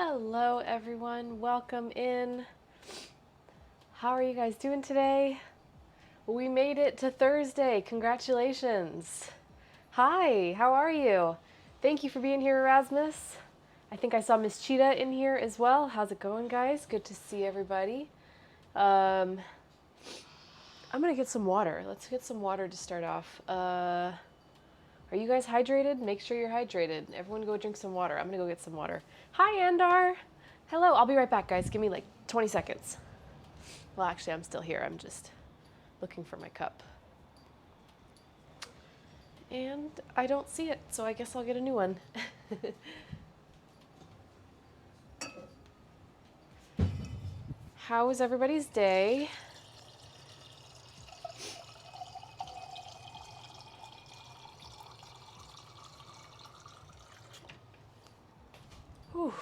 Hello everyone, welcome in. How are you guys doing today? We made it to Thursday, congratulations. Hi, how are you? Thank you for being here, Erasmus. I think I saw Miss Cheetah in here as well. How's it going, guys? Good to see everybody. I'm gonna get some water. Let's get some water to start off. Are you guys hydrated? Make sure you're hydrated. Everyone go drink some water. I'm gonna go get some water. Hi, Andar. Hello, I'll be right back, guys. Give me like 20 seconds. Well, actually, I'm still here. I'm just looking for my cup. And I don't see it, so I guess I'll get a new one. How was everybody's day? Whew.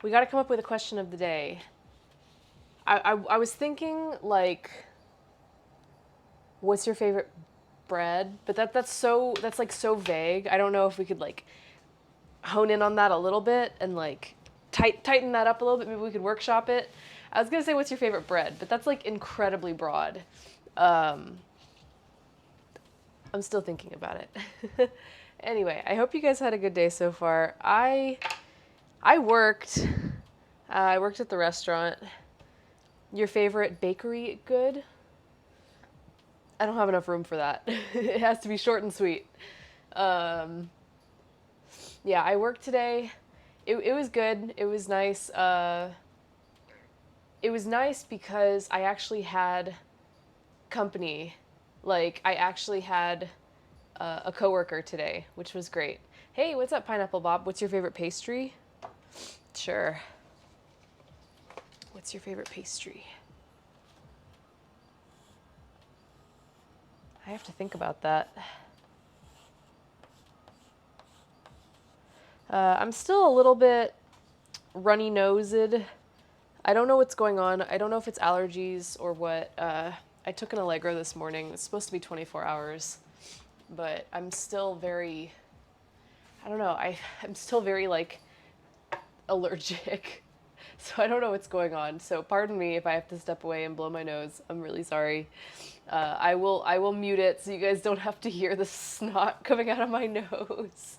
We got to come up with a question of the day. I was thinking, like, what's your favorite bread? But that's like so vague. I don't know if we could like hone in on that a little bit and like tighten that up a little bit. Maybe we could workshop it. I was gonna say what's your favorite bread, but that's like incredibly broad. I'm still thinking about it. Anyway, I hope you guys had a good day so far. I worked. I worked at the restaurant. Your favorite bakery good? I don't have enough room for that. It has to be short and sweet. Yeah, I worked today. It was good. It was nice. It was nice because I actually had company. Like, I actually had a coworker today, which was great. Hey, what's up, Pineapple Bob? What's your favorite pastry? Sure. What's your favorite pastry? I have to think about that. I'm still a little bit runny-nosed. I don't know what's going on. I don't know if it's allergies or what. I took an Allegro this morning. It's supposed to be 24 hours, but I'm still very, I don't know, I'm still very, like, allergic. So I don't know what's going on. So pardon me if I have to step away and blow my nose. I'm really sorry. I will mute it so you guys don't have to hear the snot coming out of my nose.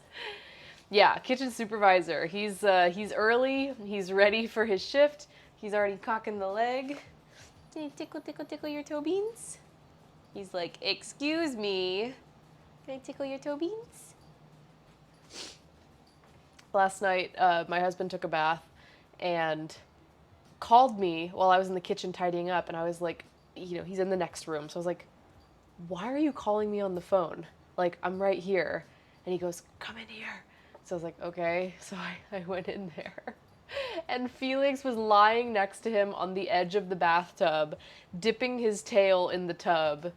Yeah, kitchen supervisor. He's early. He's ready for his shift. He's already cocking the leg. Can you tickle your toe beans? He's like, excuse me. Can I tickle your toe beans? Last night, my husband took a bath and called me while I was in the kitchen tidying up, and I was like, you know, he's in the next room. So I was like, why are you calling me on the phone? Like, I'm right here. And he goes, come in here. So I was like, okay. So I went in there. And Felix was lying next to him on the edge of the bathtub, dipping his tail in the tub.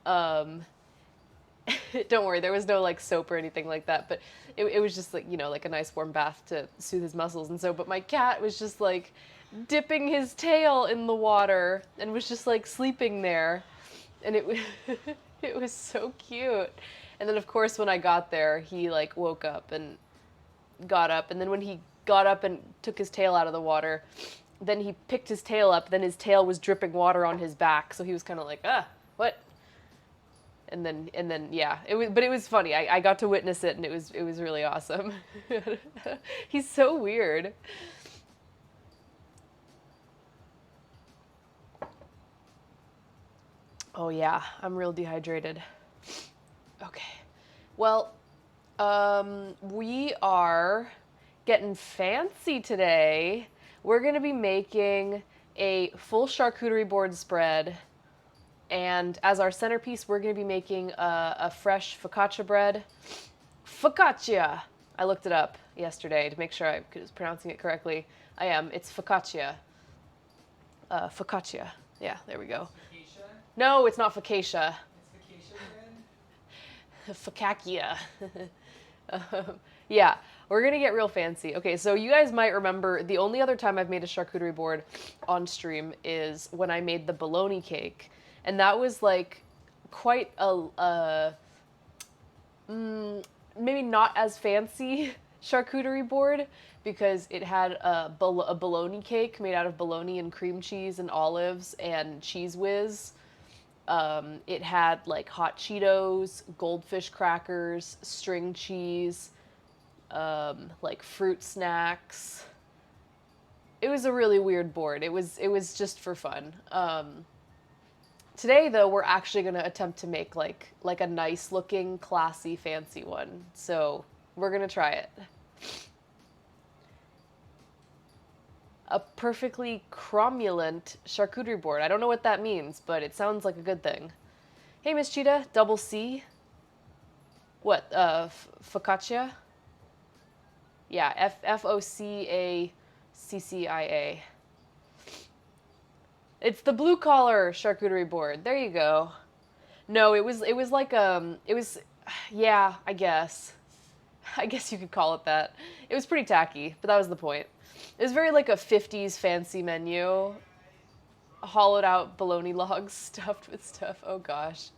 Don't worry, there was no like soap or anything like that, but it was just like, you know, like a nice warm bath to soothe his muscles. And so, but my cat was just like dipping his tail in the water and was just like sleeping there. And it was, it was so cute. And then of course when I got there, he like woke up and got up. And then when he got up and took his tail out of the water, then he picked his tail up, then his tail was dripping water on his back. So he was kind of like, what? And then yeah, but it was funny. I got to witness it, and it was really awesome. He's so weird. Oh yeah, I'm real dehydrated. Okay. Well, we are getting fancy today. We're gonna be making a full charcuterie board spread. And as our centerpiece, we're going to be making a fresh focaccia bread. Focaccia! I looked it up yesterday to make sure I was pronouncing it correctly. I am. It's focaccia. Focaccia. Yeah, there we go. Focaccia? No, it's not focaccia. It's focaccia bread? Focaccia. Yeah, we're going to get real fancy. Okay, so you guys might remember the only other time I've made a charcuterie board on stream is when I made the bologna cake. And that was like quite maybe not as fancy charcuterie board because it had a bologna cake made out of bologna and cream cheese and olives and cheese whiz. It had like hot Cheetos, goldfish crackers, string cheese, like fruit snacks. It was a really weird board. It was just for fun. Today though, we're actually gonna attempt to make like a nice looking, classy, fancy one. So we're gonna try it. A perfectly cromulent charcuterie board. I don't know what that means, but it sounds like a good thing. Hey, Miss Cheetah, double C. What? Focaccia? Yeah, Focaccia. It's the blue collar charcuterie board. There you go. No, it was like it was yeah, I guess. I guess you could call it that. It was pretty tacky, but that was the point. It was very like a 50s fancy menu. Hollowed out bologna logs stuffed with stuff. Oh gosh.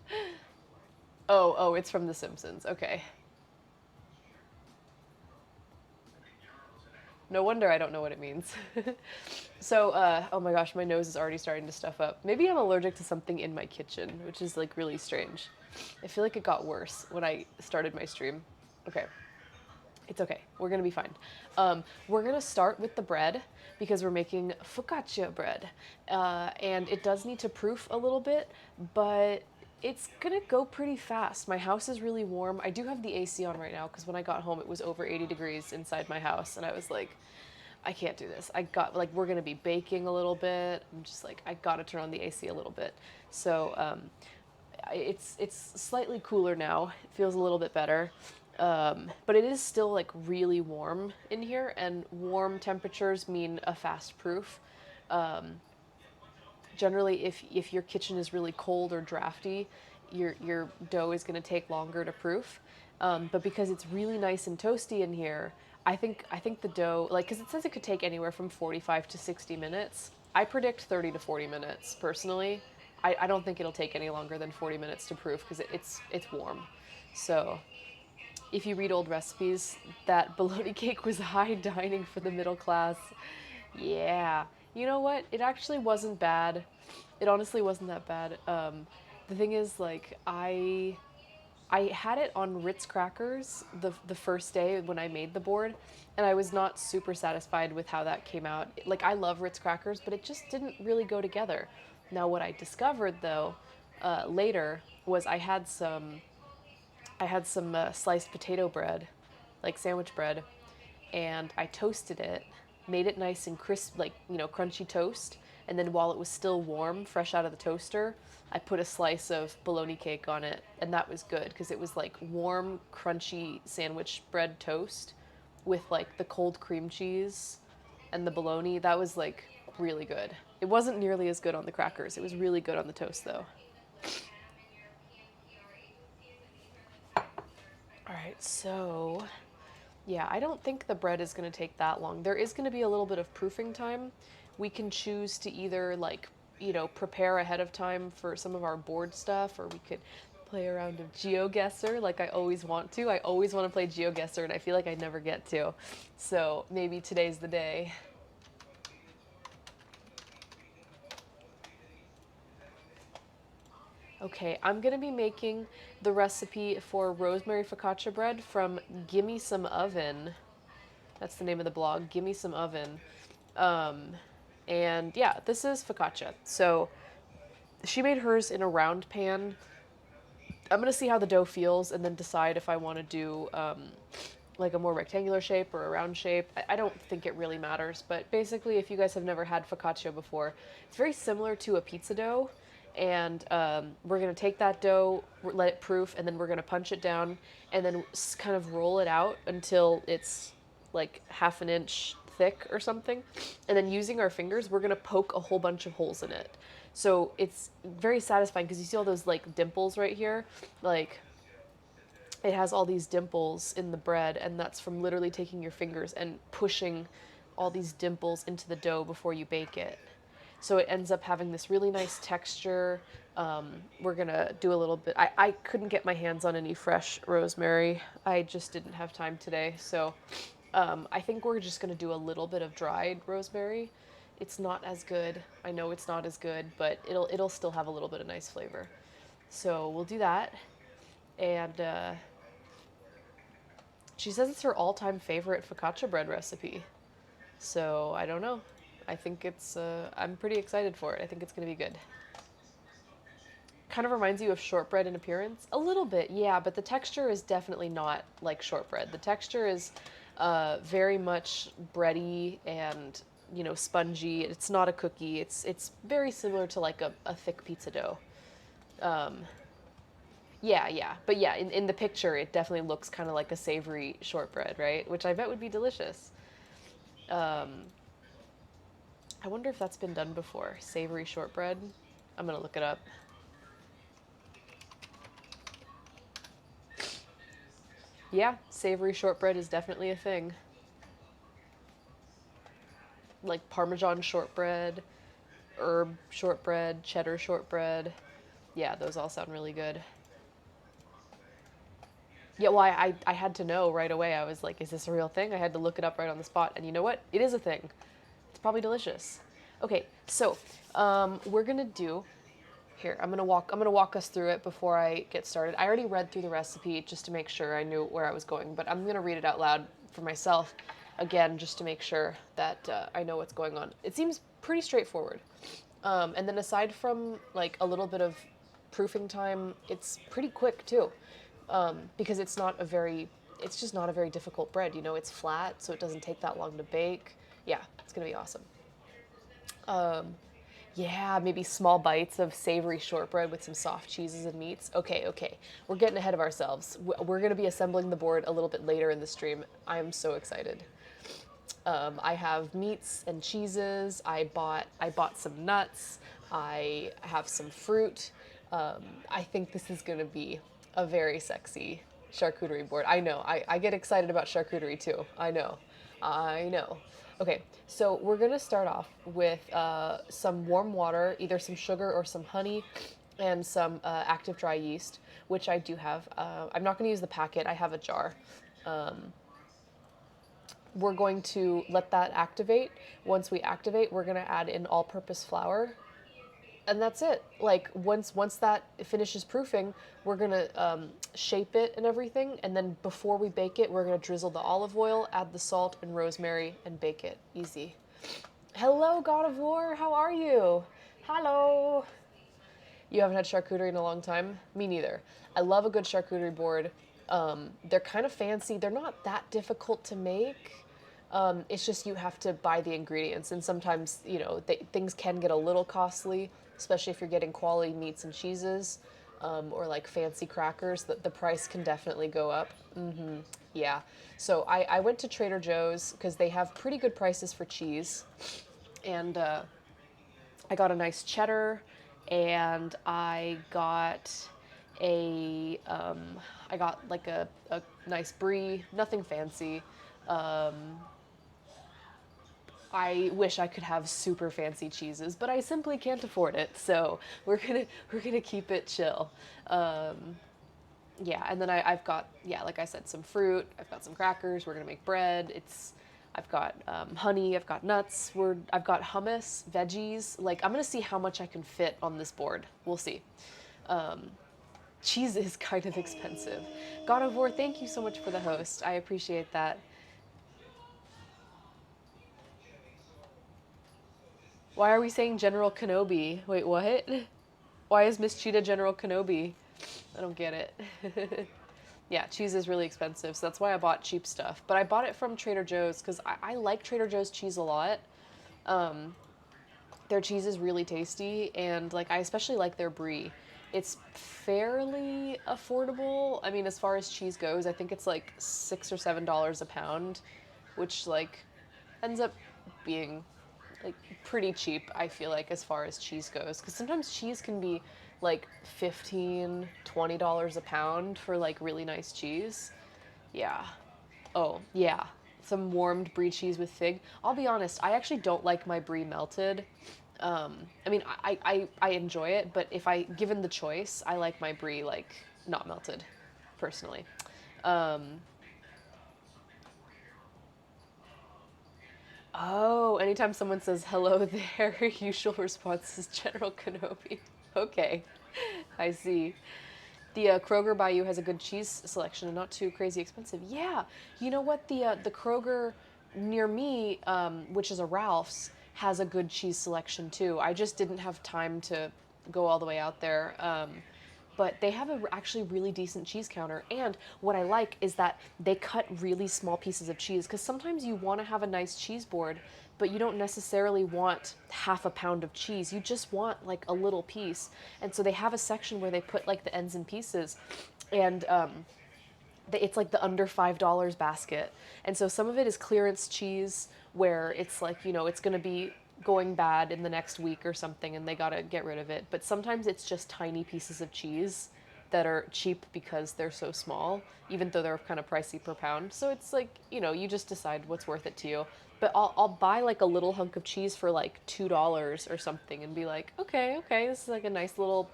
Oh, it's from The Simpsons. Okay. No wonder I don't know what it means. So, oh my gosh, my nose is already starting to stuff up. Maybe I'm allergic to something in my kitchen, which is like really strange. I feel like it got worse when I started my stream. Okay. It's okay. We're gonna be fine. We're gonna start with the bread because we're making focaccia bread. And it does need to proof a little bit, but it's gonna go pretty fast. My house is really warm. I do have the AC on right now because when I got home it was over 80 degrees inside my house and I was like, I can't do this. I got like we're gonna be baking a little bit. I'm just like I gotta turn on the AC a little bit. So it's slightly cooler now. It feels a little bit better. But it is still like really warm in here, and warm temperatures mean a fast proof. Generally, if your kitchen is really cold or drafty, your dough is going to take longer to proof. But because it's really nice and toasty in here, I think the dough, like, because it says it could take anywhere from 45 to 60 minutes. I predict 30 to 40 minutes personally. I don't think it'll take any longer than 40 minutes to proof because it's warm. So if you read old recipes, that bologna cake was high dining for the middle class. Yeah. You know what? It actually wasn't bad. It honestly wasn't that bad. The thing is, like, I had it on Ritz crackers the first day when I made the board, and I was not super satisfied with how that came out. Like, I love Ritz crackers, but it just didn't really go together. Now, what I discovered though later was I had some sliced potato bread, like sandwich bread, and I toasted it, made it nice and crisp, like, crunchy toast. And then while it was still warm, fresh out of the toaster, I put a slice of bologna cake on it. And that was good because it was like warm, crunchy sandwich bread toast with like the cold cream cheese and the bologna. That was like really good. It wasn't nearly as good on the crackers. It was really good on the toast though. All right, so yeah, I don't think the bread is going to take that long. There is going to be a little bit of proofing time. We can choose to either like, prepare ahead of time for some of our board stuff, or we could play a round of GeoGuessr like I always want to. I always want to play GeoGuessr and I feel like I never get to. So maybe today's the day. Okay, I'm gonna be making the recipe for rosemary focaccia bread from Gimme Some Oven. That's the name of the blog, Gimme Some Oven. Um, and yeah, this is focaccia. So she made hers in a round pan. I'm gonna see how the dough feels and then decide if I want to do like a more rectangular shape or a round shape. I don't think it really matters, but basically, if you guys have never had focaccia before, it's very similar to a pizza dough. And we're gonna take that dough, let it proof, and then we're gonna punch it down, and then kind of roll it out until it's like half an inch thick or something. And then using our fingers, we're gonna poke a whole bunch of holes in it. So it's very satisfying because you see all those like dimples right here, like it has all these dimples in the bread, and that's from literally taking your fingers and pushing all these dimples into the dough before you bake it. So it ends up having this really nice texture. We're gonna do a little bit. I couldn't get my hands on any fresh rosemary. I just didn't have time today. So I think we're just gonna do a little bit of dried rosemary. It's not as good. I know it's not as good, but it'll still have a little bit of nice flavor. So we'll do that. And she says it's her all-time favorite focaccia bread recipe. So I don't know. I think it's. I'm pretty excited for it. I think it's gonna be good. Kind of reminds you of shortbread in appearance. A little bit, yeah, but the texture is definitely not like shortbread. The texture is very much bready and spongy. It's not a cookie. It's very similar to like a thick pizza dough. Yeah, yeah, but yeah, in the picture it definitely looks kind of like a savory shortbread, right? Which I bet would be delicious. Um, I wonder if that's been done before. Savory shortbread. I'm gonna look it up. Yeah, savory shortbread is definitely a thing. Like Parmesan shortbread, herb shortbread, cheddar shortbread. Yeah, those all sound really good. Yeah, well, I had to know right away. I was like, is this a real thing? I had to look it up right on the spot. And you know what? It is a thing. It's probably delicious. Okay, so we're gonna do here. I'm gonna walk us through it before I get started. I already read through the recipe just to make sure I knew where I was going, but I'm gonna read it out loud for myself again just to make sure that I know what's going on. It seems pretty straightforward. And then aside from like a little bit of proofing time, it's pretty quick too, because it's just not a very difficult bread. It's flat, so it doesn't take that long to bake. Yeah, it's gonna be awesome. Yeah, maybe small bites of savory shortbread with some soft cheeses and meats. Okay, okay. We're getting ahead of ourselves. We're going to be assembling the board a little bit later in the stream. I am so excited. I have meats and cheeses. I bought some nuts. I have some fruit. I think this is going to be a very sexy charcuterie board. I know. I get excited about charcuterie too. I know. I know. Okay, so we're gonna start off with some warm water, either some sugar or some honey, and some active dry yeast, which I do have. I'm not gonna use the packet. I have a jar. We're going to let that activate. Once we activate, we're gonna add in all-purpose flour, and that's it. Like once that finishes proofing, we're gonna shape it and everything, and then before we bake it, we're gonna drizzle the olive oil, add the salt and rosemary, and bake it. Easy. Hello, God of War. How are you? Hello. You haven't had charcuterie in a long time? Me neither. I love a good charcuterie board. They're kind of fancy. They're not that difficult to make. It's just you have to buy the ingredients, and sometimes things can get a little costly, especially if you're getting quality meats and cheeses, or like fancy crackers. The price can definitely go up. Yeah. So I went to Trader Joe's because they have pretty good prices for cheese, and I got a nice cheddar, and I got like a nice brie, nothing fancy. I wish I could have super fancy cheeses, but I simply can't afford it. So we're gonna keep it chill. Yeah, and then I've got, yeah, like I said, some fruit. I've got some crackers. We're gonna make bread. I've got honey. I've got nuts. I've got hummus, veggies. Like I'm gonna see how much I can fit on this board. We'll see. Cheese is kind of expensive. God of War, thank you so much for the host. I appreciate that. Why are we saying General Kenobi? Wait, what? Why is Miss Cheetah General Kenobi? I don't get it. Yeah, cheese is really expensive, so that's why I bought cheap stuff. But I bought it from Trader Joe's because I like Trader Joe's cheese a lot. Their cheese is really tasty, and like I especially like their brie. It's fairly affordable. I mean, as far as cheese goes, I think it's like $6 or $7 a pound, which like ends up being like pretty cheap, I feel like, as far as cheese goes, because sometimes cheese can be like $15-$20 a pound for like really nice cheese. Yeah. Oh yeah, some warmed brie cheese with fig. I'll be honest, I actually don't like my brie melted. I mean, I enjoy it, but if given the choice, I like my brie like not melted, personally. Um, oh, anytime someone says hello there, usual response is General Kenobi. Okay, I see. The Kroger by you has a good cheese selection and not too crazy expensive. Yeah, you know what? The Kroger near me, which is a Ralph's, has a good cheese selection too. I just didn't have time to go all the way out there. But they have a actually really decent cheese counter. And what I like is that they cut really small pieces of cheese because sometimes you want to have a nice cheese board, but you don't necessarily want half a pound of cheese. You just want like a little piece. And so they have a section where they put like the ends and pieces. And it's like the under $5 basket. And so some of it is clearance cheese where it's like, it's going to be going bad in the next week or something and they got to get rid of it. But sometimes it's just tiny pieces of cheese that are cheap because they're so small, even though they're kind of pricey per pound. So it's like, you just decide what's worth it to you. But I'll buy like a little hunk of cheese for like $2 or something and be like, okay, this is like a nice little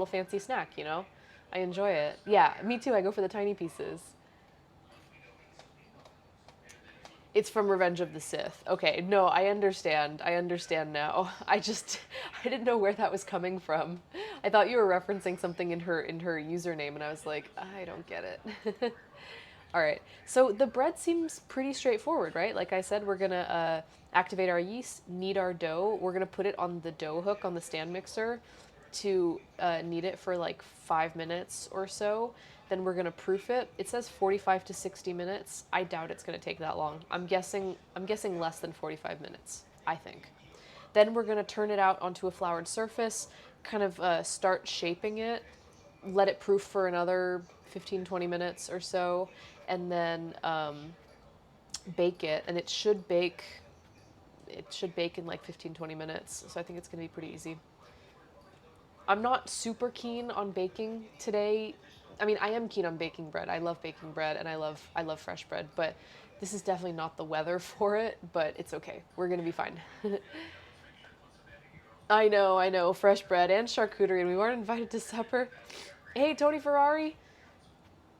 fancy snack. I enjoy it. Yeah, me too. I go for the tiny pieces. It's from Revenge of the Sith. Okay, no, I understand. I understand now. I didn't know where that was coming from. I thought you were referencing something in her username, and I was like, I don't get it. All right. So the bread seems pretty straightforward, right? Like I said, we're gonna activate our yeast, knead our dough. We're gonna put it on the dough hook on the stand mixer to knead it for like 5 minutes or so. Then we're gonna proof it. It says 45 to 60 minutes. I doubt it's gonna take that long. I'm guessing less than 45 minutes, I think. Then we're gonna turn it out onto a floured surface, kind of start shaping it, let it proof for another 15-20 minutes or so, and then bake it. And it should bake in like 15-20 minutes. So I think it's gonna be pretty easy. I'm not super keen on baking today. I mean, I am keen on baking bread. I love baking bread and I love fresh bread, but this is definitely not the weather for it, but it's okay. We're going to be fine. I know. Fresh bread and charcuterie, and we weren't invited to supper. Hey, Tony Ferrari.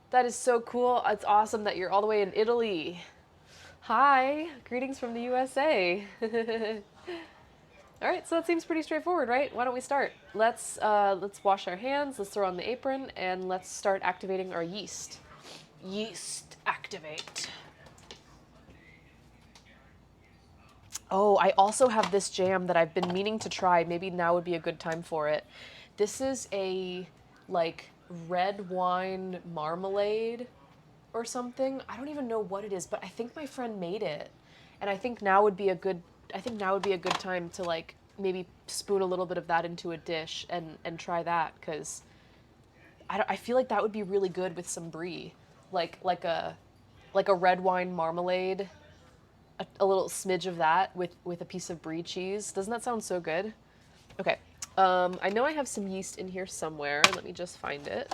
That is so cool. It's awesome that you're all the way in Italy. Hi. Greetings from the USA. All right, so that seems pretty straightforward, right? Why don't we start? Let's wash our hands, let's throw on the apron, and let's start activating our yeast. Yeast activate. Oh, I also have this jam that I've been meaning to try. Maybe now would be a good time for it. This is a, like, red wine marmalade or something. I don't even know what it is, but I think my friend made it. And I think now would be a good time to like maybe spoon a little bit of that into a dish and try that, because I feel like that would be really good with some brie, like a red wine marmalade, a little smidge of that with a piece of brie cheese. Doesn't that sound so good? Okay, I know I have some yeast in here somewhere. Let me just find it.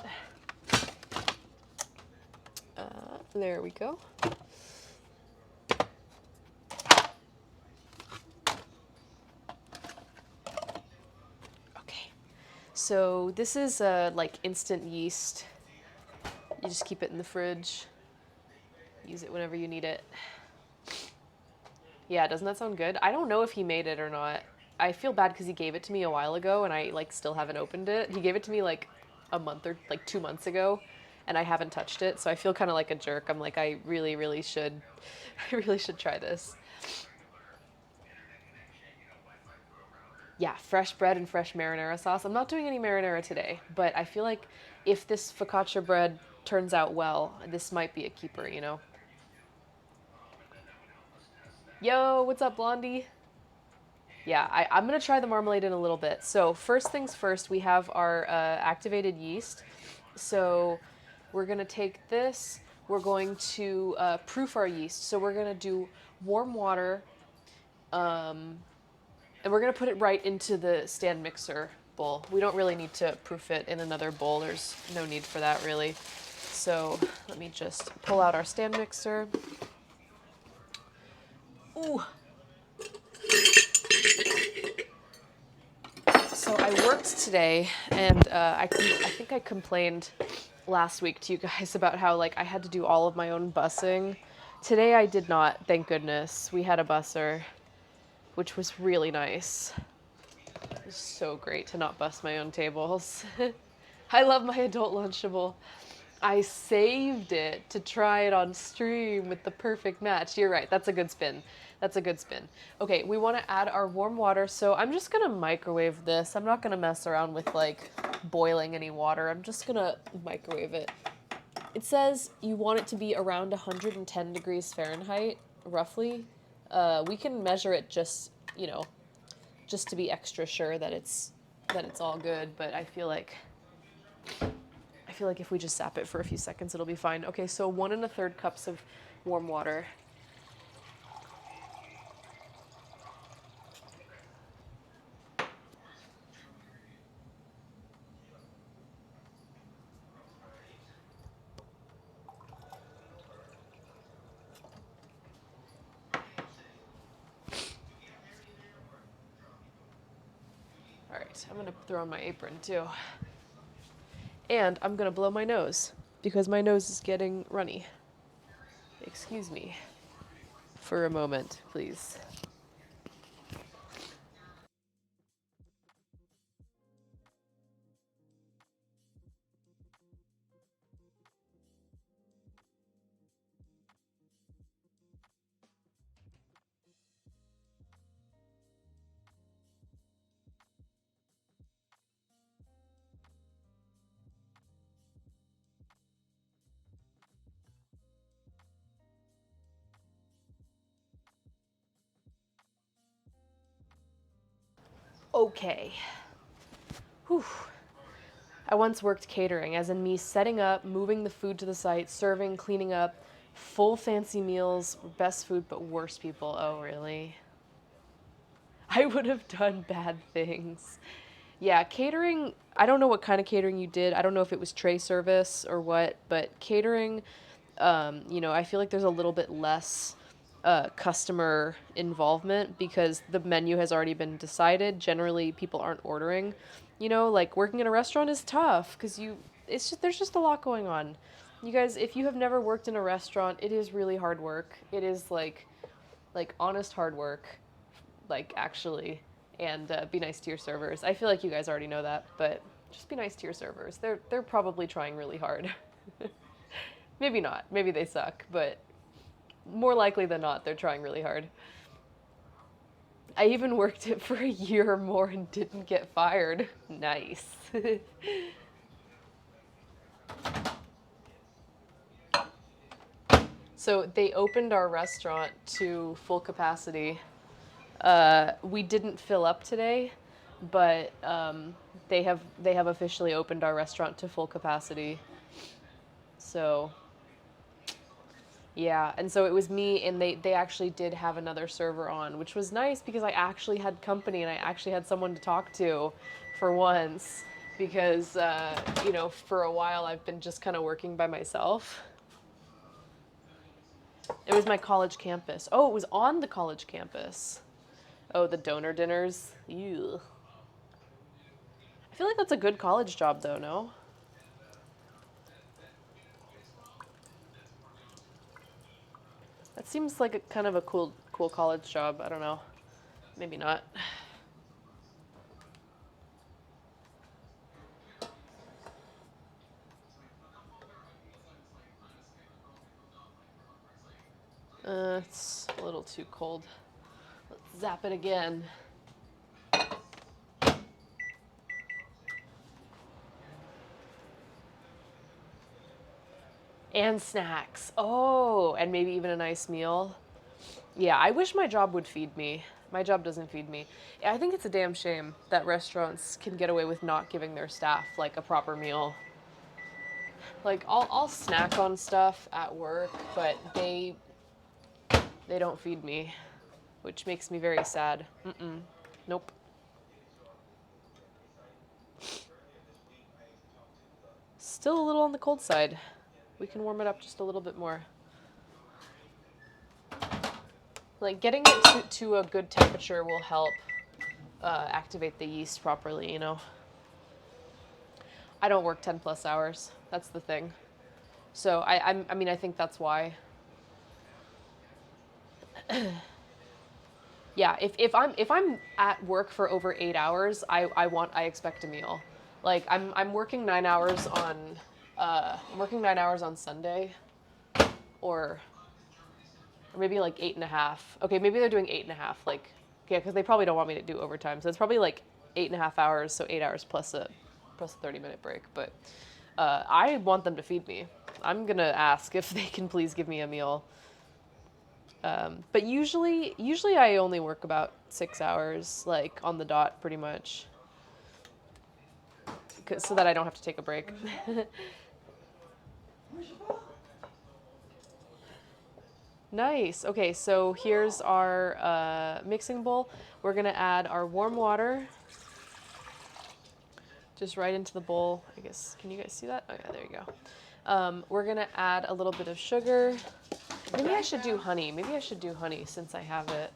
There we go. So this is like instant yeast. You just keep it in the fridge. Use it whenever you need it. Yeah, doesn't that sound good? I don't know if he made it or not. I feel bad because he gave it to me a while ago and I like still haven't opened it. He gave it to me like a month or like 2 months ago and I haven't touched it. So I feel kind of like a jerk. I'm like, I really should try this. Yeah, fresh bread and fresh marinara sauce. I'm not doing any marinara today, but I feel like if this focaccia bread turns out well, this might be a keeper. Yo, what's up, Blondie? Yeah, I'm going to try the marmalade in a little bit. So first things first, we have our activated yeast. So we're going to take this. We're going to proof our yeast. So we're going to do warm water, and we're going to put it right into the stand mixer bowl. We don't really need to proof it in another bowl. There's no need for that, really. So let me just pull out our stand mixer. Ooh. So I worked today, and I think I complained last week to you guys about how like I had to do all of my own bussing. Today I did not, thank goodness. We had a busser, which was really nice. It was so great to not bus my own tables. I love my adult Lunchable. I saved it to try it on stream with the perfect match. You're right, that's a good spin. That's a good spin. Okay, we want to add our warm water, so I'm just gonna microwave this. I'm not gonna mess around with like boiling any water. I'm just gonna microwave it. It says you want it to be around 110 degrees Fahrenheit, roughly. We can measure it just, you know, just to be extra sure that it's all good, but I feel like if we just zap it for a few seconds, it'll be fine. Okay, so 1 1/3 cups of warm water. All right, I'm gonna throw on my apron too. And I'm gonna blow my nose because my nose is getting runny. Excuse me for a moment, please. Okay. Whew. I once worked catering, as in me setting up, moving the food to the site, serving, cleaning up, full fancy meals, best food, but worst people. Oh, really? I would have done bad things. Yeah, catering, I don't know what kind of catering you did. I don't know if it was tray service or what, but catering, you know, I feel like there's a little bit less customer involvement because the menu has already been decided. Generally, people aren't ordering. You know, like working in a restaurant is tough because there's just a lot going on. You guys, if you have never worked in a restaurant, it is really hard work. It is like honest hard work, like actually, and be nice to your servers. I feel like you guys already know that, but just be nice to your servers. They're probably trying really hard. Maybe not. Maybe they suck, but more likely than not, they're trying really hard. I even worked it for a year or more and didn't get fired. Nice. So they opened our restaurant to full capacity. We didn't fill up today, but they have officially opened our restaurant to full capacity. So yeah, and so it was me, and they actually did have another server on, which was nice because I actually had company and I actually had someone to talk to for once because, you know, for a while I've been just kind of working by myself. It was my college campus. Oh, it was on the college campus. Oh, the donor dinners. Ew. I feel like that's a good college job though, no? That seems like a kind of a cool college job. I don't know. Maybe not. It's a little too cold. Let's zap it again. And snacks. Oh, and maybe even a nice meal. Yeah, I wish my job would feed me. My job doesn't feed me. I think it's a damn shame that restaurants can get away with not giving their staff like a proper meal. Like I'll snack on stuff at work, but they don't feed me, which makes me very sad. Nope. Still a little on the cold side. We can warm it up just a little bit more. Like getting it to a good temperature will help. activate the yeast properly, you know. I don't work 10 plus hours. That's the thing. So I mean, I think that's why. Yeah, if I'm at work for over 8 hours, I expect a meal. Like I'm working 9 hours on I'm working 9 hours on Sunday, or maybe like 8.5. Okay, maybe they're doing 8.5. Like, yeah, because they probably don't want me to do overtime. So it's probably like 8.5 hours. So 8 hours plus a 30-minute break. But I want them to feed me. I'm gonna ask if they can please give me a meal. But usually I only work about 6 hours, like on the dot, pretty much, so that I don't have to take a break. Nice. Okay, so here's our mixing bowl. We're gonna add our warm water just right into the bowl. I guess, can you guys see that? Oh yeah, there you go. We're gonna add a little bit of sugar. Maybe I should do honey. Maybe I should do honey since I have it.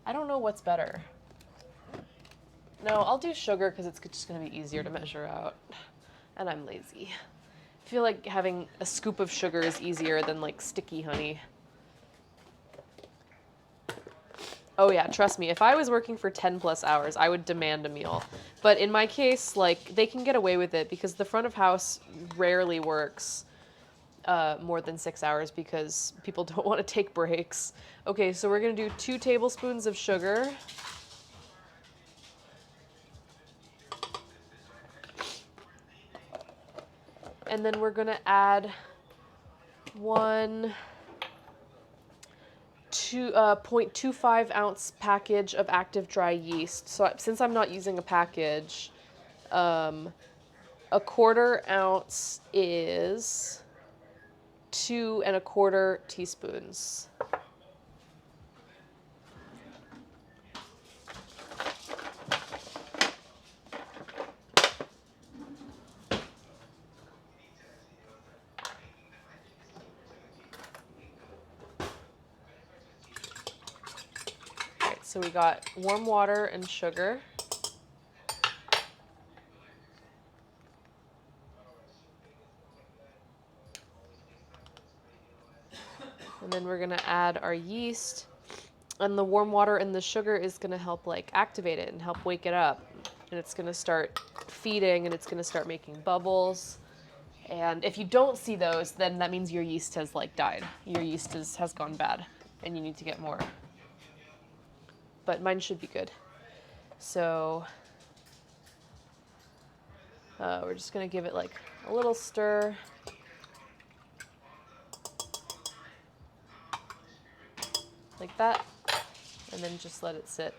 I don't know what's better. No, I'll do sugar because it's just gonna be easier to measure out. And I'm lazy. I feel like having a scoop of sugar is easier than like sticky honey. Oh yeah, trust me, if I was working for 10 plus hours, I would demand a meal. But in my case, like, they can get away with it because the front of house rarely works more than 6 hours because people don't want to take breaks. Okay, so we're gonna do 2 tablespoons of sugar. And then we're gonna add 0.25 ounce package of active dry yeast. So since I'm not using a package, a 1/4 ounce is 2 1/4 teaspoons. All right, so we got warm water and sugar. And then we're gonna add our yeast, and the warm water and the sugar is gonna help like activate it and help wake it up. And it's gonna start feeding and it's gonna start making bubbles. And if you don't see those, then that means your yeast has like died. Your yeast has gone bad and you need to get more. But mine should be good. So we're just gonna give it like a little stir. Like that, and then just let it sit.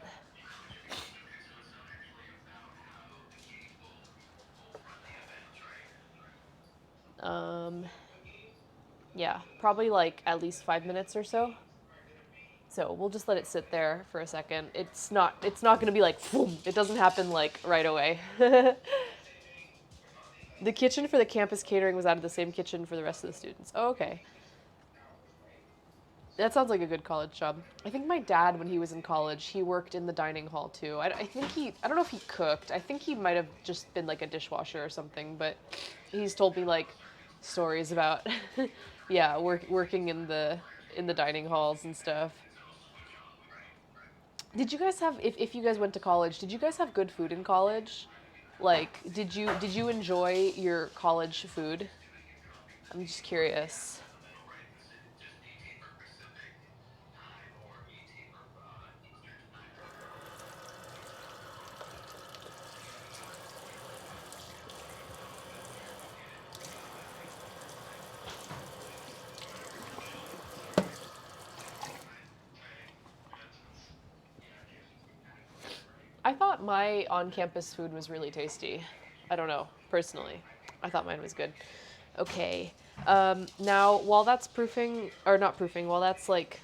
Yeah, probably like at least 5 minutes or so. So we'll just let it sit there for a second. It's not gonna be like, boom. It doesn't happen like right away. The kitchen for the campus catering was out of the same kitchen for the rest of the students. Oh, okay. That sounds like a good college job. I think my dad, when he was in college, he worked in the dining hall too. I don't know if he cooked. I think he might have just been like a dishwasher or something, but he's told me like stories about, yeah, working in the dining halls and stuff. Did you guys have, if you guys went to college, did you guys have good food in college? Like, did you enjoy your college food? I'm just curious. I thought my on-campus food was really tasty. I don't know, personally. I thought mine was good. Okay. Now, while that's proofing, or not proofing, while that's like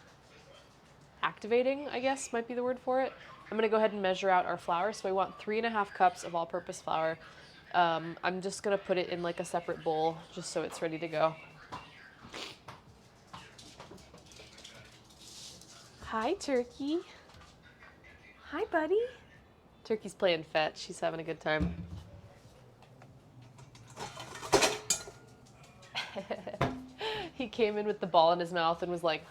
activating, I guess might be the word for it, I'm gonna go ahead and measure out our flour. So I want 3.5 cups of all-purpose flour. I'm just gonna put it in like a separate bowl just so it's ready to go. Hi, Turkey. Hi, buddy. Turkey's playing fetch. He's having a good time. He came in with the ball in his mouth and was like,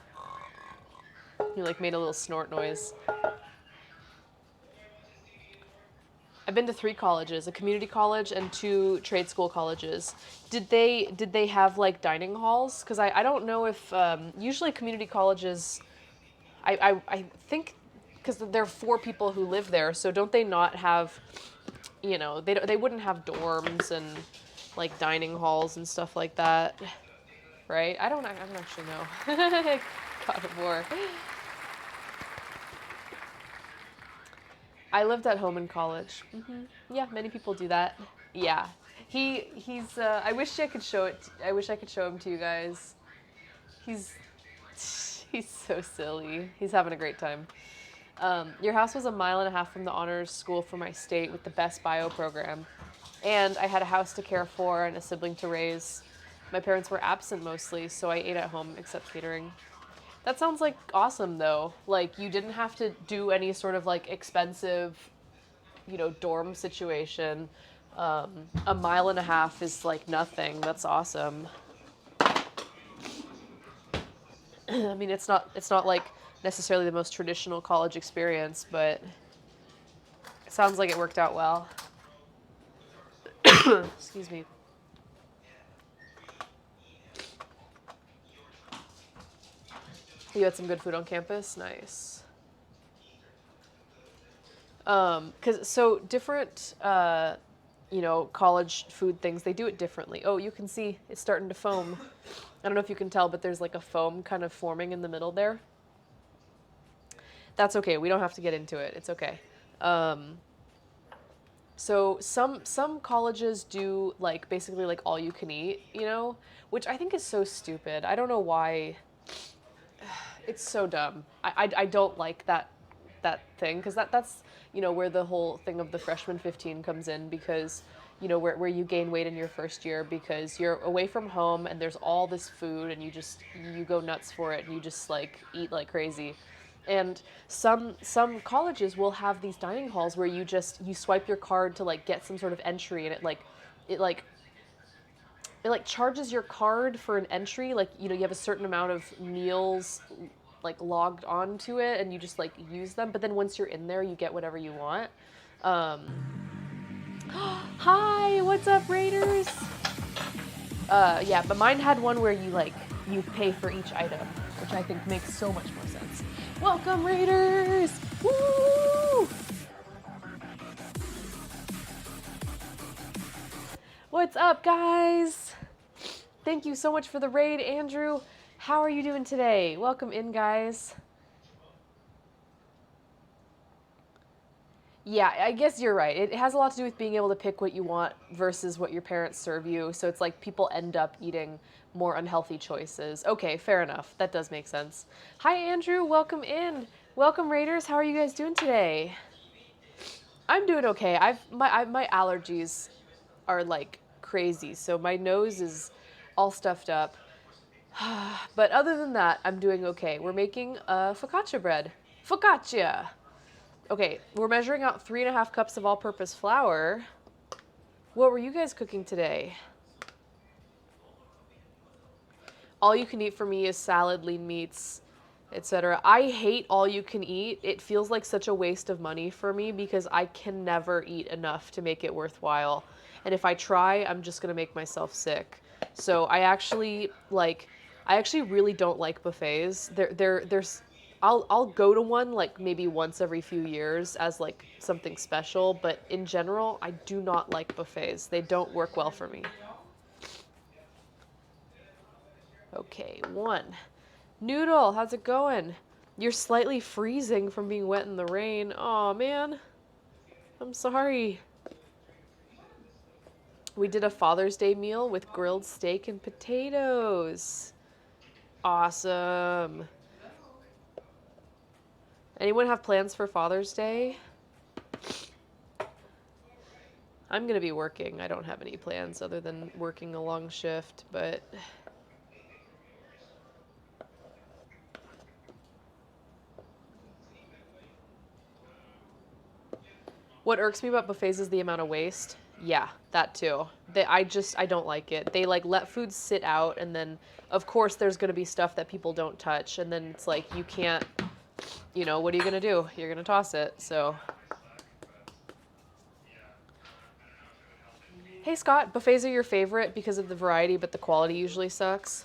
he like made a little snort noise. I've been to 3 colleges, a community college and 2 trade school colleges. Did they have like dining halls? Because I don't know if usually community colleges, I think because there are 4 people who live there, so don't they not have, you know, they wouldn't have dorms and like dining halls and stuff like that, right? I don't actually know. God of War. I lived at home in college. Yeah, many people do that. Yeah, he's. I wish I could show it. I wish I could show him to you guys. He's he's so silly. He's having a great time. Your house was a mile and a half from the honors school for my state with the best bio program, and I had a house to care for and a sibling to raise. My parents were absent mostly, so I ate at home except catering. That sounds like awesome though. Like you didn't have to do any sort of like expensive, you know, dorm situation. A mile and a half is like nothing. That's awesome. I mean, it's not like necessarily the most traditional college experience, but it sounds like it worked out well. Excuse me. You had some good food on campus? Nice. Cause so different, you know, college food things, they do it differently. Oh, you can see it's starting to foam. I don't know if you can tell, but there's like a foam kind of forming in the middle there. That's okay. We don't have to get into it. It's okay. So some colleges do like basically like all you can eat, you know, which I think is so stupid. I don't know why. It's so dumb. I don't like that thing because that's, you know, where the whole thing of the freshman 15 comes in, because you know where you gain weight in your first year because you're away from home and there's all this food and you go nuts for it and you just like eat like crazy. And some colleges will have these dining halls where you swipe your card to like get some sort of entry, and it like it like charges your card for an entry, like, you know, you have a certain amount of meals like logged onto it and you just like use them, but then once you're in there you get whatever you want. um Hi, what's up, Raiders? Yeah, but mine had one where you pay for each item, which I think makes so much more sense. Welcome, Raiders! Woo! What's up, guys? Thank you so much for the raid, Andrew. How are you doing today? Welcome in, guys. Yeah, I guess you're right. It has a lot to do with being able to pick what you want versus what your parents serve you. So it's like people end up eating more unhealthy choices. Okay, fair enough. That does make sense. Hi, Andrew. Welcome in. Welcome, Raiders. How are you guys doing today? I'm doing okay. My allergies are like crazy, so my nose is all stuffed up. But other than that, I'm doing okay. We're making focaccia bread. Focaccia! Okay, we're measuring out 3.5 cups of all-purpose flour. What were you guys cooking today? All you can eat for me is salad, lean meats, etc. I hate all you can eat. It feels like such a waste of money for me because I can never eat enough to make it worthwhile. And if I try, I'm just gonna make myself sick. So I actually really don't like buffets. There's I'll go to one like maybe once every few years as like something special, but in general, I do not like buffets. They don't work well for me. Okay, 1. Noodle, how's it going? You're slightly freezing from being wet in the rain. Aw, man. I'm sorry. We did a Father's Day meal with grilled steak and potatoes. Awesome. Anyone have plans for Father's Day? I'm gonna be working. I don't have any plans other than working a long shift, but What irks me about buffets is the amount of waste. Yeah, that too. I don't like it. They like let food sit out, and then of course there's gonna be stuff that people don't touch, and then it's like you can't, what are you gonna do? You're gonna toss it. So, hey Scott, buffets are your favorite because of the variety, but the quality usually sucks.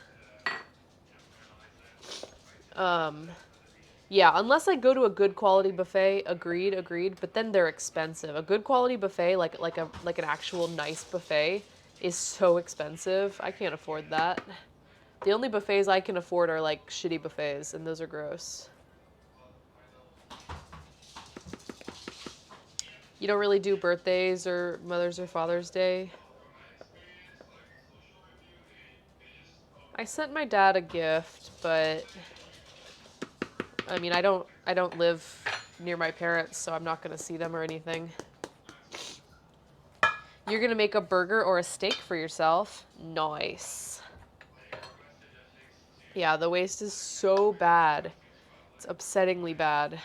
Yeah, unless I go to a good quality buffet, agreed, but then they're expensive. A good quality buffet, like an actual nice buffet, is so expensive. I can't afford that. The only buffets I can afford are like shitty buffets, and those are gross. You don't really do birthdays or Mother's or Father's Day? I sent my dad a gift, but I mean, I don't live near my parents, so I'm not going to see them or anything. You're going to make a burger or a steak for yourself? Nice. Yeah, the waste is so bad. It's upsettingly bad.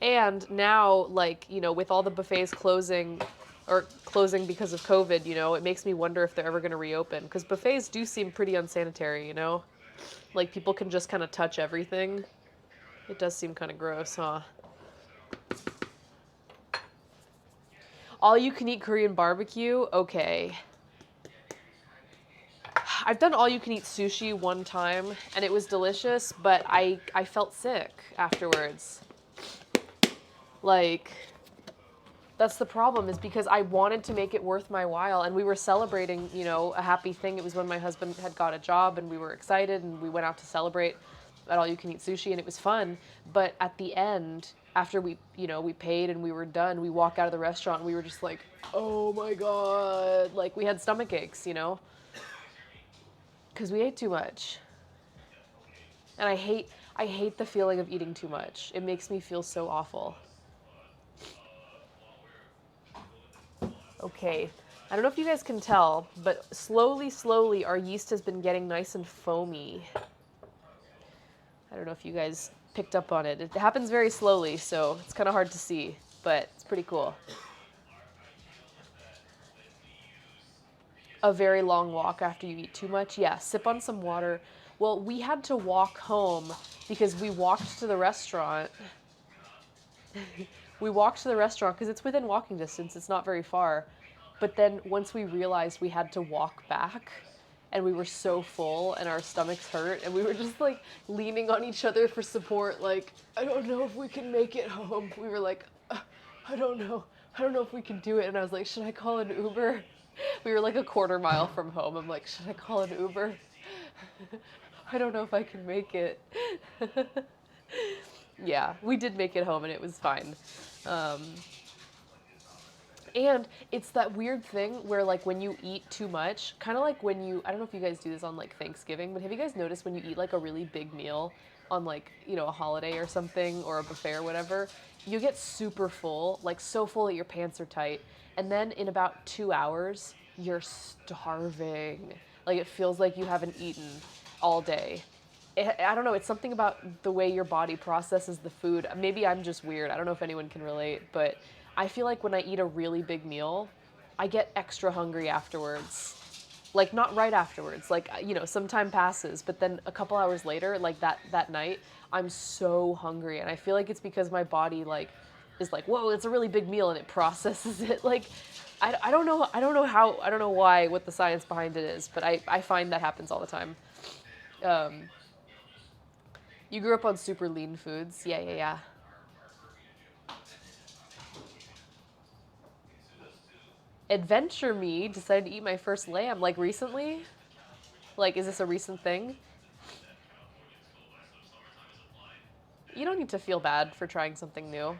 And now, like, with all the buffets closing or closing because of COVID, it makes me wonder if they're ever going to reopen. Because buffets do seem pretty unsanitary, Like, people can just kind of touch everything. It does seem kind of gross, huh? All you can eat Korean barbecue? Okay. I've done all you can eat sushi one time, and it was delicious, but I felt sick afterwards. Like, that's the problem, is because I wanted to make it worth my while, and we were celebrating, a happy thing. It was when my husband had got a job, and we were excited, and we went out to celebrate at All You Can Eat Sushi, and it was fun. But at the end, after we paid and we were done, we walked out of the restaurant, and we were just like, oh my God. Like, we had stomach aches, because we ate too much. And I hate the feeling of eating too much. It makes me feel so awful. Okay, I don't know if you guys can tell, but slowly, our yeast has been getting nice and foamy. I don't know if you guys picked up on it. It happens very slowly, so it's kind of hard to see, but it's pretty cool. A very long walk after you eat too much? Yeah, sip on some water. Well, we had to walk home because we walked to the restaurant. We walked to the restaurant because it's within walking distance. It's not very far. But then once we realized we had to walk back, and we were so full and our stomachs hurt, and we were just like leaning on each other for support, like, I don't know if we can make it home. We were like, I don't know if we can do it. And I was like, should I call an Uber? We were like a quarter mile from home. I'm like, should I call an Uber? I don't know if I can make it. Yeah, we did make it home and it was fine. And it's that weird thing where, like, when you eat too much, kind of like when I don't know if you guys do this on, like, Thanksgiving, but have you guys noticed when you eat, like, a really big meal on, like, a holiday or something, or a buffet or whatever, you get super full, like, so full that your pants are tight, and then in about 2 hours, you're starving. Like, it feels like you haven't eaten all day. I don't know, it's something about the way your body processes the food. Maybe I'm just weird. I don't know if anyone can relate, but I feel like when I eat a really big meal, I get extra hungry afterwards. Like, not right afterwards. Like, some time passes, but then a couple hours later, like that night, I'm so hungry. And I feel like it's because my body, like, is like, whoa, it's a really big meal, and it processes it. Like, I don't know why, what the science behind it is, but I find that happens all the time. You grew up on super lean foods? Yeah. Adventure Me decided to eat my first lamb, like, recently? Like, is this a recent thing? You don't need to feel bad for trying something new.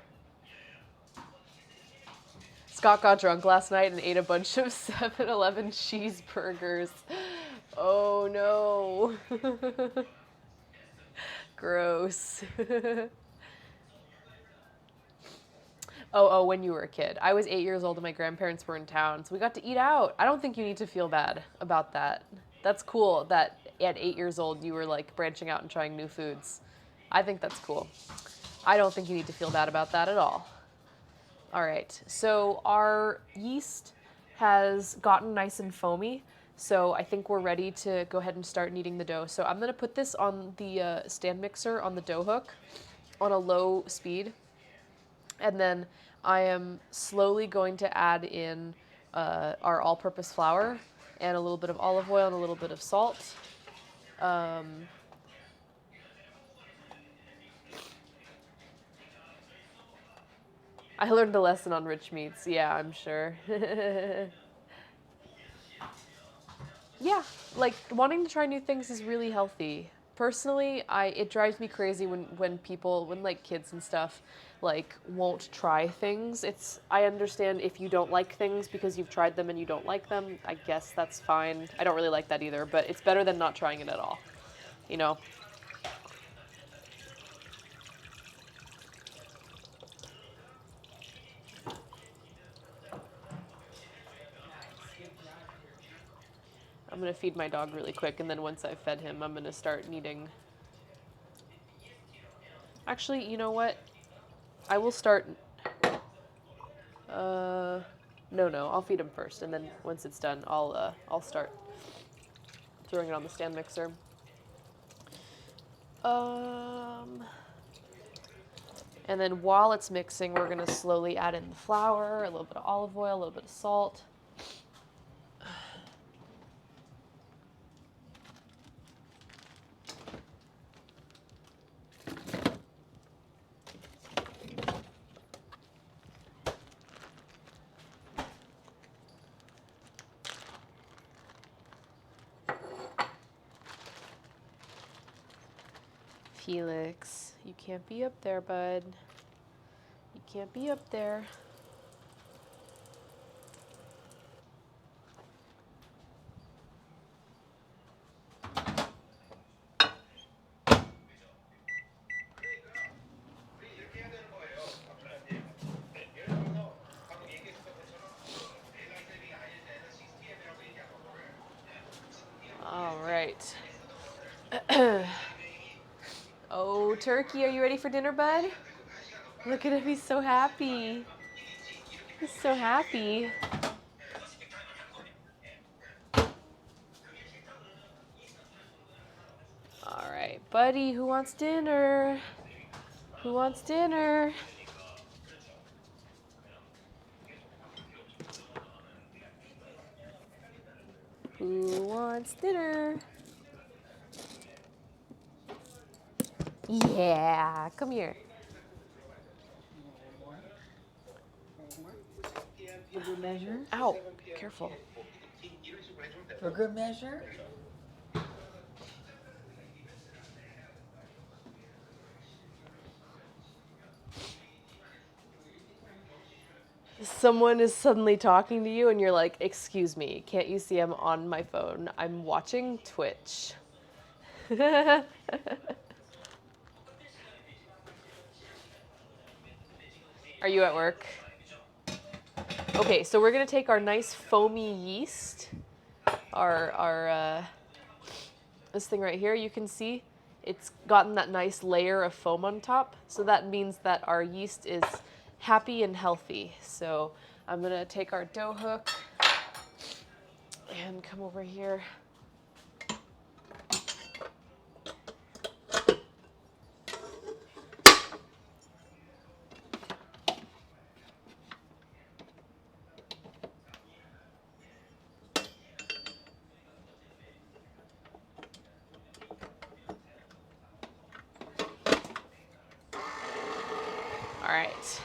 Scott got drunk last night and ate a bunch of 7-Eleven cheeseburgers. Oh no. Gross. Oh, when you were a kid. I was 8 years old and my grandparents were in town, so we got to eat out. I don't think you need to feel bad about that. That's cool that at 8 years old you were, like, branching out and trying new foods. I think that's cool. I don't think you need to feel bad about that at all. All right, so our yeast has gotten nice and foamy, so I think we're ready to go ahead and start kneading the dough. So I'm gonna put this on the stand mixer on the dough hook on a low speed, and then I am slowly going to add in our all-purpose flour and a little bit of olive oil and a little bit of salt. I learned a lesson on rich meats. Yeah, I'm sure. Yeah, like wanting to try new things is really healthy. Personally, it drives me crazy when people, when like kids and stuff, like won't try things. I understand if you don't like things because you've tried them and you don't like them. I guess that's fine. I don't really like that either, but it's better than not trying it at all. You know. I'm gonna feed my dog really quick, and then once I've fed him, I'm gonna start kneading. Actually, you know what? I will start. No, I'll feed him first, and then once it's done, I'll start throwing it on the stand mixer. And then while it's mixing, we're gonna slowly add in the flour, a little bit of olive oil, a little bit of salt. Felix, you can't be up there, bud. You can't be up there. All right. Oh, Turkey, are you ready for dinner, bud? Look at him, he's so happy. He's so happy. All right, buddy, who wants dinner? Who wants dinner? Who wants dinner? Yeah, come here. For good measure? Ow, careful. For good measure? Someone is suddenly talking to you and you're like, excuse me, can't you see I'm on my phone? I'm watching Twitch. Are you at work? Okay, so we're gonna take our nice foamy yeast, our this thing right here, you can see it's gotten that nice layer of foam on top. So that means that our yeast is happy and healthy. So I'm gonna take our dough hook and come over here. All right,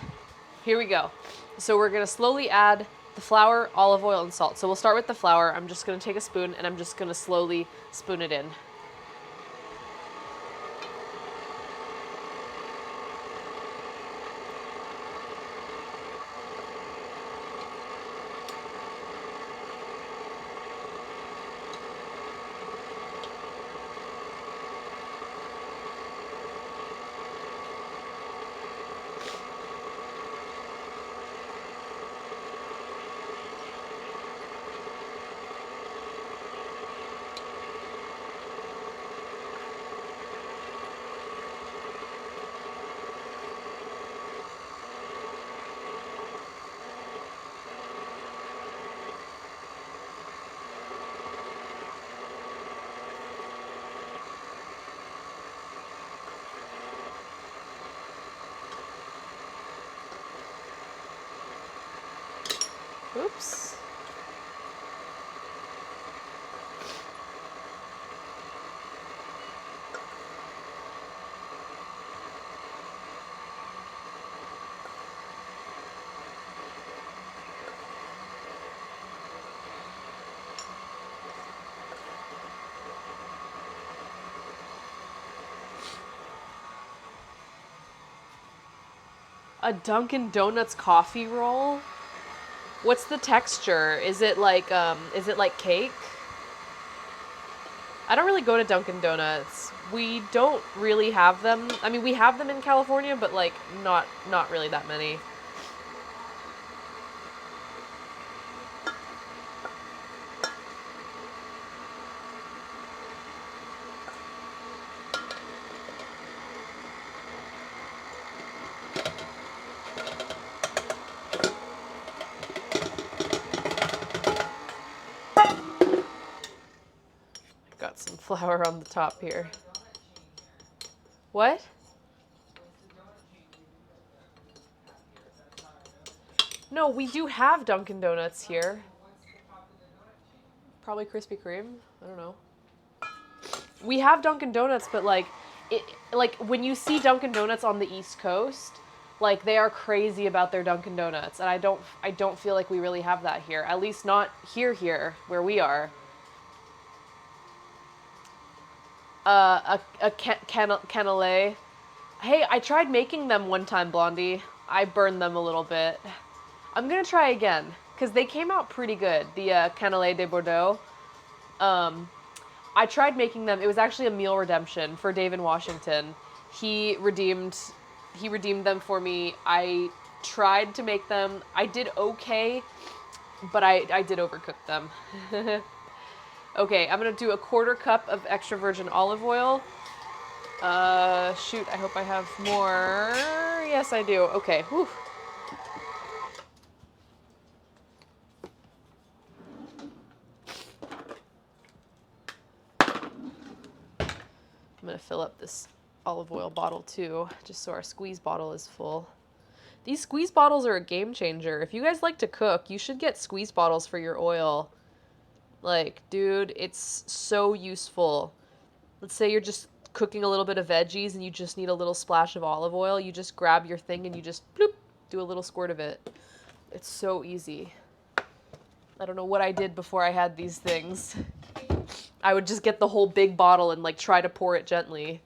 here we go. So we're gonna slowly add the flour, olive oil, and salt. So we'll start with the flour. I'm just gonna take a spoon and I'm just gonna slowly spoon it in. Oops. A Dunkin' Donuts coffee roll? What's the texture? Is it like cake? I don't really go to Dunkin' Donuts. We don't really have them. I mean, we have them in California, but like not really that many. Got some flour on the top here. What? No, we do have Dunkin' Donuts here. Probably Krispy Kreme. I don't know. We have Dunkin' Donuts, but like when you see Dunkin' Donuts on the East Coast, like they are crazy about their Dunkin' Donuts, and I don't feel like we really have that here. At least not here where we are. A cannelé. Hey, I tried making them one time, Blondie. I burned them a little bit. I'm gonna try again, because they came out pretty good, the cannelé de Bordeaux. I tried making them. It was actually a meal redemption for Dave in Washington. He redeemed them for me. I tried to make them. I did okay, but I did overcook them. Okay, I'm gonna do a 1/4 cup of extra virgin olive oil. Shoot, I hope I have more. Yes, I do. Okay, whew. I'm gonna fill up this olive oil bottle too, just so our squeeze bottle is full. These squeeze bottles are a game changer. If you guys like to cook, you should get squeeze bottles for your oil. Like, dude, it's so useful. Let's say you're just cooking a little bit of veggies and you just need a little splash of olive oil. You just grab your thing and you just bloop, do a little squirt of it. It's so easy. I don't know what I did before I had these things. I would just get the whole big bottle and like try to pour it gently.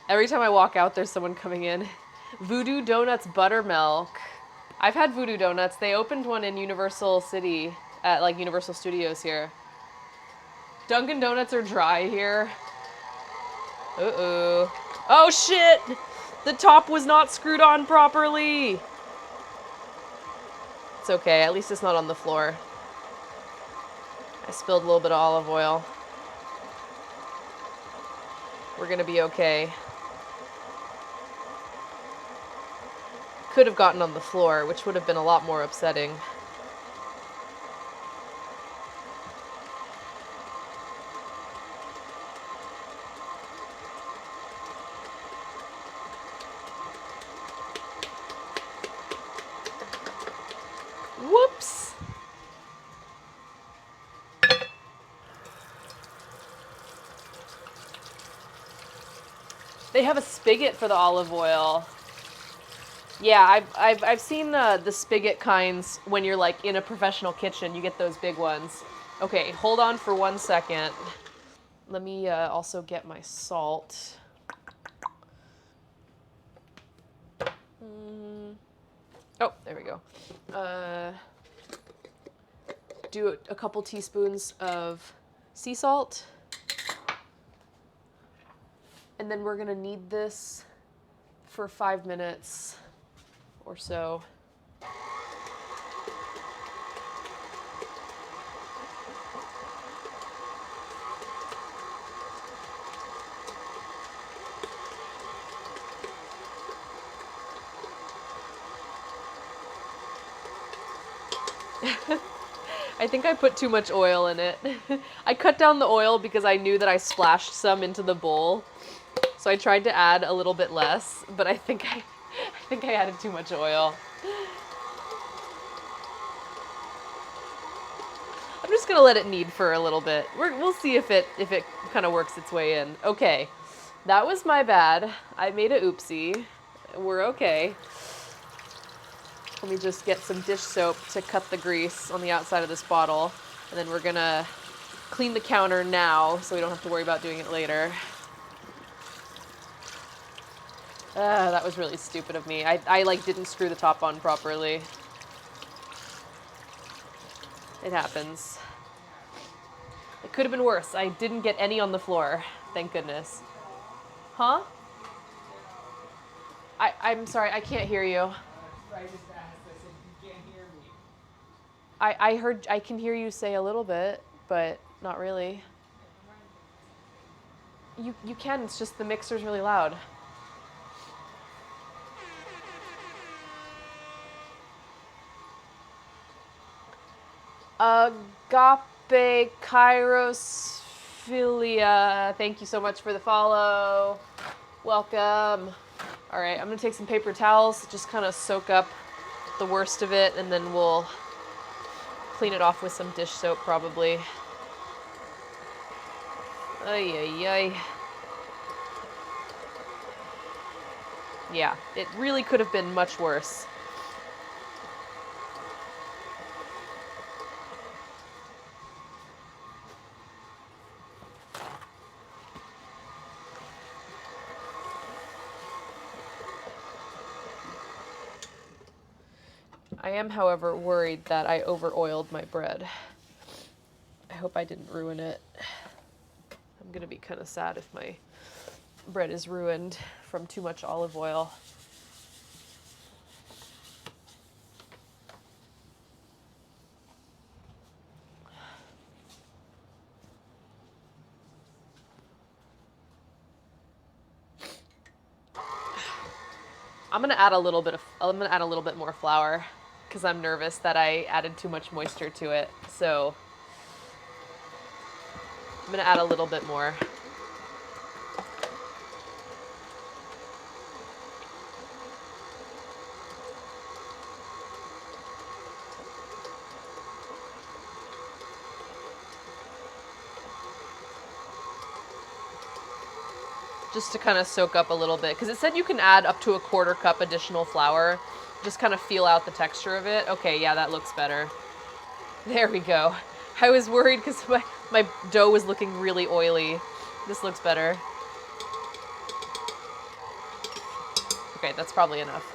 Every time I walk out, there's someone coming in. Voodoo Donuts Buttermilk. I've had Voodoo Donuts. They opened one in Universal City at like Universal Studios here. Dunkin' Donuts are dry here. Uh-oh. Oh shit! The top was not screwed on properly. It's okay. At least it's not on the floor. I spilled a little bit of olive oil. We're gonna be okay. Could have gotten on the floor, which would have been a lot more upsetting. Whoops! They have a spigot for the olive oil. Yeah, I've seen the spigot kinds when you're like in a professional kitchen. You get those big ones. Okay, hold on for 1 second. Let me also get my salt. Oh, there we go. Do a couple teaspoons of sea salt. And then we're gonna knead this for 5 minutes or so. I think I put too much oil in it. I cut down the oil because I knew that I splashed some into the bowl. So I tried to add a little bit less, but I think I added too much oil. I'm just gonna let it knead for a little bit. We'll see if it kind of works its way in. Okay, that was my bad. I made a oopsie. We're okay. Let me just get some dish soap to cut the grease on the outside of this bottle, and then we're gonna clean the counter now so we don't have to worry about doing it later. That was really stupid of me. I like didn't screw the top on properly. It happens. It could have been worse. I didn't get any on the floor. Thank goodness. Huh? I'm sorry, I can't hear you. I just asked, I said, you can't hear me. I heard, I can hear you say a little bit, but not really. You can, it's just the mixer's really loud. Agape Kairos Philia. Thank you so much for the follow. Welcome. All right, I'm gonna take some paper towels, just kind of soak up the worst of it, and then we'll clean it off with some dish soap probably. Ay, ay, ay. Yeah, it really could have been much worse. I am, however, worried that I over-oiled my bread. I hope I didn't ruin it. I'm gonna be kind of sad if my bread is ruined from too much olive oil. I'm gonna add a little bit more flour because I'm nervous that I added too much moisture to it. So I'm gonna add a little bit more. Just to kind of soak up a little bit, because it said you can add up to a 1/4 cup additional flour. Just kind of feel out the texture of it. Okay, yeah, that looks better. There we go. I was worried because my dough was looking really oily. This looks better. Okay, that's probably enough.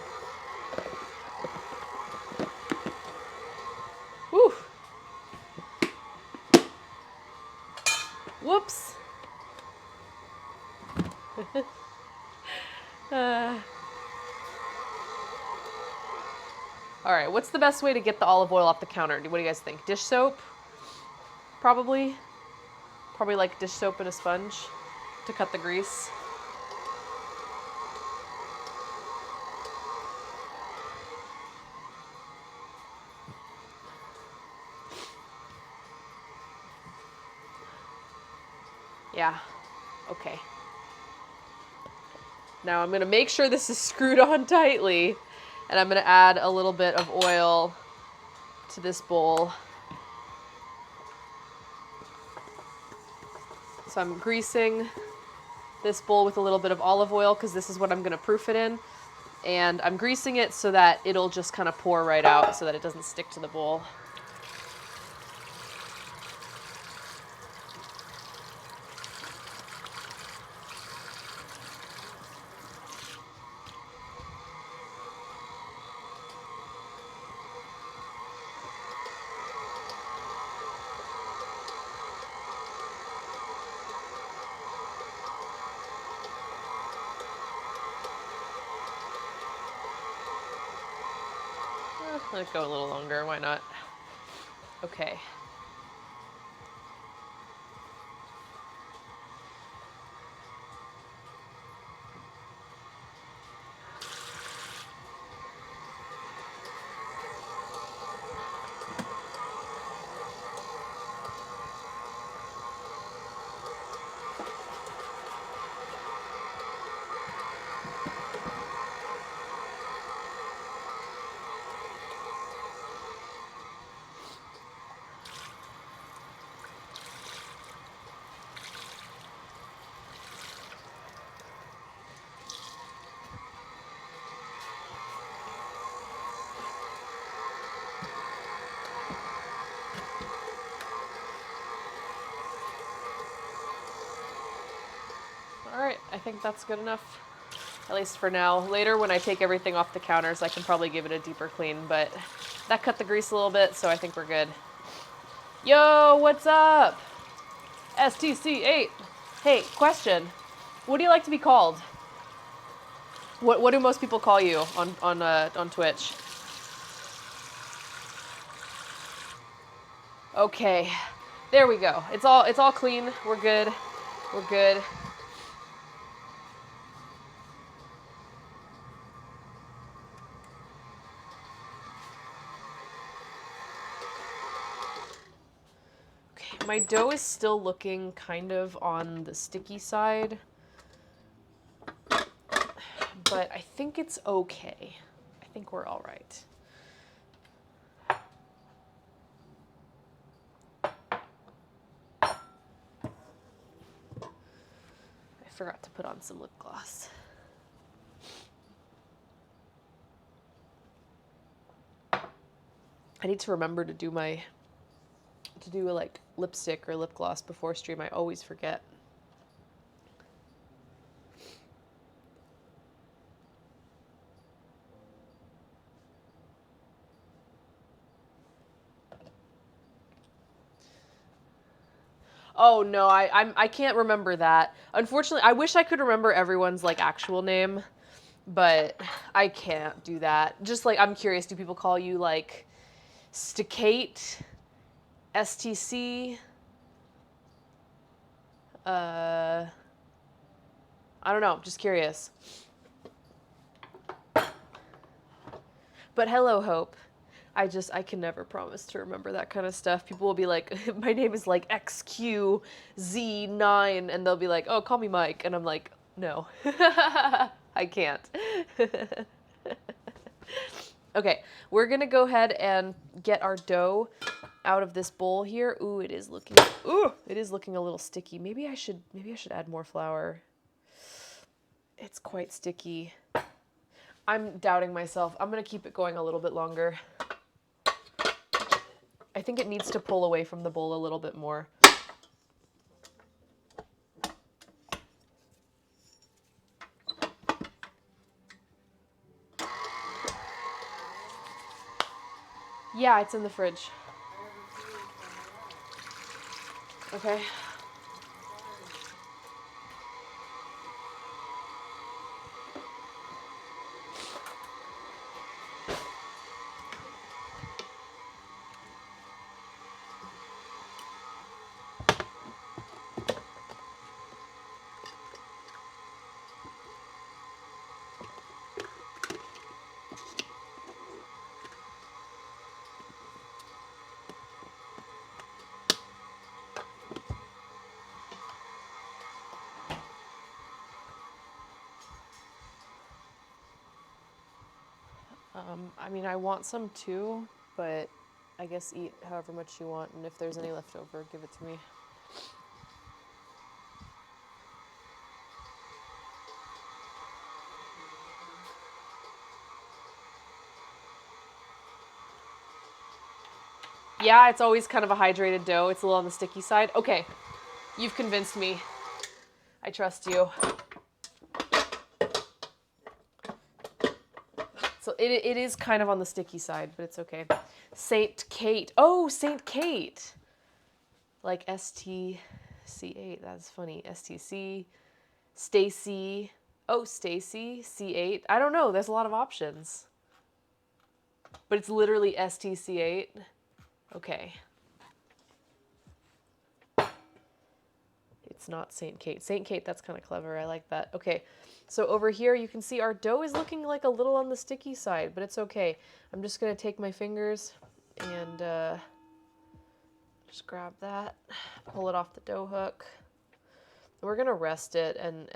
Whew. Whoops. All right, what's the best way to get the olive oil off the counter? What do you guys think? Dish soap? Probably. Probably like dish soap and a sponge to cut the grease. Yeah, okay. Now I'm gonna make sure this is screwed on tightly, and I'm gonna add a little bit of oil to this bowl. So I'm greasing this bowl with a little bit of olive oil because this is what I'm gonna proof it in. And I'm greasing it so that it'll just kind of pour right out so that it doesn't stick to the bowl. Let it go a little longer, why not? Okay. All right, I think that's good enough, at least for now. Later, when I take everything off the counters, I can probably give it a deeper clean, but that cut the grease a little bit, so I think we're good. Yo, what's up? STC8. Hey, question. What do you like to be called? What do most people call you on Twitch? Okay. There we go. It's all clean. We're good. We're good. Okay, my dough is still looking kind of on the sticky side, but I think it's okay. I think we're all right. I forgot to put on some lip gloss. I need to remember to do like lipstick or lip gloss before stream. I always forget. Oh no, I can't remember that. Unfortunately, I wish I could remember everyone's like actual name, but I can't do that. Just like I'm curious, do people call you like Sticate, STC? I don't know, just curious. But hello, Hope. I can never promise to remember that kind of stuff. People will be like, my name is like XQZ9, and they'll be like, oh, call me Mike. And I'm like, no, I can't. Okay, we're gonna go ahead and get our dough out of this bowl here. Ooh, it is looking a little sticky. Maybe I should add more flour. It's quite sticky. I'm doubting myself. I'm gonna keep it going a little bit longer. I think it needs to pull away from the bowl a little bit more. Yeah, it's in the fridge. Okay. I mean, I want some too, but I guess eat however much you want, and if there's any left over, give it to me. Yeah, it's always kind of a hydrated dough. It's a little on the sticky side. Okay, you've convinced me. I trust you. So it is kind of on the sticky side, but it's okay. Saint Kate. Oh, Saint Kate. Like STC8. That's funny. STC. Stacy. Oh, Stacy. C8. I don't know. There's a lot of options. But it's literally STC8. Okay. It's not Saint Kate. Saint Kate, that's kind of clever. I like that. Okay. So over here, you can see our dough is looking like a little on the sticky side, but it's okay. I'm just going to take my fingers and just grab that, pull it off the dough hook. We're going to rest it, and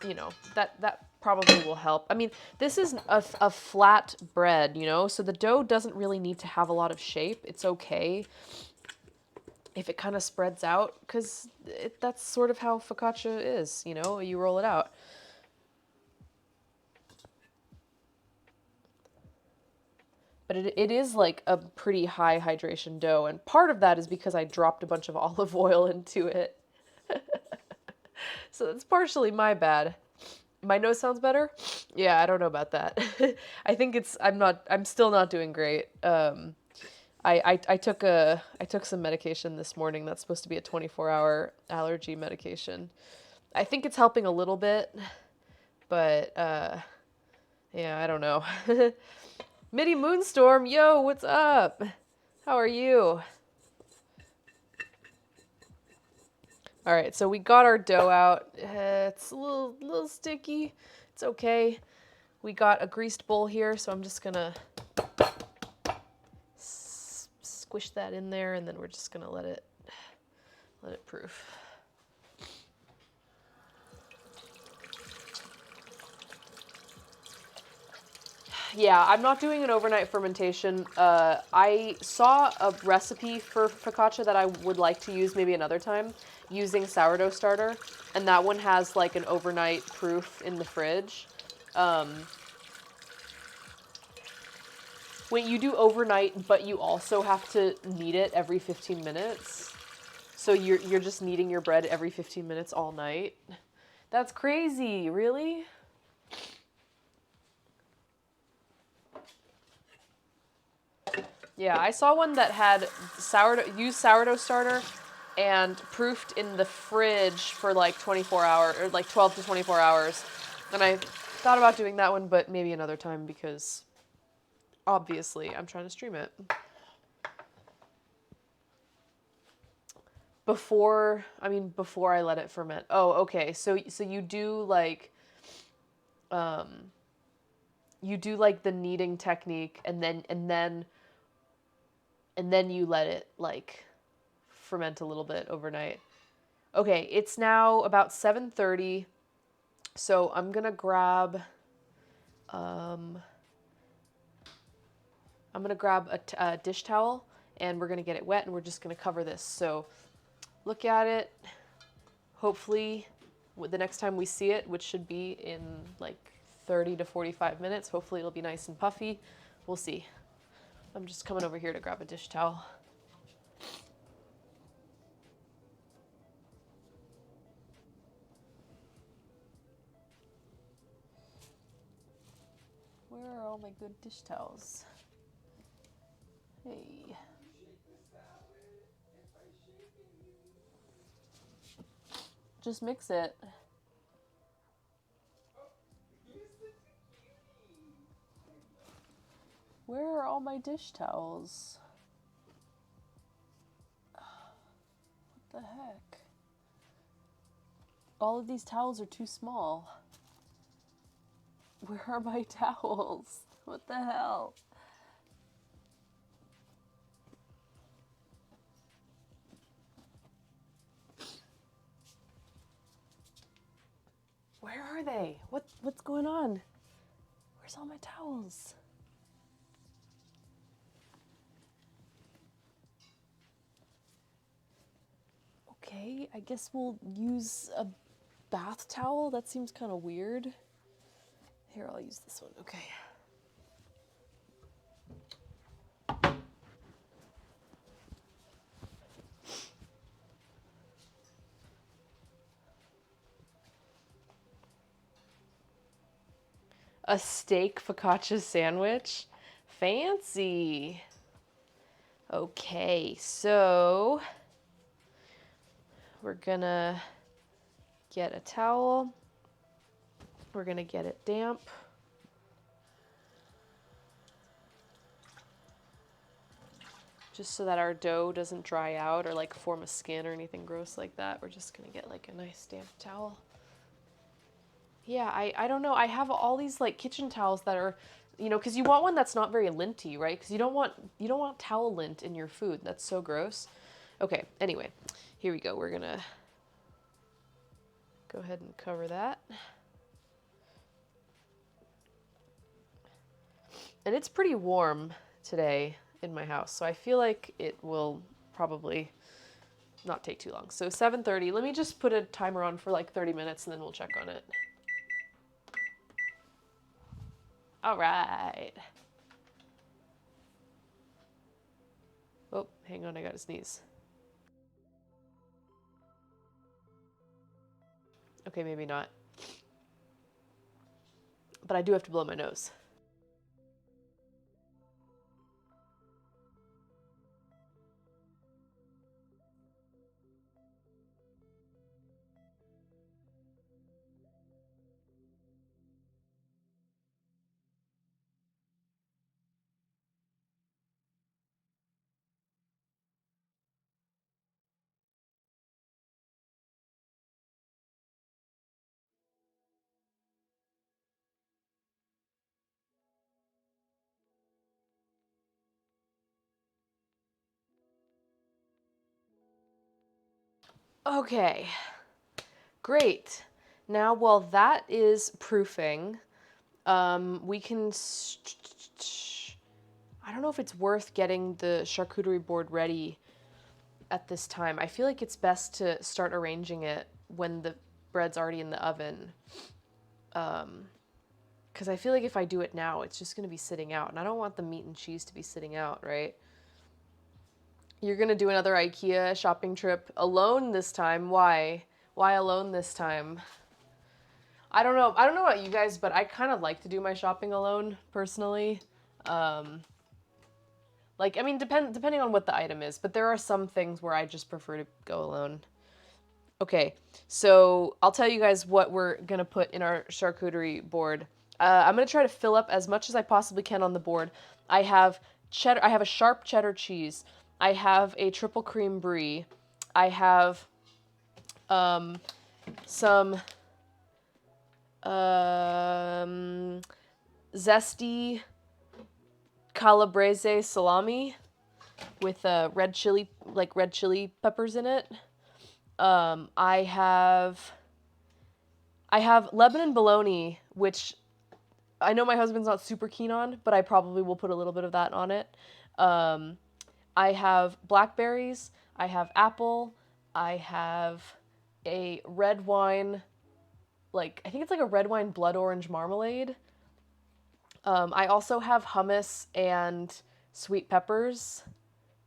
you know, that probably will help. I mean, this is a flat bread, you know, so the dough doesn't really need to have a lot of shape. It's okay if it kind of spreads out, because that's sort of how focaccia is, you know, you roll it out. But it is like a pretty high hydration dough, and part of that is because I dropped a bunch of olive oil into it. So that's partially my bad. My nose sounds better? Yeah, I don't know about that. I think I'm still not doing great. I took some medication this morning that's supposed to be a 24-hour allergy medication. I think it's helping a little bit, but yeah, I don't know. Midi Moonstorm, yo, what's up? How are you? All right, so we got our dough out. It's a little sticky. It's okay. We got a greased bowl here, so I'm just gonna squish that in there, and then we're just gonna let it proof. Yeah, I'm not doing an overnight fermentation. I saw a recipe for focaccia that I would like to use maybe another time using sourdough starter, and that one has like an overnight proof in the fridge. Wait, you do overnight, but you also have to knead it every 15 minutes? So you're just kneading your bread every 15 minutes all night? That's crazy, really? Yeah, I saw one that had sourdough starter and proofed in the fridge for like 24 hours, or like 12 to 24 hours. And I thought about doing that one, but maybe another time because obviously I'm trying to stream it. Before I let it ferment. Oh, okay. So you do like the kneading technique and then you let it like ferment a little bit overnight. Okay, it's now about 7:30. So I'm going to grab a dish towel and we're going to get it wet and we're just going to cover this. So look at it. Hopefully the next time we see it, which should be in like 30 to 45 minutes, hopefully it'll be nice and puffy. We'll see. I'm just coming over here to grab a dish towel. Where are all my good dish towels? Hey. Just mix it. Where are all my dish towels? What the heck? All of these towels are too small. Where are my towels? What the hell? Where are they? What's going on? Where's all my towels? Okay, I guess we'll use a bath towel. That seems kind of weird. Here, I'll use this one. Okay. A steak focaccia sandwich? Fancy. Okay, so we're gonna get a towel. We're gonna get it damp. Just so that our dough doesn't dry out or like form a skin or anything gross like that. We're just gonna get like a nice damp towel. Yeah, I don't know. I have all these like kitchen towels that are, because you want one that's not very linty, right? Because you don't want towel lint in your food. That's so gross. Okay, anyway, here we go. We're gonna go ahead and cover that. And it's pretty warm today in my house, so I feel like it will probably not take too long. So 7:30. Let me just put a timer on for like 30 minutes and then we'll check on it. All right. Oh, hang on, I gotta sneeze. Okay, maybe not. But I do have to blow my nose. Okay, great. Now, while that is proofing, we can. I don't know if it's worth getting the charcuterie board ready at this time. I feel like it's best to start arranging it when the bread's already in the oven. Because I feel like if I do it now, it's just going to be sitting out. And I don't want the meat and cheese to be sitting out, right? You're going to do another IKEA shopping trip alone this time. Why? Why alone this time? I don't know. I don't know about you guys, but I kind of like to do my shopping alone, personally. Like, I mean, depending on what the item is, but there are some things where I just prefer to go alone. Okay, so I'll tell you guys what we're gonna put in our charcuterie board. I'm gonna try to fill up as much as I possibly can on the board. I have cheddar. I have a sharp cheddar cheese. I have a triple cream brie. I have some zesty calabrese salami with red chili, like red chili peppers in it. I have Lebanon bologna, which I know my husband's not super keen on, but I probably will put a little bit of that on it. I have blackberries. I have apple. I have a red wine, like, I think it's like a red wine blood orange marmalade. I also have hummus and sweet peppers.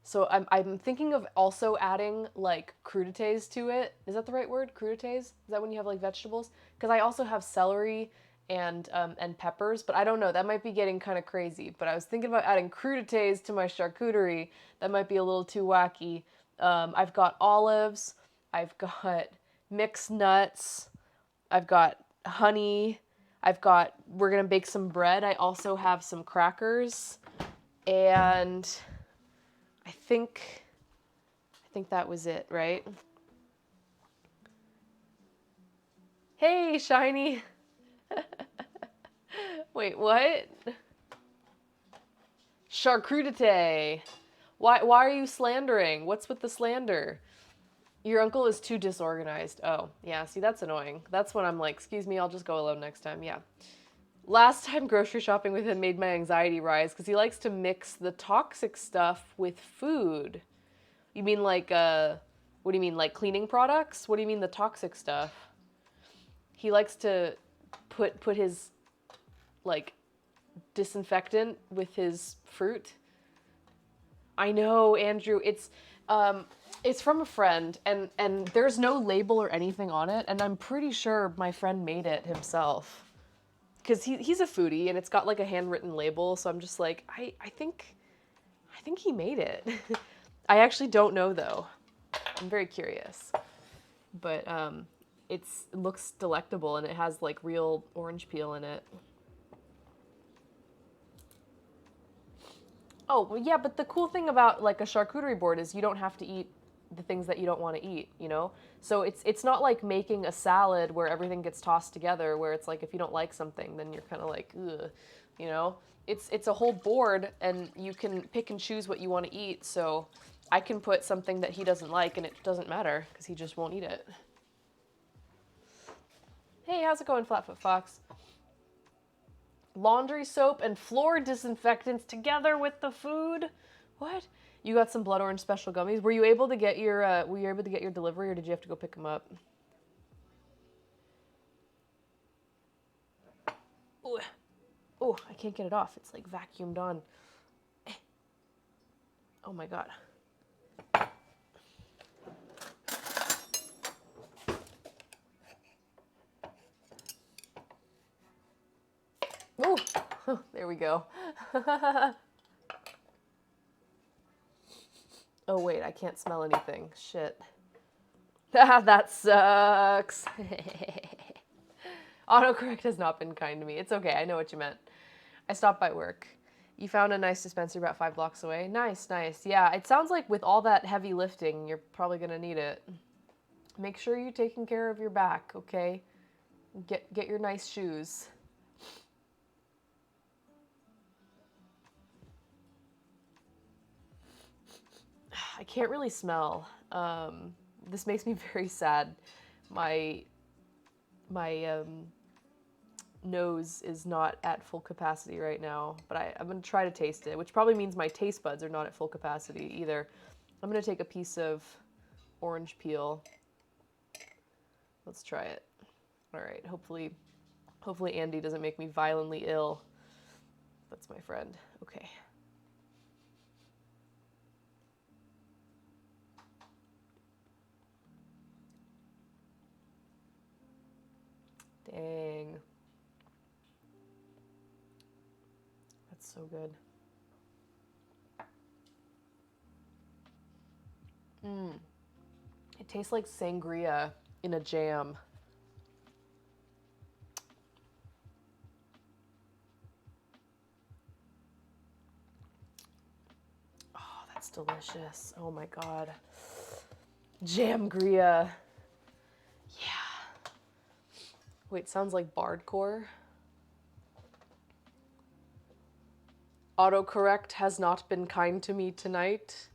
So I'm thinking of also adding like crudités to it. Is that the right word? Crudités? Is that when you have like vegetables? Because I also have celery and peppers, but I don't know. That might be getting kind of crazy. But I was thinking about adding crudités to my charcuterie. That might be a little too wacky. I've got olives. I've got mixed nuts. I've got honey. We're gonna bake some bread. I also have some crackers, and I think that was it, right? Hey, Shiny. Wait, what? Charcuterie. Why are you slandering? What's with the slander? Your uncle is too disorganized. Oh, yeah, see, that's annoying. That's when I'm like, excuse me, I'll just go alone next time. Yeah. Last time grocery shopping with him made my anxiety rise because he likes to mix the toxic stuff with food. You mean like, what do you mean, like cleaning products? What do you mean the toxic stuff? He likes to put his, like, disinfectant with his fruit. I know, Andrew. It's from a friend, and there's no label or anything on it, and I'm pretty sure my friend made it himself. Because he's a foodie, and it's got like a handwritten label, so I'm just like, I think he made it. I actually don't know though. I'm very curious. But it looks delectable, and it has like real orange peel in it. Oh, well, yeah, but the cool thing about like a charcuterie board is you don't have to eat the things that you don't want to eat, you know? So it's not like making a salad where everything gets tossed together, where it's like if you don't like something, then you're kind of like, ugh, you know? It's a whole board, and you can pick and choose what you want to eat. So I can put something that he doesn't like, and it doesn't matter because he just won't eat it. Hey, how's it going, Flatfoot Fox? Laundry soap and floor disinfectants together with the food? What? You got some blood orange special gummies. Were you able to get your delivery, or did you have to go pick them up? Ooh. Oh, I can't get it off. It's like vacuumed on. Oh my god. There we go. Oh wait, I can't smell anything. Shit. That sucks. Autocorrect has not been kind to me. It's okay, I know what you meant. I stopped by work. You found a nice dispensary about 5 blocks away. Nice, nice. Yeah, it sounds like with all that heavy lifting, you're probably gonna need it. Make sure you're taking care of your back, okay? Get your nice shoes. I can't really smell. This makes me very sad. My nose is not at full capacity right now, but I'm gonna try to taste it, which probably means my taste buds are not at full capacity either. I'm gonna take a piece of orange peel. Let's try it. All right, hopefully Andy doesn't make me violently ill. That's my friend. Okay. Dang. That's so good. It tastes like sangria in a jam. Oh, that's delicious. Oh my god. Jamgria. Yeah. Wait, sounds like bardcore. Autocorrect has not been kind to me tonight.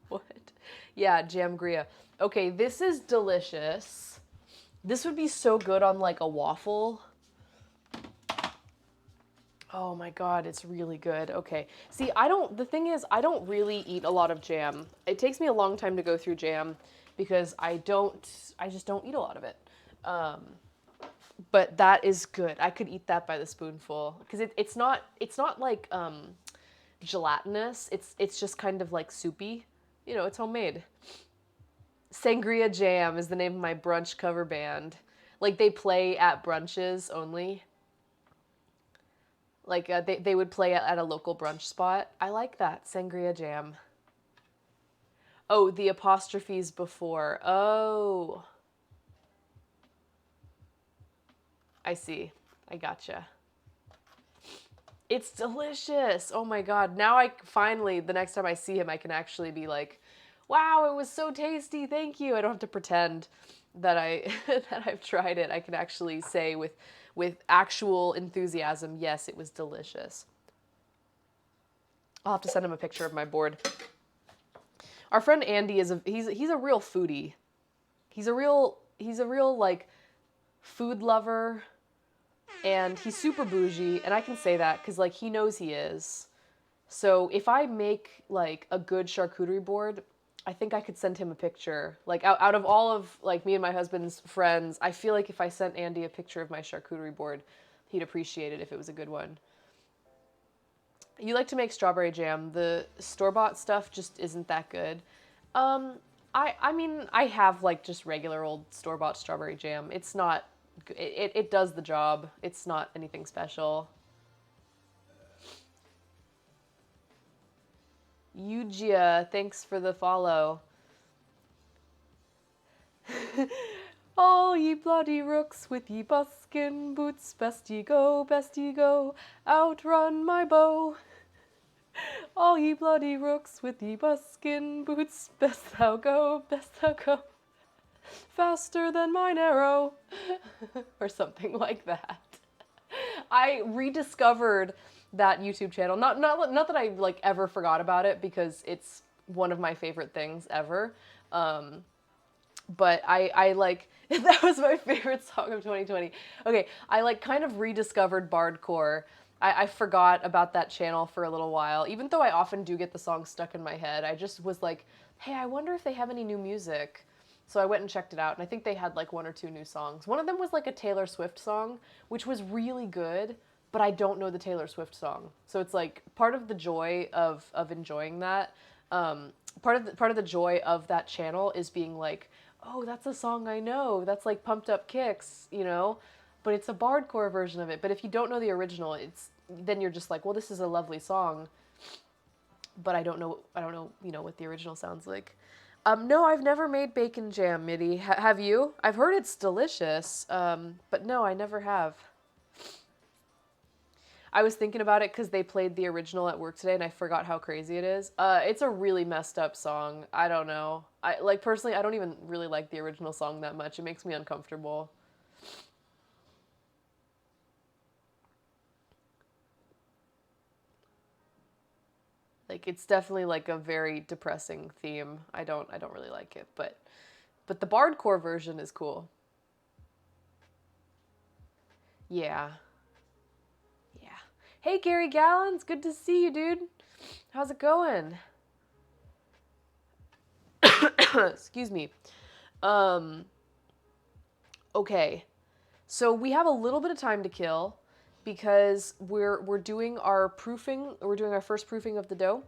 What? Yeah, jamgria. Okay, this is delicious. This would be so good on like a waffle. Oh my god, it's really good. Okay. See, the thing is, I don't really eat a lot of jam. It takes me a long time to go through jam because I just don't eat a lot of it. But that is good. I could eat that by the spoonful because it's not like gelatinous. It's just kind of like soupy. You know, it's homemade. Sangria Jam is the name of my brunch cover band. Like they play at brunches only. Like they would play at a local brunch spot. I like that. Sangria Jam. Oh, the apostrophes before. Oh. I see. I gotcha. It's delicious. Oh my god. Now I finally, the next time I see him, I can actually be like, wow, it was so tasty. Thank you. I don't have to pretend that that I've tried it. I can actually say with actual enthusiasm, yes, it was delicious. I'll have to send him a picture of my board. Our friend Andy he's a real foodie. He's a real like food lover, and he's super bougie, and I can say that because like he knows he is. So if I make like a good charcuterie board, I think I could send him a picture. Like out of all of like me and my husband's friends, I feel like if I sent Andy a picture of my charcuterie board, he'd appreciate it if it was a good one. You like to make strawberry jam. The store-bought stuff just isn't that good. I mean, I have like just regular old store-bought strawberry jam. It's not, it does the job. It's not anything special. Yugia, thanks for the follow. All ye bloody rooks with ye buskin boots, best ye go, outrun my bow. All ye bloody rooks with ye buskin boots, best thou go, faster than mine arrow, or something like that. I rediscovered that YouTube channel. Not that I like ever forgot about it because it's one of my favorite things ever. But I like, that was my favorite song of 2020. Okay, I like kind of rediscovered Bardcore. I forgot about that channel for a little while. Even though I often do get the song stuck in my head, I just was like, hey, I wonder if they have any new music. So I went and checked it out, and I think they had like 1 or 2 new songs. One of them was like a Taylor Swift song, which was really good, but I don't know the Taylor Swift song. So it's like part of the joy of enjoying that. Part of the joy of that channel is being like, oh, that's a song I know. That's like Pumped Up Kicks, you know? but it's a bardcore version of it. But if you don't know the original, then you're just like, well, this is a lovely song, but I don't know, what the original sounds like. No, I've never made bacon jam, Mitty. Have you? I've heard it's delicious, but no, I never have. I was thinking about it because they played the original at work today, and I forgot how crazy it is. It's a really messed up song. I don't know. Personally, I don't even really like the original song that much. It makes me uncomfortable. Like, it's definitely like a very depressing theme. I don't really like it, but the bardcore version is cool. Yeah. Yeah. Hey, Gary Gallons, good to see you, dude. How's it going? Excuse me. Okay. So we have a little bit of time to kill because we're doing our proofing. We're doing our first proofing of the dough.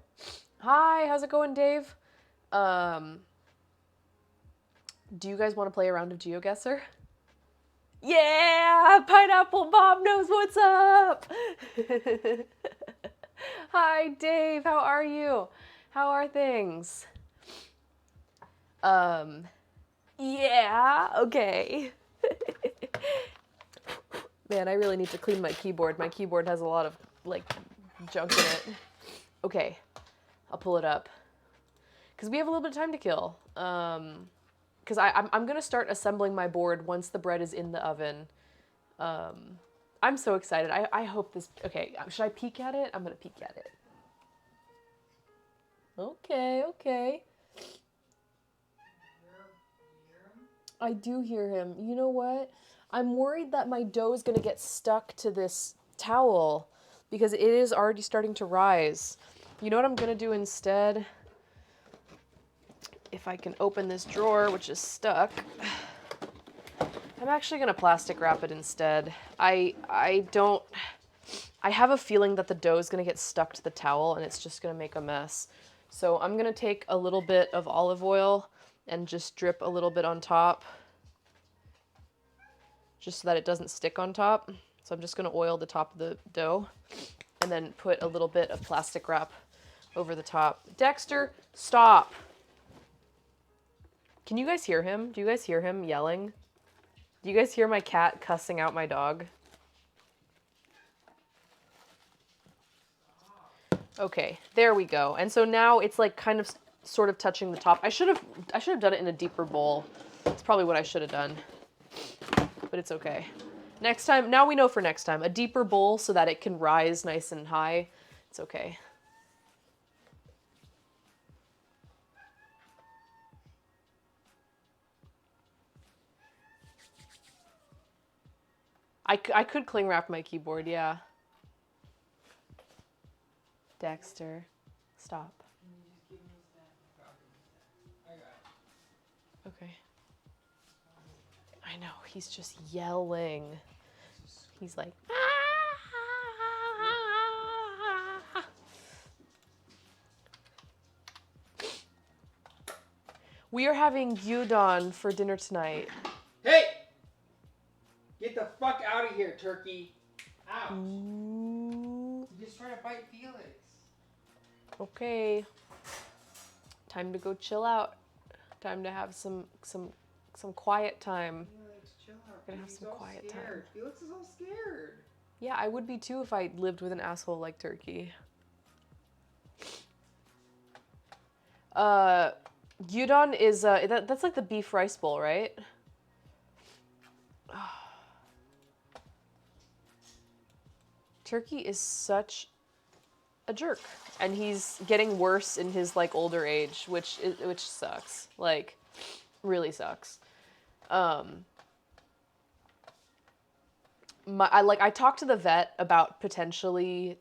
Hi, how's it going, Dave? Do you guys want to play a round of GeoGuessr? Yeah, Pineapple Bob knows what's up. Hi, Dave. How are you? How are things? Yeah, okay. Man, I really need to clean my keyboard. My keyboard has a lot of, junk in it. Okay, I'll pull it up. Because we have a little bit of time to kill. Because I'm going to start assembling my board once the bread is in the oven. I'm so excited. I hope this... Okay, should I peek at it? I'm going to peek at it. Okay. I do hear him. You know what? I'm worried that my dough is going to get stuck to this towel because it is already starting to rise. You know what I'm going to do instead? If I can open this drawer, which is stuck, I'm actually going to plastic wrap it instead. I have a feeling that the dough is going to get stuck to the towel and it's just going to make a mess. So I'm going to take a little bit of olive oil and just drip a little bit on top, just so that it doesn't stick on top. So I'm just going to oil the top of the dough and then put a little bit of plastic wrap over the top. Dexter, stop. Can you guys hear him? Do you guys hear him yelling? Do you guys hear my cat cussing out my dog? Okay, there we go. And so now it's like kind of sort of touching the top. I should have done it in a deeper bowl. That's probably what I should have done. But it's okay. Next time, now we know for next time, a deeper bowl so that it can rise nice and high. It's okay. I could cling wrap my keyboard, yeah. Dexter, stop. Okay. I know, he's just yelling. He's like, ah! We are having gyudon for dinner tonight. Hey! Get the fuck out of here, turkey. Ouch. Ooh. You just trying to bite Felix. Okay. Time to go chill out. Time to have some quiet time. Felix, chill out. We're gonna have some quiet time. Felix is all scared. Yeah, I would be too if I lived with an asshole like Turkey. Gyudon is that's like the beef rice bowl, right? Turkey is such a jerk, and he's getting worse in his older age, which sucks. Like, really sucks. I talked to the vet about potentially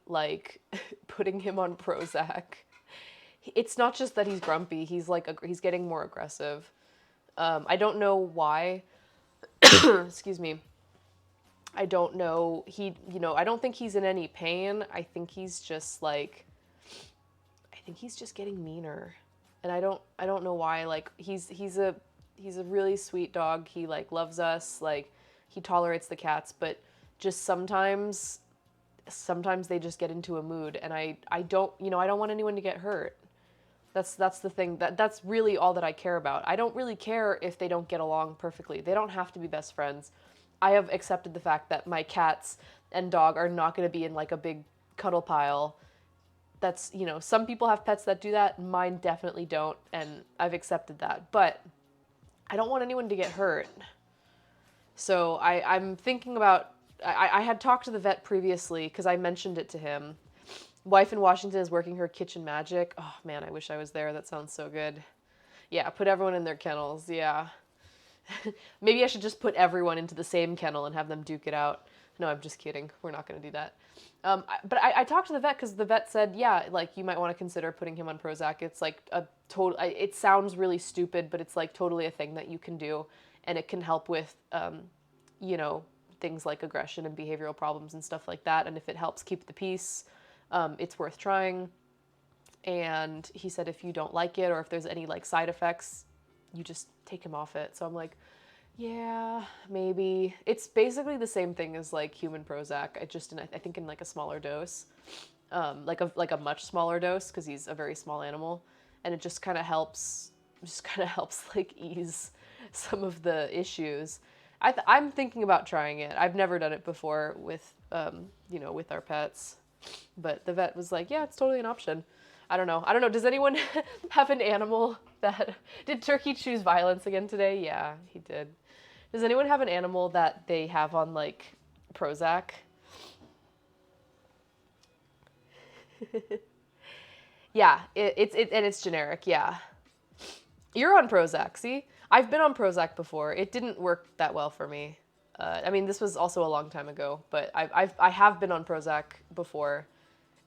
putting him on Prozac. It's not just that he's grumpy. He's he's getting more aggressive. I don't know why. Excuse me. I don't know. I don't think he's in any pain. I think he's just getting meaner. And I don't know why. He's a really sweet dog. He loves us. he tolerates the cats, but just sometimes they just get into a mood, and I don't, I don't want anyone to get hurt. That's the thing. That's really all that I care about. I don't really care if they don't get along perfectly. They don't have to be best friends. I have accepted the fact that my cats and dog are not going to be in like a big cuddle pile. That's, some people have pets that do that. Mine definitely don't, and I've accepted that. But I don't want anyone to get hurt. So I'm thinking about, I had talked to the vet previously because I mentioned it to him. Wife in Washington is working her kitchen magic. Oh man, I wish I was there. That sounds so good. Yeah, put everyone in their kennels. Yeah. Maybe I should just put everyone into the same kennel and have them duke it out. No, I'm just kidding. We're not going to do that. But I talked to the vet because the vet said, yeah, like you might want to consider putting him on Prozac. It's like a total, it sounds really stupid, but it's like totally a thing that you can do. And it can help with, things like aggression and behavioral problems and stuff like that. And if it helps keep the peace, it's worth trying. And he said if you don't like it or if there's any like side effects, you just take him off it. So I'm like, yeah, maybe. It's basically the same thing as like human Prozac. I think in like a smaller dose, like a much smaller dose because he's a very small animal, and it just kind of helps like ease some of the issues. I'm thinking about trying it. I've never done it before with with our pets, but the vet was like, yeah, it's totally an option. I don't know. Does anyone have an animal that... Did Turkey choose violence again today? Yeah, he did. Does anyone have an animal that they have on, like, Prozac? Yeah, it's generic, yeah. You're on Prozac, see? I've been on Prozac before. It didn't work that well for me. This was also a long time ago, but I have been on Prozac before.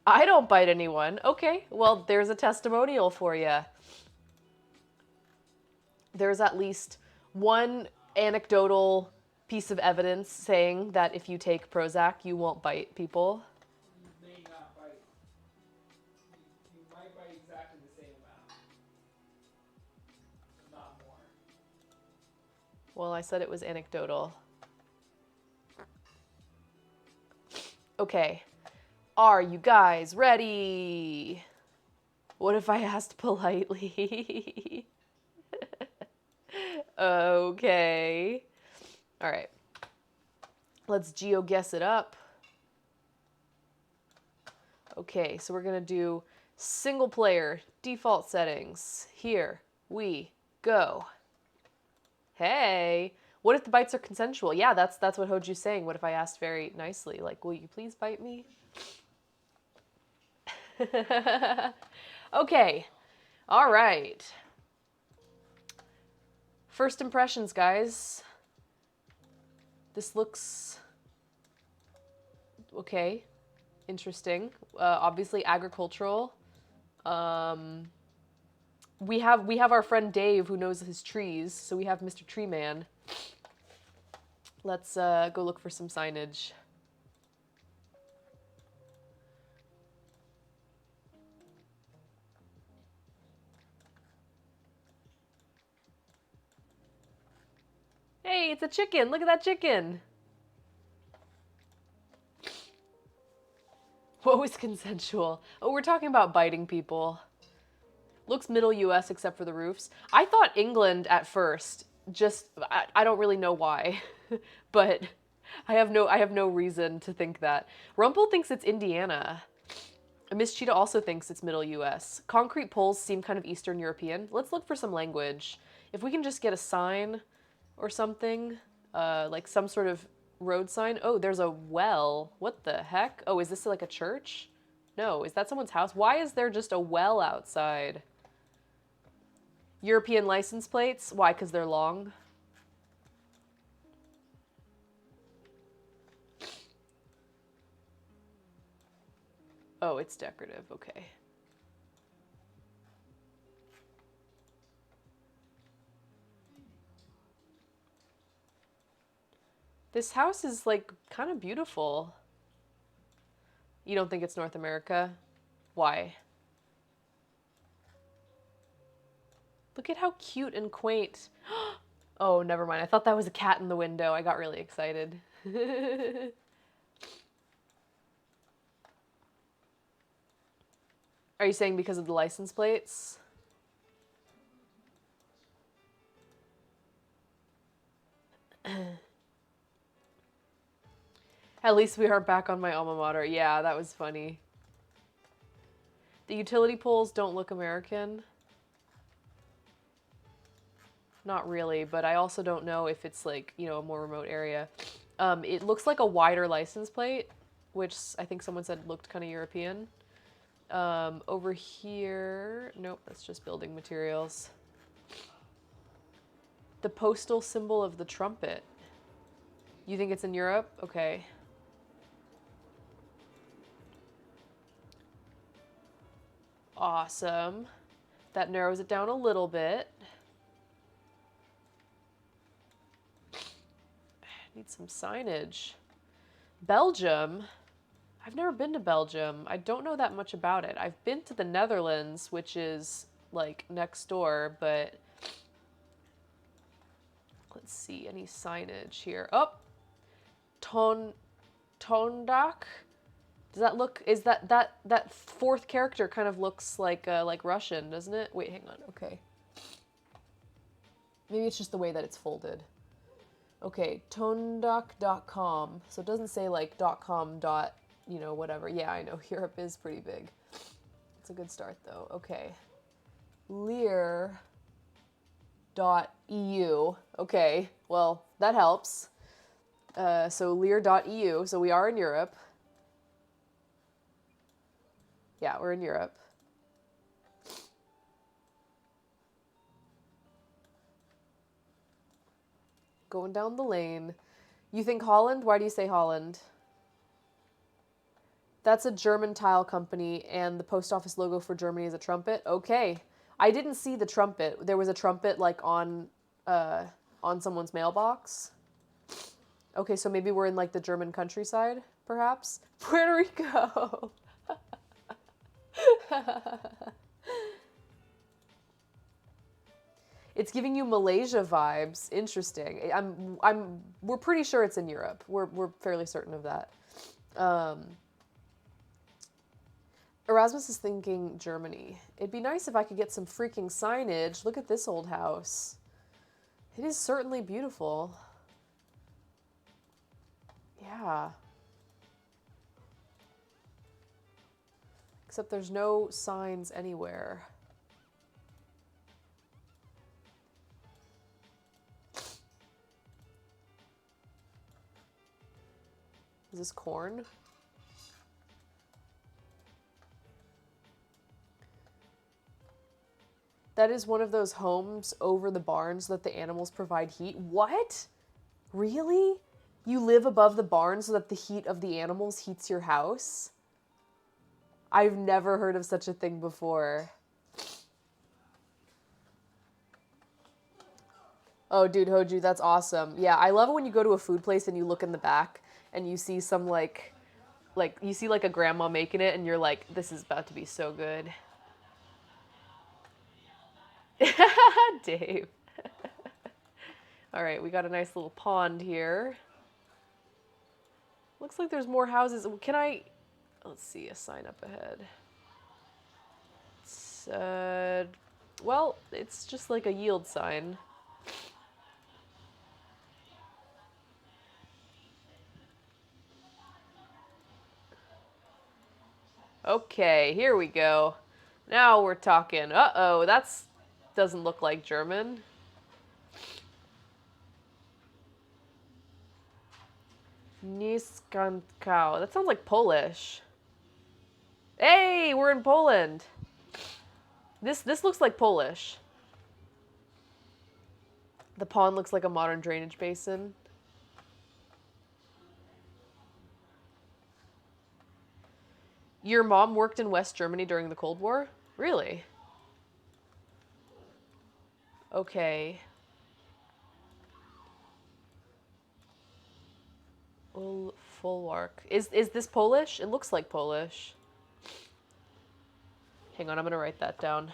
I don't bite anyone. Okay, well, there's a testimonial for you. There's at least one anecdotal piece of evidence saying that if you take Prozac, you won't bite people. You may not bite. You might bite exactly the same amount. Not more. Well, I said it was anecdotal. Okay. Are you guys ready? What if I asked politely? Okay. All right. Let's geo-guess it up. Okay, so we're going to do single player default settings. Here we go. Hey. What if the bites are consensual? Yeah, that's what Hoju's saying. What if I asked very nicely, like, will you please bite me? Okay. All right. First impressions, guys. This looks okay. Interesting. Obviously agricultural. We have our friend Dave who knows his trees, so we have Mr. Tree Man. Let's go look for some signage. Hey, it's a chicken. Look at that chicken. What was consensual? Oh, we're talking about biting people. Looks middle US except for the roofs. I thought England at first. I don't really know why, but I have no reason to think that. Rumpel thinks it's Indiana. Miss Cheetah also thinks it's middle US. Concrete poles seem kind of Eastern European. Let's look for some language. If we can just get a sign or something, like some sort of road sign. Oh, there's a well. What the heck? Oh, is this like a church? No, is that someone's house? Why is there just a well outside? European license plates? Why? Because they're long? Oh, it's decorative. Okay. This house is, like, kind of beautiful. You don't think it's North America? Why? Look at how cute and quaint. Oh, never mind. I thought that was a cat in the window. I got really excited. Are you saying because of the license plates? At least we are back on my alma mater. Yeah, that was funny. The utility poles don't look American. Not really, but I also don't know if it's like, you know, a more remote area. It looks like a wider license plate, which I think someone said looked kind of European. Over here, nope, that's just building materials. The postal symbol of the trumpet. You think it's in Europe? Okay. Awesome. That narrows it down a little bit. Need some signage. Belgium? I've never been to Belgium. I don't know that much about it. I've been to the Netherlands, which is like next door, but let's see, any signage here. Oh, Tondak? Does that look, is that fourth character kind of looks like Russian, doesn't it? Wait, hang on, okay. Maybe it's just the way that it's folded. Okay, tondak.com. So it doesn't say like .com dot, you know, whatever. Yeah, I know, Europe is pretty big. It's a good start though. Okay. Lear.eu. Okay, well, that helps. So Lear.eu, so we are in Europe. Yeah, we're in Europe. Going down the lane. You think Holland? Why do you say Holland? That's a German tile company, and the post office logo for Germany is a trumpet. Okay. I didn't see the trumpet. There was a trumpet, like, on someone's mailbox. Okay, so maybe we're in, like, the German countryside, perhaps? Puerto Rico! It's giving you Malaysia vibes. Interesting. We're pretty sure it's in Europe. We're fairly certain of that. Erasmus is thinking Germany. It'd be nice if I could get some freaking signage. Look at this old house. It is certainly beautiful. Yeah. Except there's no signs anywhere. Is this corn? That is one of those homes over the barns that the animals provide heat. What? Really? You live above the barn so that the heat of the animals heats your house? I've never heard of such a thing before. Oh, dude, Hoju, that's awesome. Yeah, I love it when you go to a food place and you look in the back and you see some, like you see, like, a grandma making it and you're like, this is about to be so good. Dave. All right, we got a nice little pond here. Looks like there's more houses. Can I... Let's see, a sign up ahead. It's, well, it's just like a yield sign. Okay, here we go. Now we're talking. Uh-oh, that's doesn't look like German. Niskankau. That sounds like Polish. Hey, we're in Poland. This looks like Polish. The pond looks like a modern drainage basin. Your mom worked in West Germany during the Cold War? Really? Okay. Folwark. Is this Polish? It looks like Polish. Hang on, I'm gonna write that down.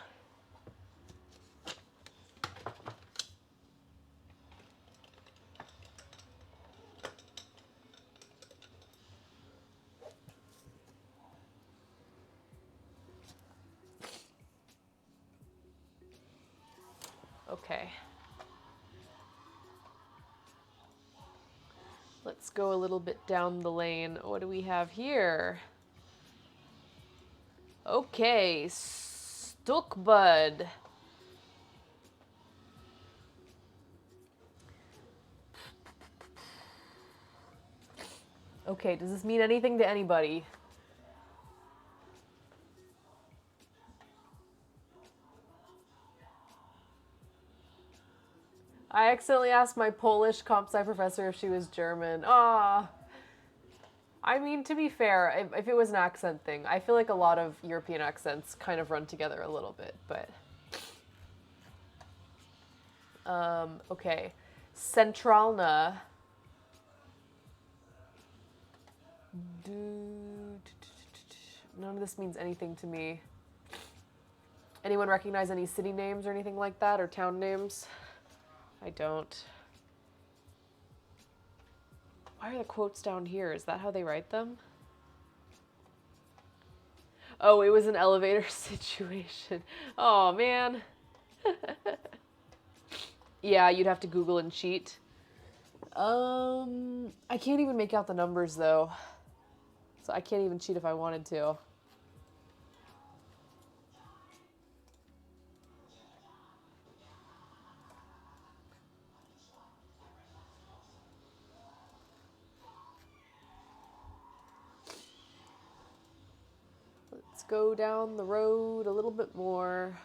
Okay. Let's go a little bit down the lane. What do we have here? Okay, Stuckbud. Okay, does this mean anything to anybody? I accidentally asked my Polish comp sci professor if she was German. Ah. I mean, to be fair, if it was an accent thing, I feel like a lot of European accents kind of run together a little bit, but... okay. Centralna. None of this means anything to me. Anyone recognize any city names or anything like that, or town names? I don't. Why are the quotes down here? Is that how they write them? Oh, it was an elevator situation. Oh, man. Yeah, you'd have to Google and cheat. I can't even make out the numbers, though. So I can't even cheat if I wanted to. Let's go down the road a little bit more.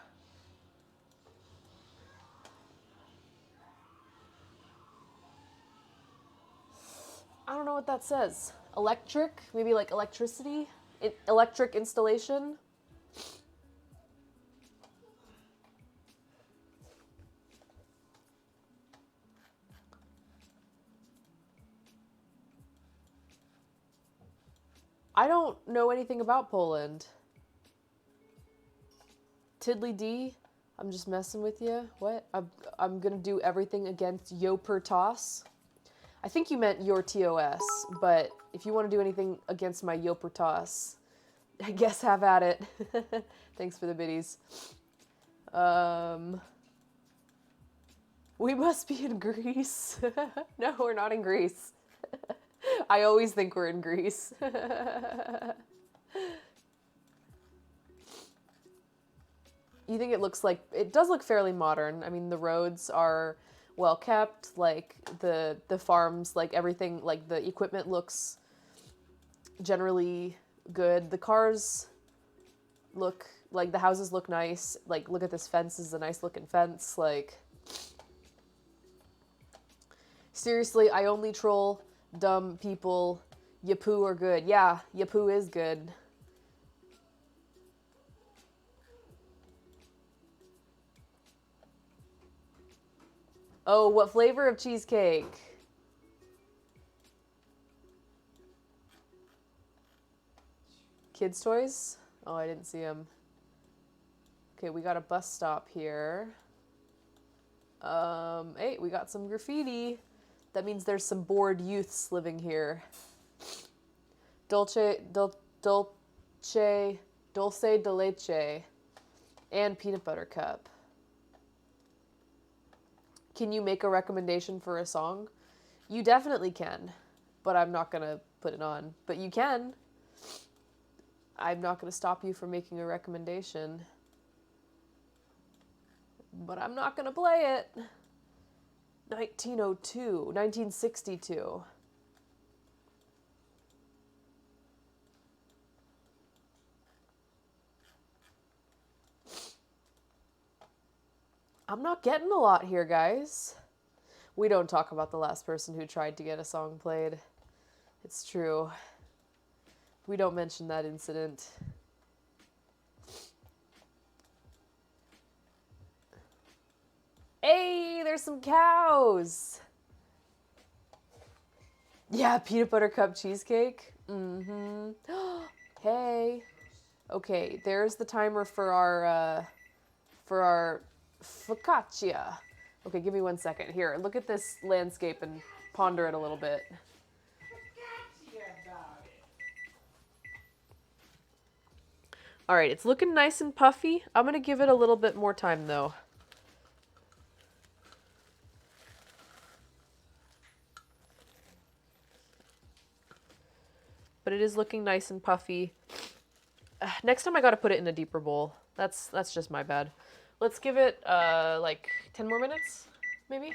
I don't know what that says. Electric? Maybe like electricity? Electric installation? I don't know anything about Poland. Tiddly D? I'm just messing with you. What? I'm gonna do everything against Yopertos. I think you meant your TOS, but if you want to do anything against my Yopertos, I guess have at it. Thanks for the biddies. We must be in Greece. No, we're not in Greece. I always think we're in Greece. You think it looks like... It does look fairly modern. I mean, the roads are well kept. Like, the farms, like, everything, like, the equipment looks generally good. The cars look... Like, the houses look nice. Like, look at this fence. This is a nice-looking fence. Like... Seriously, I only troll dumb people. Yapoo are good. Yeah, Yapoo is good. Oh, what flavor of cheesecake? Kids' toys? Oh, I didn't see them. Okay, we got a bus stop here. Hey, we got some graffiti. That means there's some bored youths living here. Dulce de leche, and peanut butter cup. Can you make a recommendation for a song? You definitely can, but I'm not gonna put it on. But you can. I'm not gonna stop you from making a recommendation. But I'm not gonna play it. 1962. I'm not getting a lot here, guys. We don't talk about the last person who tried to get a song played. It's true. We don't mention that incident. Hey, there's some cows. Yeah, peanut butter cup cheesecake. Mm-hmm. Hey. Okay, there's the timer for our Focaccia. Okay, give me 1 second. Here, look at this landscape and ponder it a little bit. All right, it's looking nice and puffy. I'm gonna give it a little bit more time, though. but it is looking nice and puffy. Next time I gotta put it in a deeper bowl. That's just my bad. Let's give it like 10 more minutes, maybe?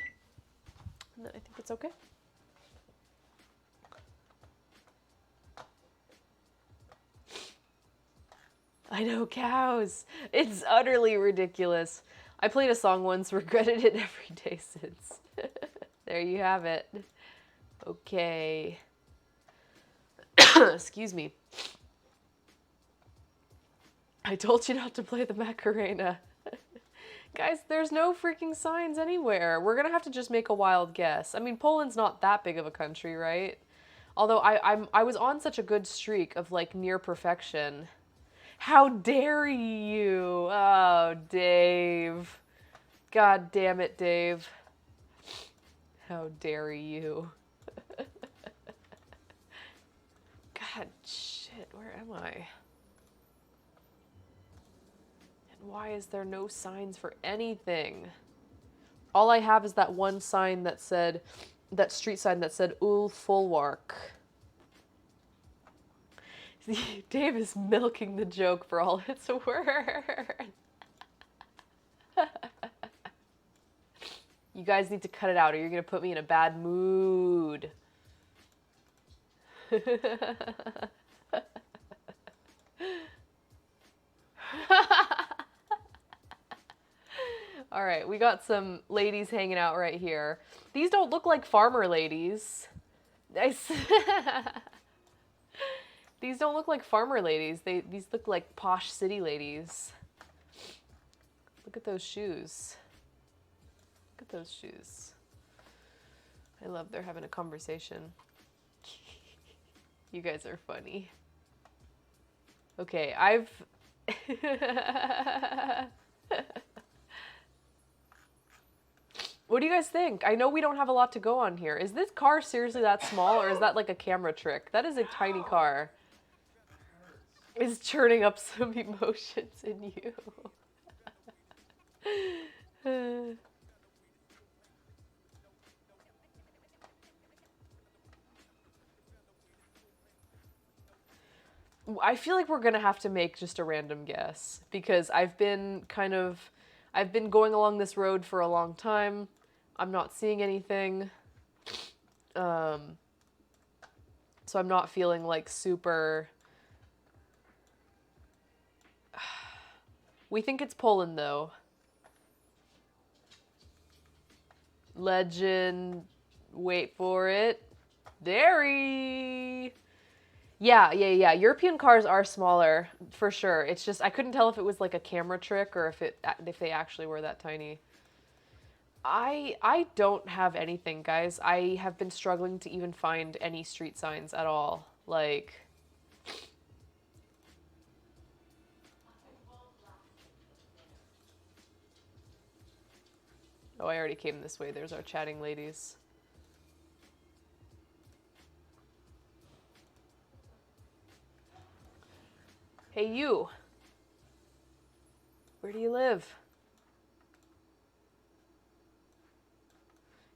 And then I think it's okay. I know, cows. It's utterly ridiculous. I played a song once, regretted it every day since. There you have it. Okay. Excuse me. I told you not to play the Macarena. Guys, there's no freaking signs anywhere. We're gonna have to just make a wild guess. I mean, Poland's not that big of a country, right? Although I was on such a good streak of like near perfection. How dare you? Oh, Dave. God damn it, Dave. How dare you? God, shit, where am I? And why is there no signs for anything? All I have is that one sign that said, that street sign that said Ul Folwark. Dave is milking the joke for all it's worth. You guys need to cut it out or you're going to put me in a bad mood. All right, we got some ladies hanging out right here. These don't look like farmer ladies. These don't look like farmer ladies. These look like posh city ladies. Look at those shoes. Look at those shoes. I love they're having a conversation. You guys are funny. Okay, What do you guys think? I know we don't have a lot to go on here. Is this car seriously that small, or is that like a camera trick? That is a tiny car. It's churning up some emotions in you. I feel like we're gonna have to make just a random guess because I've been going along this road for a long time. I'm not seeing anything. So I'm not feeling like super... We think it's Poland though. Legend, wait for it. Dairy! Yeah. European cars are smaller, for sure. It's just, I couldn't tell if it was like a camera trick or if they actually were that tiny. I don't have anything, guys. I have been struggling to even find any street signs at all. Like... Oh, I already came this way. There's our chatting ladies. Hey, you. Where do you live?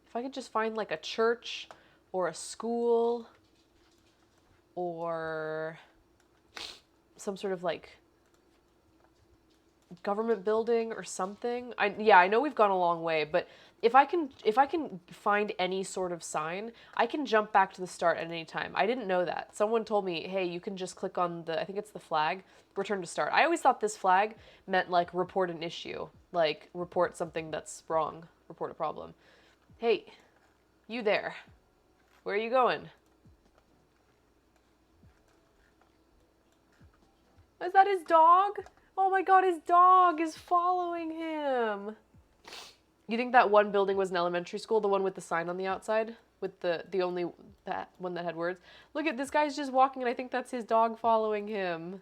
If I could just find like a church or a school or some sort of like government building or something. I know we've gone a long way, but if I can find any sort of sign, I can jump back to the start at any time. I didn't know that. Someone told me, hey, you can just click on I think it's the flag, return to start. I always thought this flag meant like report an issue, like report something that's wrong, report a problem. Hey, you there. Where are you going? Is that his dog? Oh my god, his dog is following him. You think that one building was an elementary school, the one with the sign on the outside? With the only that one that had words? Look at this guy's just walking and I think that's his dog following him.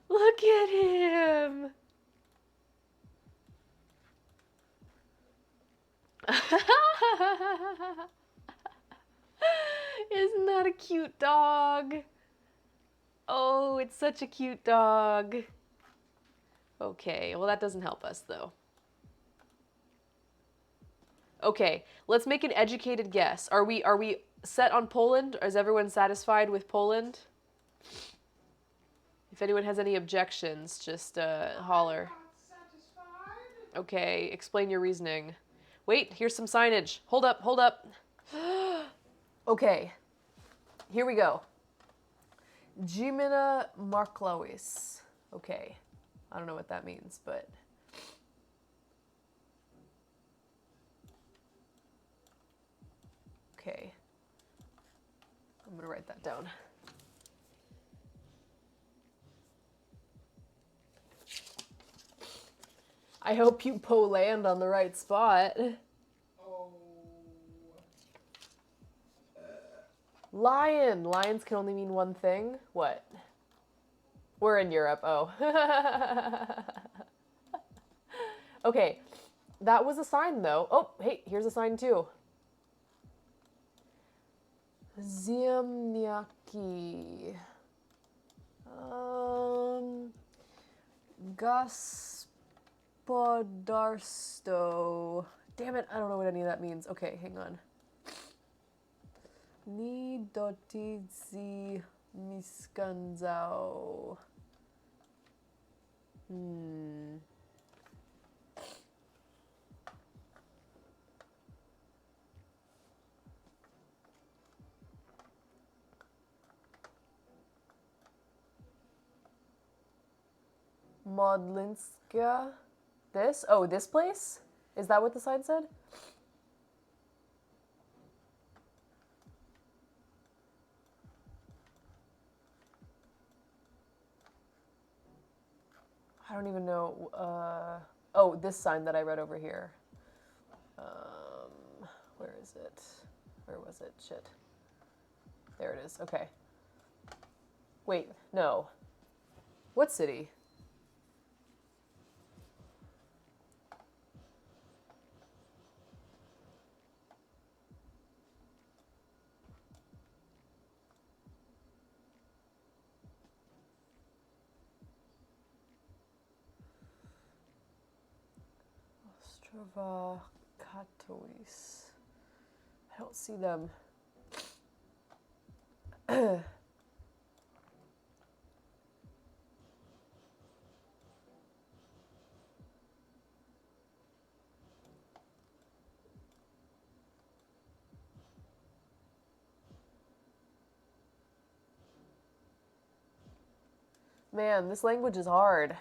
Look at him. Isn't that a cute dog? Oh, it's such a cute dog. Okay, well that doesn't help us though. Okay, let's make an educated guess. Are we set on Poland? Is everyone satisfied with Poland? If anyone has any objections, just holler. Okay, explain your reasoning. Wait, here's some signage. Hold up, hold up. Okay, here we go. Gmina Marklowis. Okay, I don't know what that means, but... Okay. I'm gonna write that down. I hope you land on the right spot. Oh. Lion. Lions can only mean one thing. What? We're in Europe. Oh. Okay. That was a sign, though. Oh, hey, here's a sign, too. Ziemniaki. Gospodarstwo. Damn it, I don't know what any of that means. Okay, hang on. Ni dotyczy mieszkańców. Modlinska. This? Oh, this place? Is that what the sign said? I don't even know. Oh, this sign that I read over here. Where is it? Where was it? Shit. There it is. Okay. Wait, no. What city? Ostrova Katowice. I don't see them. Man, this language is hard.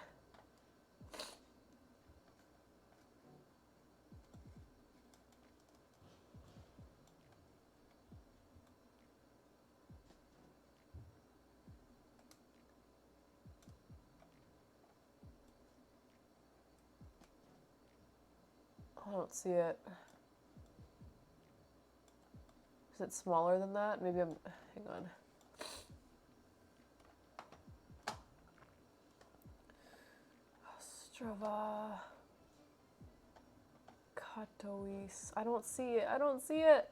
I don't see it. Is it smaller than that? Maybe I'm... Hang on. Ostrova Katowice. I don't see it. I don't see it.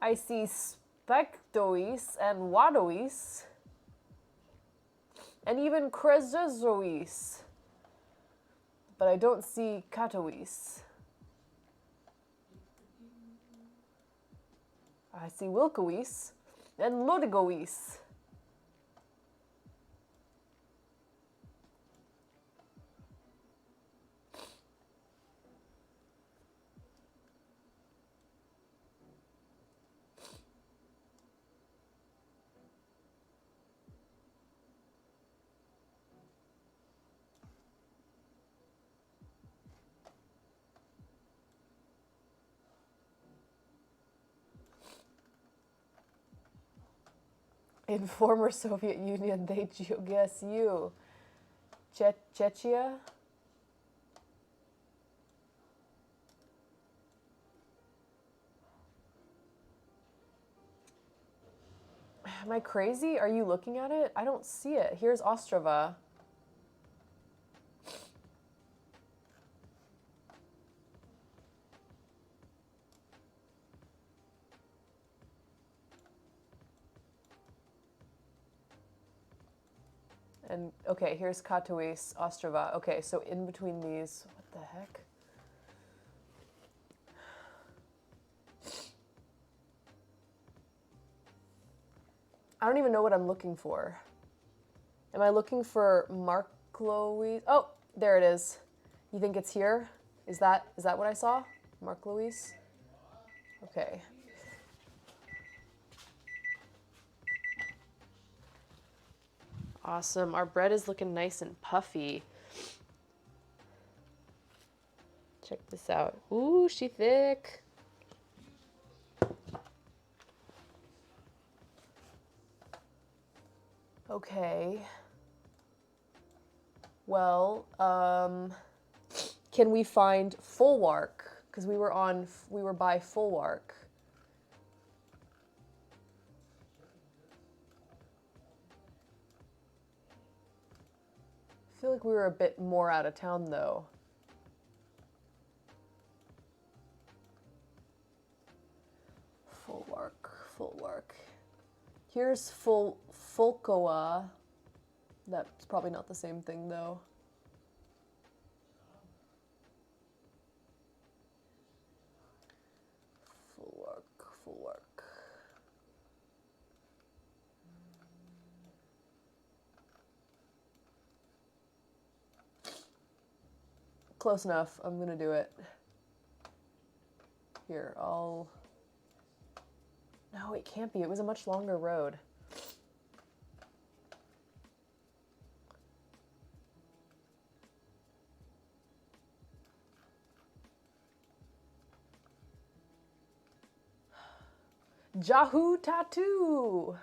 I see Spektowice and Wadowice. And even Krzezowice. But I don't see Katowice. I see Wilkowice and Lodegowice. In former Soviet Union, they guess you. Chechnya? Am I crazy? Are you looking at it? I don't see it. Here's Ostrova. And, okay, here's Katowice, Ostrova. Okay, so in between these, what the heck? I don't even know what I'm looking for. Am I looking for Mark Louise? Oh, there it is. You think it's here? Is that what I saw? Mark Louise? Okay. Awesome. Our bread is looking nice and puffy. Check this out. Ooh, she thick. Okay. Well, can we find Folwark? Because we were by Folwark. I feel like we were a bit more out of town though. Folwark. Here's Folcoa. That's probably not the same thing though. Folwark. Close enough. I'm gonna do it. Here, No, it can't be. It was a much longer road. Jahoo Tattoo!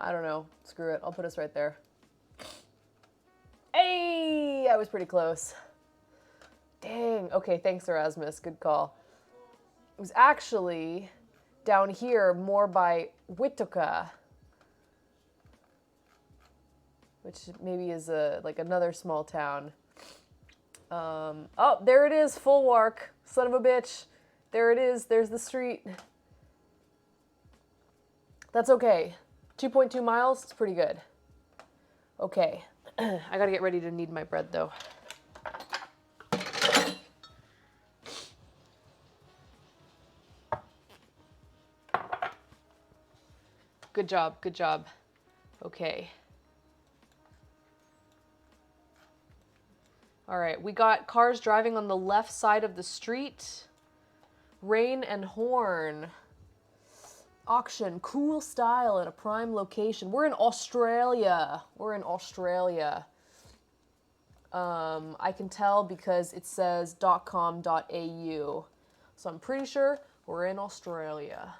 I don't know. Screw it. I'll put us right there. Hey! I was pretty close. Dang. Okay, thanks, Erasmus. Good call. It was actually down here more by Witoka, which maybe is like another small town. Oh, there it is, Folwark. Son of a bitch. There it is. There's the street. That's okay. 2.2 miles, it's pretty good. Okay, I gotta get ready to knead my bread though. Good job, good job. Okay. All right, we got cars driving on the left side of the street. Rain and horn. Auction, cool style at a prime location. We're in Australia. I can tell because it says .com.au. So I'm pretty sure we're in Australia.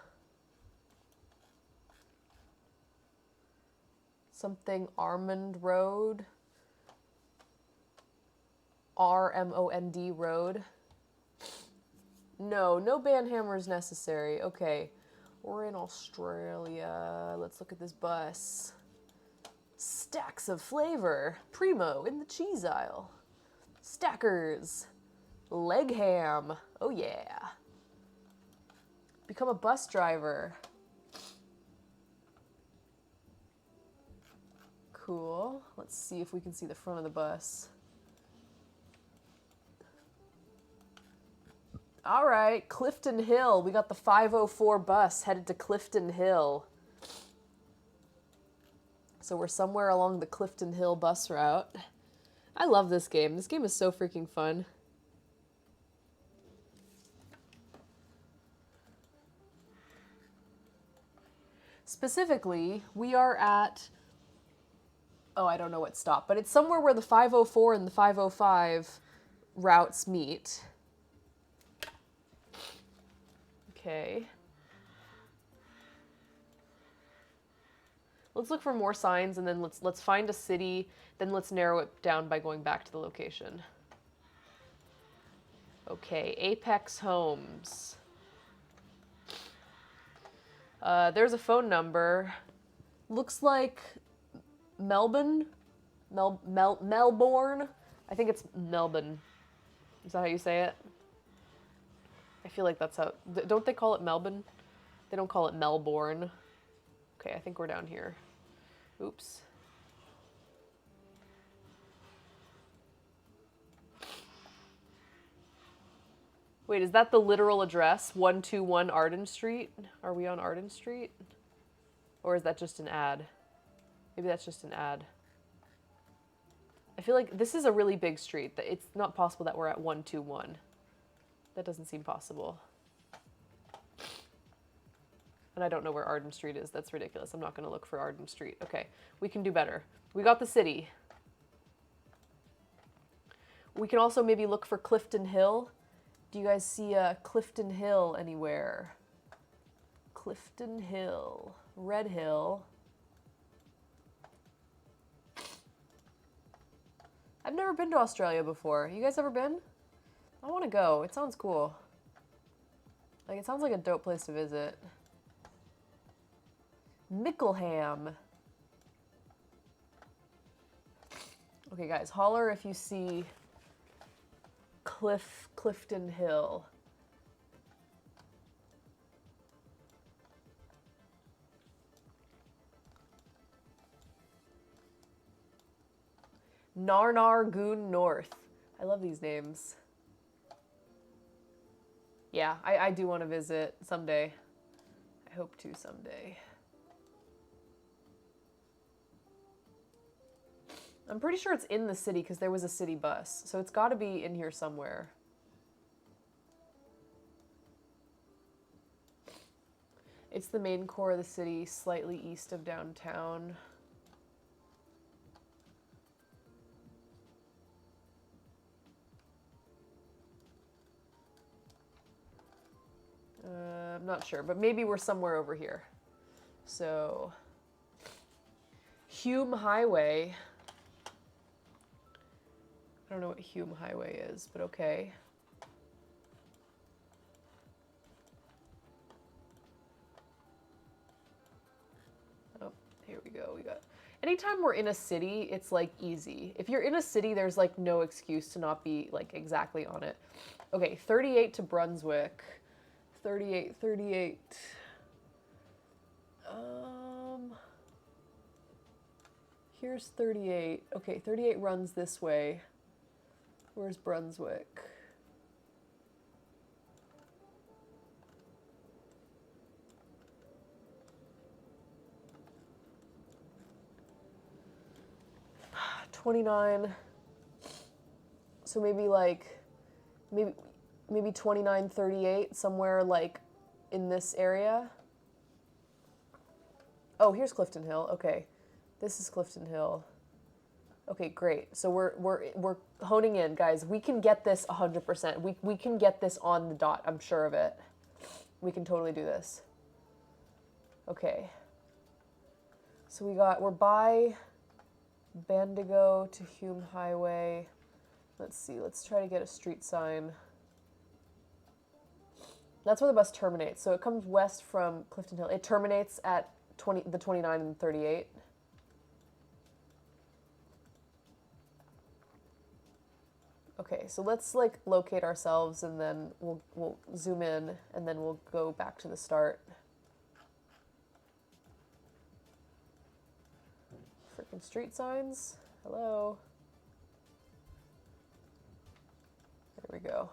Something Armand Road. RMOND Road. No band hammers necessary. Okay. We're in Australia. Let's look at this bus. Stacks of flavor. Primo in the cheese aisle. Stackers. Leg ham. Oh yeah. Become a bus driver. Cool. Let's see if we can see the front of the bus. All right, Clifton Hill. We got the 504 bus headed to Clifton Hill. So we're somewhere along the Clifton Hill bus route. I love this game. This game is so freaking fun. Specifically, we are at... Oh, I don't know what stop, but it's somewhere where the 504 and the 505 routes meet. Okay. Let's look for more signs and then let's find a city, then let's narrow it down by going back to the location. Okay, Apex Homes. There's a phone number. Looks like Melbourne. Melbourne. I think it's Melbourne. Is that how you say it? I feel like that's how... Don't they call it Melbourne? They don't call it Melbourne. Okay, I think we're down here. Oops. Wait, is that the literal address? 121 Arden Street? Are we on Arden Street? Or is that just an ad? Maybe that's just an ad. I feel like this is a really big street. It's not possible that we're at 121. That doesn't seem possible. And I don't know where Arden Street is. That's ridiculous. I'm not going to look for Arden Street. Okay, we can do better. We got the city. We can also maybe look for Clifton Hill. Do you guys see Clifton Hill anywhere? Clifton Hill. Red Hill. I've never been to Australia before. You guys ever been? I want to go. It sounds cool. Like, it sounds like a dope place to visit. Mickleham. Okay, guys, holler if you see Clifton Hill. Narnargoon North. I love these names. Yeah, I do want to visit someday. I hope to someday. I'm pretty sure it's in the city because there was a city bus. So it's got to be in here somewhere. It's the main core of the city, slightly east of downtown. I'm not sure, but maybe we're somewhere over here. So, Hume Highway. I don't know what Hume Highway is, but okay. Oh, here we go. We got. Anytime we're in a city, it's like easy. If you're in a city, there's like no excuse to not be like exactly on it. Okay, 38 to Brunswick. 38. Here's 38. Okay, 38 runs this way. Where's Brunswick? $29. So maybe 29, 38, somewhere like in this area. Oh, here's Clifton Hill. Okay, this is Clifton Hill. Okay, great. So we're honing in, guys. We can get this 100%. We can get this on the dot. I'm sure of it. We can totally do this. Okay. So we're by Bendigo to Hume Highway. Let's see. Let's try to get a street sign. That's where the bus terminates. So it comes west from Clifton Hill. It terminates at the 29 and 38. Okay, so let's like locate ourselves and then we'll zoom in and then we'll go back to the start. Freaking street signs. Hello. There we go.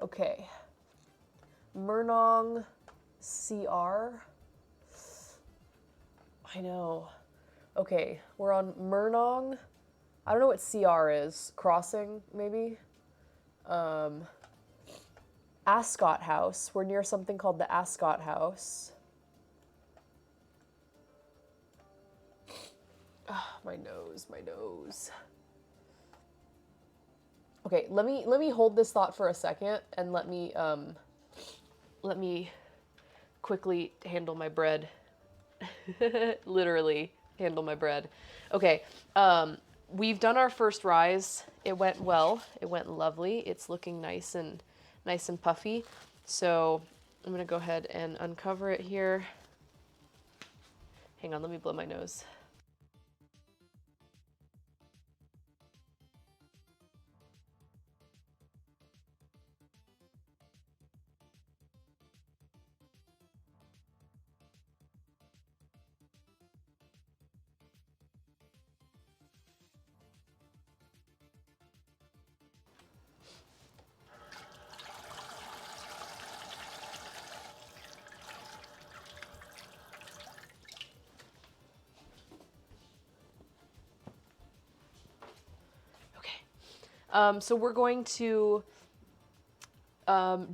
Okay. Murnong CR. I know. Okay, we're on Murnong. I don't know what CR is. Crossing, maybe? Ascot House. We're near something called the Ascot House. Oh, my nose. Okay, let me hold this thought for a second and let me quickly handle my bread. Literally handle my bread. Okay, we've done our first rise. It went well. It went lovely. It's looking nice and puffy. So I'm gonna go ahead and uncover it here. Hang on, let me blow my nose. So we're going to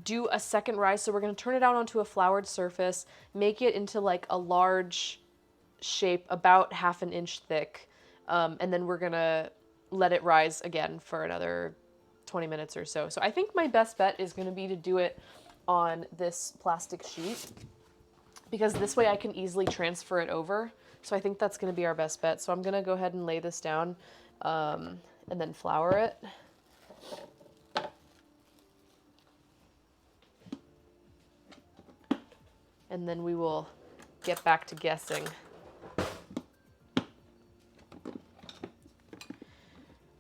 do a second rise. So we're going to turn it out onto a floured surface, make it into like a large shape, about 1/2 inch thick, and then we're going to let it rise again for another 20 minutes or so. So I think my best bet is going to be to do it on this plastic sheet, because this way I can easily transfer it over. So I think that's going to be our best bet. So I'm going to go ahead and lay this down and then flour it. And then we will get back to guessing.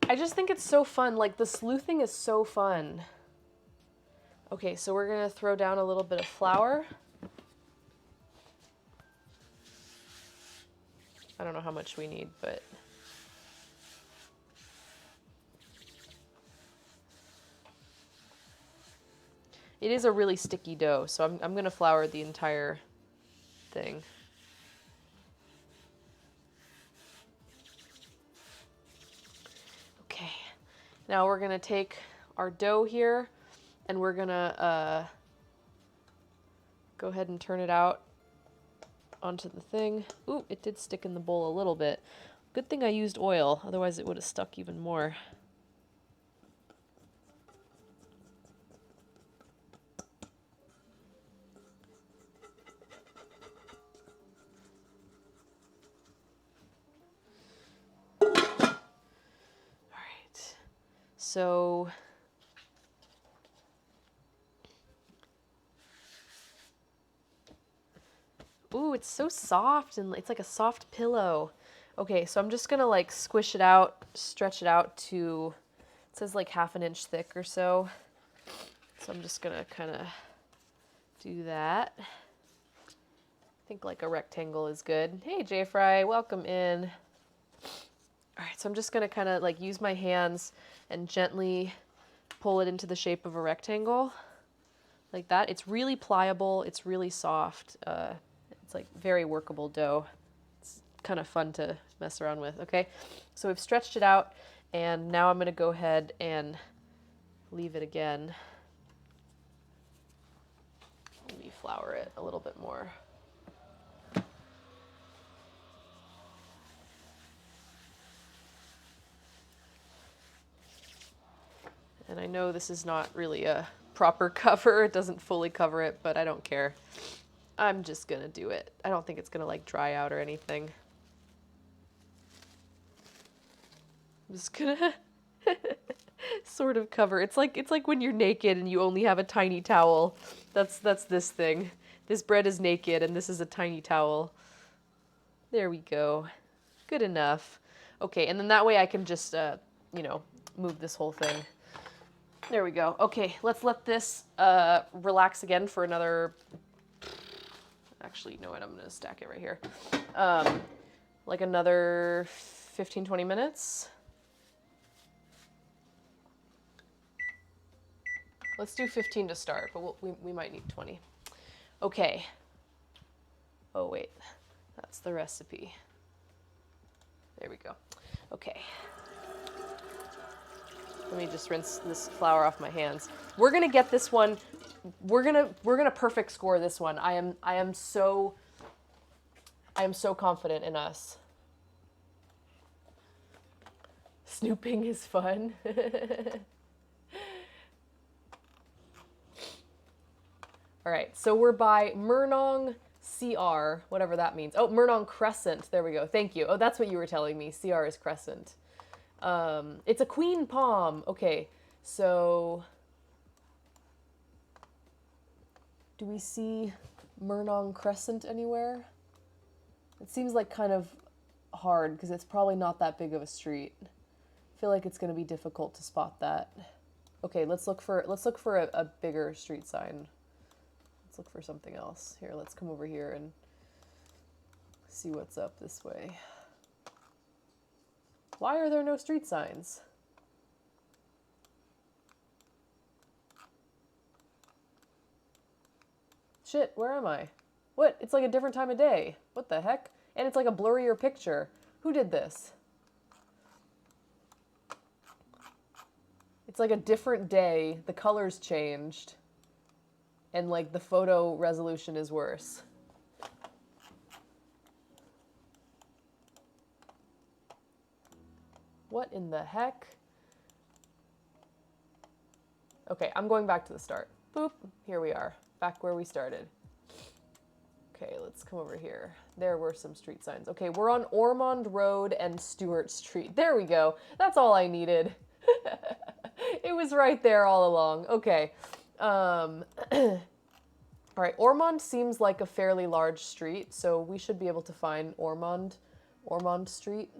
I just think it's so fun. Like, the sleuthing is so fun. Okay, so we're going to throw down a little bit of flour. I don't know how much we need, but... It is a really sticky dough, so I'm going to flour the entire thing. Okay, now we're going to take our dough here, and we're going to go ahead and turn it out onto the thing. Ooh, it did stick in the bowl a little bit. Good thing I used oil, otherwise it would have stuck even more. So ooh, it's so soft, and it's like a soft pillow. Okay, so I'm just gonna like squish it out, stretch it out to, it says like 1/2 inch thick or so. So I'm just gonna kind of do that. I think like a rectangle is good. Hey, J Fry, welcome in. All right, so I'm just gonna kind of like use my hands and gently pull it into the shape of a rectangle, like that. It's really pliable, it's really soft. It's like very workable dough. It's kind of fun to mess around with. Okay, so we've stretched it out, and now I'm gonna go ahead and leave it again. Let me flour it a little bit more. And I know this is not really a proper cover. It doesn't fully cover it, but I don't care. I'm just gonna do it. I don't think it's gonna like dry out or anything. I'm just gonna sort of cover. It's like when you're naked and you only have a tiny towel. That's this thing. This bread is naked and this is a tiny towel. There we go. Good enough. Okay, and then that way I can just you know, move this whole thing. There we go. Okay, let's let this relax again for another, actually, you know what, I'm gonna stack it right here. Like another 15, 20 minutes. Let's do 15 to start, but we might need 20. Okay. Oh wait, that's the recipe. There we go. Okay. Let me just rinse this flour off my hands. We're gonna get this one. We're gonna perfect score this one. I am so confident in us. Snooping is fun. All right, so we're by Murnong CR, whatever that means. Oh, Murnong Crescent. There we go. Thank you. Oh, that's what you were telling me. CR is crescent. It's a queen palm. Okay, so do we see Murnong Crescent anywhere? It seems like kind of hard because it's probably not that big of a street. I feel like it's going to be difficult to spot that. Okay, let's look for a bigger street sign. Let's look for something else. Here, let's come over here and see what's up this way. Why are there no street signs? Shit, where am I? What? It's like a different time of day. What the heck? And it's like a blurrier picture. Who did this? It's like a different day. The colors changed. And like the photo resolution is worse. What in the heck? Okay, I'm going back to the start. Boop, here we are, back where we started. Okay, let's come over here. There were some street signs. Okay, we're on Ormond Road and Stewart Street. There we go. That's all I needed. It was right there all along. Okay. All right, Ormond seems like a fairly large street, so we should be able to find Ormond Street.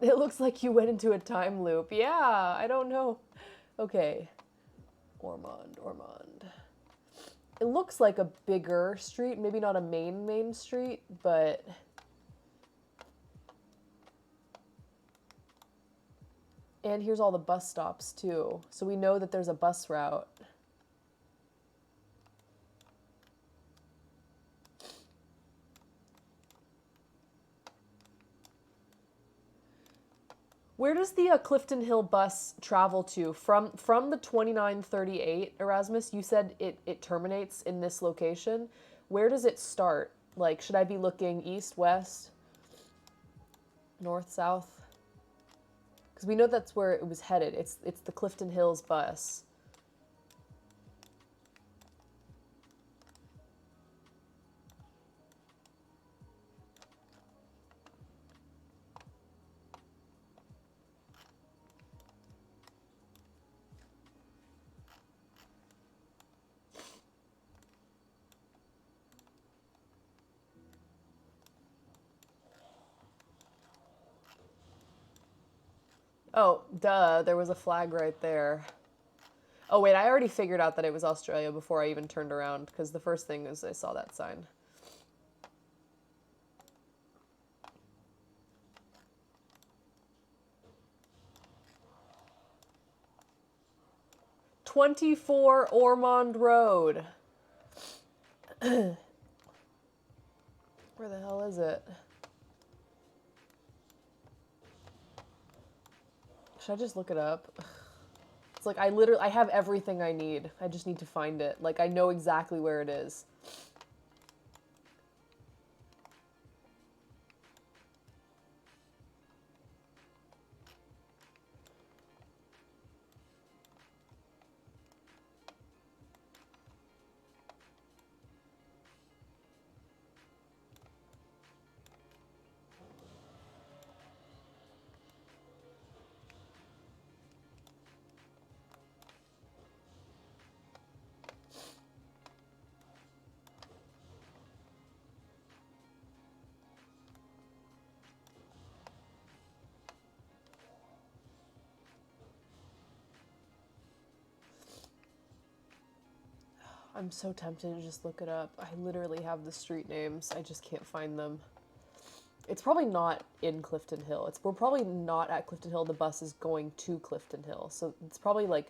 It looks like you went into a time loop. Yeah, I don't know. Okay. Ormond. It looks like a bigger street, maybe not a main street, but... And here's all the bus stops, too. So we know that there's a bus route. Where does the Clifton Hill bus travel to? From the 2938, Erasmus, you said it terminates in this location. Where does it start? Like, should I be looking east, west, north, south? Because we know that's where it was headed. It's the Clifton Hills bus. Oh, duh, there was a flag right there. Oh, wait, I already figured out that it was Australia before I even turned around, because the first thing is I saw that sign. "24 Ormond Road." Where the hell is it? Should I just look it up? It's like I have everything I need. I just need to find it. Like, I know exactly where it is. I'm so tempted to just look it up. I literally have the street names. I just can't find them. It's probably not in Clifton Hill. We're probably not at Clifton Hill. The bus is going to Clifton Hill. So it's probably like,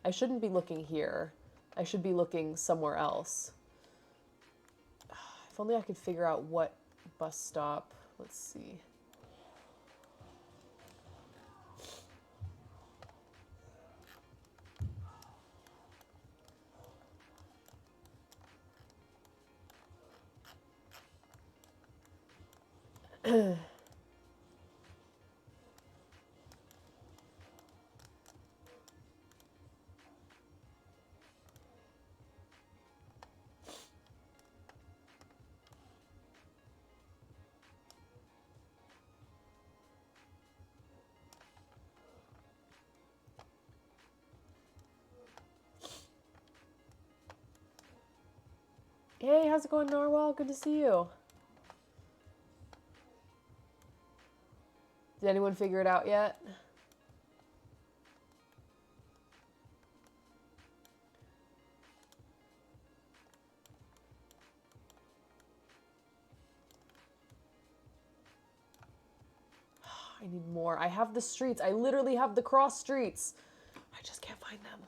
I shouldn't be looking here. I should be looking somewhere else. If only I could figure out what bus stop. Let's see. Hey, how's it going, Narwhal? Good to see you. Did anyone figure it out yet? I need more. I have the streets. I literally have the cross streets. I just can't find them.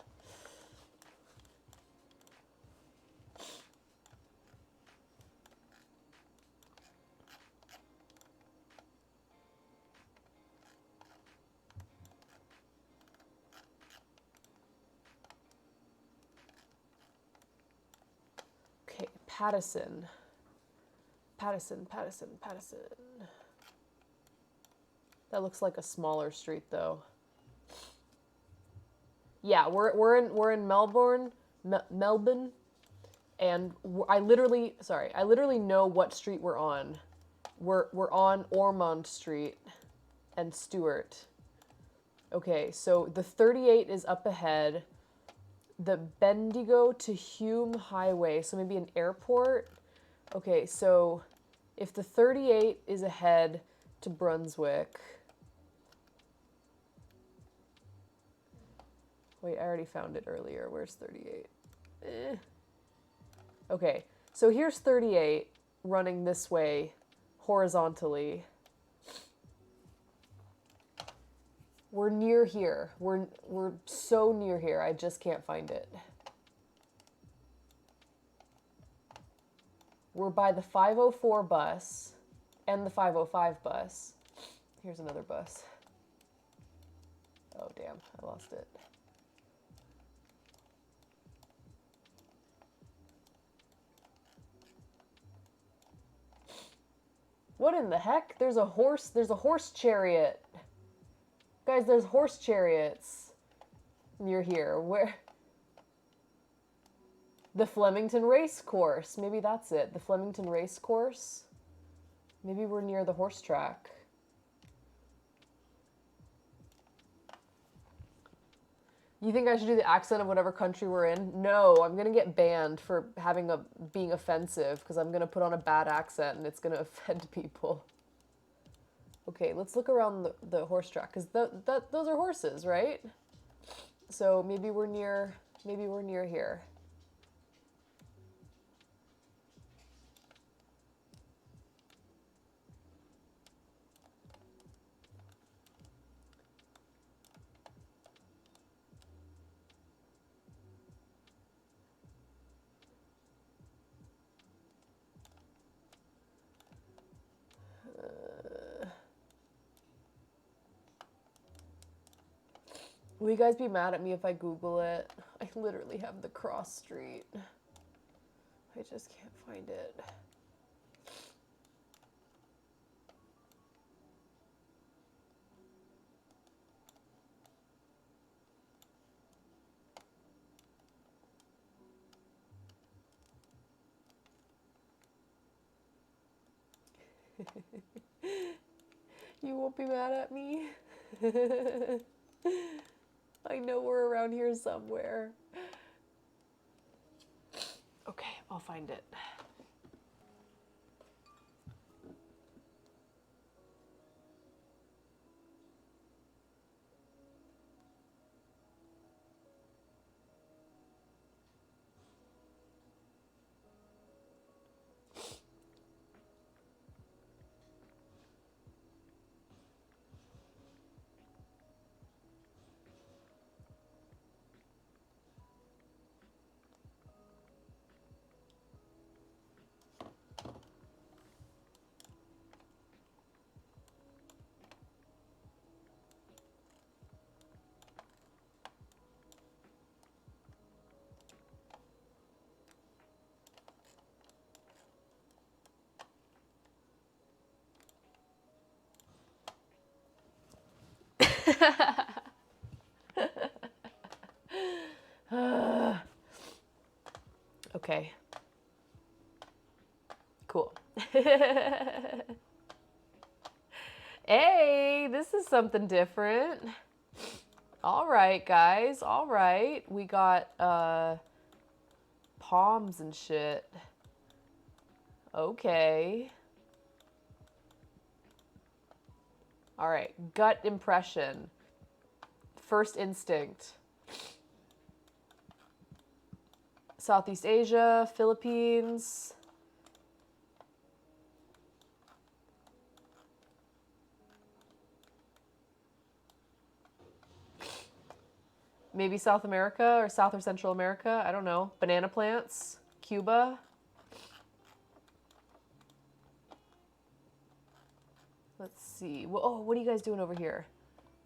Pattison. Pattison. That looks like a smaller street, though. Yeah, we're in Melbourne, Melbourne, and I literally know what street we're on. We're on Ormond Street and Stewart. Okay, so the 38 is up ahead. The Bendigo to Hume Highway, so maybe an airport. Okay, so if the 38 is ahead to Brunswick. Wait, I already found it earlier. Where's 38? Okay, so here's 38 running this way horizontally. We're near here. We're so near here. I just can't find it. We're by the 504 bus and the 505 bus. Here's another bus. Oh, damn. I lost it. What in the heck? There's a horse chariot. Guys, there's horse chariots near here. Where? The Flemington Race Course. Maybe that's it. The Flemington Race Course. Maybe we're near the horse track. You think I should do the accent of whatever country we're in? No, I'm gonna get banned for being offensive because I'm gonna put on a bad accent and it's gonna offend people. Okay, let's look around the horse track because those are horses, right? So maybe we're near here. Will you guys be mad at me if I Google it? I literally have the cross street. I just can't find it. You won't be mad at me? I know we're around here somewhere. Okay, I'll find it. Okay. Cool. Hey, this is something different. All right, guys. All right. We got palms and shit. Okay. All right. Gut impression. First instinct. Southeast Asia, Philippines. Maybe South America or South or Central America. I don't know. Banana plants. Cuba. Let's see. Oh, what are you guys doing over here?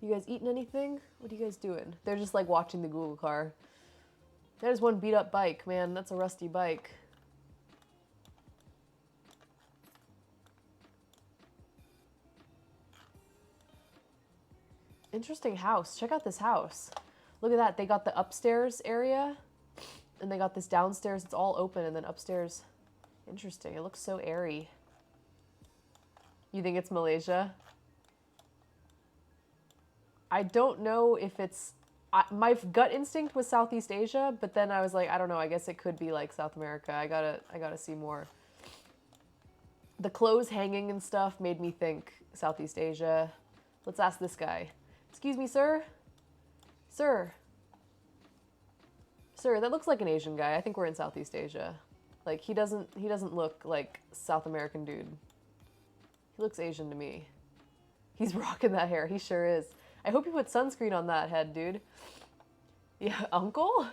You guys eating anything? What are you guys doing? They're just like watching the Google car. There's one beat up bike, man. That's a rusty bike. Interesting house. Check out this house. Look at that. They got the upstairs area, and they got this downstairs. It's all open, and then upstairs. Interesting. It looks so airy. You think it's Malaysia? I don't know if it's... my gut instinct was Southeast Asia, but then I was like, I don't know. I guess it could be like South America. I gotta see more. The clothes hanging and stuff made me think Southeast Asia. Let's ask this guy. Excuse me, sir? Sir? Sir, that looks like an Asian guy. I think we're in Southeast Asia. Like, he doesn't look like South American dude. He looks Asian to me. He's rocking that hair. He sure is. I hope you put sunscreen on that head, dude. Yeah, uncle?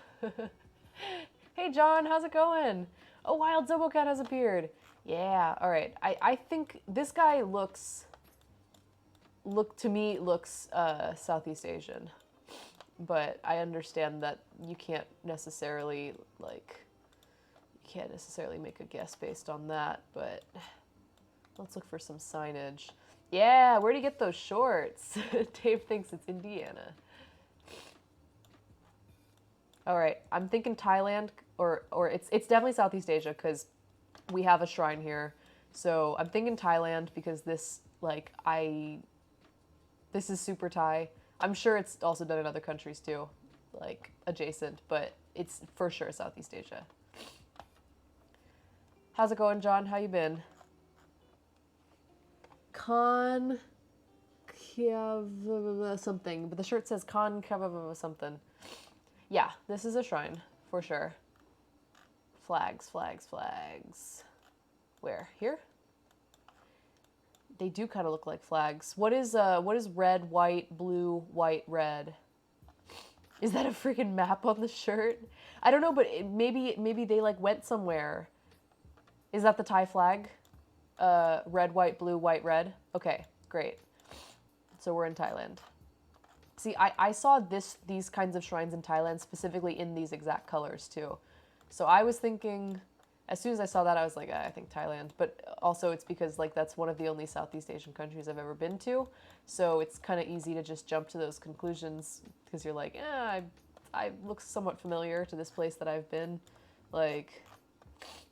Hey, John, how's it going? Oh, Wild Zobocat has appeared. Yeah, all right. I think this guy looks Southeast Asian. But I understand that you can't necessarily make a guess based on that, but let's look for some signage. Yeah, where'd he get those shorts? Dave thinks it's Indiana. All right, I'm thinking Thailand, or it's definitely Southeast Asia because we have a shrine here. So I'm thinking Thailand because this is super Thai. I'm sure it's also done in other countries too, like adjacent, but it's for sure Southeast Asia. How's it going, John? How you been? Something, but the shirt says something. Yeah, this is a shrine for sure. Flags. Where? Here? They do kind of look like flags. What is red, white, blue, white, red? Is that a freaking map on the shirt? I don't know, but maybe they like went somewhere. Is that the Thai flag? Red, white, blue, white, red. Okay, great. So we're in Thailand. See, I saw these kinds of shrines in Thailand, specifically in these exact colors too. So I was thinking, as soon as I saw that, I was like, I think Thailand. But also it's because like that's one of the only Southeast Asian countries I've ever been to. So it's kind of easy to just jump to those conclusions because you're like, I look somewhat familiar to this place that I've been. Like,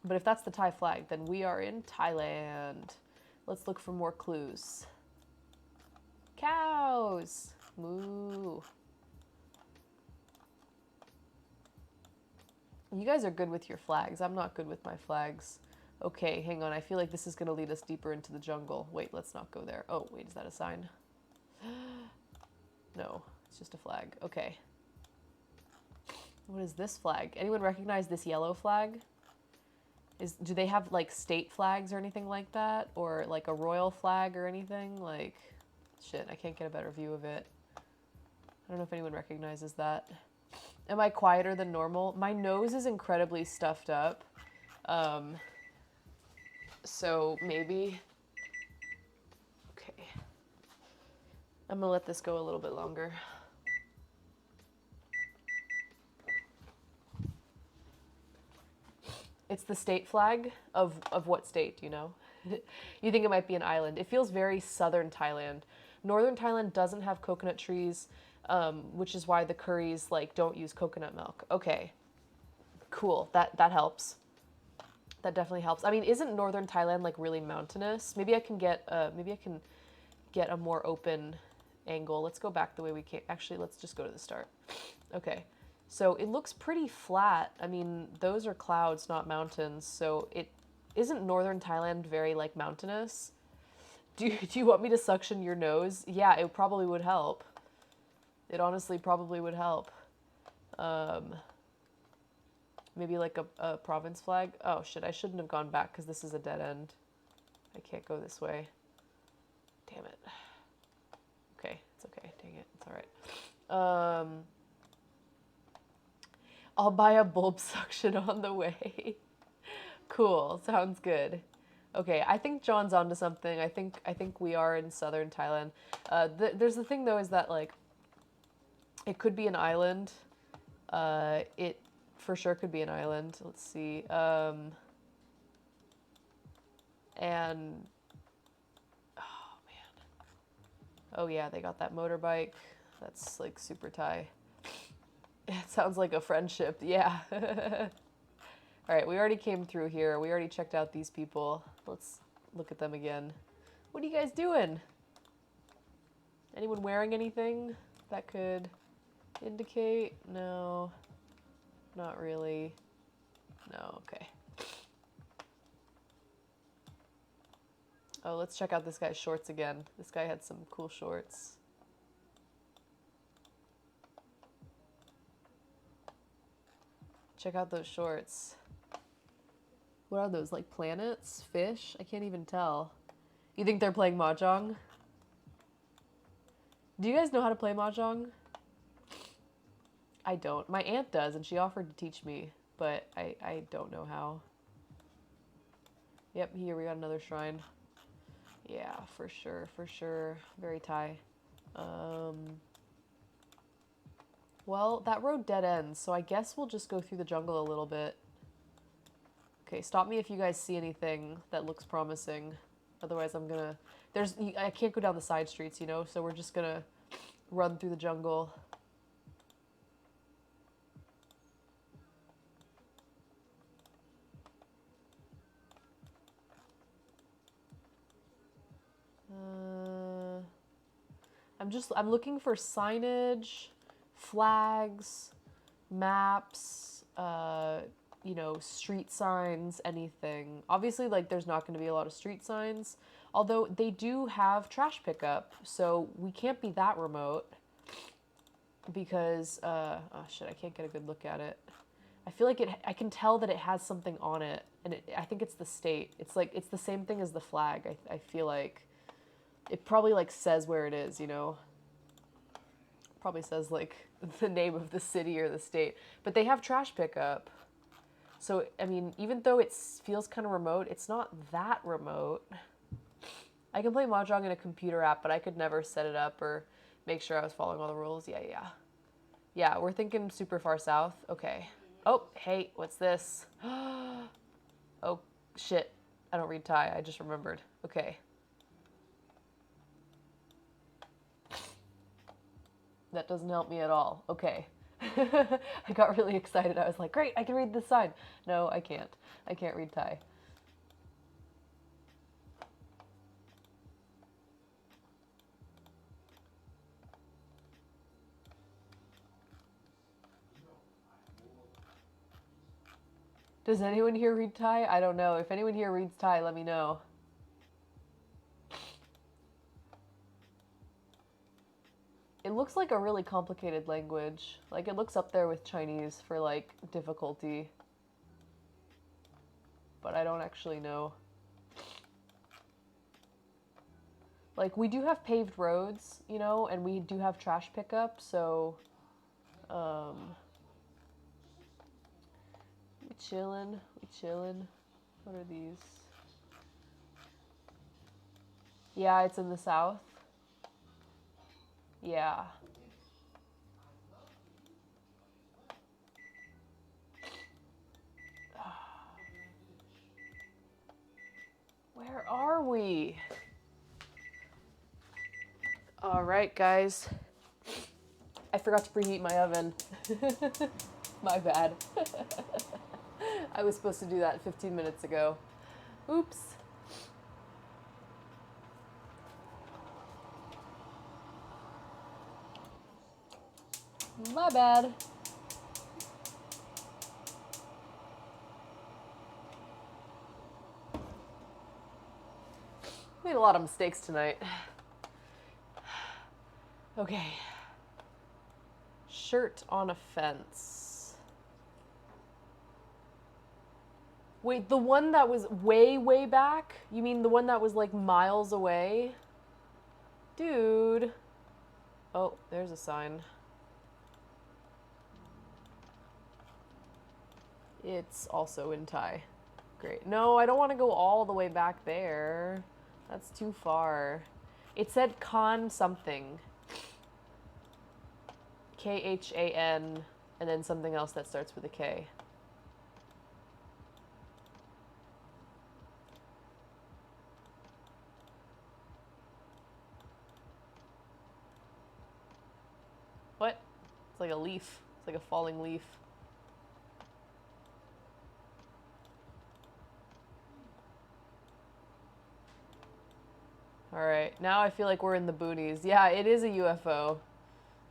but if that's the Thai flag, then we are in Thailand. Let's look for more clues. Cows! Moo. You guys are good with your flags. I'm not good with my flags. Okay, hang on. I feel like this is going to lead us deeper into the jungle. Wait, let's not go there. Oh, wait, is that a sign? No, it's just a flag. Okay. What is this flag? Anyone recognize this yellow flag? Do they have like state flags or anything like that? Or like a royal flag or anything? Like, shit, I can't get a better view of it. I don't know if anyone recognizes that. Am I quieter than normal? My nose is incredibly stuffed up. So maybe. Okay. I'm gonna let this go a little bit longer. It's the state flag of what state, do you know? You think it might be an island. It feels very southern Thailand. Northern Thailand doesn't have coconut trees, which is why the curries like don't use coconut milk. Okay, cool. That helps. That definitely helps. I mean, isn't Northern Thailand like really mountainous? Maybe I can get a more open angle. Let's go back the way we came. Actually, let's just go to the start. Okay. So it looks pretty flat. I mean, those are clouds, not mountains. So it isn't Northern Thailand very like mountainous. Do you want me to suction your nose? Yeah, it probably would help. It honestly probably would help. Maybe like a province flag. Oh shit, I shouldn't have gone back because this is a dead end. I can't go this way. Damn it. Okay, it's okay. Dang it, it's all right. I'll buy a bulb suction on the way. Cool, sounds good. Okay, I think John's onto something. I think we are in southern Thailand. There's the thing though is that like it could be an island. It for sure could be an island. Let's see. And oh man. Oh yeah, they got that motorbike. That's like super Thai. It sounds like a friendship. Yeah. All right, we already came through here. We already checked out these people. Let's look at them again. What are you guys doing? Anyone wearing anything that could indicate? No. Not really. No, okay. Oh, let's check out this guy's shorts again. This guy had some cool shorts. Check out those shorts. What are those, like planets? Fish? I can't even tell. You think they're playing Mahjong? Do you guys know how to play Mahjong? I don't. My aunt does, and she offered to teach me, but I don't know how. Yep, here we got another shrine. Yeah, for sure, for sure. Very Thai. Well, that road dead ends, so I guess we'll just go through the jungle a little bit. Okay, stop me if you guys see anything that looks promising. Otherwise, I'm gonna... I can't go down the side streets, you know, so we're just gonna run through the jungle. I'm looking for signage, flags, maps, you know, street signs, anything. Obviously, like, there's not going to be a lot of street signs, although they do have trash pickup, so we can't be that remote because, oh shit, I can't get a good look at it. I feel like I can tell that it has something on it, and I think it's the state. It's like, it's the same thing as the flag, I feel like. It probably, like, says where it is, you know? Probably says, like, the name of the city or the state. But they have trash pickup. So, I mean, even though it feels kind of remote, it's not that remote. I can play Mahjong in a computer app, but I could never set it up or make sure I was following all the rules. Yeah. Yeah, we're thinking super far south. Okay. Oh, hey, what's this? Oh, shit. I don't read Thai. I just remembered. Okay. That doesn't help me at all. Okay. I got really excited. I was like, great, I can read this sign. No, I can't. I can't read Thai. Does anyone here read Thai? I don't know. If anyone here reads Thai, let me know. It looks like a really complicated language. Like, it looks up there with Chinese for, like, difficulty. But I don't actually know. Like, we do have paved roads, you know, and we do have trash pickup, so, we chillin'. What are these? Yeah, it's in the south. Yeah. Where are we? All right, guys. I forgot to preheat my oven. My bad. I was supposed to do that 15 minutes ago. Oops. My bad. Made a lot of mistakes tonight. Okay. Shirt on a fence. Wait, the one that was way, way back? You mean the one that was like miles away? Dude. Oh, there's a sign. It's also in Thai. Great. No, I don't want to go all the way back there. That's too far. It said Khan something. Khan, and then something else that starts with a K. It's like a leaf. It's like a falling leaf. Alright, now I feel like we're in the boonies. Yeah, it is a UFO.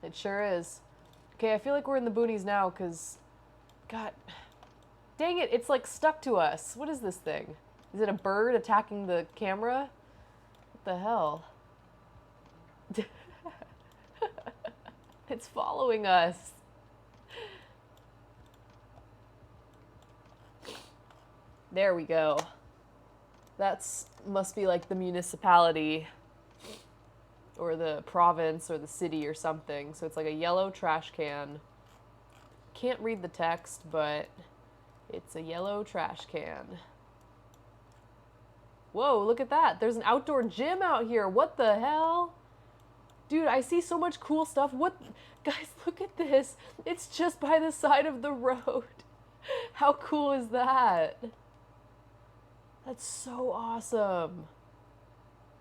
It sure is. Okay, I feel like we're in the boonies now, because... God... Dang it, it's like stuck to us. What is this thing? Is it a bird attacking the camera? What the hell? It's following us. There we go. That's must be like the municipality or the province or the city or something. So it's like a yellow trash can. Can't read the text, but it's a yellow trash can. Whoa, look at that. There's an outdoor gym out here. What the hell? Dude, I see so much cool stuff. What? Guys, look at this. It's just by the side of the road. How cool is that? That's so awesome.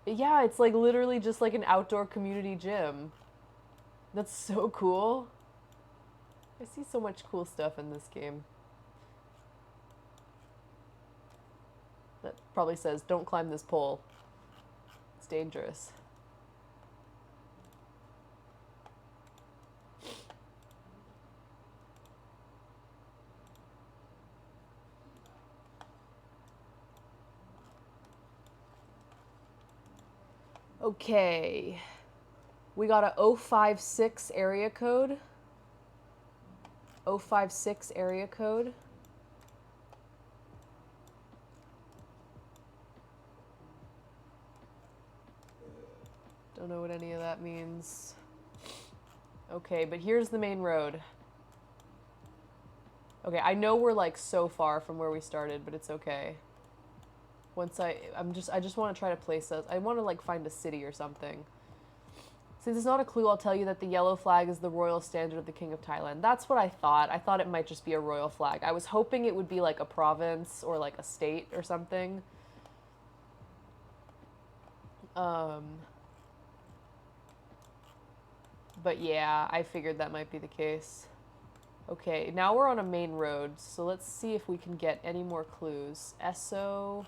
Yeah, it's like literally just like an outdoor community gym. That's so cool. I see so much cool stuff in this game. That probably says, don't climb this pole. It's dangerous. Okay. We got a 056 area code. 056 area code. Don't know what any of that means. Okay, but here's the main road. Okay, I know we're like so far from where we started, but it's okay. Once I just want to try to place us. I want to like find a city or something. Since it's not a clue, I'll tell you that the yellow flag is the royal standard of the King of Thailand. That's what I thought. I thought it might just be a royal flag. I was hoping it would be like a province or like a state or something. But yeah, I figured that might be the case. Okay, now we're on a main road, so let's see if we can get any more clues. Esso.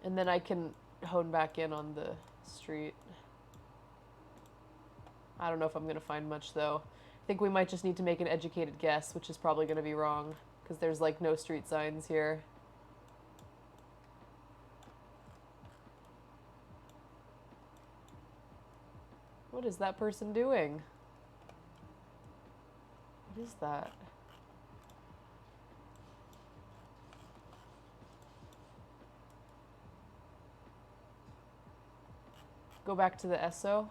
And then I can hone back in on the street. I don't know if I'm going to find much, though. I think we might just need to make an educated guess, which is probably going to be wrong, because there's, like, no street signs here. What is that person doing? What is that? Go back to the Esso.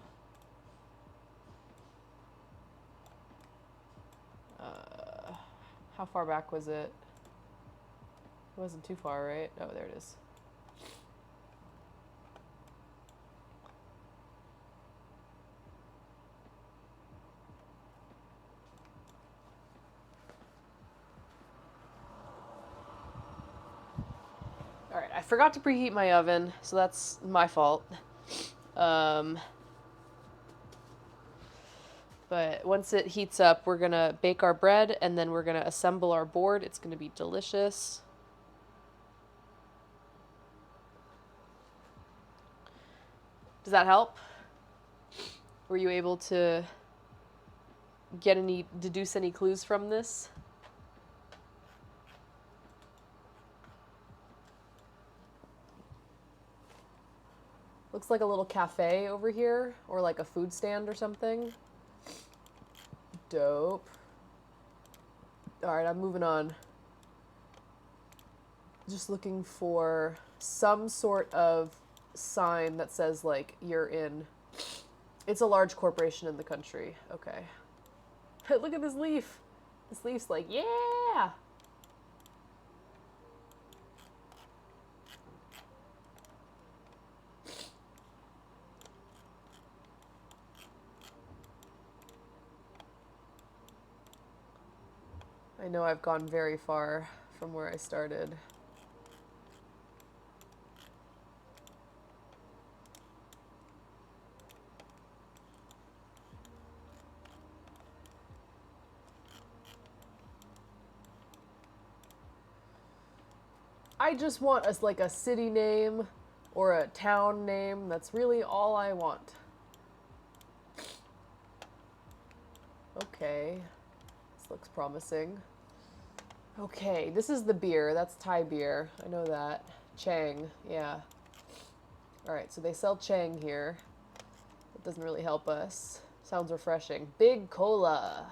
How far back was it? It wasn't too far, right? Oh, there it is. Alright, I forgot to preheat my oven, so that's my fault. But once it heats up, we're gonna bake our bread, and then we're gonna assemble our board. It's gonna be delicious. Does that help? Were you able to deduce any clues from this? Looks like a little cafe over here, or like a food stand or something. Dope. Alright, I'm moving on. Just looking for some sort of sign that says, like, you're in... It's a large corporation in the country. Okay. Look at this leaf. This leaf's like, yeah! I know I've gone very far from where I started. I just want like a city name or a town name. That's really all I want. Okay. This looks promising. Okay, this is the beer. That's Thai beer. I know that. Chang, yeah. Alright, so they sell Chang here. It doesn't really help us. Sounds refreshing. Big Cola.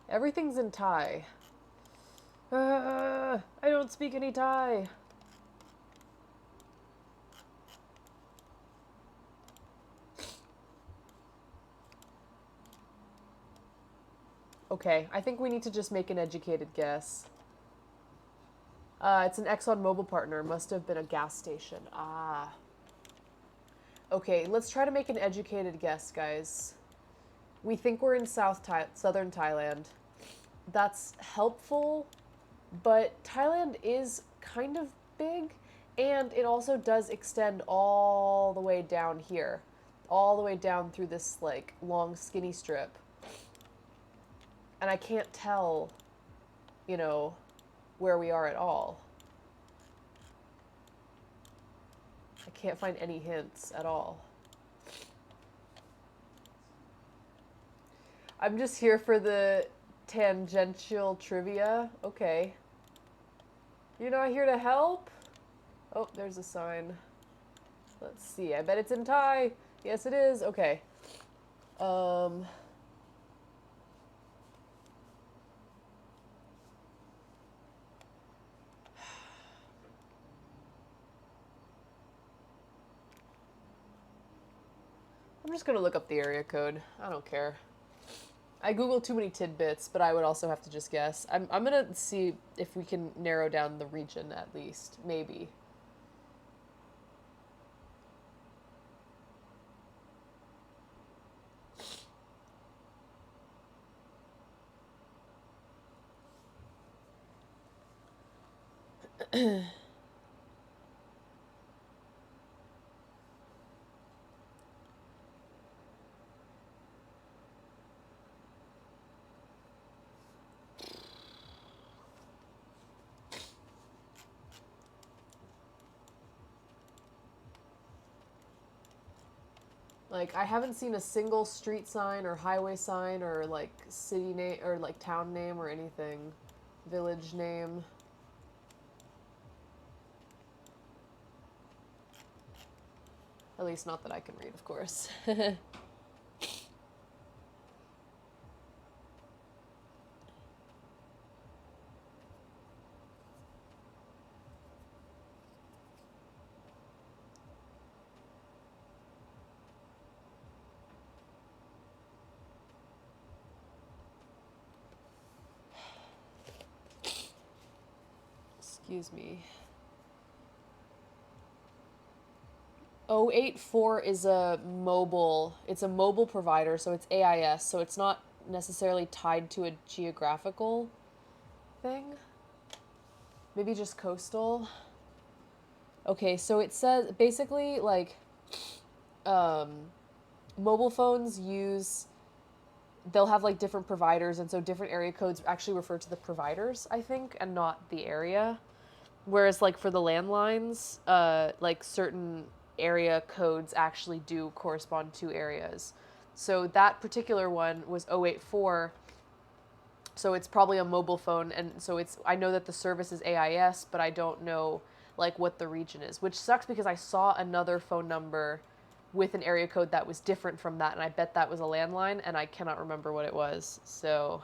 Everything's in Thai. I don't speak any Thai. Okay, I think we need to just make an educated guess. It's an ExxonMobil partner. Must have been a gas station. Ah. Okay, let's try to make an educated guess, guys. We think we're in southern Thailand. That's helpful, but Thailand is kind of big, and it also does extend all the way down here. All the way down through this, like, long skinny strip. And I can't tell, you know, where we are at all. I can't find any hints at all. I'm just here for the tangential trivia. Okay. You're not here to help? Oh, there's a sign. Let's see. I bet it's in Thai. Yes, it is. Okay. I'm just gonna look up the area code. I don't care. I Googled too many tidbits, but I would also have to just guess. I'm gonna see if we can narrow down the region at least. Maybe. Like, I haven't seen a single street sign or highway sign or, like, city name or, like, town name or anything. Village name. At least not that I can read, of course. Excuse me. 084 is it's a mobile provider, so it's AIS, so it's not necessarily tied to a geographical thing. Maybe just coastal. Okay, so it says basically like mobile phones they'll have like different providers, and so different area codes actually refer to the providers, I think, and not the area. Whereas like for the landlines, like certain area codes actually do correspond to areas. So that particular one was 084. So it's probably a mobile phone, and so I know that the service is AIS, but I don't know like what the region is, which sucks because I saw another phone number with an area code that was different from that, and I bet that was a landline, and I cannot remember what it was. So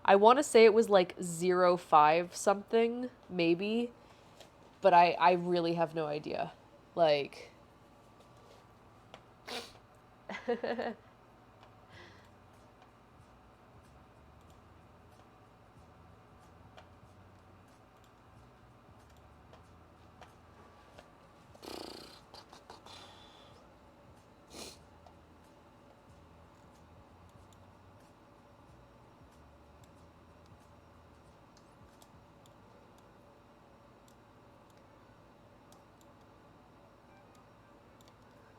I want to say it was like 05 something, maybe, but I really have no idea. Like,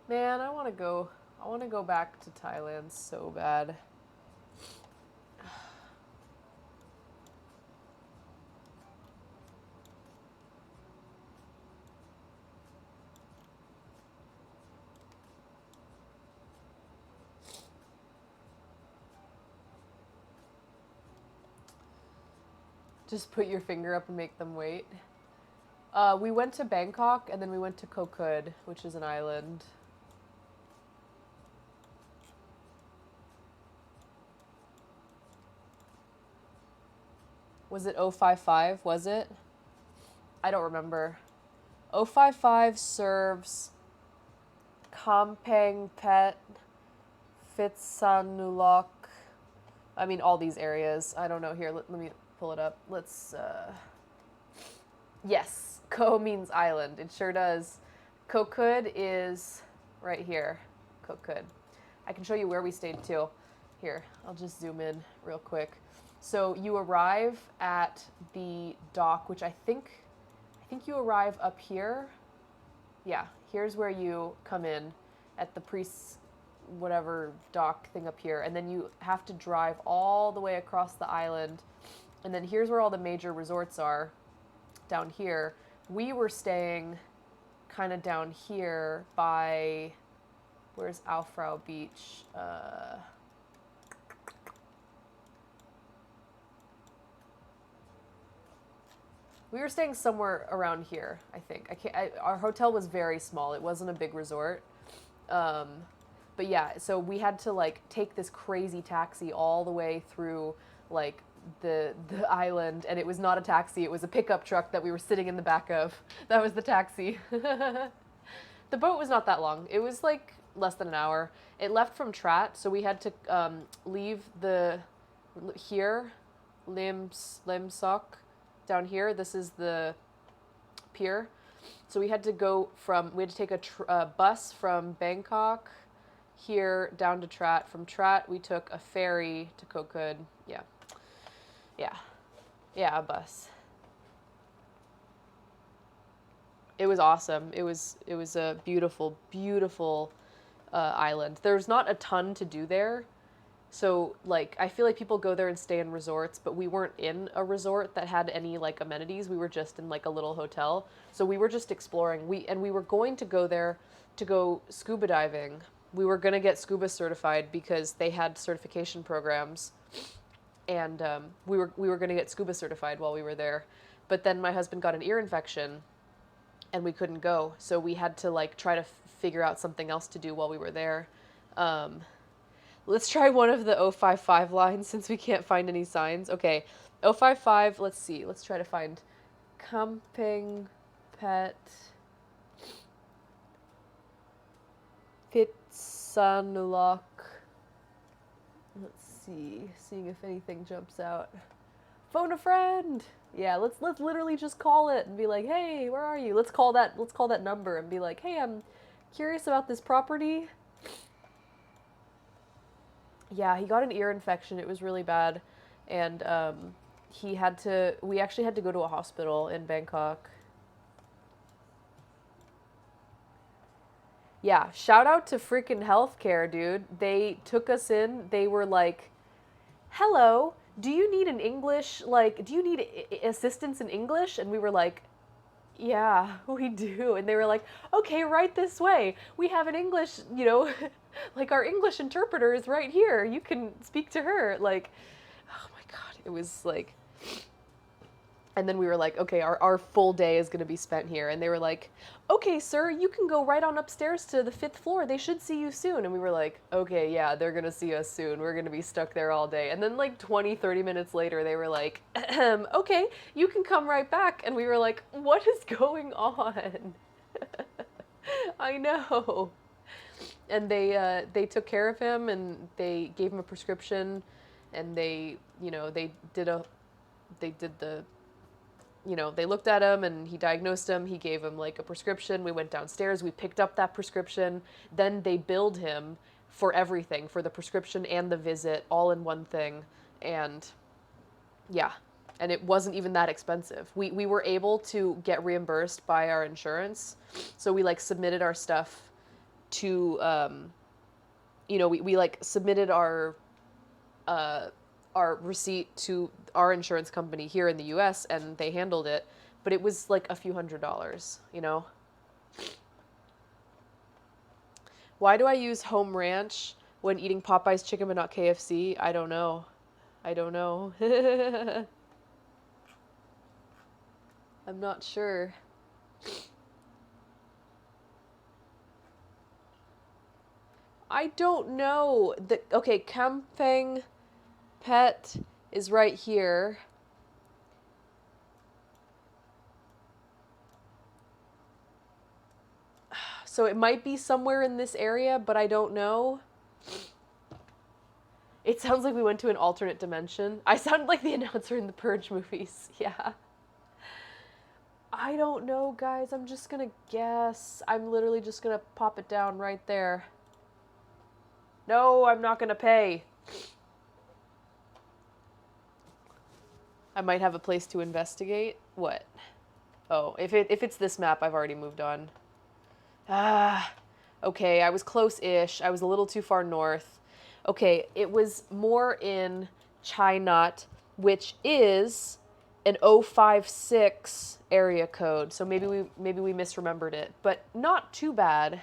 man, I want to go I want to go back to Thailand so bad. Just put your finger up and make them wait. We went to Bangkok and then we went to Koh Kud, which is an island. Was it 055? Was it? I don't remember. 055 serves Kampeng Pet, Phitsanulok. I mean, all these areas. I don't know. Here, let me pull it up. Let's, yes, Koh means island. It sure does. Koh Kud is right here. Koh Kud. I can show you where we stayed too. Here, I'll just zoom in real quick. So you arrive at the dock, which I think you arrive up here. Yeah, here's where you come in at the priest's whatever dock thing up here, and then you have to drive all the way across the island, and then here's where all the major resorts are down here. We were staying kind of down here by, where's Aufrau Beach? We were staying somewhere around here, I think. Our hotel was very small. It wasn't a big resort. But yeah, so we had to like take this crazy taxi all the way through like the island, and it was not a taxi, it was a pickup truck that we were sitting in the back of. That was the taxi. The boat was not that long. It was like less than an hour. It left from Trat, so we had to leave here, Limsok, down here. This is the pier. So we had to take a bus from Bangkok here down to Trat. From Trat, we took a ferry to Koh Kud. Yeah, a bus. It was awesome. It was a beautiful, beautiful island. There's not a ton to do there. So, like, I feel like people go there and stay in resorts, but we weren't in a resort that had any, like, amenities. We were just in, like, a little hotel. So we were just exploring. We were going to go there to go scuba diving. We were going to get scuba certified because they had certification programs. And we were going to get scuba certified while we were there. But then my husband got an ear infection, and we couldn't go. So we had to, like, try to figure out something else to do while we were there. Let's try one of the 055 lines since we can't find any signs. Okay, 055, let's see. Let's try to find Camping Pet Pitsanulok. Let's see. Seeing if anything jumps out. Phone a friend. Yeah, let's literally just call it and be like, "Hey, where are you?" Let's call that number and be like, "Hey, I'm curious about this property." Yeah, he got an ear infection. It was really bad. And we actually had to go to a hospital in Bangkok. Yeah, shout out to freaking healthcare, dude. They took us in. They were like, "Hello, do you need assistance in English?" And we were like, "Yeah, we do." And they were like, "Okay, right this way. We have an English, like our English interpreter is right here. You can speak to her." Like, oh my God, it was like, and then we were like, okay, our full day is going to be spent here. And they were like, "Okay, sir, you can go right on upstairs to the 5th floor. They should see you soon." And we were like, okay, yeah, they're going to see us soon. We're going to be stuck there all day. And then like 20, 30 minutes later, they were like, "Okay, you can come right back." And we were like, what is going on? I know. And they took care of him, and they gave him a prescription, and they looked at him, and he diagnosed him. He gave him like a prescription. We went downstairs. We picked up that prescription. Then they billed him for everything, for the prescription and the visit, all in one thing. And yeah, and it wasn't even that expensive. We were able to get reimbursed by our insurance. So we like submitted our stuff to you know, we like submitted our receipt to our insurance company here in the US and they handled it, but it was like a few $100s, you know? Why do I use home ranch when eating Popeye's chicken but not KFC? I don't know. I don't know. I'm not sure. I don't know. Okay, Kampeng Pet is right here. So it might be somewhere in this area, but I don't know. It sounds like we went to an alternate dimension. I sound like the announcer in the Purge movies. Yeah. I don't know, guys. I'm just gonna guess. I'm literally just gonna pop it down right there. No, I'm not gonna pay. I might have a place to investigate. What? Oh, if it's this map, I've already moved on. Ah, okay, I was close-ish. I was a little too far north. Okay, it was more in China, which is an 056 area code. So maybe we misremembered it, but not too bad.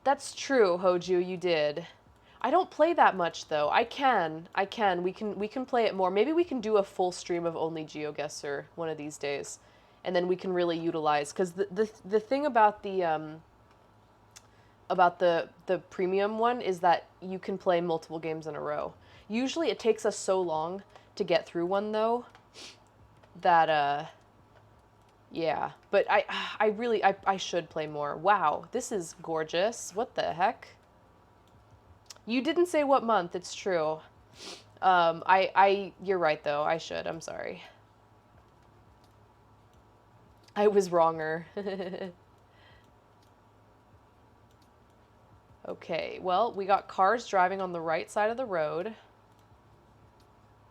That's true, Hoju, you did. I don't play that much though. I can. We can play it more. Maybe we can do a full stream of only GeoGuessr one of these days. And then we can really utilize, cuz the thing about the premium one is that you can play multiple games in a row. Usually it takes us so long to get through one though that yeah, but I should play more. Wow, this is gorgeous. What the heck? You didn't say what month, it's true. You're right though, I should, I'm sorry. I was wronger. Okay, well, we got cars driving on the right side of the road.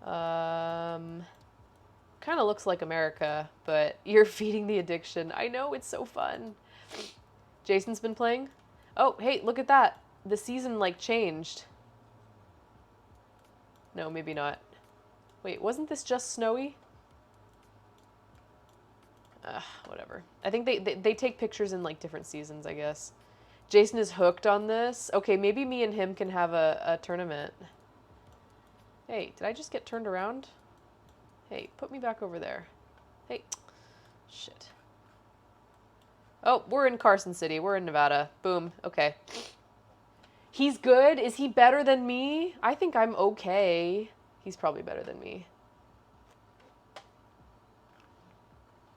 Kind of looks like America, but you're feeding the addiction. I know, it's so fun. Jason's been playing? Oh, hey, look at that. The season, like, changed. No, maybe not. Wait, wasn't this just snowy? Whatever. I think they take pictures in, like, different seasons, I guess. Jason is hooked on this. Okay, maybe me and him can have a tournament. Hey, did I just get turned around? Hey, put me back over there. Hey. Shit. Oh, we're in Carson City. We're in Nevada. Boom. Okay. He's good? Is he better than me? I think I'm okay. He's probably better than me.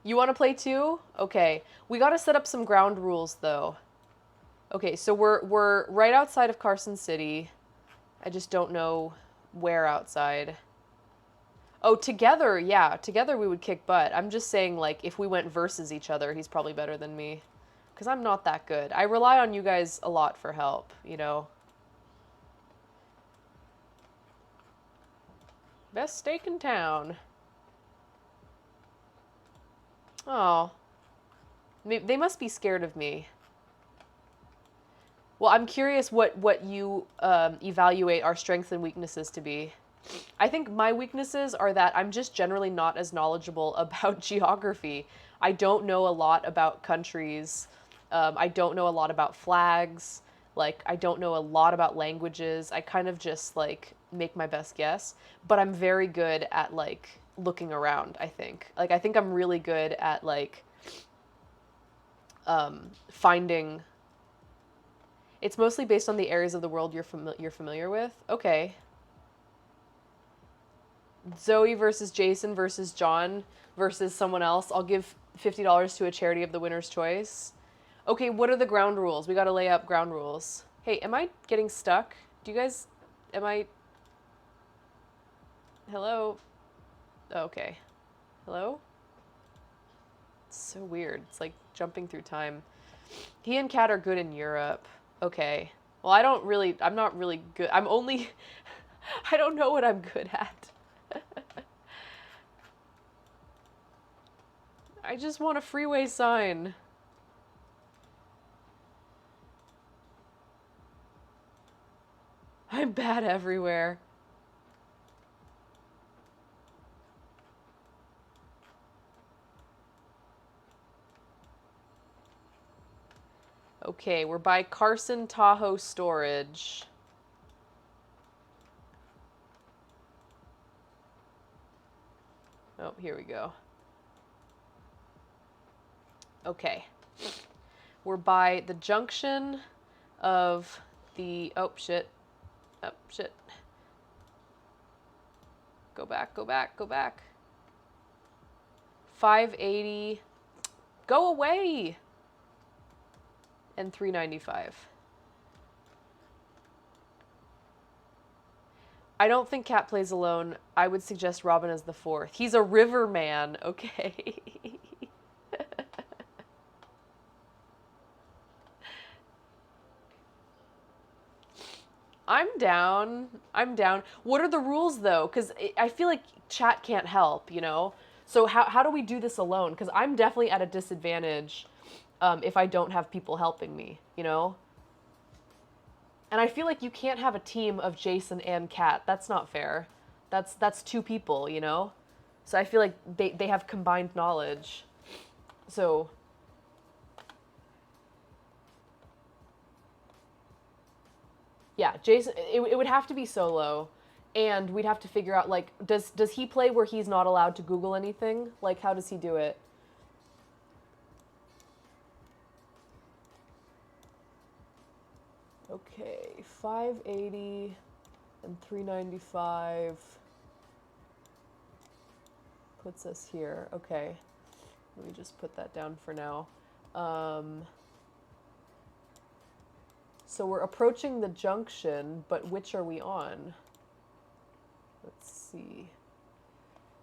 You want to play too? Okay. We got to set up some ground rules, though. Okay, so we're right outside of Carson City. I just don't know where outside. Oh, together, yeah. Together we would kick butt. I'm just saying, like, if we went versus each other, he's probably better than me. Because I'm not that good. I rely on you guys a lot for help, you know? Best steak in town. Oh. They must be scared of me. Well, I'm curious what you evaluate our strengths and weaknesses to be. I think my weaknesses are that I'm just generally not as knowledgeable about geography. I don't know a lot about countries. I don't know a lot about flags. Like, I don't know a lot about languages. I kind of just, like, make my best guess. But I'm very good at, like, looking around, I think. Like, I think I'm really good at, like, finding... It's mostly based on the areas of the world you're familiar with. Okay. Zoe versus Jason versus John versus someone else. I'll give $50 to a charity of the winner's choice. Okay, what are the ground rules? We gotta lay up ground rules. Hey, am I getting stuck? Do you guys... Am I... Hello? Okay. Hello? It's so weird. It's like jumping through time. He and Kat are good in Europe. Okay. Well, I'm not really good. I'm only... I don't know what I'm good at. I just want a freeway sign. I'm bad everywhere. Okay, we're by Carson Tahoe Storage. Oh, here we go. Okay. We're by the junction of the... Oh, shit. Oh, shit. Go back, go back, go back. 580. Go away! And 395. I don't think Cat plays alone. I would suggest Robin as the fourth. He's a river man, okay. I'm down. I'm down. What are the rules, though? Because I feel like chat can't help, you know? So how do we do this alone? Because I'm definitely at a disadvantage if I don't have people helping me, you know? And I feel like you can't have a team of Jason and Kat. That's not fair. That's two people, you know? So I feel like they have combined knowledge. So... Yeah, Jason, it would have to be solo, and we'd have to figure out, like, does he play where he's not allowed to Google anything? Like, how does he do it? Okay, 580 and 395 puts us here. Okay, let me just put that down for now. So we're approaching the junction, but which are we on? Let's see.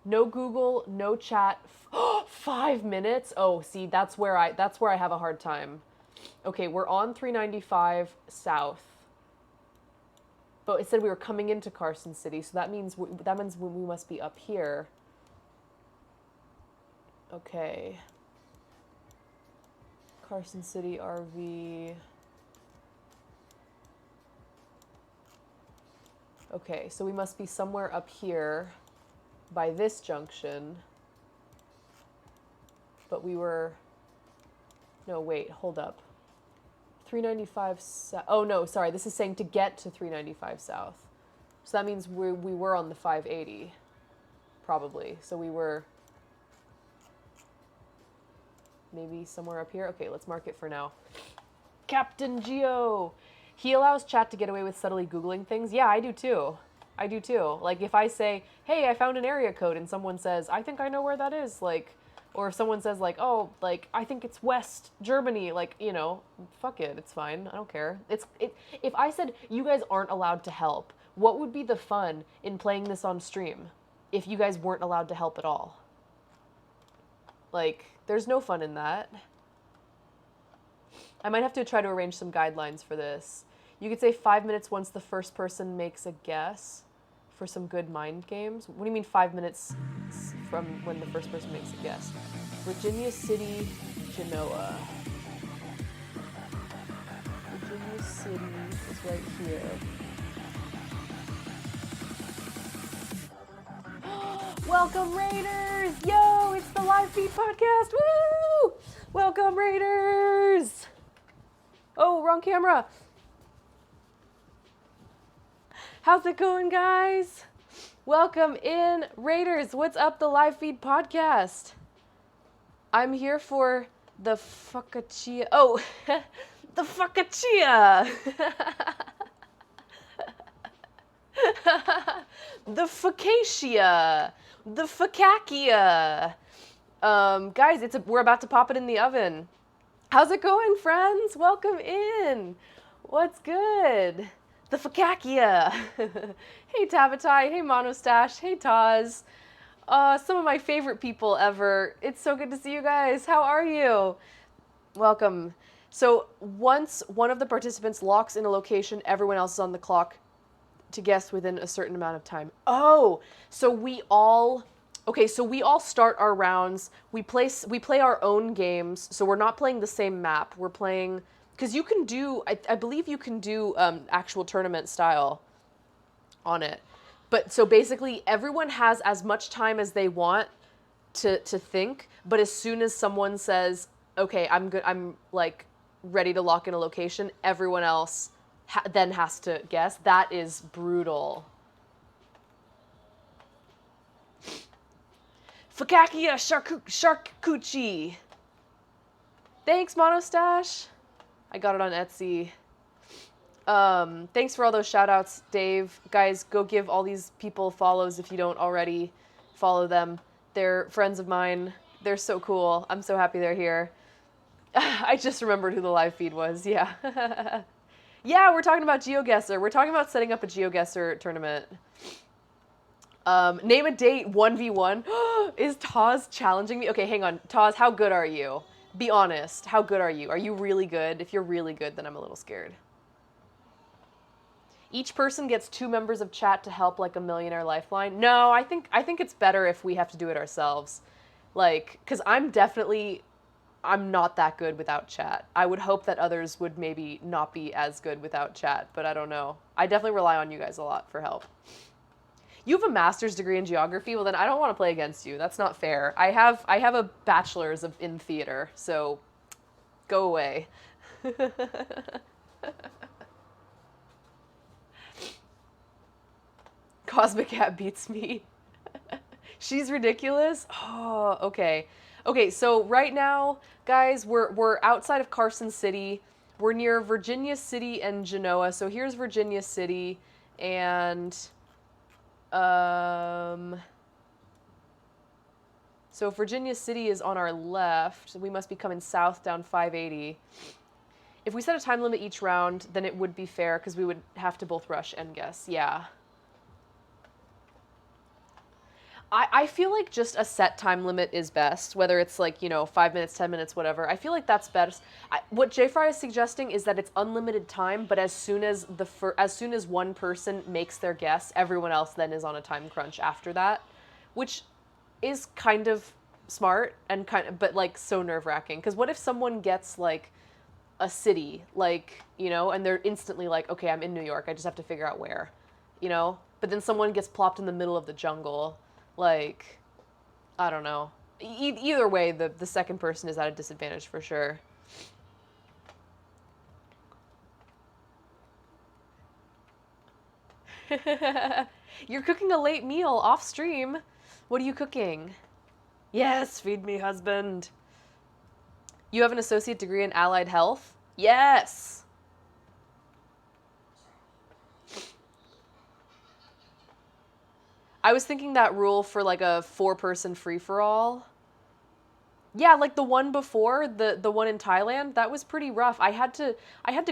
No Google, no chat. 5 minutes? Oh, see, that's where I have a hard time. Okay, we're on 395 south. But it said we were coming into Carson City, so that means we must be up here. Okay. Carson City RV. Okay, so we must be somewhere up here by this junction. But we were... No, wait, hold up. 395 south. Oh, no, sorry. This is saying to get to 395 south. So that means we were on the 580. Probably. So we were... Maybe somewhere up here? Okay, let's mark it for now. Captain Geo! He allows chat to get away with subtly Googling things. Yeah, I do too. I do too. Like, if I say, hey, I found an area code, and someone says, I think I know where that is, like, or if someone says, like, oh, like, I think it's West Germany, like, you know, fuck it, it's fine. I don't care. If I said, you guys aren't allowed to help, what would be the fun in playing this on stream if you guys weren't allowed to help at all? Like, there's no fun in that. I might have to try to arrange some guidelines for this. You could say 5 minutes once the first person makes a guess for some good mind games. What do you mean 5 minutes from when the first person makes a guess? Virginia City, Genoa. Virginia City is right here. Welcome, Raiders! Yo, it's the live feed podcast! Woo! Welcome, Raiders! Oh, wrong camera. How's it going, guys? Welcome in, Raiders. What's up, the live feed podcast? I'm here for the Focaccia. Oh, the Focaccia. The Focaccia. The Focaccia. Guys, we're about to pop it in the oven. How's it going, friends? Welcome in. What's good? The Focaccia. Hey, Tabatai. Hey, Monostash. Hey, Taz. Some of my favorite people ever. It's so good to see you guys. How are you? Welcome. So once one of the participants locks in a location, everyone else is on the clock to guess within a certain amount of time. Oh, so we all... Okay, so we all start our rounds. We play our own games, so we're not playing the same map. We're playing because you can do. I believe you can do actual tournament style on it. But so basically, everyone has as much time as they want to think. But as soon as someone says, "Okay, I'm good," I'm like ready to lock in a location. Everyone else then has to guess. That is brutal. Focaccia Charcuterie. Thanks, Monostash. I got it on Etsy. Thanks for all those shout outs, Dave. Guys, go give all these people follows if you don't already follow them. They're friends of mine. They're so cool. I'm so happy they're here. I just remembered who the live feed was. Yeah. Yeah, we're talking about GeoGuessr. We're talking about setting up a GeoGuessr tournament. Name a date, 1v1. Is Taz challenging me? Okay, hang on. Taz, how good are you? Be honest. How good are you? Are you really good? If you're really good, then I'm a little scared. Each person gets 2 members of chat to help like a millionaire lifeline. No, I think it's better if we have to do it ourselves. Like, because I'm not that good without chat. I would hope that others would maybe not be as good without chat, but I don't know. I definitely rely on you guys a lot for help. You have a master's degree in geography? Well, then I don't want to play against you. That's not fair. I have a bachelor's in theater, so go away. Cosmic Cat beats me. She's ridiculous? Oh, okay. Okay, so right now, guys, we're outside of Carson City. We're near Virginia City and Genoa. So here's Virginia City, and so Virginia City is on our left. We must be coming south down 580. If we set a time limit each round, then it would be fair because we would have to both rush and guess. Yeah. I feel like just a set time limit is best, whether it's like, 5 minutes, 10 minutes, whatever. I feel like that's best. What JFry is suggesting is that it's unlimited time, but as soon as one person makes their guess, everyone else then is on a time crunch after that, which is kind of smart and but like so nerve-wracking. Because what if someone gets like a city, like, and they're instantly like, okay, I'm in New York, I just have to figure out where, But then someone gets plopped in the middle of the jungle. Like, I don't know. Either way, the second person is at a disadvantage for sure. You're cooking a late meal off stream. What are you cooking? Yes, feed me, husband. You have an associate degree in allied health? Yes. I was thinking that rule for like a 4-person free-for-all. Yeah, like the one before, the one in Thailand, that was pretty rough. I had to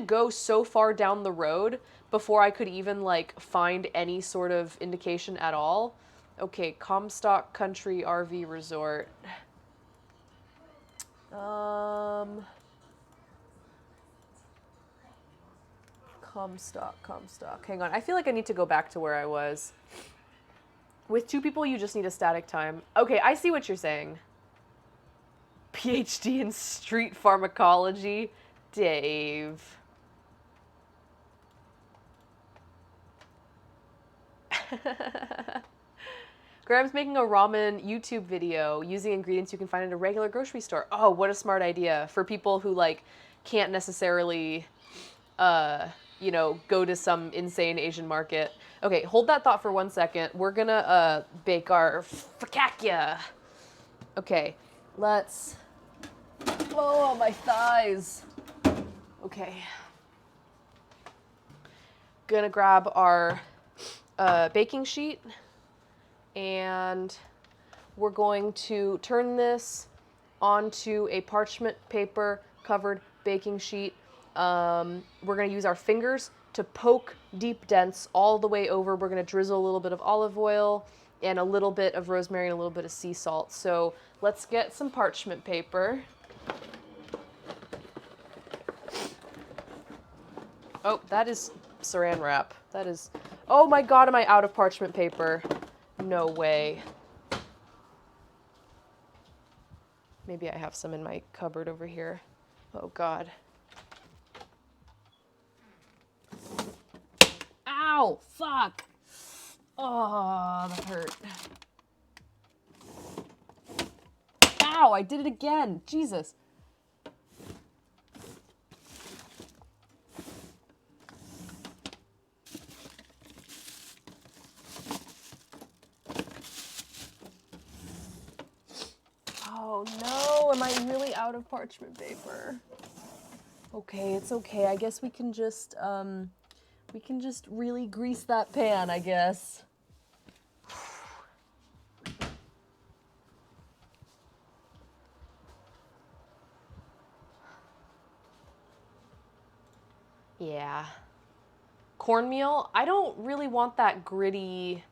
go so far down the road before I could even like find any sort of indication at all. Okay, Comstock Country RV Resort. Comstock. Hang on. I feel like I need to go back to where I was. With 2 people, you just need a static time. Okay, I see what you're saying. PhD in street pharmacology? Dave. Graham's making a ramen YouTube video using ingredients you can find at a regular grocery store. Oh, what a smart idea for people who, like, can't necessarily, go to some insane Asian market. Okay, hold that thought for 1 second. We're gonna bake our focaccia. Okay, let's... Oh, my thighs. Okay. Gonna grab our baking sheet, and we're going to turn this onto a parchment paper covered baking sheet. We're going to use our fingers to poke deep dents all the way over. We're going to drizzle a little bit of olive oil and a little bit of rosemary and a little bit of sea salt. So let's get some parchment paper. Oh, that is saran wrap. That is... Oh my god, am I out of parchment paper? No way. Maybe I have some in my cupboard over here. Oh God. Ow! Fuck! Oh, that hurt. Ow! I did it again! Jesus! Oh no! Am I really out of parchment paper? Okay, it's okay. I guess we can just really grease that pan, I guess. Yeah. Cornmeal, I don't really want that gritty,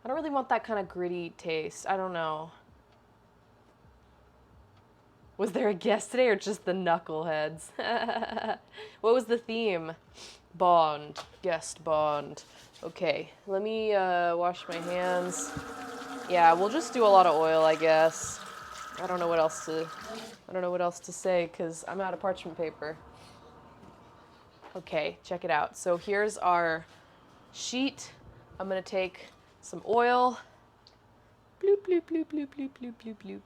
I don't really want that kind of gritty taste. I don't know. Was there a guest today or just the knuckleheads? What was the theme? Bond. Guest Bond. Okay, let me wash my hands. Yeah, we'll just do a lot of oil, I guess. I don't know what else to say because I'm out of parchment paper. Okay, check it out. So here's our sheet. I'm gonna take some oil. Bloop, bloop, bloop, bloop, bloop, bloop, bloop, bloop.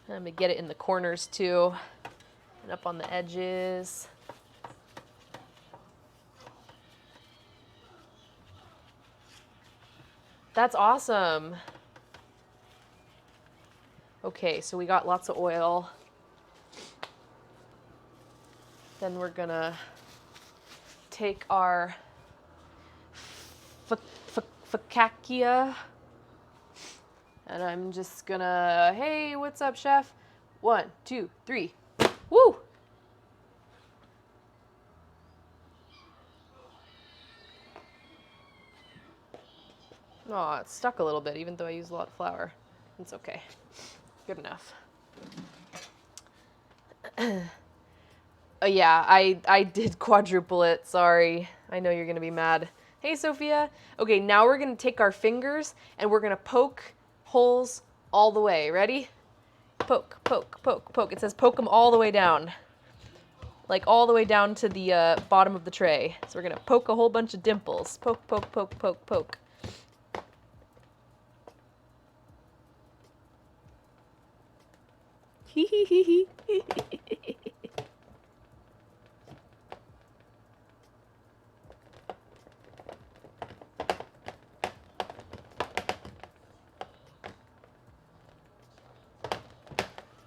I'm gonna get it in the corners too, and up on the edges. That's awesome. Okay, so we got lots of oil. Then we're gonna take our focaccia, and I'm just gonna, hey, what's up, chef? 1, 2, 3. Woo! Oh, it's stuck a little bit, even though I used a lot of flour. It's okay. Good enough. Yeah, I did quadruple it. Sorry. I know you're going to be mad. Hey, Sophia. Okay, now we're going to take our fingers and we're going to poke holes all the way. Ready? Poke, poke, poke, poke. It says poke them all the way down. Like all the way down to the bottom of the tray. So we're going to poke a whole bunch of dimples. Poke, poke, poke, poke, poke. Hee hee hee hee.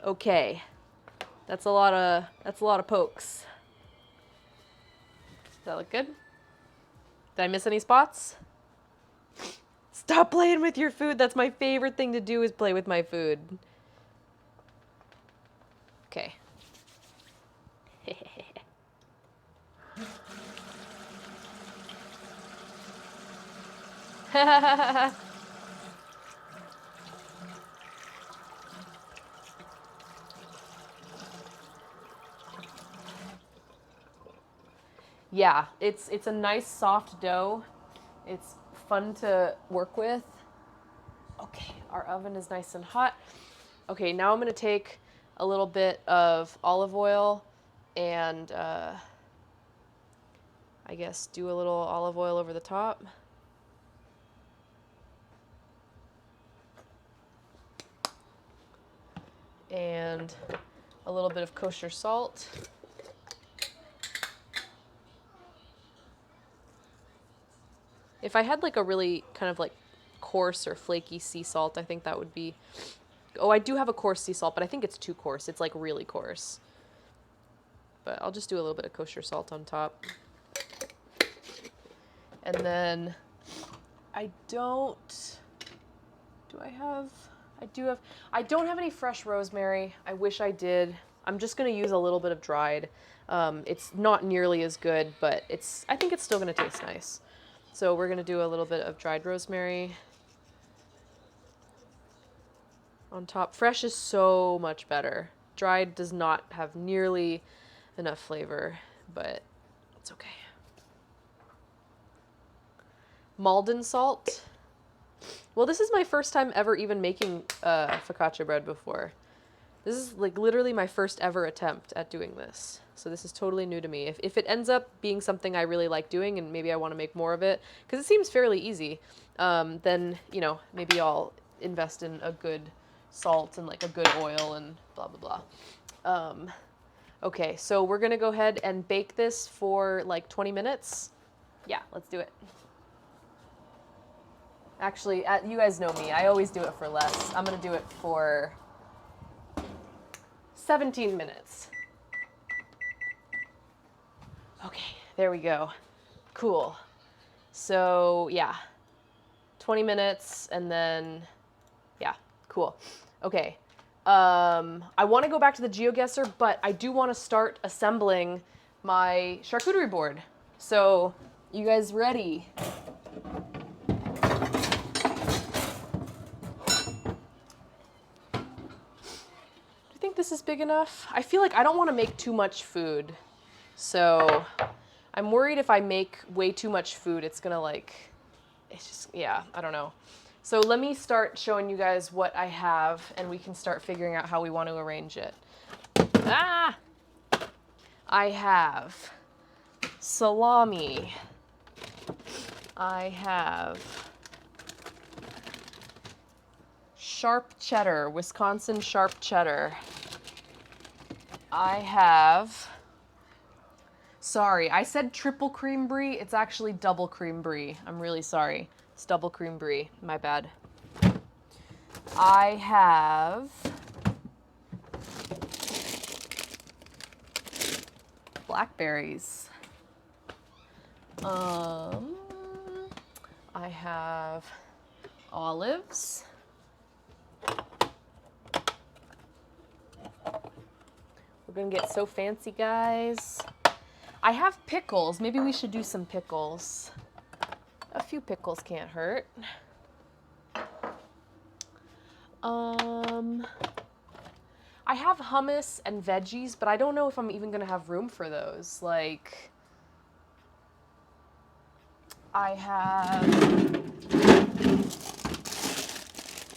Okay. That's a lot of pokes. Does that look good? Did I miss any spots? Stop playing with your food. That's my favorite thing to do is play with my food. Okay. Yeah, it's a nice soft dough. It's fun to work with. Okay, our oven is nice and hot. Okay, now I'm gonna take a little bit of olive oil and I guess do a little olive oil over the top. And a little bit of kosher salt. If I had like a really kind of like coarse or flaky sea salt, I think that would be... Oh, I do have a coarse sea salt, but I think it's too coarse. It's like really coarse. But I'll just do a little bit of kosher salt on top. And then I don't... I don't have any fresh rosemary. I wish I did. I'm just going to use a little bit of dried. It's not nearly as good, but I think it's still going to taste nice. So we're going to do a little bit of dried rosemary on top. Fresh is so much better. Dried does not have nearly enough flavor, but It's okay. Malden salt. Well, this is my first time ever even making focaccia bread before. This is like literally my first ever attempt at doing this. So this is totally new to me. If it ends up being something I really like doing and maybe I want to make more of it, because it seems fairly easy, then, you know, maybe I'll invest in a good salt and like a good oil and blah, blah, blah. Okay, so we're going to go ahead and bake this for like 20 minutes. Yeah, let's do it. Actually, you guys know me. I always do it for less. I'm going to do it for 17 minutes. Okay, there we go. Cool. So, yeah, 20 minutes and then, yeah, cool. Okay. I want to go back to the GeoGuessr, but I do want to start assembling my charcuterie board. So, you guys ready? Do you think this is big enough? I feel like I don't want to make too much food. So, I'm worried if I make way too much food, it's gonna like, it's just, yeah, I don't know. So let me start showing you guys what I have and we can start figuring out how we want to arrange it. Ah! I have salami. I have sharp cheddar, Wisconsin sharp cheddar. I have, sorry, I said triple cream brie. It's actually double cream brie. I'm really sorry. It's double cream brie. My bad. I have blackberries. I have olives. We're gonna get so fancy, guys. I have pickles. Maybe we should do some pickles. A few pickles can't hurt. I have hummus and veggies, but I don't know if I'm even gonna have room for those. Like, I have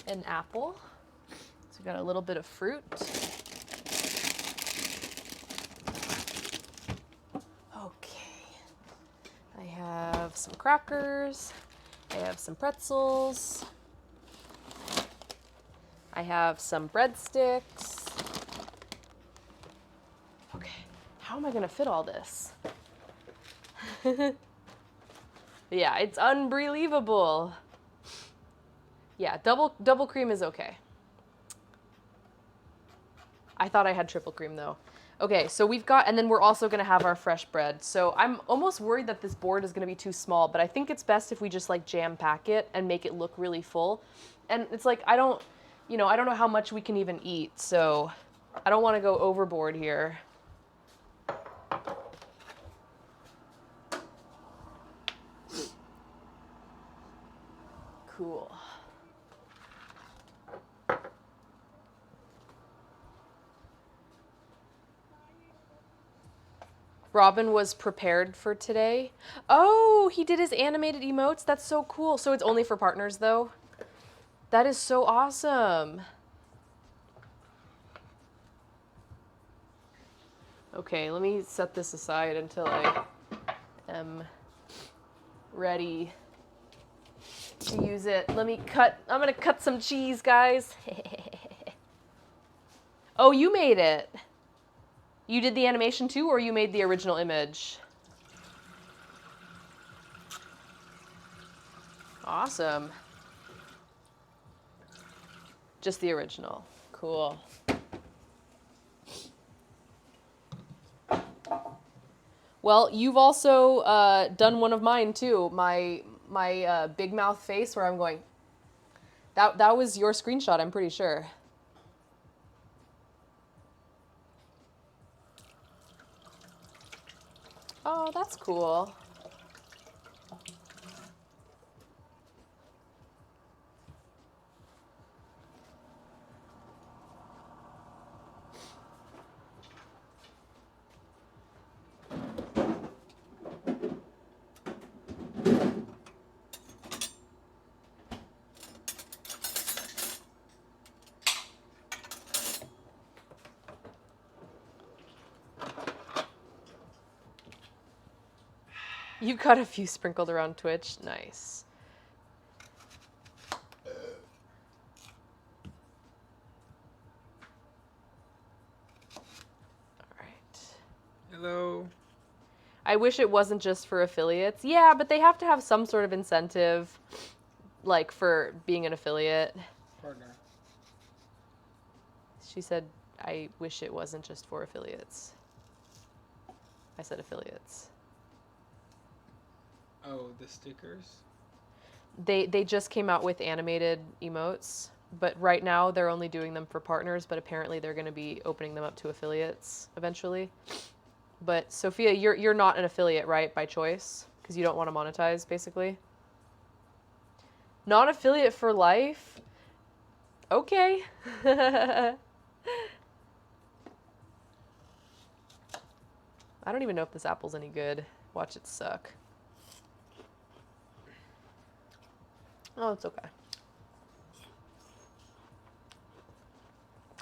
an apple. So we got a little bit of fruit. Okay. I have some crackers. I have some pretzels. I have some breadsticks. Okay, how am I gonna fit all this? Yeah, it's unbelievable. Yeah, double cream is okay. I thought I had triple cream though. Okay, so we've got, and then we're also gonna have our fresh bread. So I'm almost worried that this board is gonna be too small, but I think it's best if we just like jam pack it and make it look really full. And it's like, I don't know how much we can even eat, so I don't wanna go overboard here. Cool. Robin was prepared for today. Oh, he did his animated emotes? That's so cool. So it's only for partners, though? That is so awesome. Okay, let me set this aside until I am ready to use it. I'm gonna cut some cheese, guys. Oh, you made it. You did the animation too, or you made the original image? Awesome. Just the original. Cool. Well, you've also done one of mine too. My big mouth face where I'm going. That was your screenshot, I'm pretty sure. Oh, that's cool. You've got a few sprinkled around Twitch. Nice. All right. Hello. I wish it wasn't just for affiliates. Yeah, but they have to have some sort of incentive, like, for being an affiliate. Partner. She said, I wish it wasn't just for affiliates. I said affiliates. Oh, the stickers? They just came out with animated emotes, but right now they're only doing them for partners, but apparently they're going to be opening them up to affiliates eventually. But Sophia, you're not an affiliate, right, by choice? Because you don't want to monetize, basically? Non-affiliate for life? Okay. I don't even know if this apple's any good. Watch it suck. Oh, it's okay.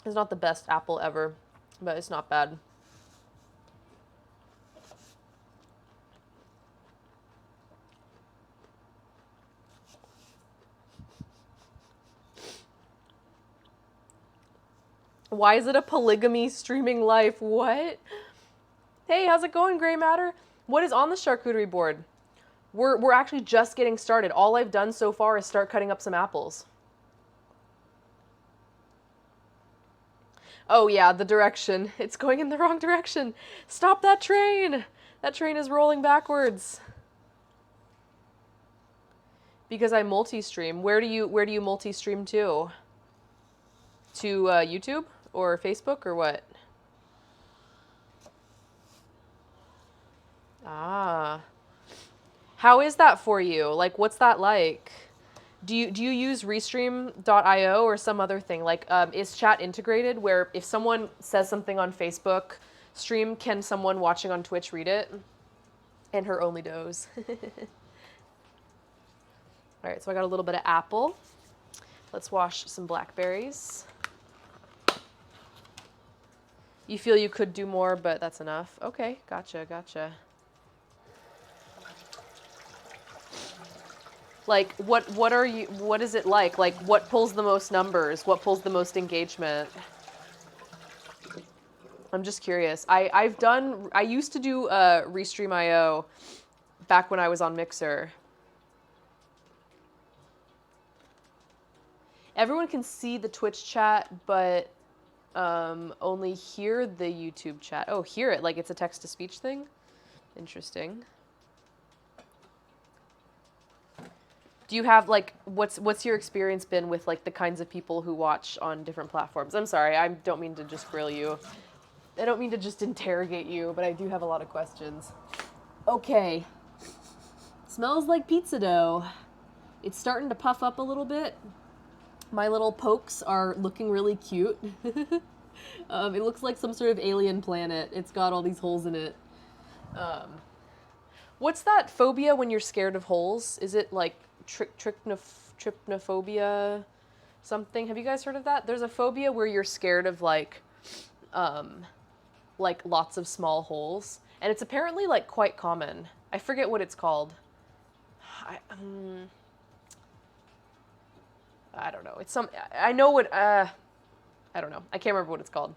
It's not the best apple ever, but it's not bad. Why is it a polygamy streaming life? What? Hey, how's it going, Grey Matter? What is on the charcuterie board? We're actually just getting started. All I've done so far is start cutting up some apples. Oh yeah, the direction. It's going in the wrong direction. Stop that train! That train is rolling backwards. Because I multi-stream. Where do you multi-stream to? To YouTube or Facebook or what? Ah. How is that for you? Like, what's that like? Do you use Restream.io or some other thing? Like, is chat integrated where if someone says something on Facebook stream, can someone watching on Twitch read it? And her only does. All right, so I got a little bit of apple. Let's wash some blackberries. You feel you could do more, but that's enough. Okay, gotcha. Like, what is it like? Like, what pulls the most numbers? What pulls the most engagement? I'm just curious. I used to do Restream.io back when I was on Mixer. Everyone can see the Twitch chat, but only hear the YouTube chat. Oh, hear it, like it's a text-to-speech thing? Interesting. Do you have, like, what's your experience been with, like, the kinds of people who watch on different platforms? I'm sorry, I don't mean to just grill you. I don't mean to just interrogate you, but I do have a lot of questions. Okay. Smells like pizza dough. It's starting to puff up a little bit. My little pokes are looking really cute. It looks like some sort of alien planet. It's got all these holes in it. What's that phobia when you're scared of holes? Is it like trypnophobia something? Have you guys heard of that? There's a phobia where you're scared of like lots of small holes. And it's apparently like quite common. I forget what it's called. I don't know. It's some. I know what. I don't know. I can't remember what it's called.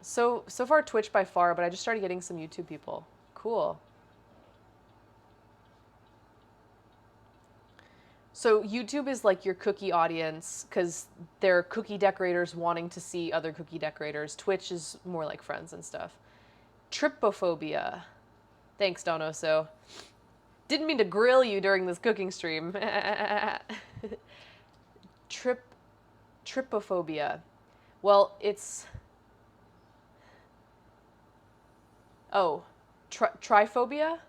So far Twitch by far, but I just started getting some YouTube people. Cool. So YouTube is like your cookie audience because they're cookie decorators wanting to see other cookie decorators. Twitch is more like friends and stuff. Trypophobia. Thanks, Donoso. Didn't mean to grill you during this cooking stream. Trypophobia. Well, it's... Oh, triphobia?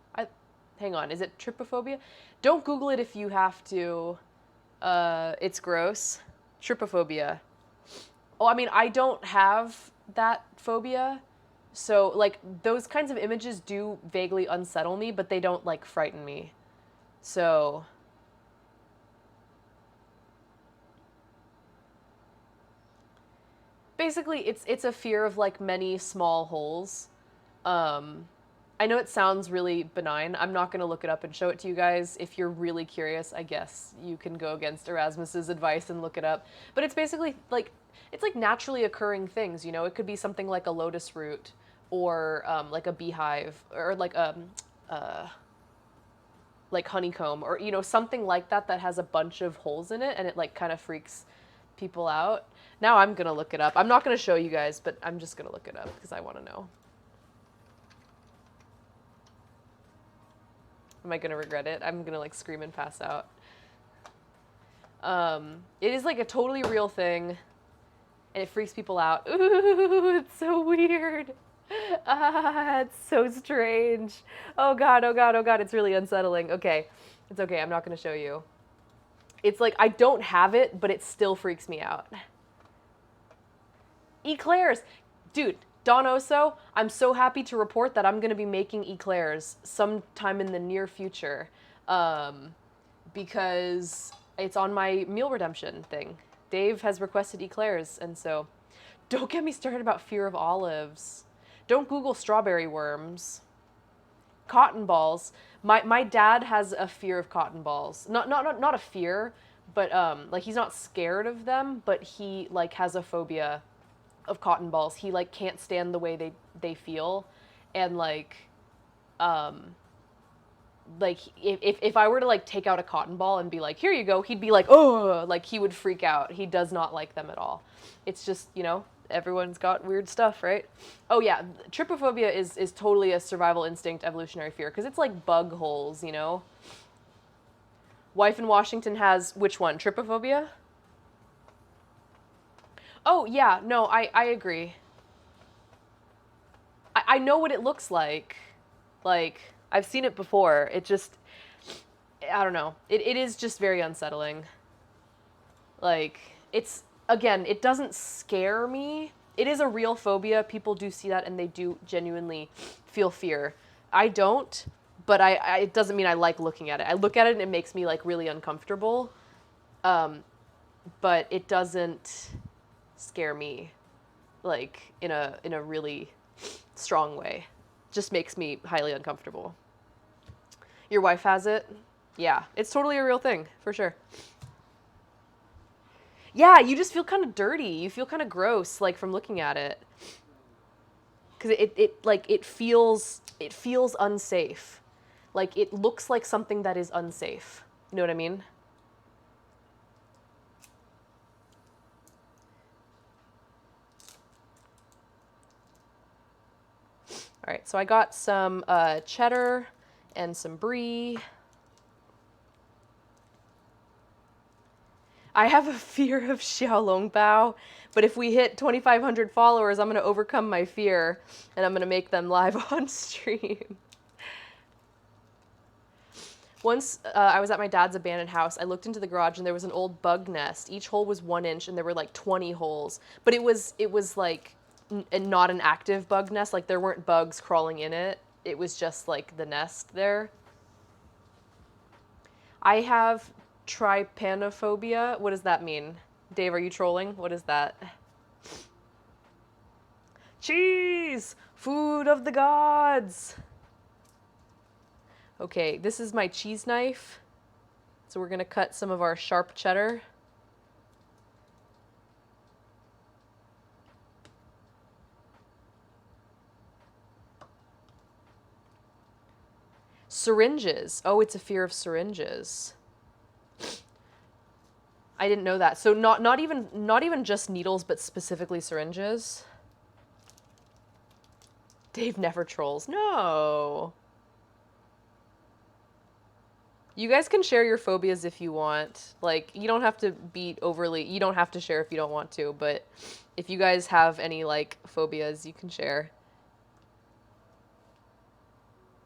Hang on, is it trypophobia? Don't Google it if you have to. It's gross. Trypophobia. Oh, I mean, I don't have that phobia. So, like, those kinds of images do vaguely unsettle me, but they don't, like, frighten me. So... Basically, it's a fear of, like, many small holes. I know it sounds really benign. I'm not going to look it up and show it to you guys. If you're really curious, I guess you can go against Erasmus's advice and look it up. But it's basically like, it's like naturally occurring things, you know? It could be something like a lotus root or like a beehive or like honeycomb or, you know, something like that that has a bunch of holes in it and it like kind of freaks people out. Now I'm going to look it up. I'm not going to show you guys, but I'm just going to look it up because I want to know. Am I gonna regret it? I'm gonna like scream and pass out. It is like a totally real thing, and it freaks people out. Ooh, it's so weird. Ah, it's so strange. Oh god, oh god, oh god, it's really unsettling. Okay, it's okay, I'm not gonna show you. It's like, I don't have it, but it still freaks me out. Eclairs! Dude, Don Oso, I'm so happy to report that I'm going to be making eclairs sometime in the near future because it's on my meal redemption thing. Dave has requested eclairs, and so don't get me started about fear of olives. Don't Google strawberry worms. Cotton balls. My dad has a fear of cotton balls. Not a fear, but like he's not scared of them, but he like has a phobia of cotton balls. He like can't stand the way they feel, and like if I were to like take out a cotton ball and be like, here you go, he'd be like, oh, like he would freak out. He does not like them at all. It's just, you know, everyone's got weird stuff, right? Oh yeah, trypophobia is totally a survival instinct evolutionary fear because it's like bug holes, you know. Wife in Washington has which one? Trypophobia? Oh, yeah, no, I agree. I know what it looks like. Like, I've seen it before. It just, I don't know. It is just very unsettling. Like, it's, again, it doesn't scare me. It is a real phobia. People do see that and they do genuinely feel fear. I don't, but it doesn't mean I like looking at it. I look at it and it makes me, like, really uncomfortable. But it doesn't scare me like in a really strong way. Just makes me highly uncomfortable. Your wife has it? Yeah, it's totally a real thing, for sure. Yeah, you just feel kind of dirty. You feel kind of gross like from looking at it. Cuz it feels unsafe. Like it looks like something that is unsafe. You know what I mean? All right, so I got some cheddar and some brie. I have a fear of Xiaolongbao, but if we hit 2,500 followers, I'm going to overcome my fear, and I'm going to make them live on stream. Once I was at my dad's abandoned house, I looked into the garage, and there was an old bug nest. Each hole was 1 inch, and there were like 20 holes. But it was like not an active bug nest. Like there weren't bugs crawling in it. It was just like the nest there. I have trypanophobia. What does that mean? Dave, are you trolling? What is that? Cheese! Food of the gods! Okay, this is my cheese knife. So we're gonna cut some of our sharp cheddar. Syringes. Oh, it's a fear of syringes. I didn't know that. So not even just needles, but specifically syringes. Dave never trolls. No. You guys can share your phobias if you want. Like, you don't have to be overly, you don't have to share if you don't want to, but if you guys have any, like, phobias, you can share.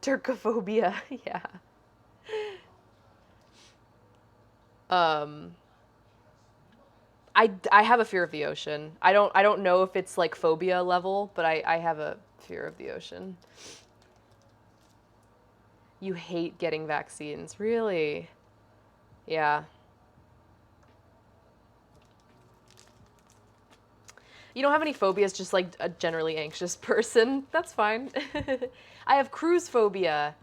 Turcophobia, yeah. I have a fear of the ocean. I don't know if it's like phobia level, but I have a fear of the ocean. You hate getting vaccines, really? Yeah. You don't have any phobias, just like a generally anxious person. That's fine. I have cruise phobia.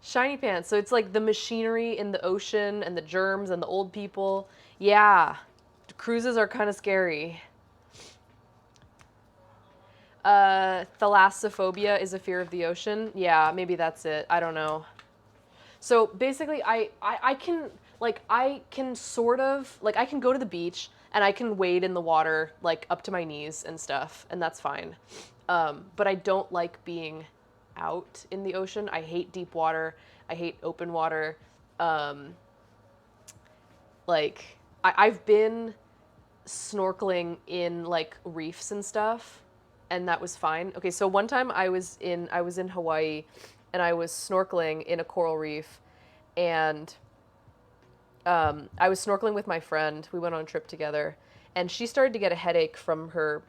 Shiny pants. So it's like the machinery in the ocean and the germs and the old people. Yeah. Cruises are kind of scary. Thalassophobia is a fear of the ocean. Yeah, maybe that's it. I don't know. So basically, I can, like, I can sort of, like, I can go to the beach and I can wade in the water, like, up to my knees and stuff, and that's fine. But I don't like being out in the ocean. I hate deep water. I hate open water. Like, I've been snorkeling in, like, reefs and stuff, and that was fine. Okay, so one time I was in Hawaii, and I was snorkeling in a coral reef, and I was snorkeling with my friend. We went on a trip together, and she started to get a headache from her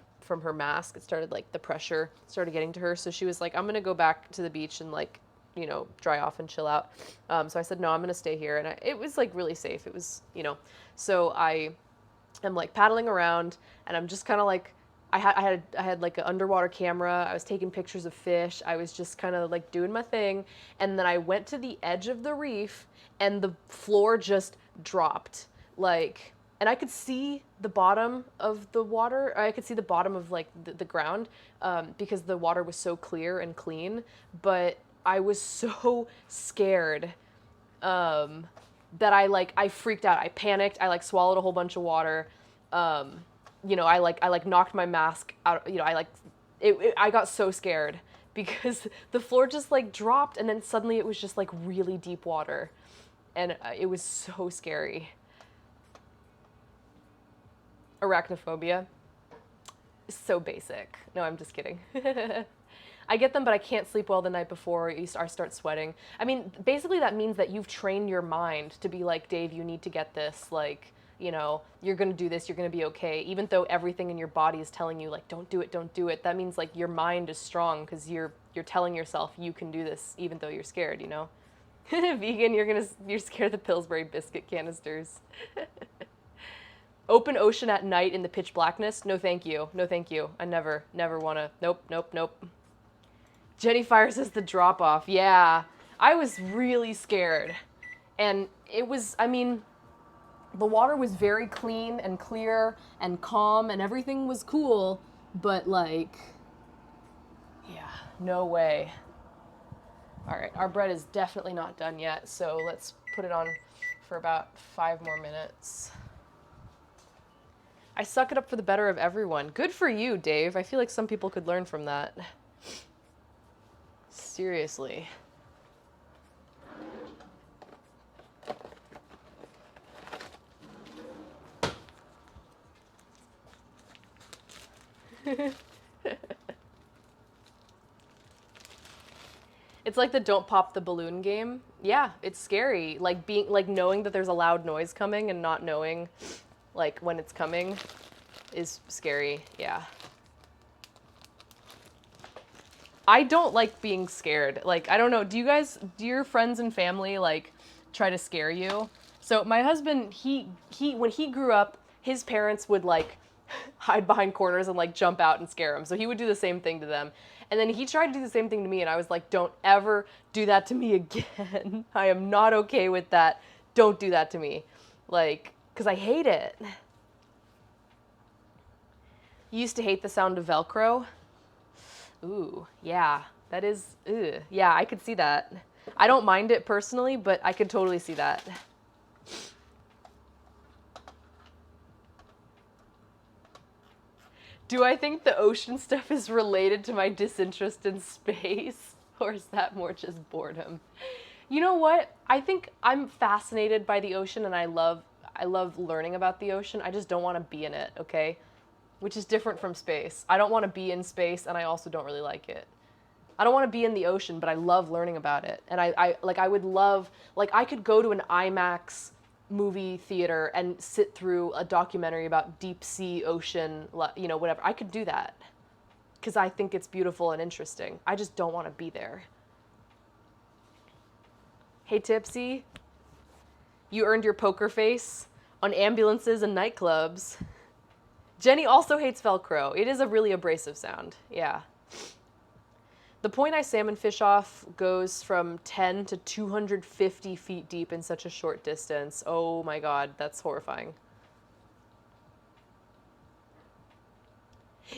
mask. It started, like, the pressure started getting to her, so she was like, I'm gonna go back to the beach and, like, you know, dry off and chill out. So I said, no, I'm gonna stay here, and it was, like, really safe. It was, you know, so I'm like paddling around, and I'm just kind of like, I had like an underwater camera. I was taking pictures of fish. I was just kind of like doing my thing, and then I went to the edge of the reef, and the floor just dropped, like, and I could see the bottom of the water. I could see the bottom of, like, the ground, because the water was so clear and clean. But I was so scared, that I freaked out. I panicked. I, like, swallowed a whole bunch of water. You know, I knocked my mask out. You know, I got so scared because the floor just, like, dropped, and then suddenly it was just, like, really deep water, and it was so scary. Arachnophobia. So basic. No, I'm just kidding. I get them, but I can't sleep well the night before I start sweating. I mean, basically that means that you've trained your mind to be like, Dave, you need to get this. Like, you know, you're going to do this. You're going to be okay. Even though everything in your body is telling you, like, don't do it, don't do it. That means, like, your mind is strong because you're telling yourself you can do this even though you're scared, you know? Vegan, you're scared of the Pillsbury biscuit canisters. Open ocean at night in the pitch blackness? No, thank you. No, thank you. I never want to. Nope, nope, nope. Jenny Fire says the drop off. Yeah, I was really scared. And it was, I mean, the water was very clean and clear and calm and everything was cool, but, like, yeah, no way. All right, our bread is definitely not done yet, so let's put it on for about 5 more minutes. I suck it up for the better of everyone. Good for you, Dave. I feel like some people could learn from that. Seriously. It's like the don't pop the balloon game. Yeah, it's scary. Like knowing that there's a loud noise coming and not knowing, like, when it's coming is scary. Yeah. I don't like being scared. Like, I don't know, do your friends and family, like, try to scare you? So my husband, he when he grew up, his parents would, like, hide behind corners and, like, jump out and scare him. So he would do the same thing to them. And then he tried to do the same thing to me, and I was like, don't ever do that to me again. I am not okay with that. Don't do that to me. Like, because I hate it. You used to hate the sound of Velcro? Ooh, yeah, that is, ugh. Yeah, I could see that. I don't mind it personally, but I could totally see that. Do I think the ocean stuff is related to my disinterest in space? Or is that more just boredom? You know what? I think I'm fascinated by the ocean, and I love learning about the ocean. I just don't want to be in it, okay? Which is different from space. I don't want to be in space, and I also don't really like it. I don't want to be in the ocean, but I love learning about it. And I would love, like, I could go to an IMAX movie theater and sit through a documentary about deep sea ocean, you know, whatever. I could do that because I think it's beautiful and interesting. I just don't want to be there. Hey, Tipsy, you earned your poker face on ambulances and nightclubs. Jenny also hates Velcro. It is a really abrasive sound. Yeah. The point I salmon fish off goes from 10 to 250 feet deep in such a short distance. Oh my god, that's horrifying.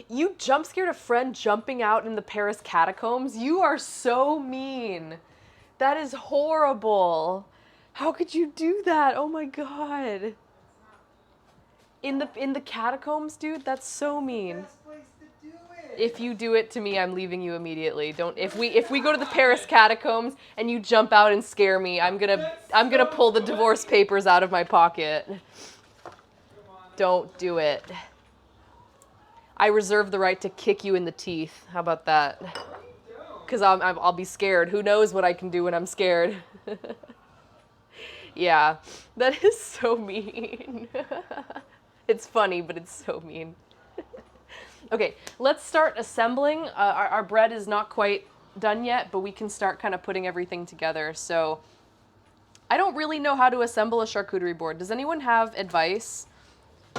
You jump scared a friend jumping out in the Paris catacombs? You are so mean. That is horrible. How could you do that? Oh my god. In the catacombs, dude, that's so mean. Best place to do it. If you do it to me, I'm leaving you immediately. Don't if we go to the Paris catacombs and you jump out and scare me, I'm gonna pull the divorce papers out of my pocket. Don't do it. I reserve the right to kick you in the teeth. How about that? Because I'll be scared. Who knows what I can do when I'm scared? Yeah, that is so mean. It's funny, but it's so mean. Okay, let's start assembling. Our bread is not quite done yet, but we can start kind of putting everything together. So I don't really know how to assemble a charcuterie board. Does anyone have advice?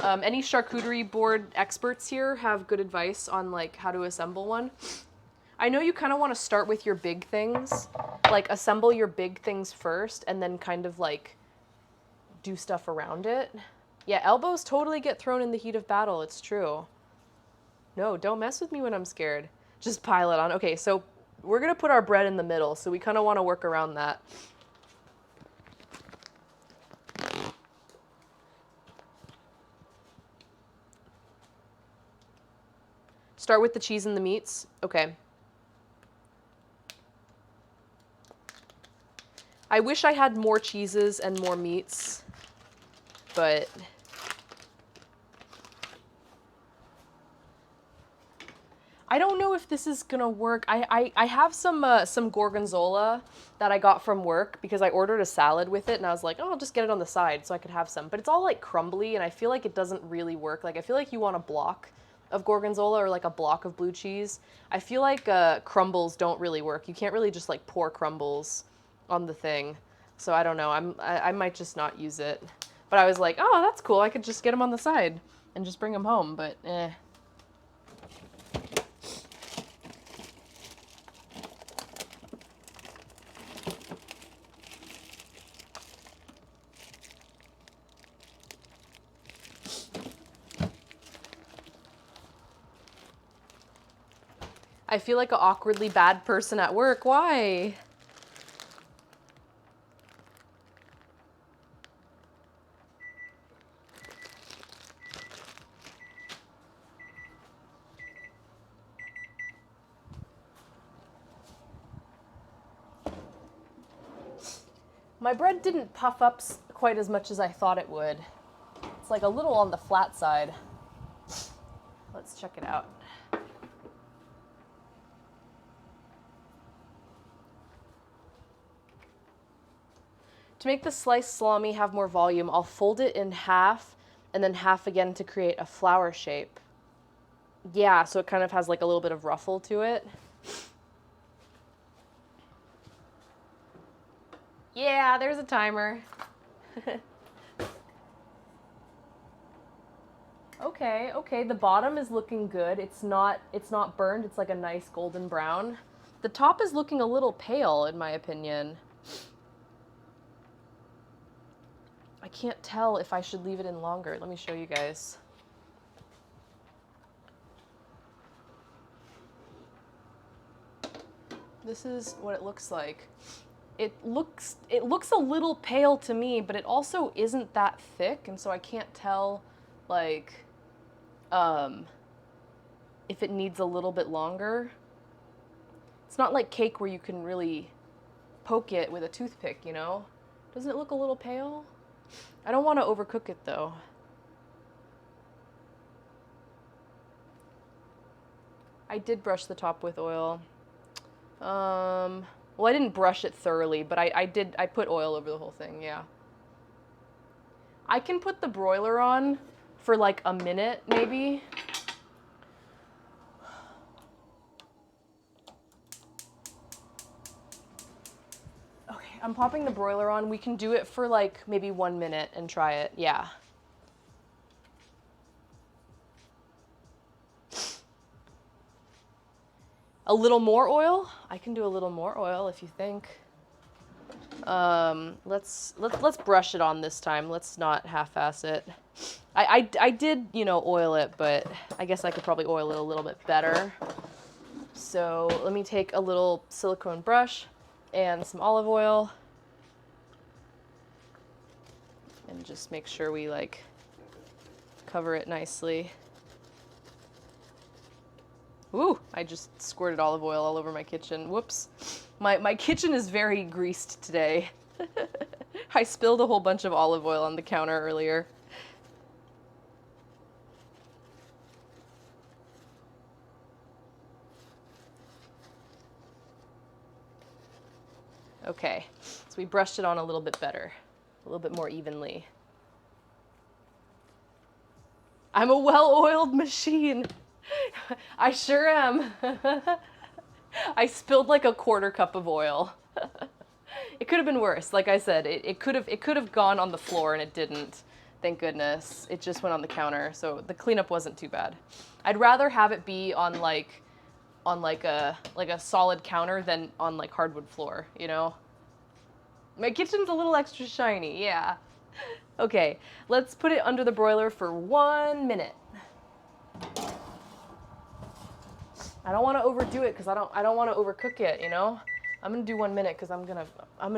Any charcuterie board experts here have good advice on like how to assemble one? I know you kind of want to start with your big things, like assemble your big things first and then kind of like do stuff around it. Yeah, elbows totally get thrown in the heat of battle. It's true. No, don't mess with me when I'm scared. Just pile it on. Okay, so we're going to put our bread in the middle, so we kind of want to work around that. Start with the cheese and the meats. Okay. I wish I had more cheeses and more meats, but I don't know if this is gonna work. I have some gorgonzola that I got from work because I ordered a salad with it and I was like, oh, I'll just get it on the side so I could have some. But it's all like crumbly and I feel like it doesn't really work. Like I feel like you want a block of gorgonzola or like a block of blue cheese. I feel like crumbles don't really work. You can't really just like pour crumbles on the thing. So I don't know. I might just not use it. But I was like, oh, that's cool. I could just get them on the side and just bring them home. But eh. I feel like an awkwardly bad person at work. Why? My bread didn't puff up quite as much as I thought it would. It's like a little on the flat side. Let's check it out. To make the sliced salami have more volume, I'll fold it in half and then half again to create a flower shape. Yeah, so it kind of has like a little bit of ruffle to it. Yeah, there's a timer. Okay, the bottom is looking good. It's not burned, it's like a nice golden brown. The top is looking a little pale in my opinion. I can't tell if I should leave it in longer. Let me show you guys. This is what it looks like. It looks a little pale to me, but it also isn't that thick, and so I can't tell like if it needs a little bit longer. It's not like cake where you can really poke it with a toothpick, you know? Doesn't it look a little pale? I don't want to overcook it though. I did brush the top with oil. Well, I didn't brush it thoroughly, but I put oil over the whole thing, yeah. I can put the broiler on for like a minute, maybe. Okay, I'm popping the broiler on. We can do it for like maybe 1 minute and try it, yeah. A little more oil? I can do a little more oil if you think. Let's brush it on this time. Let's not half-ass it. I did, you know, oil it, but I guess I could probably oil it a little bit better. So let me take a little silicone brush and some olive oil and just make sure we like cover it nicely. Ooh, I just squirted olive oil all over my kitchen. Whoops. My kitchen is very greased today. I spilled a whole bunch of olive oil on the counter earlier. Okay, so we brushed it on a little bit better, a little bit more evenly. I'm a well-oiled machine. I sure am. I spilled like a quarter cup of oil. It could have been worse. Like I said, it could have gone on the floor and it didn't. Thank goodness. It just went on the counter, so the cleanup wasn't too bad. I'd rather have it be on like a solid counter than on like hardwood floor, you know? My kitchen's a little extra shiny, yeah. Okay, let's put it under the broiler for 1 minute. I don't want to overdo it because I don't want to overcook it, you know? I'm gonna do 1 minute because I'm gonna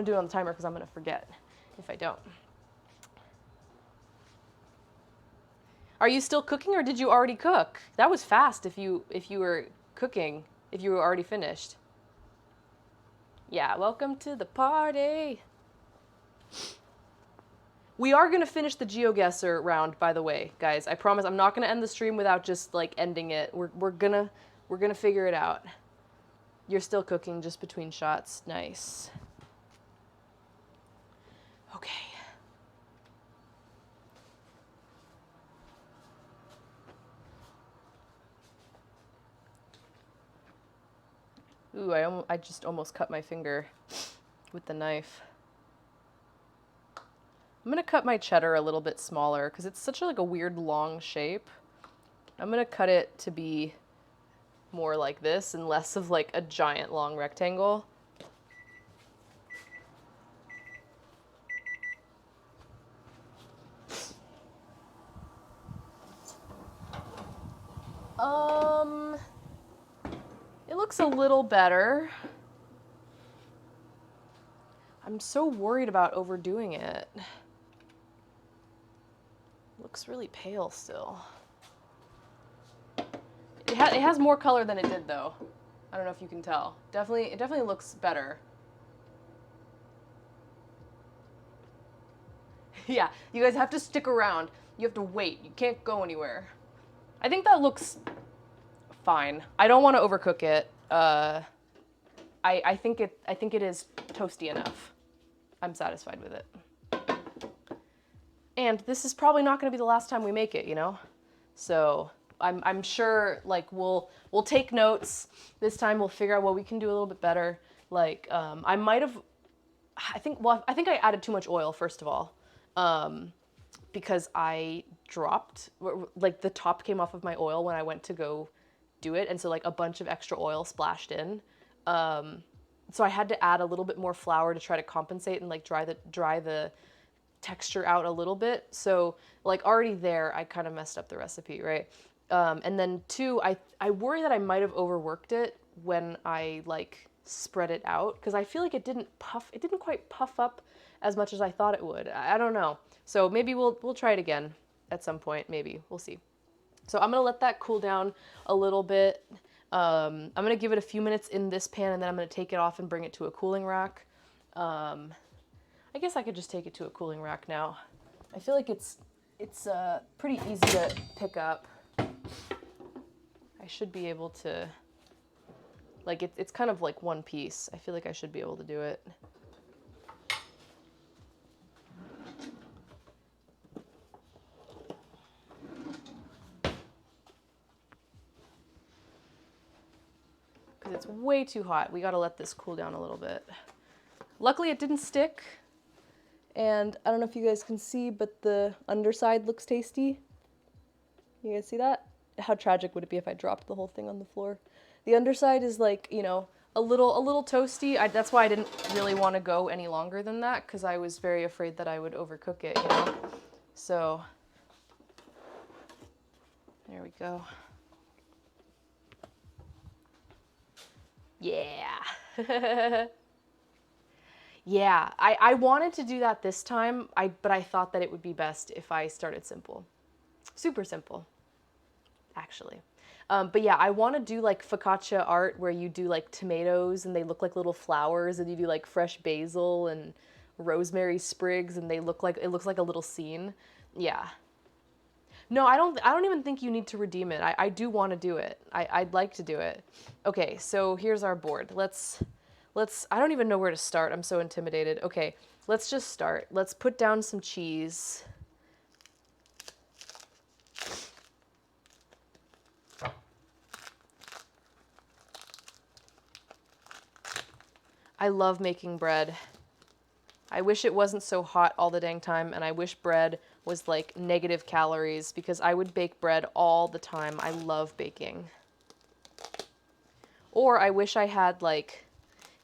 do it on the timer because I'm gonna forget if I don't. Are you still cooking or did you already cook? That was fast if you were cooking, if you were already finished. Yeah, welcome to the party. We are gonna finish the GeoGuessr round, by the way, guys. I promise I'm not gonna end the stream without just like ending it. We're gonna figure it out. You're still cooking just between shots. Nice. Okay. Ooh, I just almost cut my finger with the knife. I'm gonna cut my cheddar a little bit smaller because it's such like a weird long shape. I'm gonna cut it to be more like this and less of like a giant long rectangle. It looks a little better. I'm so worried about overdoing it. Looks really pale still. It has more color than it did though. I don't know if you can tell. It definitely looks better. Yeah, you guys have to stick around. You have to wait. You can't go anywhere. I think that looks fine. I don't want to overcook it. I think it is toasty enough. I'm satisfied with it. And this is probably not going to be the last time we make it, you know? So I'm sure like we'll take notes. This time we'll figure out what we can do a little bit better. Like I think I added too much oil first of all. Because I dropped, like the top came off of my oil when I went to go do it. And so like a bunch of extra oil splashed in. So I had to add a little bit more flour to try to compensate and like dry the texture out a little bit. So like already there, I kind of messed up the recipe, right? And then two, I worry that I might have overworked it when I like spread it out because I feel like it didn't quite puff up as much as I thought it would. I don't know. So maybe we'll try it again at some point, maybe. We'll see. So I'm gonna let that cool down a little bit. I'm gonna give it a few minutes in this pan and then I'm gonna take it off and bring it to a cooling rack. I guess I could just take it to a cooling rack now. I feel like it's pretty easy to pick up. I should be able to, like it's kind of like one piece. I feel like I should be able to do it. Because it's way too hot. We gotta let this cool down a little bit. Luckily it didn't stick. And I don't know if you guys can see, but the underside looks tasty. You guys see that? How tragic would it be if I dropped the whole thing on the floor? The underside is like, you know, a little toasty. That's why I didn't really want to go any longer than that, because I was very afraid that I would overcook it, you know. So there we go. Yeah. Yeah, I wanted to do that this time, but I thought that it would be best if I started simple. Super simple, actually. But yeah, I want to do like focaccia art where you do like tomatoes and they look like little flowers, and you do like fresh basil and rosemary sprigs and it looks like a little scene. Yeah. No, I don't even think you need to redeem it. I do want to do it. I'd like to do it. Okay, so here's our board. Let's I don't even know where to start. I'm so intimidated. Okay, let's just start. Let's put down some cheese. I love making bread. I wish it wasn't so hot all the dang time, and I wish bread was like negative calories, because I would bake bread all the time. I love baking. Or I wish I had like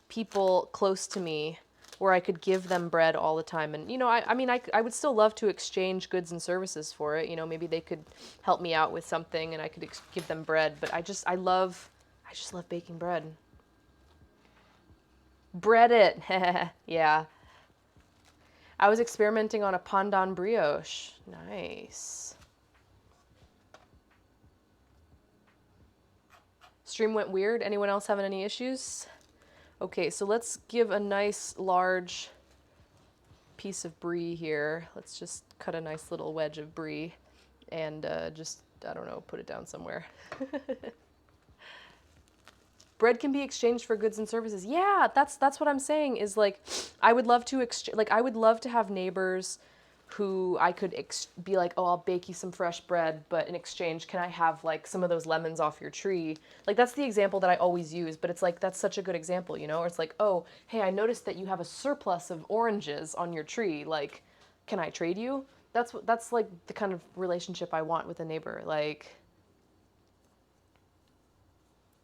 people close to me where I could give them bread all the time. And, you know, I mean, I would still love to exchange goods and services for it. You know, maybe they could help me out with something and I could give them bread. But I just love baking bread. Bread it. Yeah. I was experimenting on a pandan brioche. Nice. Stream went weird. Anyone else having any issues? Okay, so let's give a nice large piece of brie here. Let's just cut a nice little wedge of brie and just, I don't know, put it down somewhere. Bread can be exchanged for goods and services. Yeah, that's what I'm saying is like, I would love to I would love to have neighbors who I could be like, oh, I'll bake you some fresh bread, but in exchange, can I have like some of those lemons off your tree? Like, that's the example that I always use, but it's like, that's such a good example, you know? Or it's like, oh, hey, I noticed that you have a surplus of oranges on your tree. Like, can I trade you? That's like the kind of relationship I want with a neighbor. Like,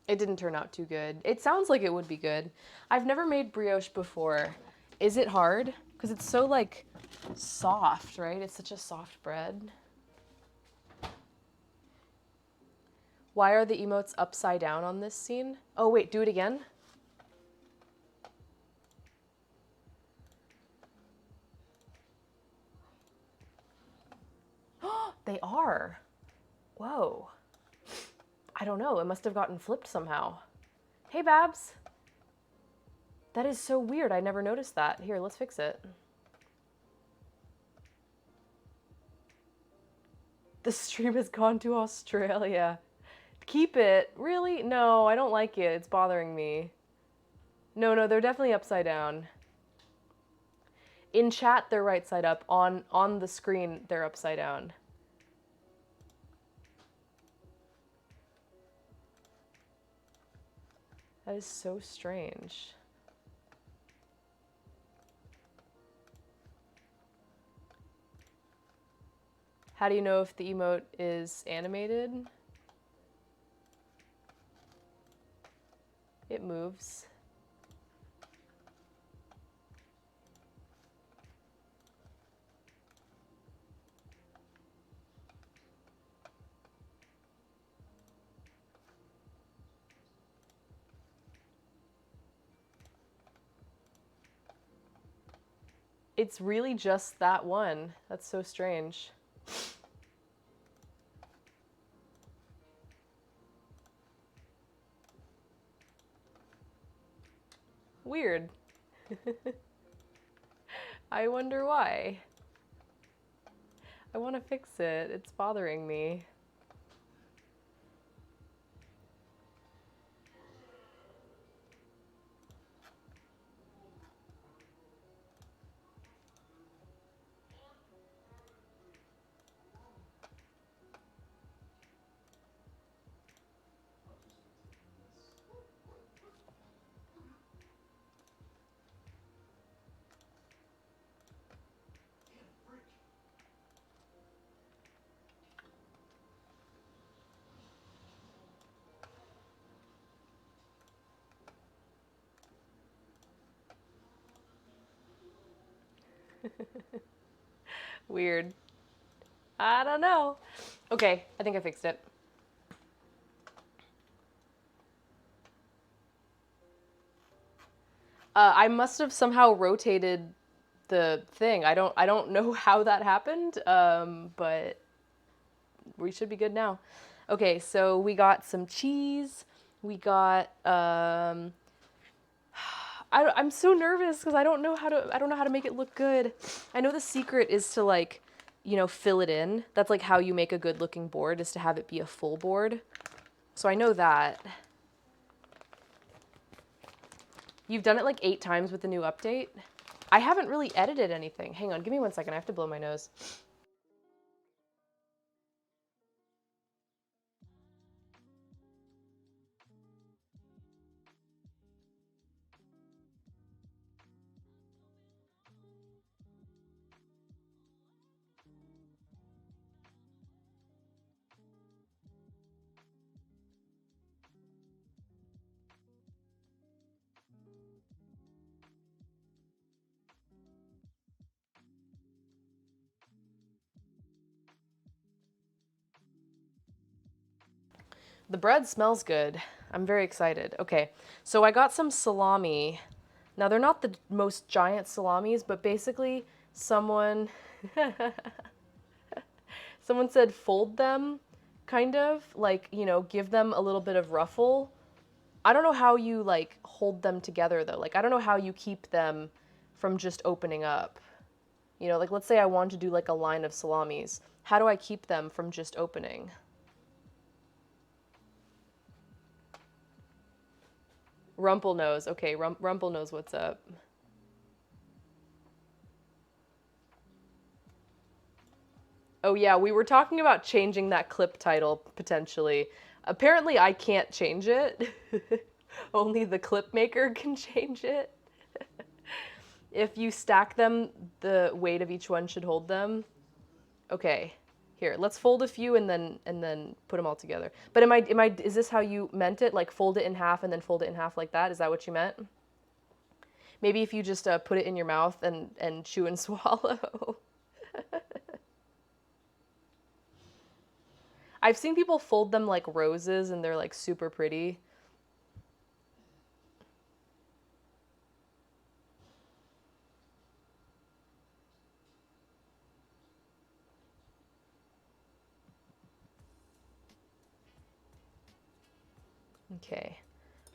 it didn't turn out too good. It sounds like it would be good. I've never made brioche before. Is it hard? Because it's so like soft, right? It's such a soft bread. Why are the emotes upside down on this scene? Oh wait, do it again. They are. Whoa. I don't know. It must have gotten flipped somehow. Hey, Babs. That is so weird. I never noticed that. Here, let's fix it. The stream has gone to Australia. Keep it. Really? No, I don't like it. It's bothering me. No, they're definitely upside down. In chat, they're right side up. On the screen, they're upside down. That is so strange. How do you know if the emote is animated? It moves. It's really just that one. That's so strange. Weird. I wonder why. I want to fix it. It's bothering me. Weird. I don't know. Okay, I think I fixed it. I must have somehow rotated the thing. I don't know how that happened, but we should be good now. Okay, so we got some cheese. We got I'm so nervous because I don't know how to make it look good. I know the secret is to like, fill it in. That's like how you make a good looking board, is to have it be a full board. So I know that. You've done it like 8 times with the new update. I haven't really edited anything. Hang on, give me 1 second. I have to blow my nose. The bread smells good. I'm very excited. Okay, so I got some salami. Now, they're not the most giant salamis, but basically someone someone said fold them, kind of, like, give them a little bit of ruffle. I don't know how you, like, hold them together, though. Like, I don't know how you keep them from just opening up. Like, let's say I want to do, like, a line of salamis. How do I keep them from just opening? Rumple knows. Okay, Rumple knows what's up. Oh yeah, we were talking about changing that clip title, potentially. Apparently I can't change it. Only the clip maker can change it. If you stack them, the weight of each one should hold them. Okay. Here, let's fold a few and then put them all together. But is this how you meant it? Like fold it in half and then fold it in half like that? Is that what you meant? Maybe if you just put it in your mouth and chew and swallow. I've seen people fold them like roses and they're like super pretty. Okay.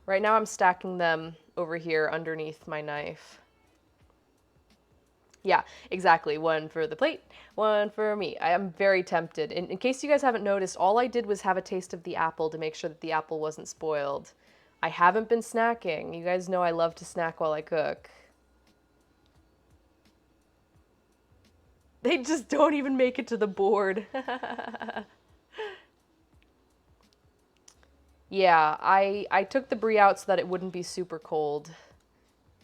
Right now I'm stacking them over here underneath my knife. Yeah, exactly. One for the plate, one for me. I am very tempted. In case you guys haven't noticed, all I did was have a taste of the apple to make sure that the apple wasn't spoiled. I haven't been snacking. You guys know I love to snack while I cook. They just don't even make it to the board. Yeah, I took the brie out so that it wouldn't be super cold.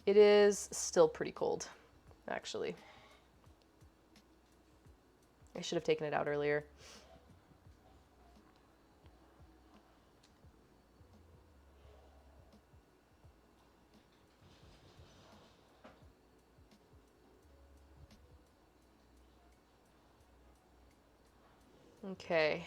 It is still pretty cold, actually. I should have taken it out earlier. Okay.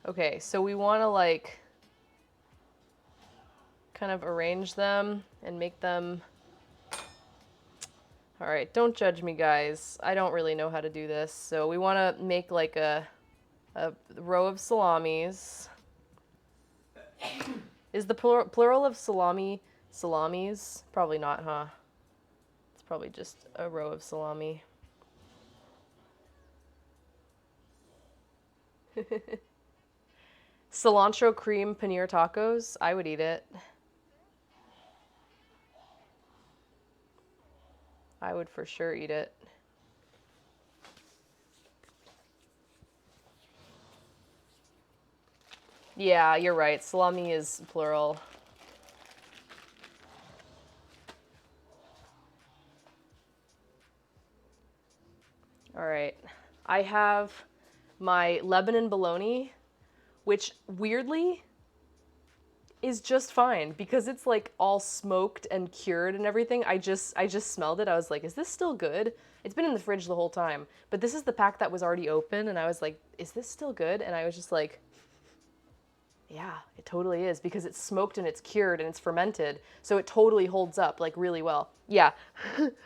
Okay, so we want to like kind of arrange them and make them... All right, don't judge me, guys. I don't really know how to do this. So we want to make like a row of salamis. Is the plural of salami salamis? Probably not, huh? It's probably just a row of salami. Cilantro cream paneer tacos. I would eat it. I would for sure eat it. Yeah, you're right. Salami is plural. All right. I have my Lebanon bologna, which weirdly is just fine because it's like all smoked and cured and everything. I just smelled it. I was like, is this still good? It's been in the fridge the whole time. But this is the pack that was already open and I was like, is this still good? And I was just like, yeah, it totally is because it's smoked and it's cured and it's fermented. So it totally holds up like really well. Yeah.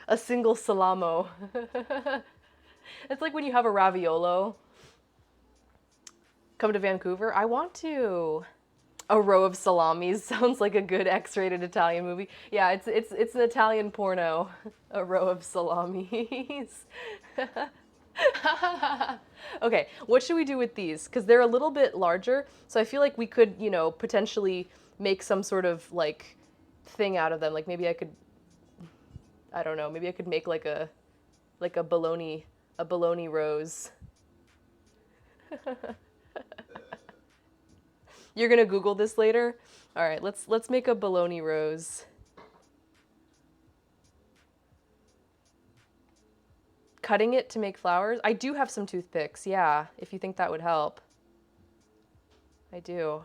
A single salamo. It's like when you have a raviolo. Come to Vancouver? I want to. A row of salamis sounds like a good X-rated Italian movie. Yeah, it's an Italian porno. A row of salamis. Okay, what should we do with these? Because they're a little bit larger, so I feel like we could, you know, potentially make some sort of like thing out of them. Like maybe I could, I don't know, maybe I could make like a bologna rose. You're gonna Google this later? All right, let's make a bologna rose. Cutting it to make flowers? I do have some toothpicks, yeah, if you think that would help. I do.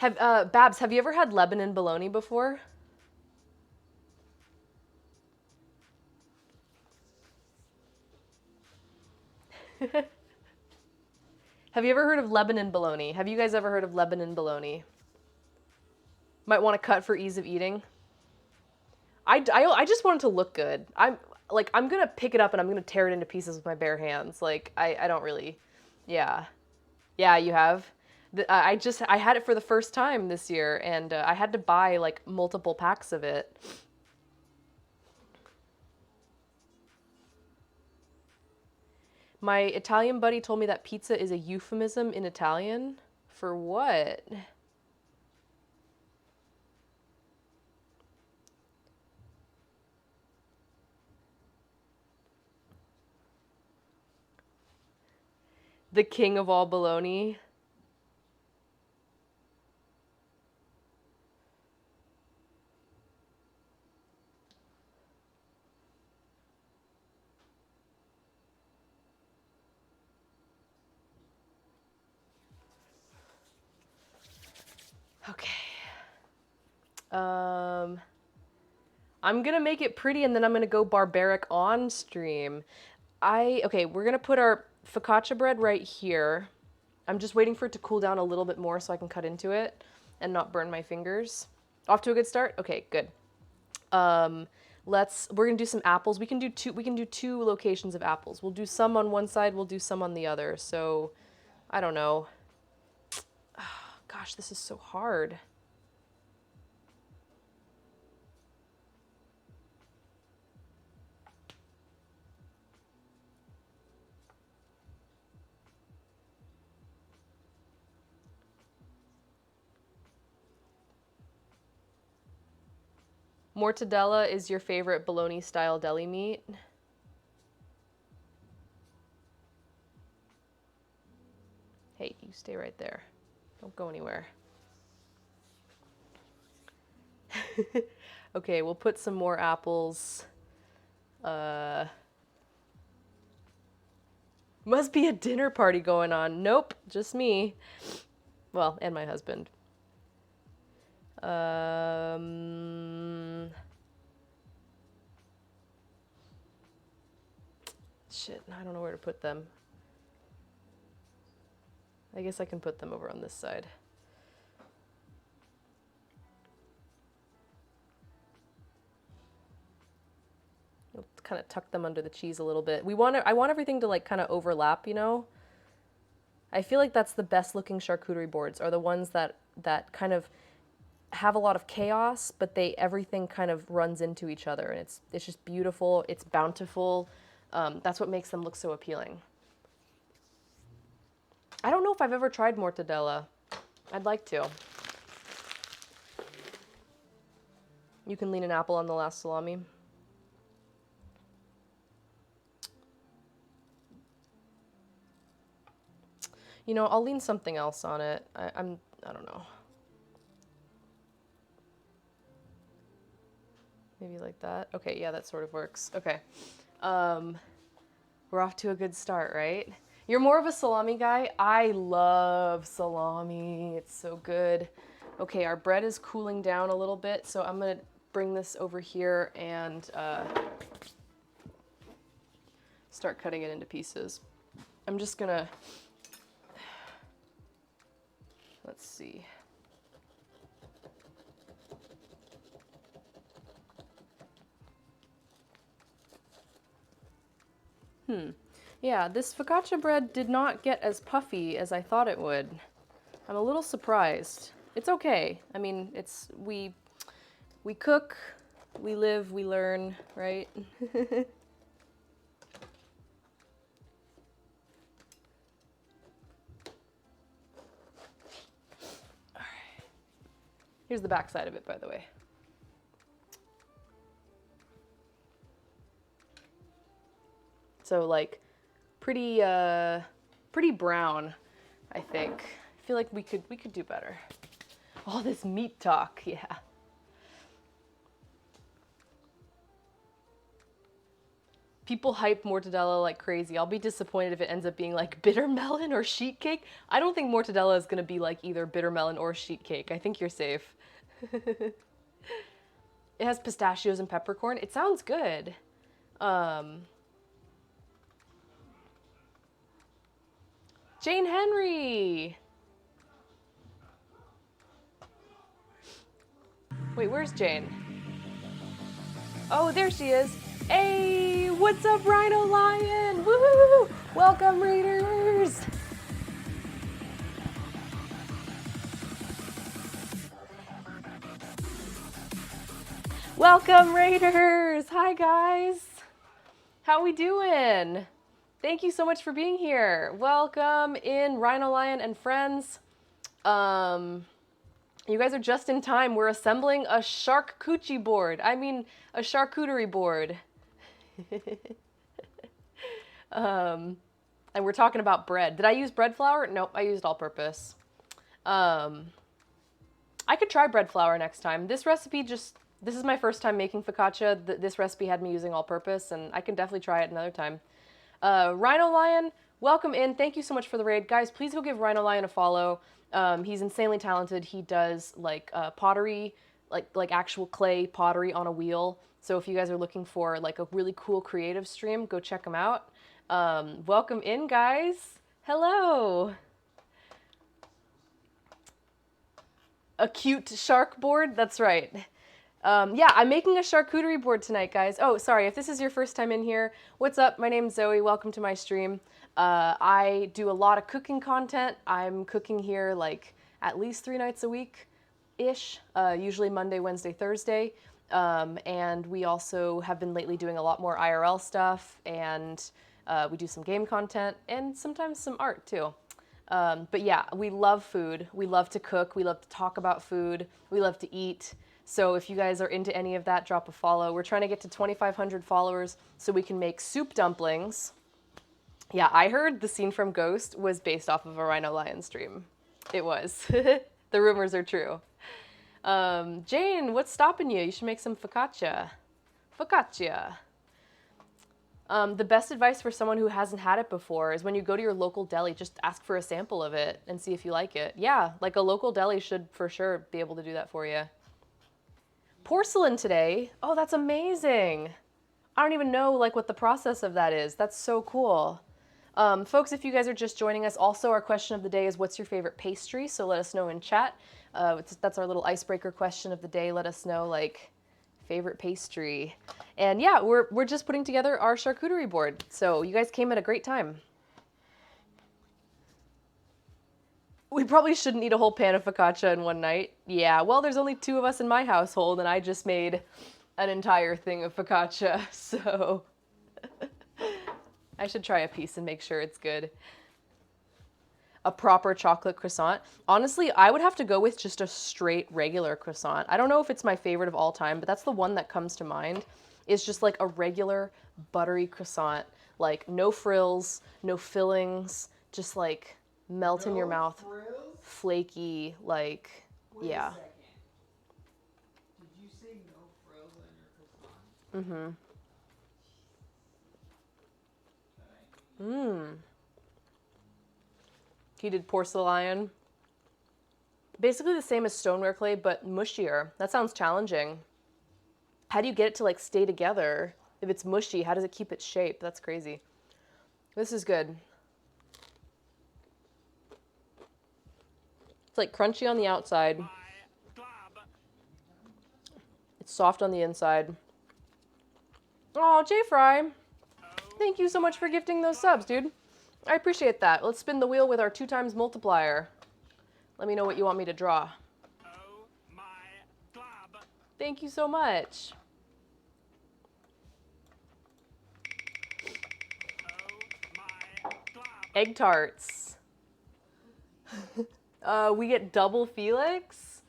Babs, have you ever had Lebanon bologna before? Have you ever heard of Lebanon bologna? Have you guys ever heard of Lebanon bologna? Might want to cut for ease of eating. I just want it to look good. I'm gonna pick it up and I'm gonna tear it into pieces with my bare hands. Like I don't really, yeah, yeah. You have. I had it for the first time this year and I had to buy like multiple packs of it. My Italian buddy told me that pizza is a euphemism in Italian. For what? The king of all bologna. Okay. I'm gonna make it pretty and then I'm gonna go barbaric on stream. Okay, we're gonna put our focaccia bread right here. I'm just waiting for it to cool down a little bit more so I can cut into it and not burn my fingers. Off to a good start? Okay, good. We're gonna do some apples. We can do two locations of apples. We'll do some on one side, we'll do some on the other. So, I don't know. Gosh, this is so hard. Mortadella is your favorite bologna-style deli meat? Hey, you stay right there. Don't go anywhere. Okay, we'll put some more apples. Must be a dinner party going on. Nope, just me. Well, and my husband. Shit, I don't know where to put them. I guess I can put them over on this side. I'll kind of tuck them under the cheese a little bit. I want everything to like kind of overlap, you know? I feel like that's the best looking charcuterie boards are the ones that kind of have a lot of chaos, but everything kind of runs into each other and it's just beautiful, it's bountiful. That's what makes them look so appealing. I don't know if I've ever tried mortadella. I'd like to. You can lean an apple on the last salami. You know, I'll lean something else on it. I don't know. Maybe like that. Okay, yeah, that sort of works. Okay. We're off to a good start, right? You're more of a salami guy? I love salami. It's so good. Okay, our bread is cooling down a little bit, so I'm gonna bring this over here and start cutting it into pieces. I'm just gonna, let's see. Yeah, this focaccia bread did not get as puffy as I thought it would. I'm a little surprised. It's okay. I mean, we cook, we live, we learn, right? Here's the back side of it, by the way. So like pretty brown, I think. I feel like we could do better. All this meat talk, yeah. People hype mortadella like crazy. I'll be disappointed if it ends up being like bitter melon or sheet cake. I don't think mortadella is gonna be like either bitter melon or sheet cake. I think you're safe. It has pistachios and peppercorn. It sounds good. Jane Henry! Wait, where's Jane? Oh, there she is. Hey, what's up, Rhino Lion? Woohoo! Welcome, Raiders! Welcome, Raiders! Hi, guys. How we doing? Thank you so much for being here. Welcome in, Rhino Lion and friends. You guys are just in time. We're assembling a charcuterie board. I mean, a charcuterie board. And we're talking about bread. Did I use bread flour? Nope, I used all-purpose. I could try bread flour next time. This is my first time making focaccia. This recipe had me using all-purpose, and I can definitely try it another time. Rhino Lion, welcome in. Thank you so much for the raid. Guys, please go give Rhino Lion a follow. He's insanely talented. He does like pottery, like actual clay pottery on a wheel. So if you guys are looking for like a really cool creative stream, go check him out. Welcome in, guys. Hello. A cute shark board? That's right. Yeah, I'm making a charcuterie board tonight, guys. Oh, sorry, if this is your first time in here, what's up? My name's Zoe. Welcome to my stream. I do a lot of cooking content. I'm cooking here like at least 3 nights a week-ish, usually Monday, Wednesday, Thursday. And we also have been lately doing a lot more IRL stuff, and we do some game content and sometimes some art too. But yeah, we love food. We love to cook. We love to talk about food. We love to eat. So if you guys are into any of that, drop a follow. We're trying to get to 2,500 followers so we can make soup dumplings. Yeah, I heard the scene from Ghost was based off of a Rhino Lion stream. It was. The rumors are true. Jane, what's stopping you? You should make some focaccia. Focaccia. The best advice for someone who hasn't had it before is when you go to your local deli, just ask for a sample of it and see if you like it. Yeah, like a local deli should for sure be able to do that for you. Porcelain today? Oh, that's amazing. I don't even know like what the process of that is. That's so cool. Folks, if you guys are just joining us, also our question of the day is what's your favorite pastry? So let us know in chat. That's our little icebreaker question of the day. Let us know like favorite pastry. And yeah, we're just putting together our charcuterie board. So you guys came at a great time. We probably shouldn't eat a whole pan of focaccia in one night. Yeah, well, there's only 2 of us in my household, and I just made an entire thing of focaccia, so I should try a piece and make sure it's good. A proper chocolate croissant. Honestly, I would have to go with just a straight regular croissant. I don't know if it's my favorite of all time, but that's the one that comes to mind. It's just like a regular buttery croissant. Like no frills, no fillings, just like melt in your mouth. Frills? Flaky, like, Wait yeah. a second. Did you say no frills on your croissant? Mm-hmm. Mmm. Heated porcelain. Basically the same as stoneware clay, but mushier. That sounds challenging. How do you get it to like stay together? If it's mushy, how does it keep its shape? That's crazy. This is good. It's like crunchy on the outside. It's soft on the inside. Oh, J Fry. Thank you so much for gifting those subs, dude. I appreciate that. Let's spin the wheel with our 2 times multiplier. Let me know what you want me to draw. Thank you so much. Egg tarts. We get double Felix.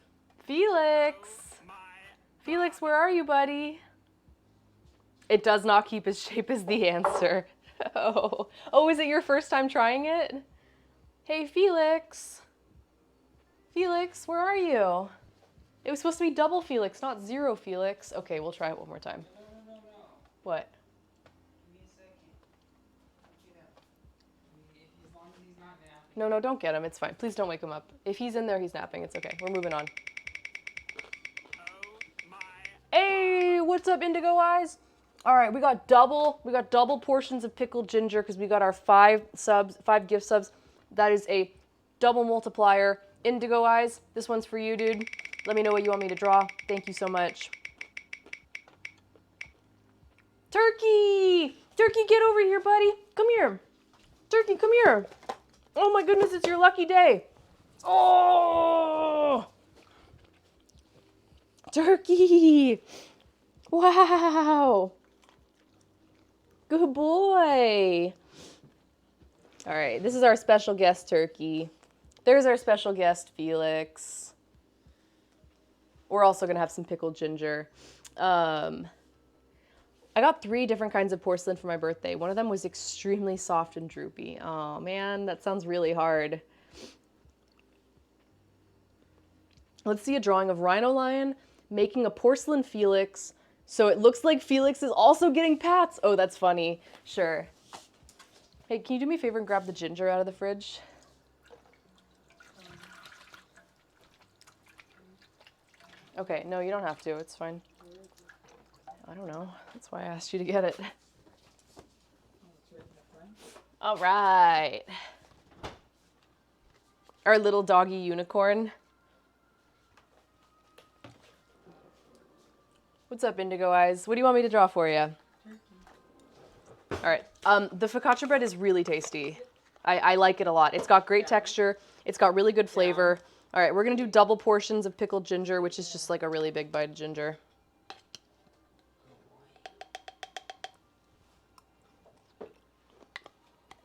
Felix. Felix, where are you, buddy? It does not keep its shape is the answer. Oh, is it your first time trying it? Hey, Felix. Felix, where are you? It was supposed to be double Felix, not 0 Felix. Okay, we'll try it one more time. No. What? Give me a second. Get up. As long as he's not napping. No, don't get him. It's fine. Please don't wake him up. If he's in there, he's napping. It's okay. We're moving on. Hey, what's up, Indigo Eyes? All right, we got double portions of pickled ginger because we got our 5 gift subs. That is a double multiplier. Indigo Eyes, this one's for you, dude. Let me know what you want me to draw. Thank you so much. Turkey! Turkey, get over here, buddy. Come here. Turkey, come here. Oh my goodness, it's your lucky day. Oh! Turkey! Wow! Good boy. All right, this is our special guest, Turkey. There's our special guest, Felix. We're also going to have some pickled ginger. I got 3 different kinds of porcelain for my birthday. One of them was extremely soft and droopy. Oh, man, that sounds really hard. Let's see a drawing of Rhino Lion making a porcelain Felix. So it looks like Felix is also getting pats. Oh, that's funny. Sure. Hey, can you do me a favor and grab the ginger out of the fridge? Okay, no, you don't have to. It's fine. I don't know. That's why I asked you to get it. All right. Our little doggy unicorn. What's up, Indigo Eyes? What do you want me to draw for you? All right. The focaccia bread is really tasty. I like it a lot. It's got great texture. It's got really good flavor. All right, we're going to do double portions of pickled ginger, which is just like a really big bite of ginger.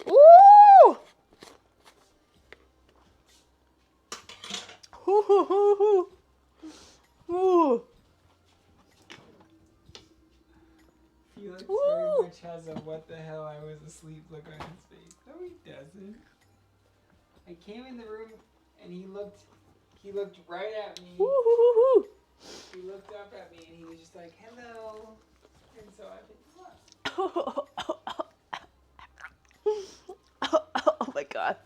Ooh! Hoo, hoo, hoo, hoo. Ooh. Felix very much has a what the hell I was asleep look on his face. No, he doesn't. I came in the room and he looked right at me. Woo-hoo-hoo-hoo. He looked up at me and he was just like, hello. And so I picked him up. Oh my god.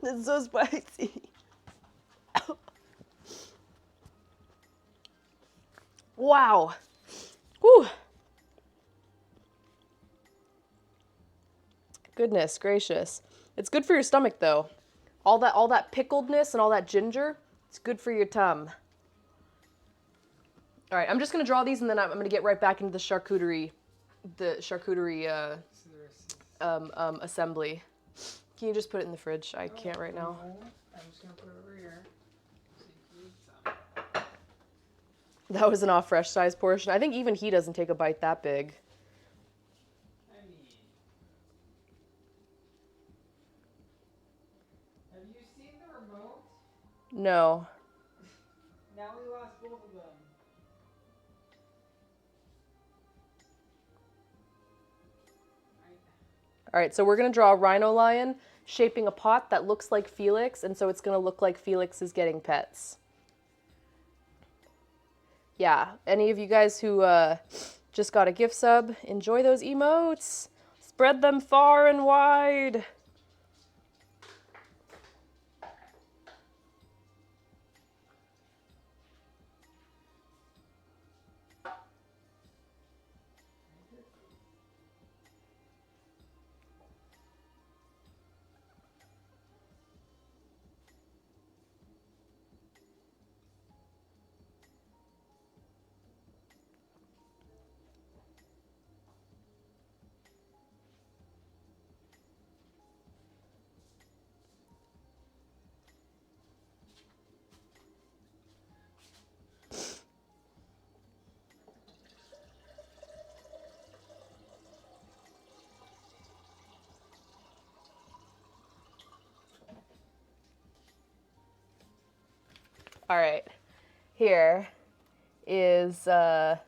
This is so spicy. Wow. Whew. Goodness gracious. It's good for your stomach though. All that pickledness and all that ginger, it's good for your tum. All right, I'm just gonna draw these and then I'm gonna get right back into the charcuterie assembly. Can you just put it in the fridge? I can't right now. I'm just gonna put it over here. So you can eat some. That was an off fresh size portion. I think even he doesn't take a bite that big. I mean, have you seen the remote? No. Now we lost both of them. All right, so we're gonna draw a Rhino Lion shaping a pot that looks like Felix, and so it's gonna look like Felix is getting pets. Yeah, any of you guys who Just got a gift sub. Enjoy those emotes. Spread them far and wide. All right, here is my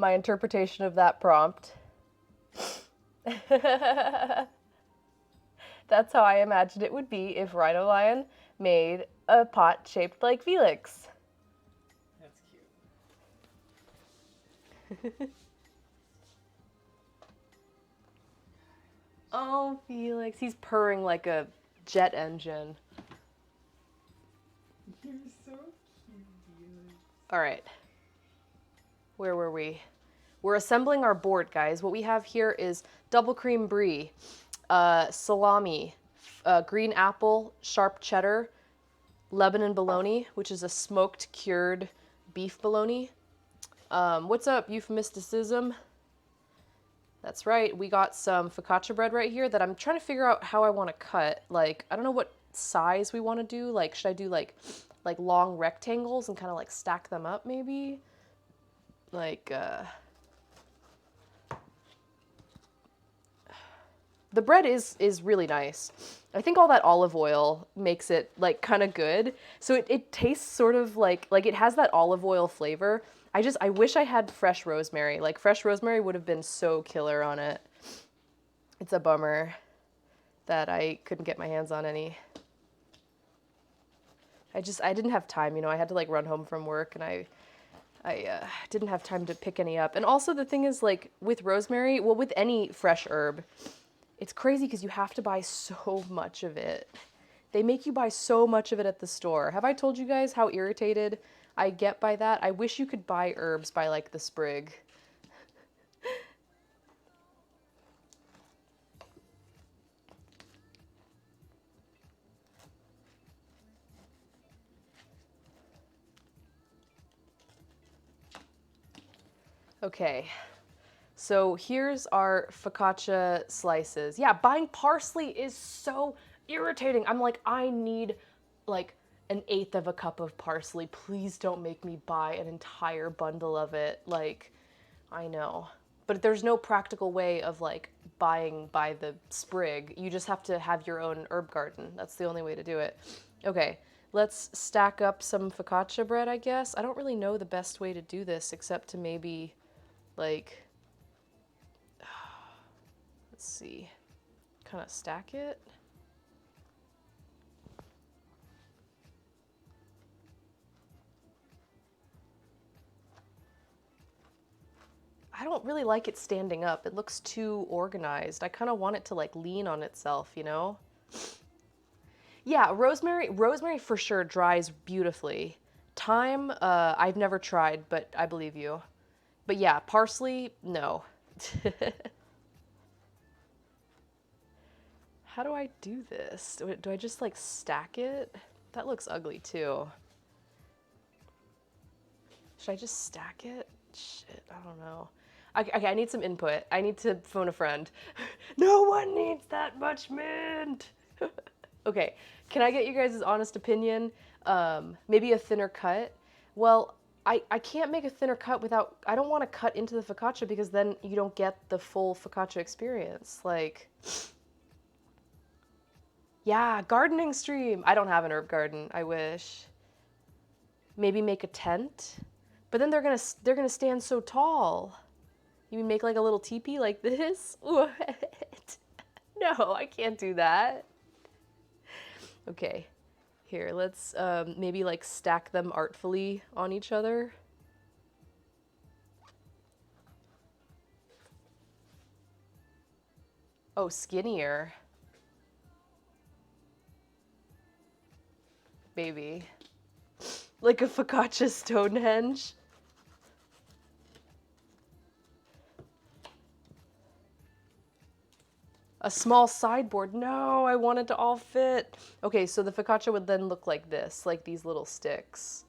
interpretation of that prompt. That's how I imagined it would be if Rhino Lion made a pot shaped like Felix. That's cute. Oh, Felix, he's purring like a jet engine. You're so cute, Felix. All right. Where were we? We're assembling our board, guys. What we have here is double cream brie, salami, green apple, sharp cheddar, Lebanon bologna, which is a smoked cured beef bologna. What's up, euphemisticism? That's right. We got some focaccia bread right here that I'm trying to figure out how I want to cut. Like, I don't know what size we want to do. Like, should I do like long rectangles and kind of like stack them up maybe? Like, the bread is really nice. I think all that olive oil makes it like kind of good. So it tastes sort of like it has that olive oil flavor. I wish I had fresh rosemary. Like fresh rosemary would have been so killer on it. It's a bummer that I couldn't get my hands on any. I didn't have time, you know. I had to like run home from work and I didn't have time to pick any up. And also the thing is like with rosemary, well with any fresh herb, it's crazy because you have to buy so much of it. They make you buy so much of it at the store. Have I told you guys how irritated I get by that? I wish you could buy herbs by like the sprig. Okay. So here's our focaccia slices. Yeah, buying parsley is so irritating. I'm like, I need like an eighth of a cup of parsley. Please don't make me buy an entire bundle of it. Like, I know. But there's no practical way of like buying by the sprig. You just have to have your own herb garden. That's the only way to do it. Okay, let's stack up some focaccia bread, I guess. I don't really know the best way to do this except to maybe like, let's see, kind of stack it. I don't really like it standing up. It looks too organized. I kind of want it to like lean on itself, you know? Yeah, rosemary for sure dries beautifully. Thyme, I've never tried, but I believe you. But yeah, parsley, no. How do I do this? Do I just like stack it? That looks ugly too. Should I just stack it? Shit, I don't know. Okay, I need some input. I need to phone a friend. No one needs that much mint. Okay, can I get you guys' honest opinion? Maybe a thinner cut? Well, I can't make a thinner cut without, I don't want to cut into the focaccia because then you don't get the full focaccia experience. Like, yeah, gardening stream. I don't have an herb garden, I wish. Maybe make a tent? But then they're gonna stand so tall. You mean make like a little teepee like this? What? No, I can't do that. Okay, here, let's maybe like stack them artfully on each other. Oh, skinnier. Maybe. Like a focaccia Stonehenge. A small sideboard. No, I want it to all fit. Okay, so the focaccia would then look like this, like these little sticks.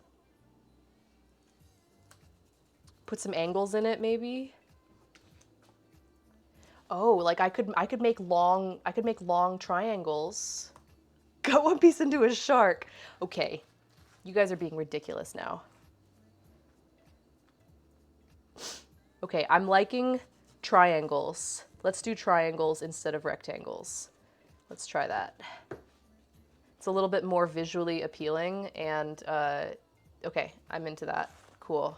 Put some angles in it, maybe. Oh, like I could make long triangles. Cut one piece into a shark. Okay, you guys are being ridiculous now. Okay, I'm liking triangles. Let's do triangles instead of rectangles. Let's try that. It's a little bit more visually appealing and, okay, I'm into that. Cool.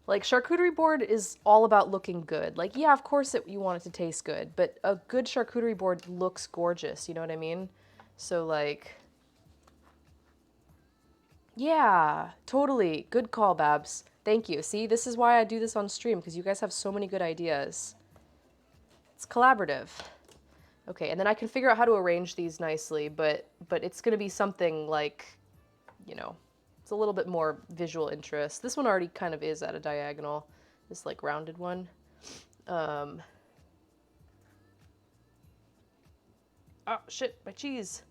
Like, charcuterie board is all about looking good. Like, yeah, of course you want it to taste good, but a good charcuterie board looks gorgeous, you know what I mean? So, like, yeah, totally. Good call, Babs. Thank you. See, this is why I do this on stream, because you guys have so many good ideas. It's collaborative. Okay, and then I can figure out how to arrange these nicely, but it's going to be something like, you know, it's a little bit more visual interest. This one already kind of is at a diagonal, this like rounded one. Oh, shit, my cheese.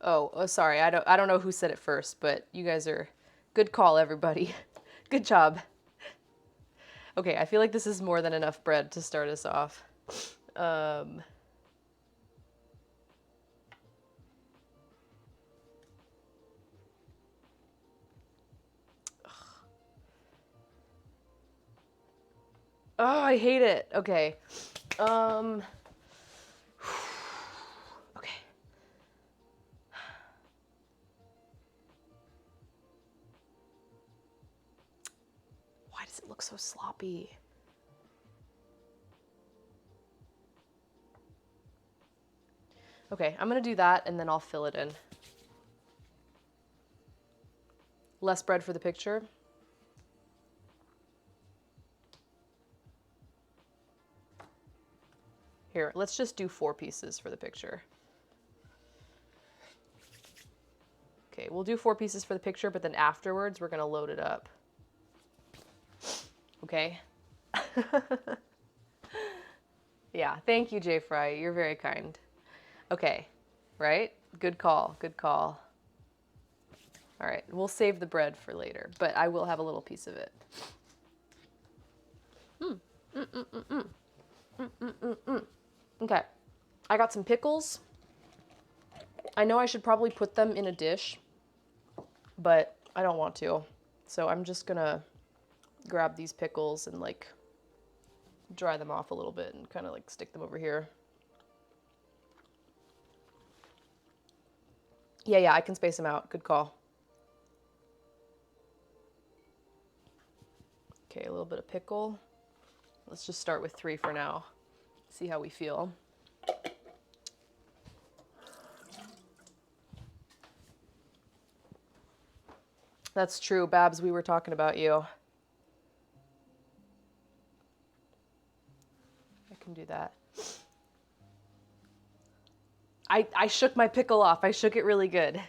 Oh, sorry. I don't know who said it first, but you guys are good call, everybody. Good job. Okay, I feel like this is more than enough bread to start us off. Oh, I hate it. Okay. Okay. Why does it look so sloppy? Okay, I'm gonna do that and then I'll fill it in. Less bread for the picture. Here, let's just do 4 pieces for the picture. Okay, we'll do 4 pieces for the picture, but then afterwards we're gonna load it up. Okay? Yeah, thank you, Jay Fry. You're very kind. Okay, right? Good call, good call. All right, we'll save the bread for later, but I will have a little piece of it. Okay, I got some pickles. I know I should probably put them in a dish, but I don't want to. So I'm just gonna grab these pickles and like dry them off a little bit and kind of like stick them over here. Yeah, I can space them out. Good call. Okay, a little bit of pickle. Let's just start with 3 for now. See how we feel. That's true, Babs, we were talking about you. I can do that. I shook my pickle off. I shook it really good.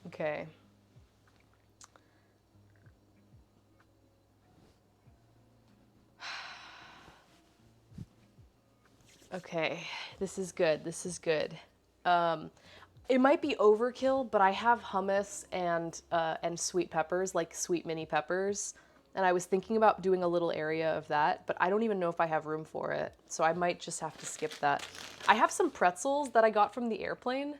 Okay. Okay, this is good. This is good. It might be overkill, but I have hummus and sweet peppers, like sweet mini peppers. And I was thinking about doing a little area of that, but I don't even know if I have room for it. So I might just have to skip that. I have some pretzels that I got from the airplane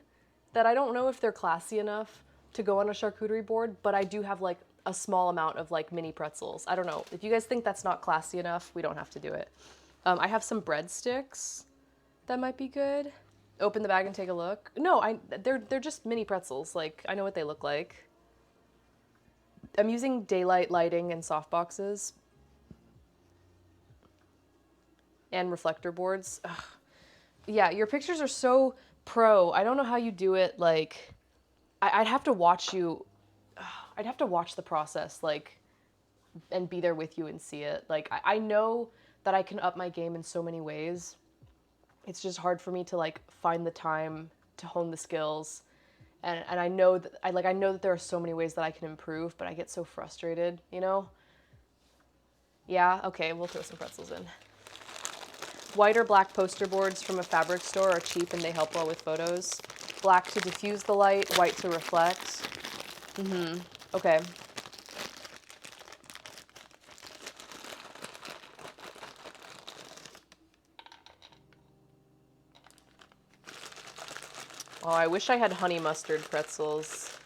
that I don't know if they're classy enough to go on a charcuterie board, but I do have like a small amount of like mini pretzels. I don't know. If you guys think that's not classy enough, we don't have to do it. I have some breadsticks that might be good. Open the bag and take a look. No, they're just mini pretzels. Like, I know what they look like. I'm using daylight lighting and soft boxes. And reflector boards. Ugh. Yeah, your pictures are so pro. I don't know how you do it. Like, I'd have to watch you. I'd have to watch the process, like, and be there with you and see it. Like, I know that I can up my game in so many ways. It's just hard for me to, like, find the time to hone the skills. And I know that I know that there are so many ways that I can improve, but I get so frustrated, you know? Yeah, okay, we'll throw some pretzels in. White or black poster boards from a fabric store are cheap and they help well with photos. Black to diffuse the light, white to reflect. Okay. Oh, I wish I had honey mustard pretzels.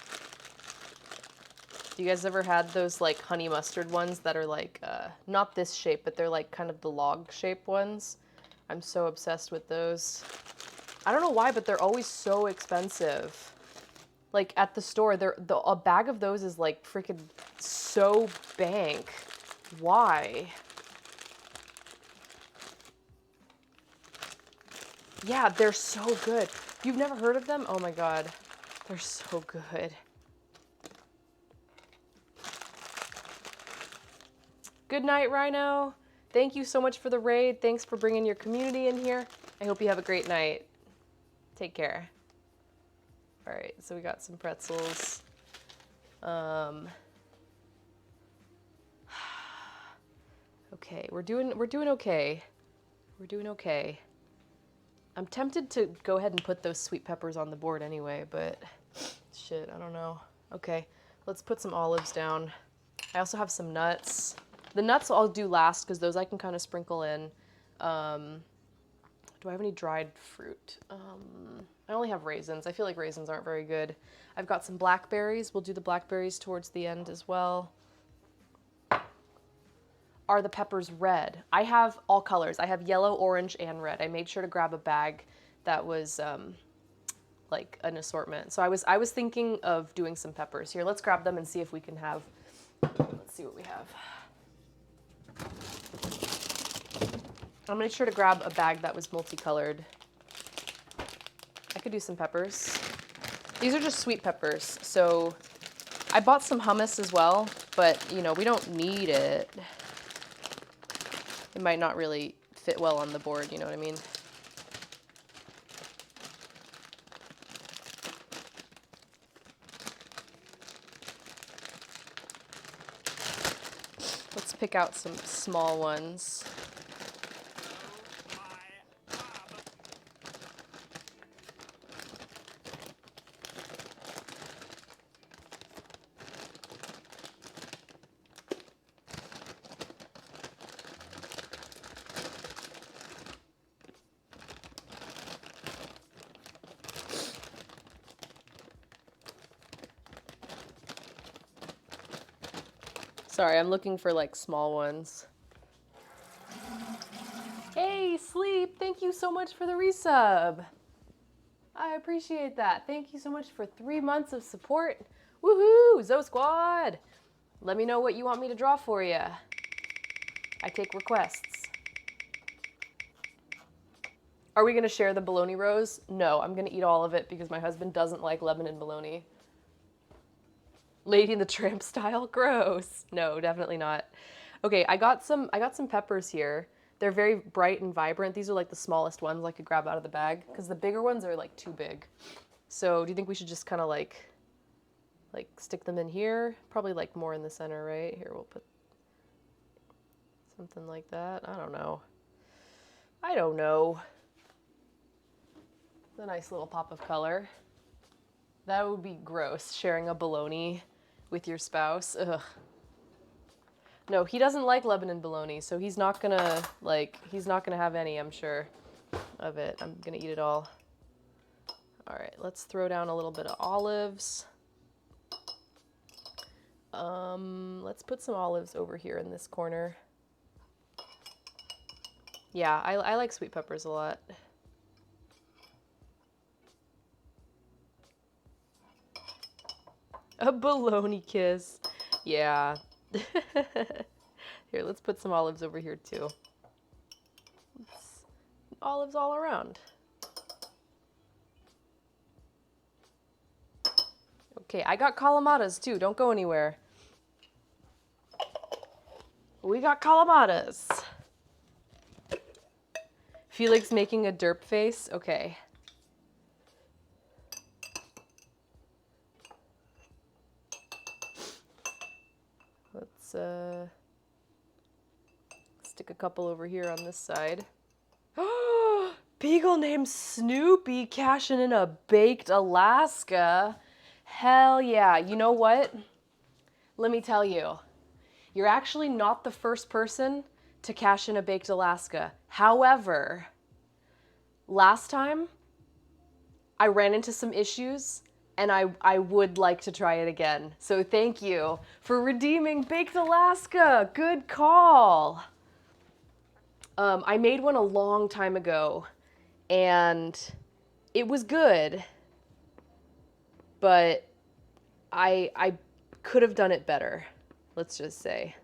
Do you guys ever had those, like, honey mustard ones that are, like, not this shape, but they're, like, kind of the log shape ones? I'm so obsessed with those. I don't know why, but they're always so expensive. Like, at the store, a bag of those is, like, freaking so bank. Why? Yeah, they're so good. You've never heard of them? Oh my god. They're so good. Good night, Rhino. Thank you so much for the raid. Thanks for bringing your community in here. I hope you have a great night. Take care. All right, so we got some pretzels. Okay, we're doing okay. We're doing okay. I'm tempted to go ahead and put those sweet peppers on the board anyway, but shit, I don't know. Okay, let's put some olives down. I also have some nuts. The nuts I'll do last because those I can kind of sprinkle in. Do I have any dried fruit? I only have raisins. I feel like raisins aren't very good. I've got some blackberries. We'll do the blackberries towards the end as well. Are the peppers red? I have all colors. I have yellow, orange, and red. I made sure to grab a bag that was like an assortment. So I was thinking of doing some peppers. Here, let's grab them and see if we can have, let's see what we have. I'm gonna make sure to grab a bag that was multicolored. I could do some peppers. These are just sweet peppers. So I bought some hummus as well, but you know, we don't need it. It might not really fit well on the board, you know what I mean? Let's pick out some small ones. Sorry, I'm looking for like small ones. Hey, Sleep, thank you so much for the resub. I appreciate that. Thank you so much for 3 months of support. Woohoo, Zo Squad. Let me know what you want me to draw for you. I take requests. Are we gonna share the bologna rose? No, I'm gonna eat all of it because my husband doesn't like Lebanon bologna. Lady in the Tramp style? Gross. No, definitely not. Okay, I got some peppers here. They're very bright and vibrant. These are like the smallest ones I could grab out of the bag because the bigger ones are like too big. So do you think we should just kind of like stick them in here? Probably like more in the center, right? Here, we'll put something like that. I don't know. It's a nice little pop of color. That would be gross, sharing a bologna with your spouse. Ugh. No, he doesn't like Lebanon bologna, so he's not gonna have any, I'm sure, of it. I'm gonna eat it all. All right, let's throw down a little bit of olives. Let's put some olives over here in this corner. Yeah, I like sweet peppers a lot. A bologna kiss. Yeah. Here, let's put some olives over here too. Olives all around. Okay, I got calamatas too. Don't go anywhere. We got calamatas. Felix making a derp face. Okay. Let's stick a couple over here on this side. Beagle named Snoopy cashing in a baked Alaska. Hell yeah. You know what? Let me tell you. You're actually not the first person to cash in a baked Alaska. However, last time I ran into some issues and I would like to try it again. So thank you for redeeming Baked Alaska. Good call. I made one a long time ago and it was good, but I could have done it better. Let's just say.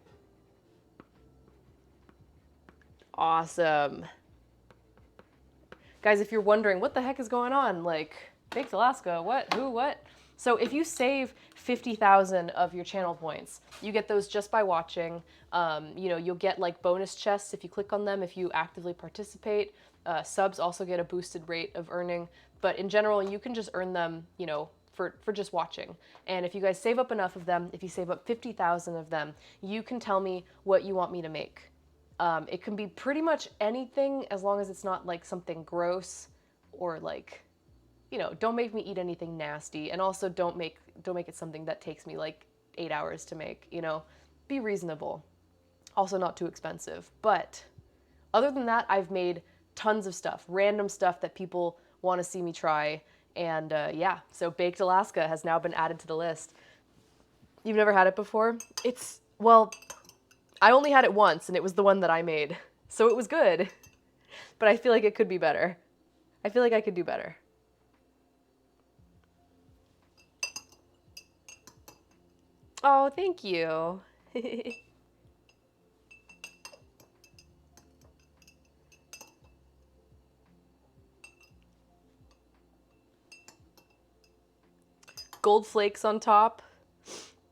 Awesome. Guys, if you're wondering what the heck is going on, like, Baked Alaska, what, who, what? So if you save 50,000 of your channel points, you get those just by watching. You know, you'll get like bonus chests if you click on them, if you actively participate. Subs also get a boosted rate of earning, but in general, you can just earn them, you know, for just watching. And if you guys save up enough of them, if you save up 50,000 of them, you can tell me what you want me to make. It can be pretty much anything as long as it's not like something gross or like, you know, don't make me eat anything nasty. And also don't make it something that takes me like 8 hours to make, you know, be reasonable. Also not too expensive. But other than that, I've made tons of stuff, random stuff that people want to see me try. And yeah, so Baked Alaska has now been added to the list. You've never had it before? It's, well, I only had it once, and it was the one that I made. So it was good. But I feel like it could be better. I feel like I could do better. Oh, thank you. Gold flakes on top.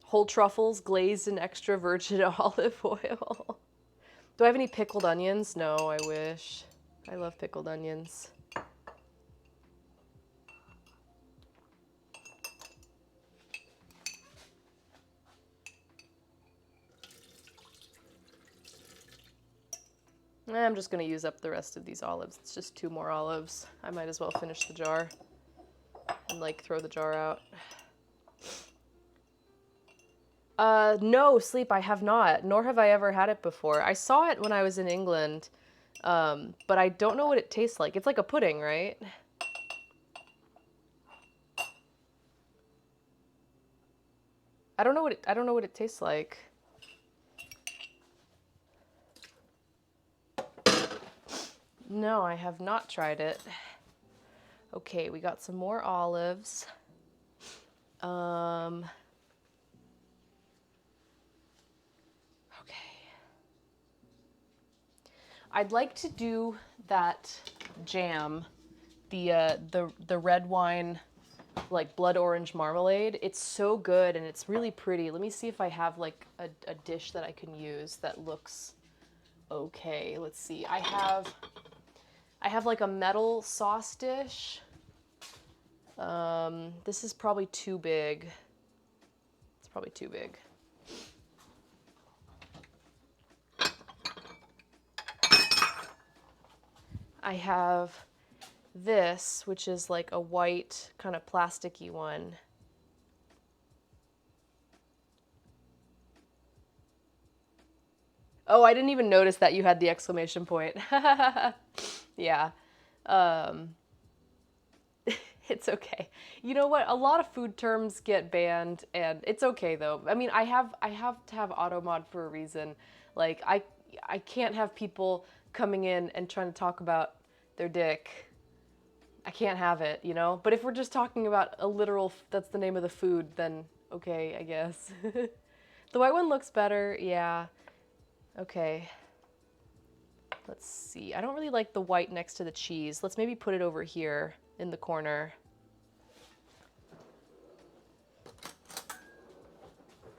Whole truffles glazed in extra virgin olive oil. Do I have any pickled onions? No, I wish. I love pickled onions. I'm just going to use up the rest of these olives. It's just 2 more olives. I might as well finish the jar and like throw the jar out. No, Sleep, I have not, nor have I ever had it before. I saw it when I was in England, but I don't know what it tastes like. It's like a pudding, right? I don't know what it tastes like. No, I have not tried it. Okay, we got some more olives. Okay. I'd like to do that jam, the red wine, like blood orange marmalade. It's so good and it's really pretty. Let me see if I have like a dish that I can use that looks okay. Let's see. I have like a metal sauce dish. This is probably too big. It's probably too big. I have this, which is like a white kind of plasticky one. Oh, I didn't even notice that you had the exclamation point. Yeah. It's okay. You know what? A lot of food terms get banned, and it's okay though. I mean, I have to have auto mod for a reason. Like I can't have people coming in and trying to talk about their dick. I can't have it, you know? But if we're just talking about a literal, that's the name of the food, then okay, I guess. The white one looks better, yeah. Okay. Let's see. I don't really like the white next to the cheese. Let's maybe put it over here in the corner.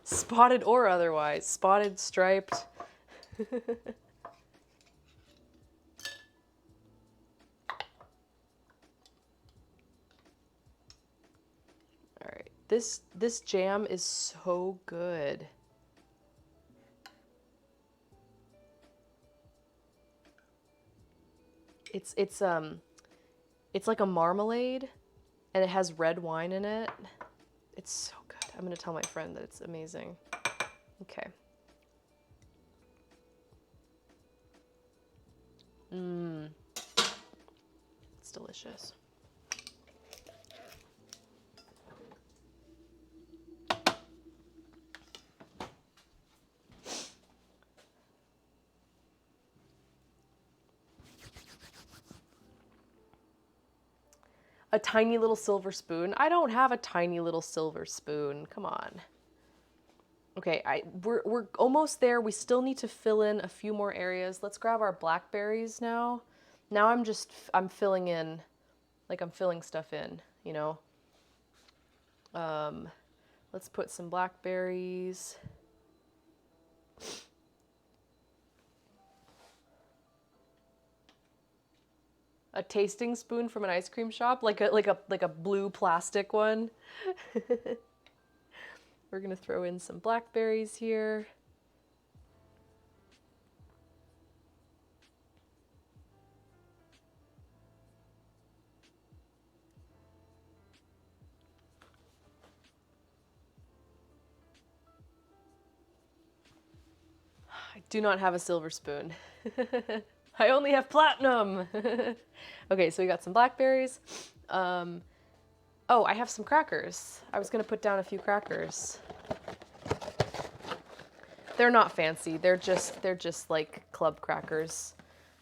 Spotted or otherwise. Spotted, striped. Alright. This jam is so good. It's like a marmalade, and it has red wine in it. It's so good. I'm gonna tell my friend that it's amazing. Okay. Mmm. It's delicious. A tiny little silver spoon. I don't have a tiny little silver spoon. Come on. Okay, we're almost there. We still need to fill in a few more areas. Let's grab our blackberries now. Now I'm filling in, like I'm filling stuff in, you know. Let's put some blackberries. A tasting spoon from an ice cream shop, like a blue plastic one. We're gonna throw in some blackberries here. I do not have a silver spoon. I only have platinum. Okay, so we got some blackberries. Oh, I have some crackers. I was gonna put down a few crackers. They're not fancy. They're just like club crackers.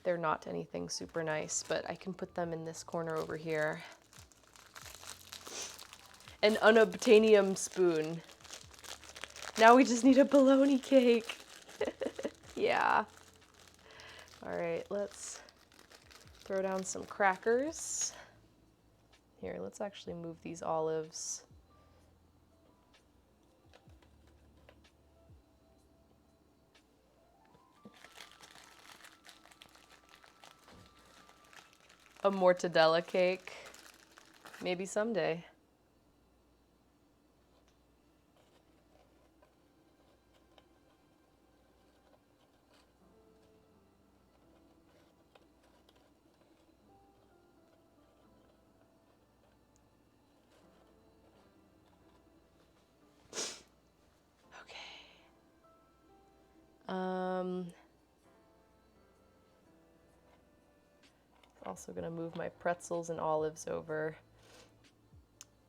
They're not anything super nice, but I can put them in this corner over here. An unobtainium spoon. Now we just need a bologna cake. Yeah. All right, let's throw down some crackers. Here, let's actually move these olives. A mortadella cake. Maybe someday. Also gonna move my pretzels and olives over,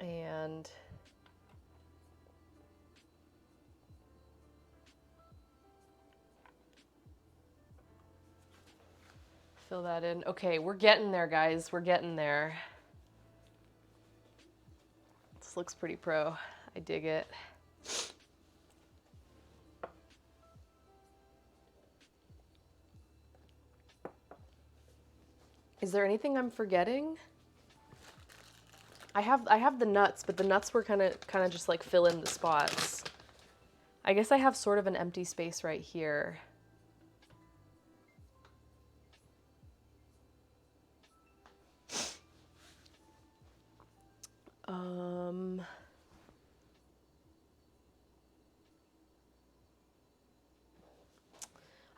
and fill that in. Okay, we're getting there, guys. We're getting there. This looks pretty pro. I dig it. Is there anything I'm forgetting? I have the nuts, but the nuts were kind of just like fill in the spots. I guess I have sort of an empty space right here.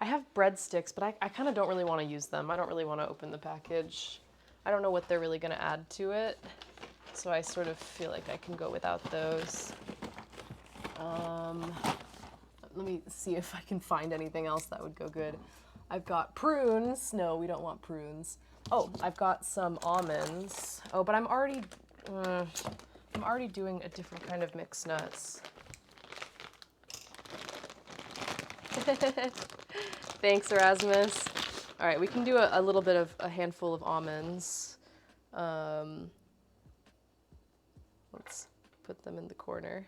I have breadsticks, but I kind of don't really want to use them. I don't really want to open the package. I don't know what they're really going to add to it, so I sort of feel like I can go without those. Let me see if I can find anything else that would go good. I've got prunes. No, we don't want prunes. Oh, I've got some almonds. Oh, but I'm already doing a different kind of mixed nuts. Thanks, Erasmus. All right, we can do a little bit of a handful of almonds. Let's put them in the corner.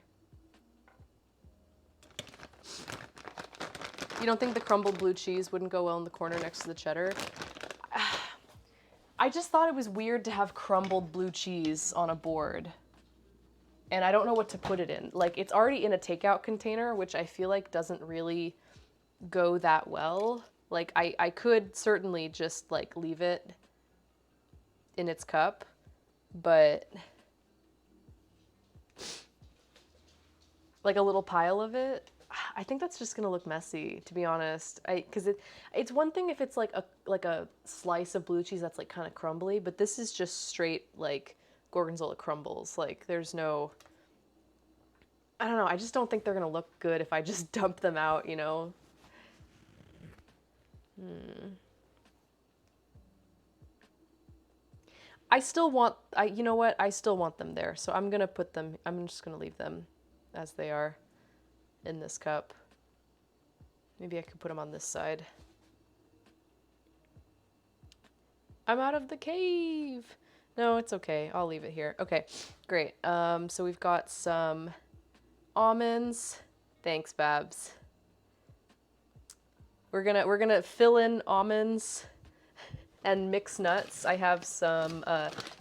You don't think the crumbled blue cheese wouldn't go well in the corner next to the cheddar? I just thought it was weird to have crumbled blue cheese on a board. And I don't know what to put it in. Like, it's already in a takeout container, which I feel like doesn't really go that well. Like, I could certainly just, like, leave it in its cup, but like a little pile of it, I think that's just gonna look messy, to be honest. Because it's one thing if it's like a slice of blue cheese that's like kind of crumbly, but this is just straight like gorgonzola crumbles. Like there's no, I don't know. I just don't think they're gonna look good if I just dump them out, you know. I still want, you know what? I still want them there. So I'm gonna put them, I'm just gonna leave them as they are in this cup. Maybe I could put them on this side. I'm out of the cave. No, it's okay. I'll leave it here. Okay, great. So we've got some almonds. Thanks, Babs. We're gonna fill in almonds and mix nuts. I have some,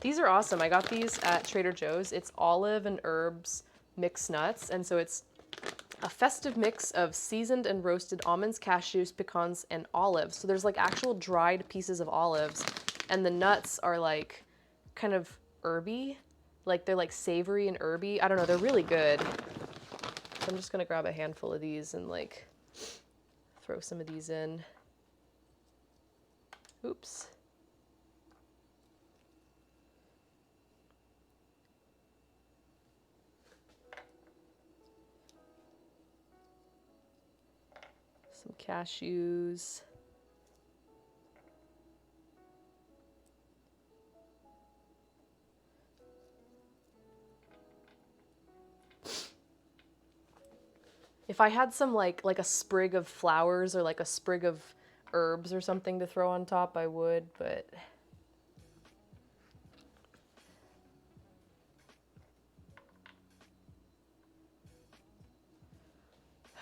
these are awesome. I got these at Trader Joe's. It's olive and herbs mixed nuts. And so it's a festive mix of seasoned and roasted almonds, cashews, pecans, and olives. So there's like actual dried pieces of olives. And the nuts are like kind of herby. Like they're like savory and herby. I don't know, they're really good. So I'm just gonna grab a handful of these and like throw some of these in. Oops. Some cashews. If I had some like a sprig of flowers or like a sprig of herbs or something to throw on top, I would, but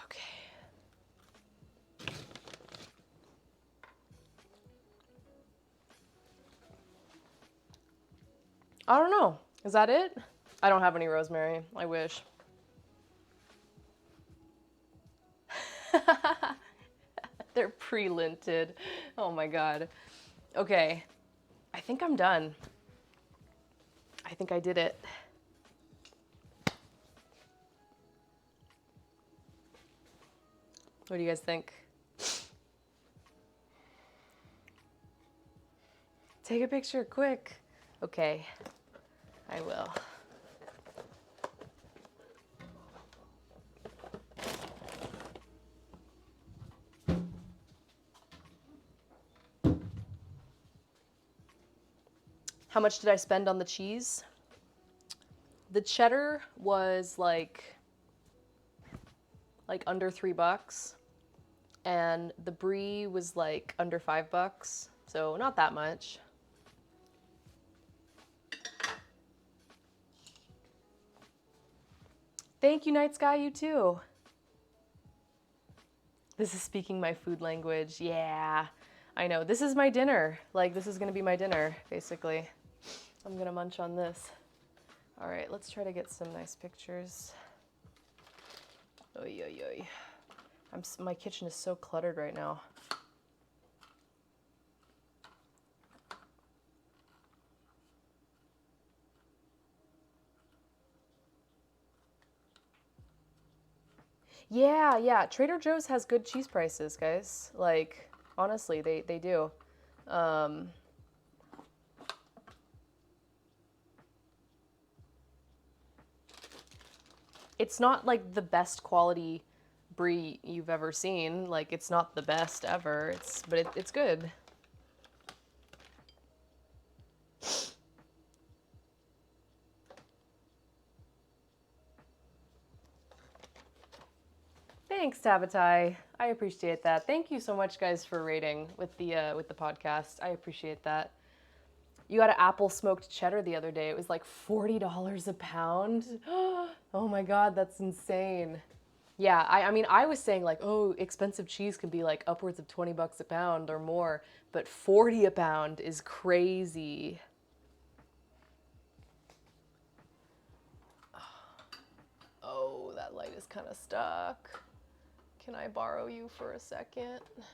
okay. I don't know. Is that it? I don't have any rosemary. I wish. They're pre-linted. Oh my god. Okay. I think I'm done. I think I did it. What do you guys think? Take a picture, quick. Okay. I will. How much did I spend on the cheese? The cheddar was like under $3, and the brie was like under $5, so not that much. Thank you, Night Sky, you too. This is speaking my food language. Yeah, I know. This is my dinner. Like, this is gonna be my dinner, basically. I'm gonna munch on this. All right, let's try to get some nice pictures. Oy, oy, oy. My kitchen is so cluttered right now. Yeah. Trader Joe's has good cheese prices, guys. Like, honestly, they do. It's not like the best quality brie you've ever seen. Like, it's not the best ever. But it's good. Thanks, Tabatai. I appreciate that. Thank you so much, guys, for rating with the podcast. I appreciate that. You got an apple smoked cheddar the other day. It was like $40 a pound. Oh my god, that's insane. Yeah, I mean, I was saying like, oh, expensive cheese can be like upwards of $20 a pound or more, but 40 a pound is crazy. Oh, that light is kind of stuck. Can I borrow you for a second? Can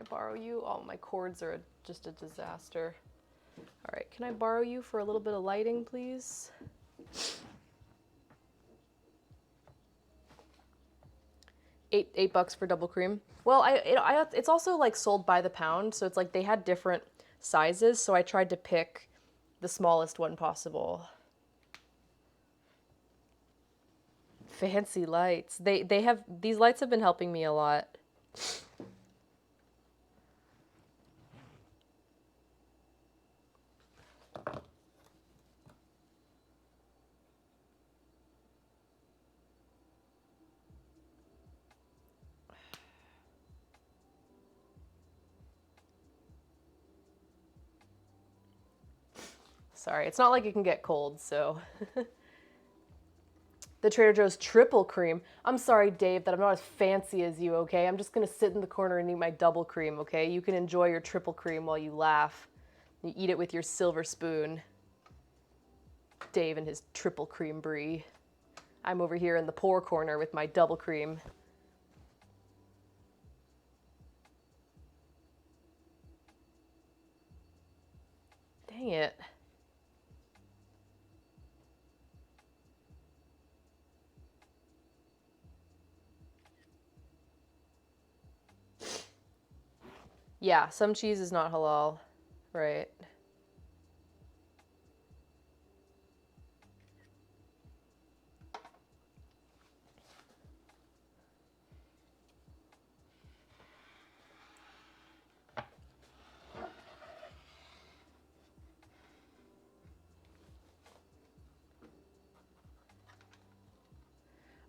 I borrow you? Oh, my cords are just a disaster. All right, can I borrow you for a little bit of lighting, please? $8 for double cream. Well, it's also like sold by the pound, so it's like they had different sizes, so I tried to pick the smallest one possible. Fancy lights. These lights have been helping me a lot. Sorry, it's not like it can get cold, so. The Trader Joe's triple cream. I'm sorry, Dave, that I'm not as fancy as you, okay? I'm just gonna sit in the corner and eat my double cream, okay? You can enjoy your triple cream while you laugh. You eat it with your silver spoon. Dave and his triple cream brie. I'm over here in the poor corner with my double cream. Dang it. Yeah, some cheese is not halal, right?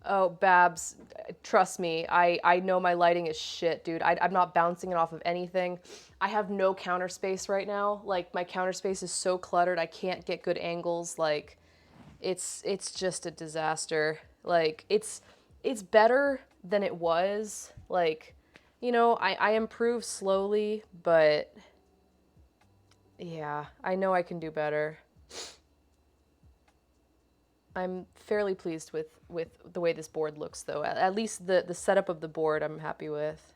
Oh, Babs, trust me, I know my lighting is shit, dude. I'm not bouncing it off of anything. I have no counter space right now. Like, my counter space is so cluttered, I can't get good angles. Like, it's just a disaster. Like, it's better than it was. Like, you know, I improve slowly, but yeah, I know I can do better. I'm fairly pleased with the way this board looks, though. At least the setup of the board I'm happy with.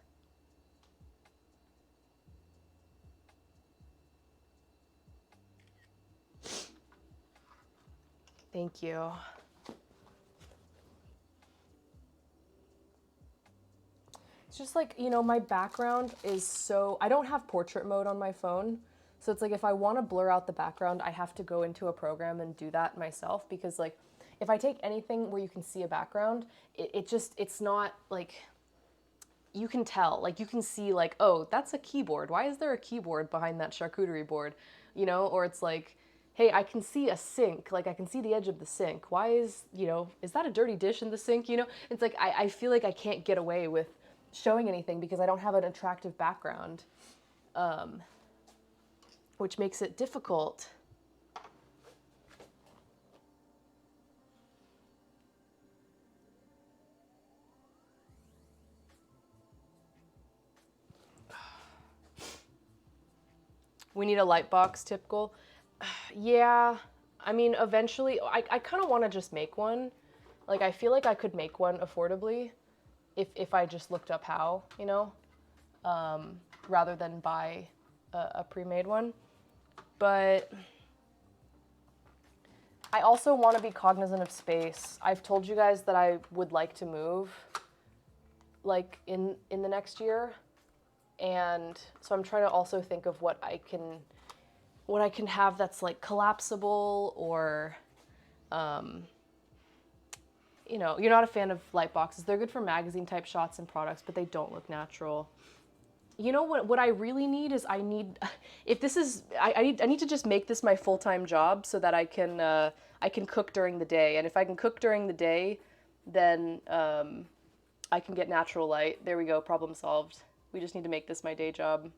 Thank you. It's just like, you know, my background is so... I don't have portrait mode on my phone. So it's like if I want to blur out the background, I have to go into a program and do that myself because, like, if I take anything where you can see a background, it's not, like, you can tell. Like, you can see, like, oh, that's a keyboard. Why is there a keyboard behind that charcuterie board? You know? Or it's like, hey, I can see a sink. Like, I can see the edge of the sink. Why is, you know, is that a dirty dish in the sink? You know? It's like, I feel like I can't get away with showing anything because I don't have an attractive background, which makes it difficult. We need a light box, typical. Yeah, I mean, eventually, I kind of want to just make one. Like, I feel like I could make one affordably if I just looked up how, you know, rather than buy a pre-made one. But I also want to be cognizant of space. I've told you guys that I would like to move, like, in the next year. And so I'm trying to also think of what I can have that's like collapsible or, you know, you're not a fan of light boxes. They're good for magazine type shots and products, but they don't look natural. You know what I really need is I need to just make this my full-time job so that I can cook during the day. And if I can cook during the day, then I can get natural light. There we go, problem solved. We just need to make this my day job.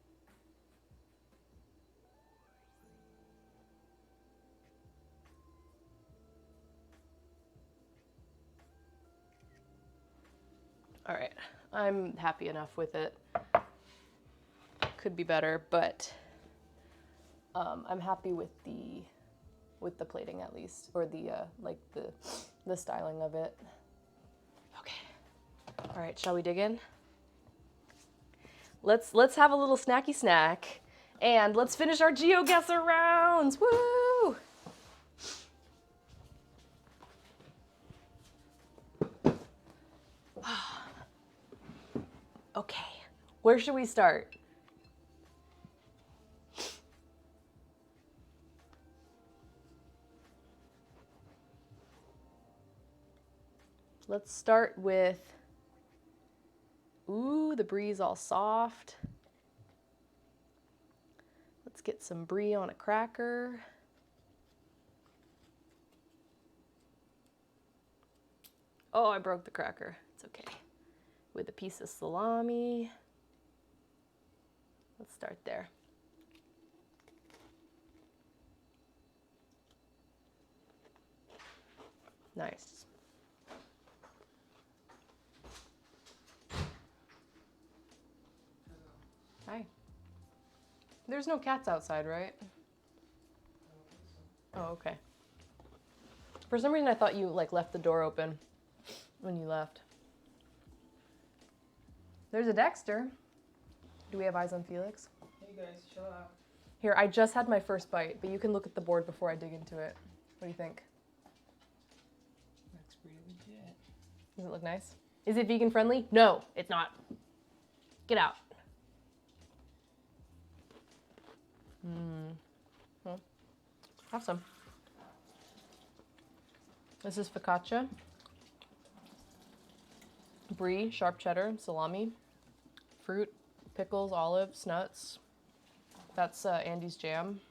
All right, I'm happy enough with it. Could be better, but I'm happy with the plating at least, or the like the styling of it. Okay. All right, shall we dig in? Let's have a little snacky snack, and let's finish our GeoGuessr rounds. Woo! Okay, where should we start? Let's start with, ooh, the brie's all soft. Let's get some brie on a cracker. Oh, I broke the cracker. It's okay. With a piece of salami. Let's start there. Nice. Hi. There's no cats outside, right? Oh, okay. For some reason I thought you like left the door open when you left. There's a Dexter. Do we have eyes on Felix? Hey guys, chill out. Here, I just had my first bite, but you can look at the board before I dig into it. What do you think? Looks pretty legit. Does it look nice? Is it vegan friendly? No, it's not. Get out. Well, have some. This is focaccia. Brie, sharp cheddar, salami, fruit, pickles, olives, nuts. That's Andy's jam.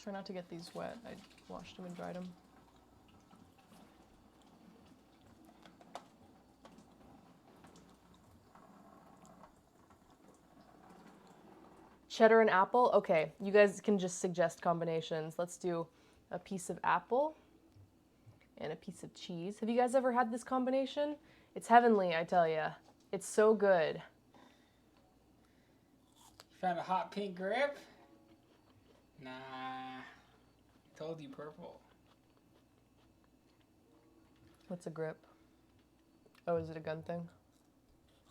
Try not to get these wet. I washed them and dried them. Cheddar and apple. Okay, you guys can just suggest combinations. Let's do a piece of apple and a piece of cheese. Have you guys ever had this combination? It's heavenly, I tell ya. It's so good. Found a hot pink grip? Nah. Told you purple. What's a grip? Oh, is it a gun thing?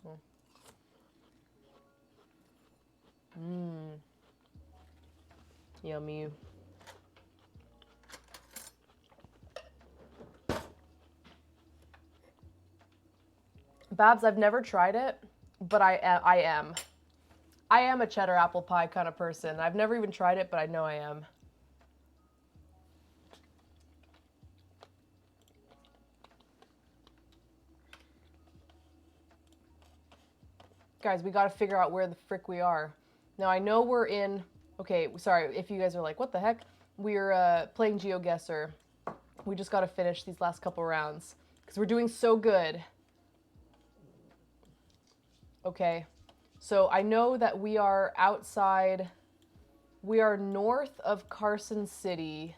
Oh. Yummy. Babs, I've never tried it, but I am. I am a cheddar apple pie kind of person. I've never even tried it, but I know I am. Guys, we got to figure out where the frick we are. Now, I know we're in... Okay, sorry if you guys are like, what the heck? We're playing GeoGuessr. We just got to finish these last couple rounds because we're doing so good. Okay, so I know that we are outside... We are north of Carson City.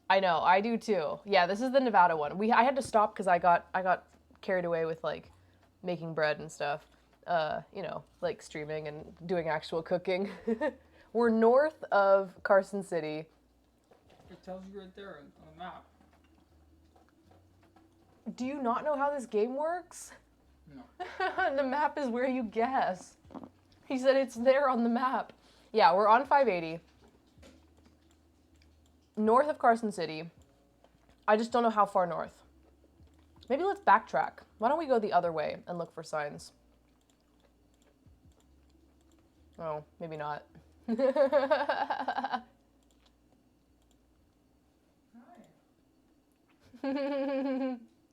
I know, I do too. Yeah, this is the Nevada one. I had to stop because I got carried away with like making bread and stuff. You know, like streaming and doing actual cooking. We're north of Carson City. It tells you right there on the map. Do you not know how this game works? No. The map is where you guess. He said it's there on the map. Yeah, we're on 580. North of Carson City. I just don't know how far north. Maybe let's backtrack. Why don't we go the other way and look for signs? Oh, maybe not.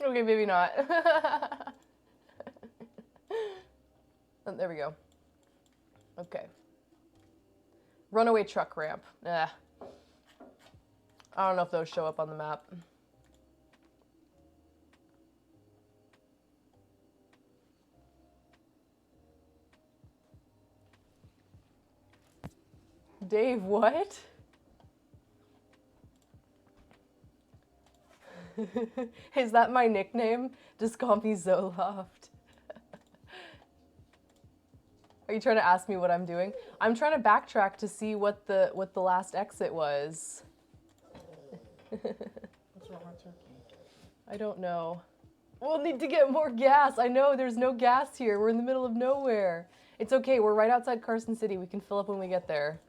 Okay, maybe not. Oh, there we go. Okay. Runaway truck ramp. I don't know if those show up on the map. Dave, what? Is that my nickname? Just call me Zoloft. Are you trying to ask me what I'm doing? I'm trying to backtrack to see what the last exit was. What's wrong with turkey? I don't know. We'll need to get more gas. I know there's no gas here. We're in the middle of nowhere. It's okay. We're right outside Carson City. We can fill up when we get there.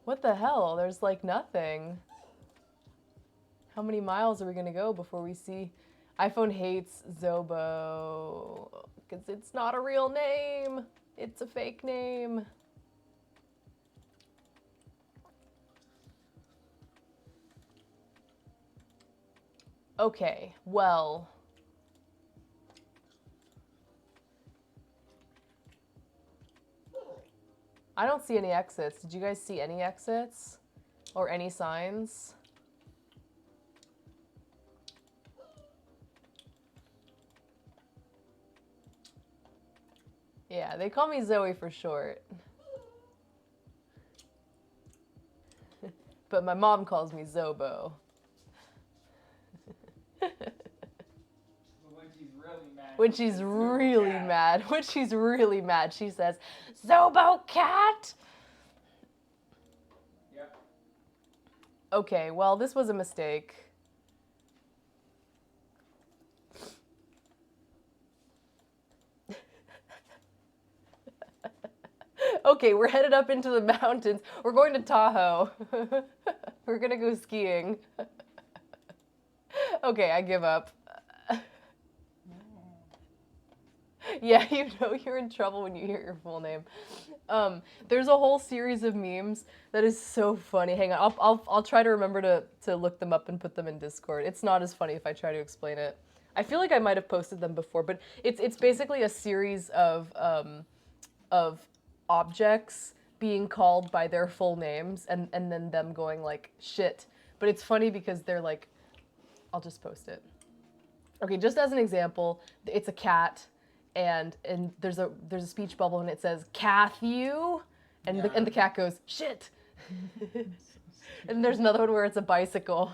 What the hell? There's like nothing. How many miles are we gonna go before we see? iPhone hates Zobo because it's not a real name. It's a fake name. Okay, well. I don't see any exits. Did you guys see any exits? Or any signs? Yeah, they call me Zoe for short. But my mom calls me Zobo. When she's really mad, she says, Zobo cat! Yep. Okay, well, this was a mistake. Okay, we're headed up into the mountains. We're going to Tahoe. We're gonna go skiing. Okay, I give up. Yeah, you know you're in trouble when you hear your full name. There's a whole series of memes that is so funny. Hang on, I'll try to remember to look them up and put them in Discord. It's not as funny if I try to explain it. I feel like I might have posted them before, but it's basically a series of objects being called by their full names and then them going like shit. But it's funny because they're like, I'll just post it. Okay, just as an example, it's a cat. And there's a speech bubble and it says Cathew, and the cat goes shit. And there's another one where it's a bicycle,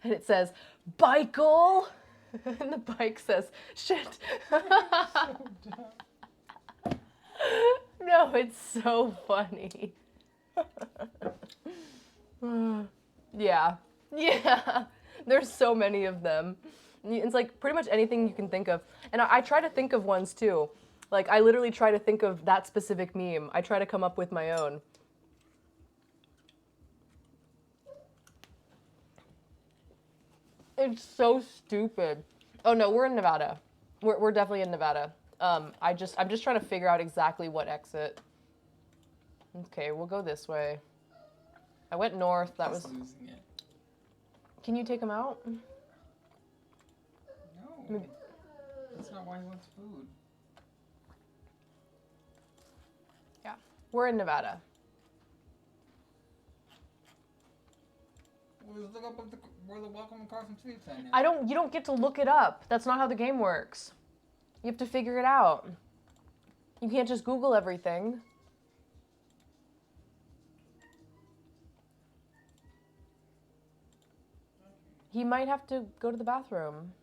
and it says Bike'll, and the bike says shit. No, it's so funny. Yeah. There's so many of them. It's like pretty much anything you can think of. And I try to think of ones too. Like I literally try to think of that specific meme. I try to come up with my own. It's so stupid. Oh no, we're in Nevada. We're definitely in Nevada. I'm just trying to figure out exactly what exit. Okay, we'll go this way. I went north. That was losing it. Can you take him out? No. That's not why he wants food. Yeah. We're in Nevada. Well, let's look up where the welcome to Carson City sign is. You don't get to look it up. That's not how the game works. You have to figure it out. You can't just Google everything. He might have to go to the bathroom.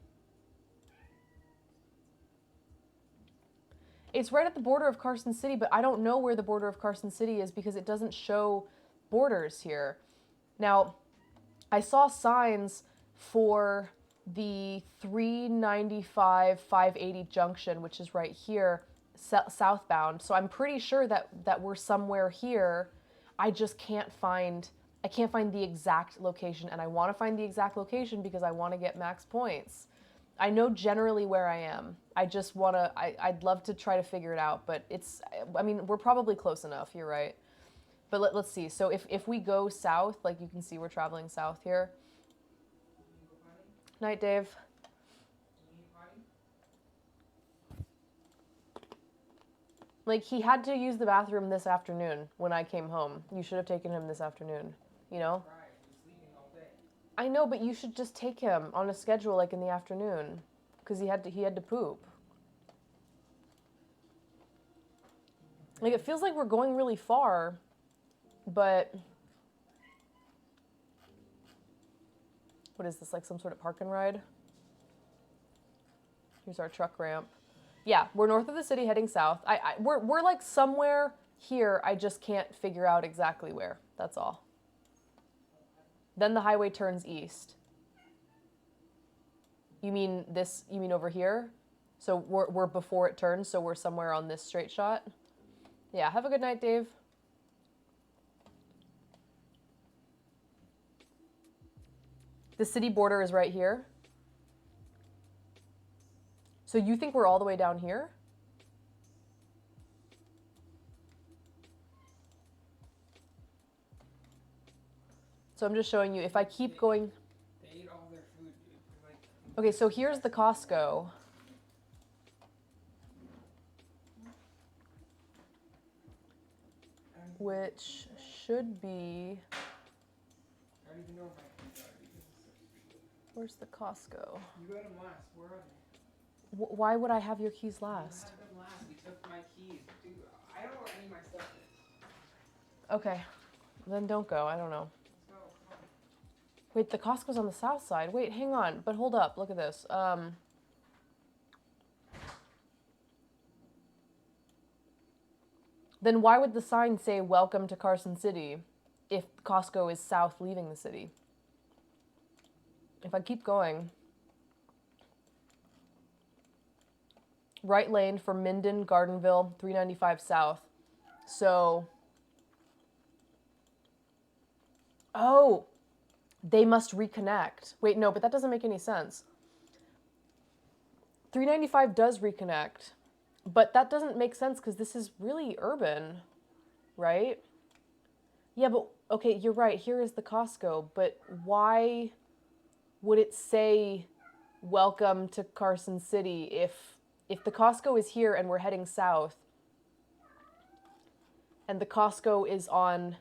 It's right at the border of Carson City, but I don't know where the border of Carson City is because it doesn't show borders here. Now, I saw signs for the 395-580 junction, which is right here, southbound. So I'm pretty sure that we're somewhere here. I just can't find the exact location, and I want to find the exact location because I want to get max points. I know generally where I am. I just want to, I'd love to try to figure it out, but we're probably close enough, you're right. But let's see. So if we go south, like you can see we're traveling south here. Night, Dave. Like, he had to use the bathroom this afternoon when I came home. You should have taken him this afternoon, you know? Right, he's sleeping all day. I know, but you should just take him on a schedule, like, in the afternoon. Because he had to poop. Like, it feels like we're going really far, but... What is this, like some sort of park and ride? Here's our truck ramp. Yeah, we're north of the city heading south. We're like somewhere here, I just can't figure out exactly where. That's all. Then the highway turns east. You mean this, you mean over here? So we're before it turns, so we're somewhere on this straight shot? Yeah, have a good night, Dave. The city border is right here. So you think we're all the way down here? So I'm just showing you, if I keep going... They ate all their food, dude. Like, Okay, so here's the Costco. Which should be... I don't even know if I can go because it's so stupid. Where's the Costco? You got them last. Where are they? Why would I have your keys last? You had them last. You took my keys. Dude, I don't know where any of my stuff is. Okay, then don't go. I don't know. Let's go. Come on. Wait, the Costco's on the south side. Wait, hang on. But hold up. Look at this. Then why would the sign say "Welcome to Carson City" if Costco is south leaving the city? If I keep going, right lane for Minden, Gardenville, 395 south. So, oh, they must reconnect. Wait, no, but that doesn't make any sense. 395 does reconnect, but that doesn't make sense because this is really urban, right? Yeah, but, okay, you're right. Here is the Costco, but why would it say "Welcome to Carson City" if the Costco is here and we're heading south and the Costco is on...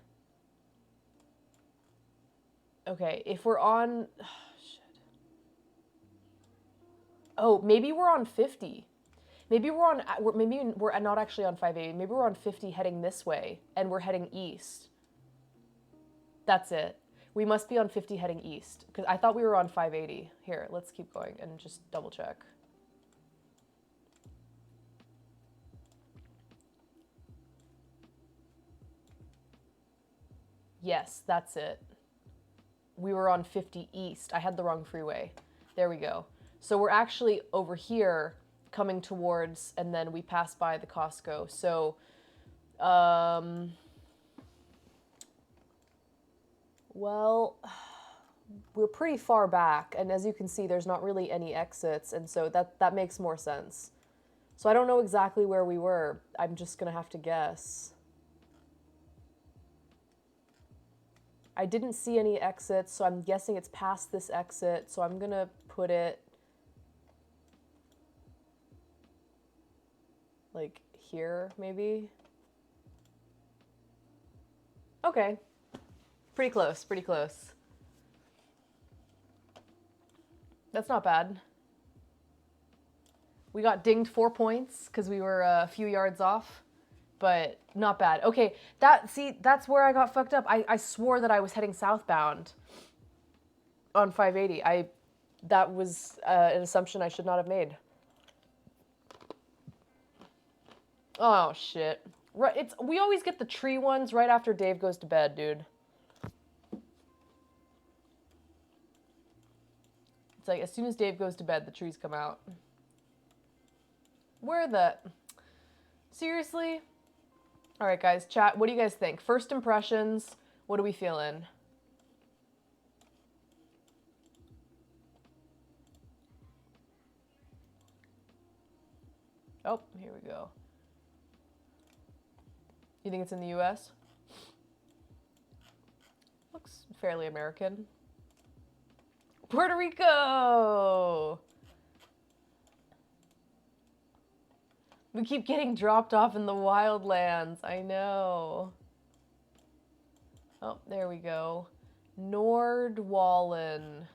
Okay, if we're on... Oh, shit. Oh, maybe we're on 50. Maybe we're not actually on 580. Maybe we're on 50 heading this way and we're heading east. That's it. We must be on 50 heading east because I thought we were on 580. Here, let's keep going and just double check. Yes, that's it. We were on 50 east. I had the wrong freeway. There we go. So we're actually over here coming towards, and then we pass by the Costco. So, well, we're pretty far back, and as you can see, there's not really any exits, and so that makes more sense. So I don't know exactly where we were. I'm just gonna have to guess. I didn't see any exits, so I'm guessing it's past this exit, so I'm gonna put it like here, maybe? Okay. Pretty close, pretty close. That's not bad. We got dinged 4 points because we were a few yards off, but not bad. Okay, that's where I got fucked up. I swore that I was heading southbound on 580. That was an assumption I should not have made. Oh, shit. Right, we always get the tree ones right after Dave goes to bed, dude. It's like, as soon as Dave goes to bed, the trees come out. Where the... Seriously? All right, guys, chat, what do you guys think? First impressions, what are we feeling? Oh, here we go. You think it's in the US? Looks fairly American. Puerto Rico! We keep getting dropped off in the wildlands. I know. Oh, there we go. Nordwallen.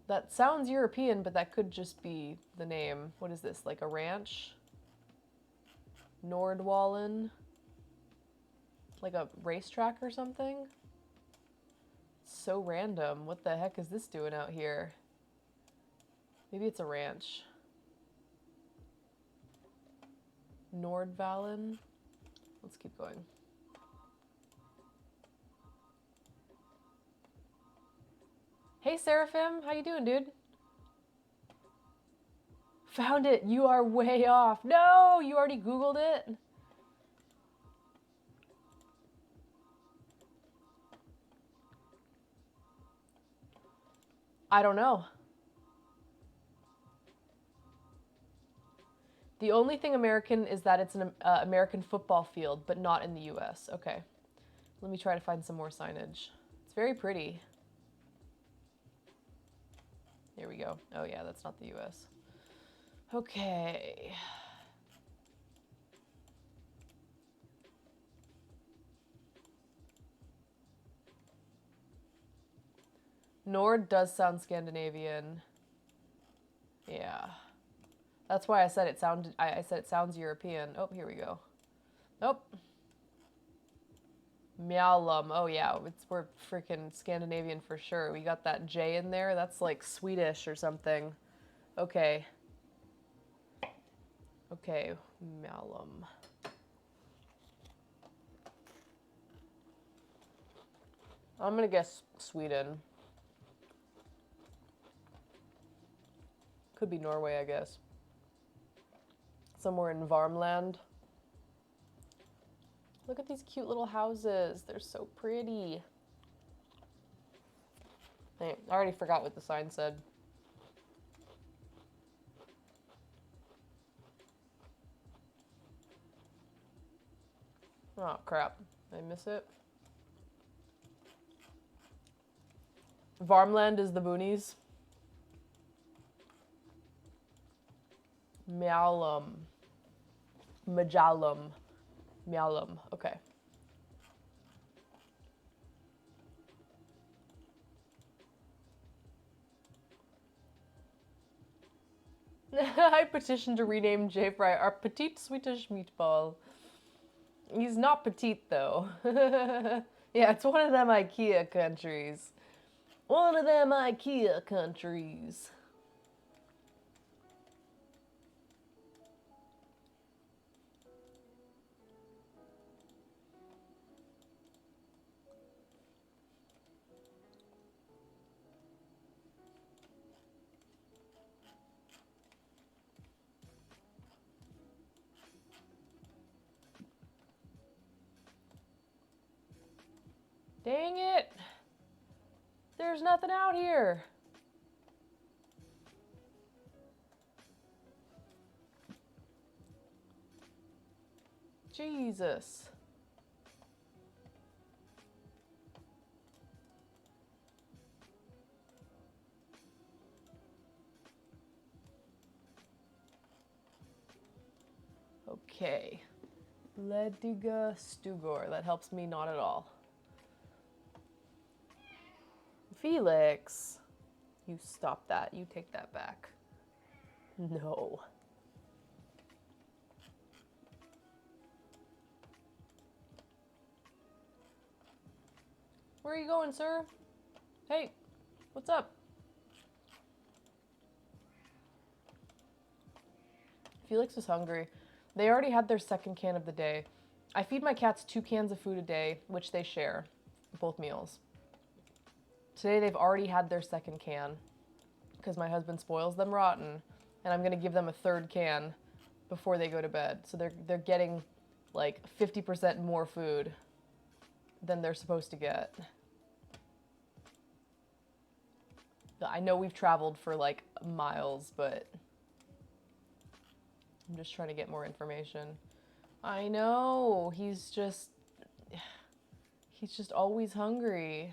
That sounds European, but that could just be the name. What is this, like a ranch? Nordwallen? Like a racetrack or something? So random. What the heck is this doing out here? Maybe it's a ranch. Nordvallen? Let's keep going. Hey Seraphim, how you doing, dude? Found it. You are way off. No, you already Googled it? I don't know. The only thing American is that it's an American football field, but not in the US. Okay. Let me try to find some more signage. It's very pretty. Here we go. Oh yeah, that's not the US. Okay. Nord does sound Scandinavian. Yeah. That's why I said it sounded, I said it sounds European. Oh, here we go. Nope. Mjallum. Oh yeah, we're freaking Scandinavian for sure. We got that J in there. That's like Swedish or something. Okay. Okay, Mjallum. I'm gonna guess Sweden. Could be Norway, I guess. Somewhere in Varmland. Look at these cute little houses. They're so pretty. Hey, I already forgot what the sign said. Oh, crap. Did I miss it? Varmland is the boonies. Mjallum. Mjallum. Mjallum. Okay. I petitioned to rename J Fry our petite Swedish meatball. He's not petite though. Yeah, it's one of them IKEA countries. One of them IKEA countries. Dang it! There's nothing out here. Jesus. Okay. Lediga Stugor. That helps me not at all. Felix. You stop that. You take that back. No. Where are you going, sir? Hey, what's up? Felix is hungry. They already had their second can of the day. I feed my cats 2 cans of food a day, which they share, both meals. Today they've already had their second can because my husband spoils them rotten, and I'm gonna give them a 3rd can before they go to bed. So they're getting like 50% more food than they're supposed to get. I know we've traveled for like miles, but I'm just trying to get more information. I know, he's just always hungry.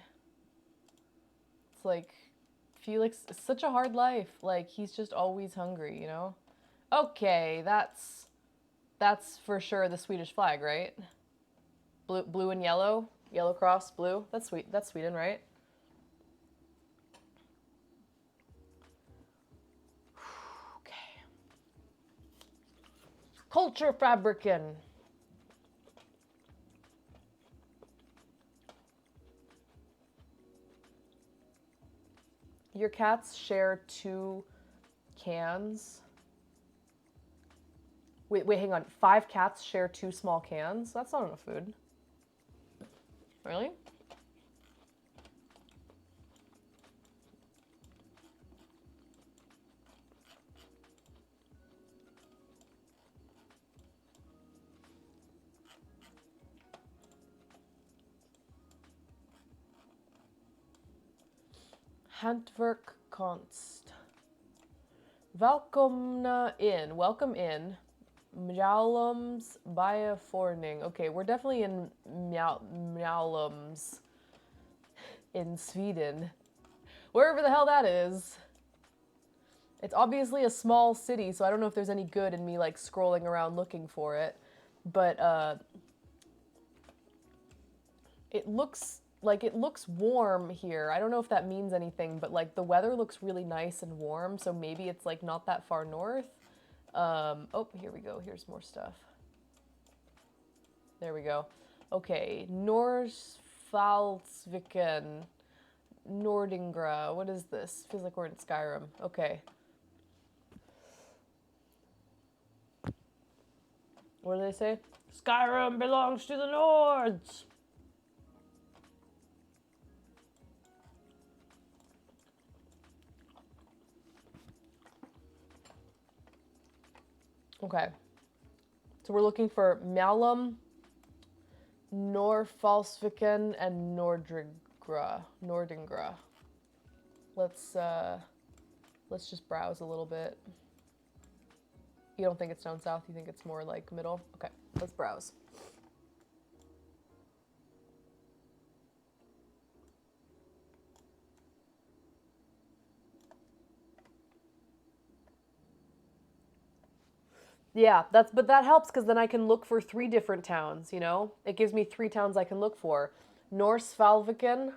It's like, Felix, it's such a hard life. Like, he's just always hungry, you know? Okay, that's That's for sure the Swedish flag, right? Blue and yellow. Yellow cross, blue. That's sweet. That's Sweden, right? Okay. Culture fabricin. Your cats share 2 cans. Wait, hang on. 5 cats share 2 small cans? That's not enough food. Really? Hantverkkonst. Välkomna in. Welcome in. Mjallums Bioforning. Okay, we're definitely in Mjallums in Sweden. Wherever the hell that is. It's obviously a small city, so I don't know if there's any good in me like scrolling around looking for it. But it looks warm here. I don't know if that means anything, but like the weather looks really nice and warm, so maybe it's like not that far north. Oh, here we go. Here's more stuff. There we go. Okay, Norsfalsviken, Nordingra. What is this? Feels like we're in Skyrim. Okay. What do they say? Skyrim belongs to the Nords. Okay. So we're looking for Malum, Norfalsviken, and Nordingra. Let's just browse a little bit. You don't think it's down south? You think it's more like middle? Okay, let's browse. Yeah, but that helps because then I can look for 3 different towns, you know? It gives me 3 towns I can look for. Norsfalviken,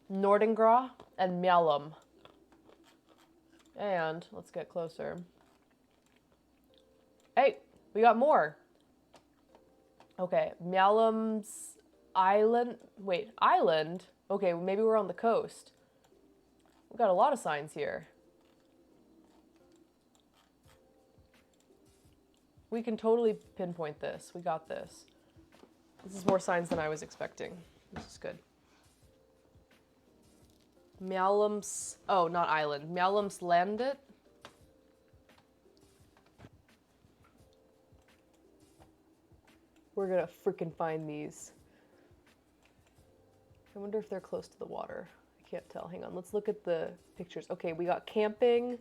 Nordingra, and Mjallum. And let's get closer. Hey, we got more. Okay, Mjallum's Island. Wait, island? Okay, maybe we're on the coast. We've got a lot of signs here. We can totally pinpoint this. We got this. This is more signs than I was expecting. This is good. Mjallums. Oh, not island. Mjallums Landet. We're gonna freaking find these. I wonder if they're close to the water. I can't tell. Hang on. Let's look at the pictures. Okay, we got camping,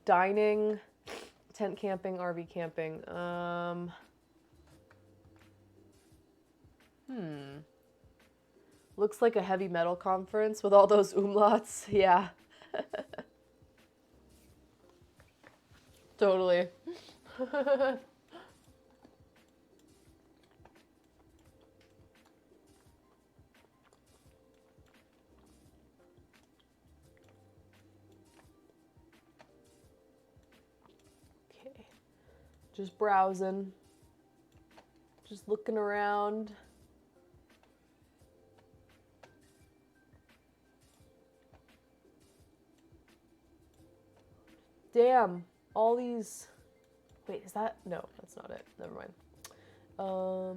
dining, tent camping, RV camping. Looks like a heavy metal conference with all those umlauts. Yeah. Totally. Okay. Just browsing. Just looking around. Damn, all these. Wait, is that? No, that's not it. Never mind. Oh,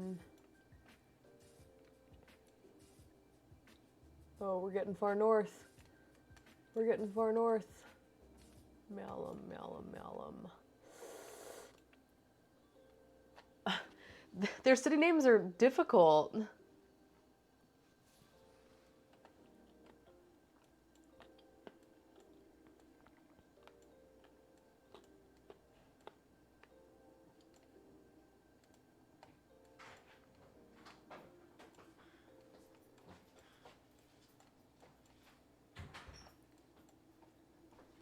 we're getting far north. We're getting far north. Malum. Their city names are difficult.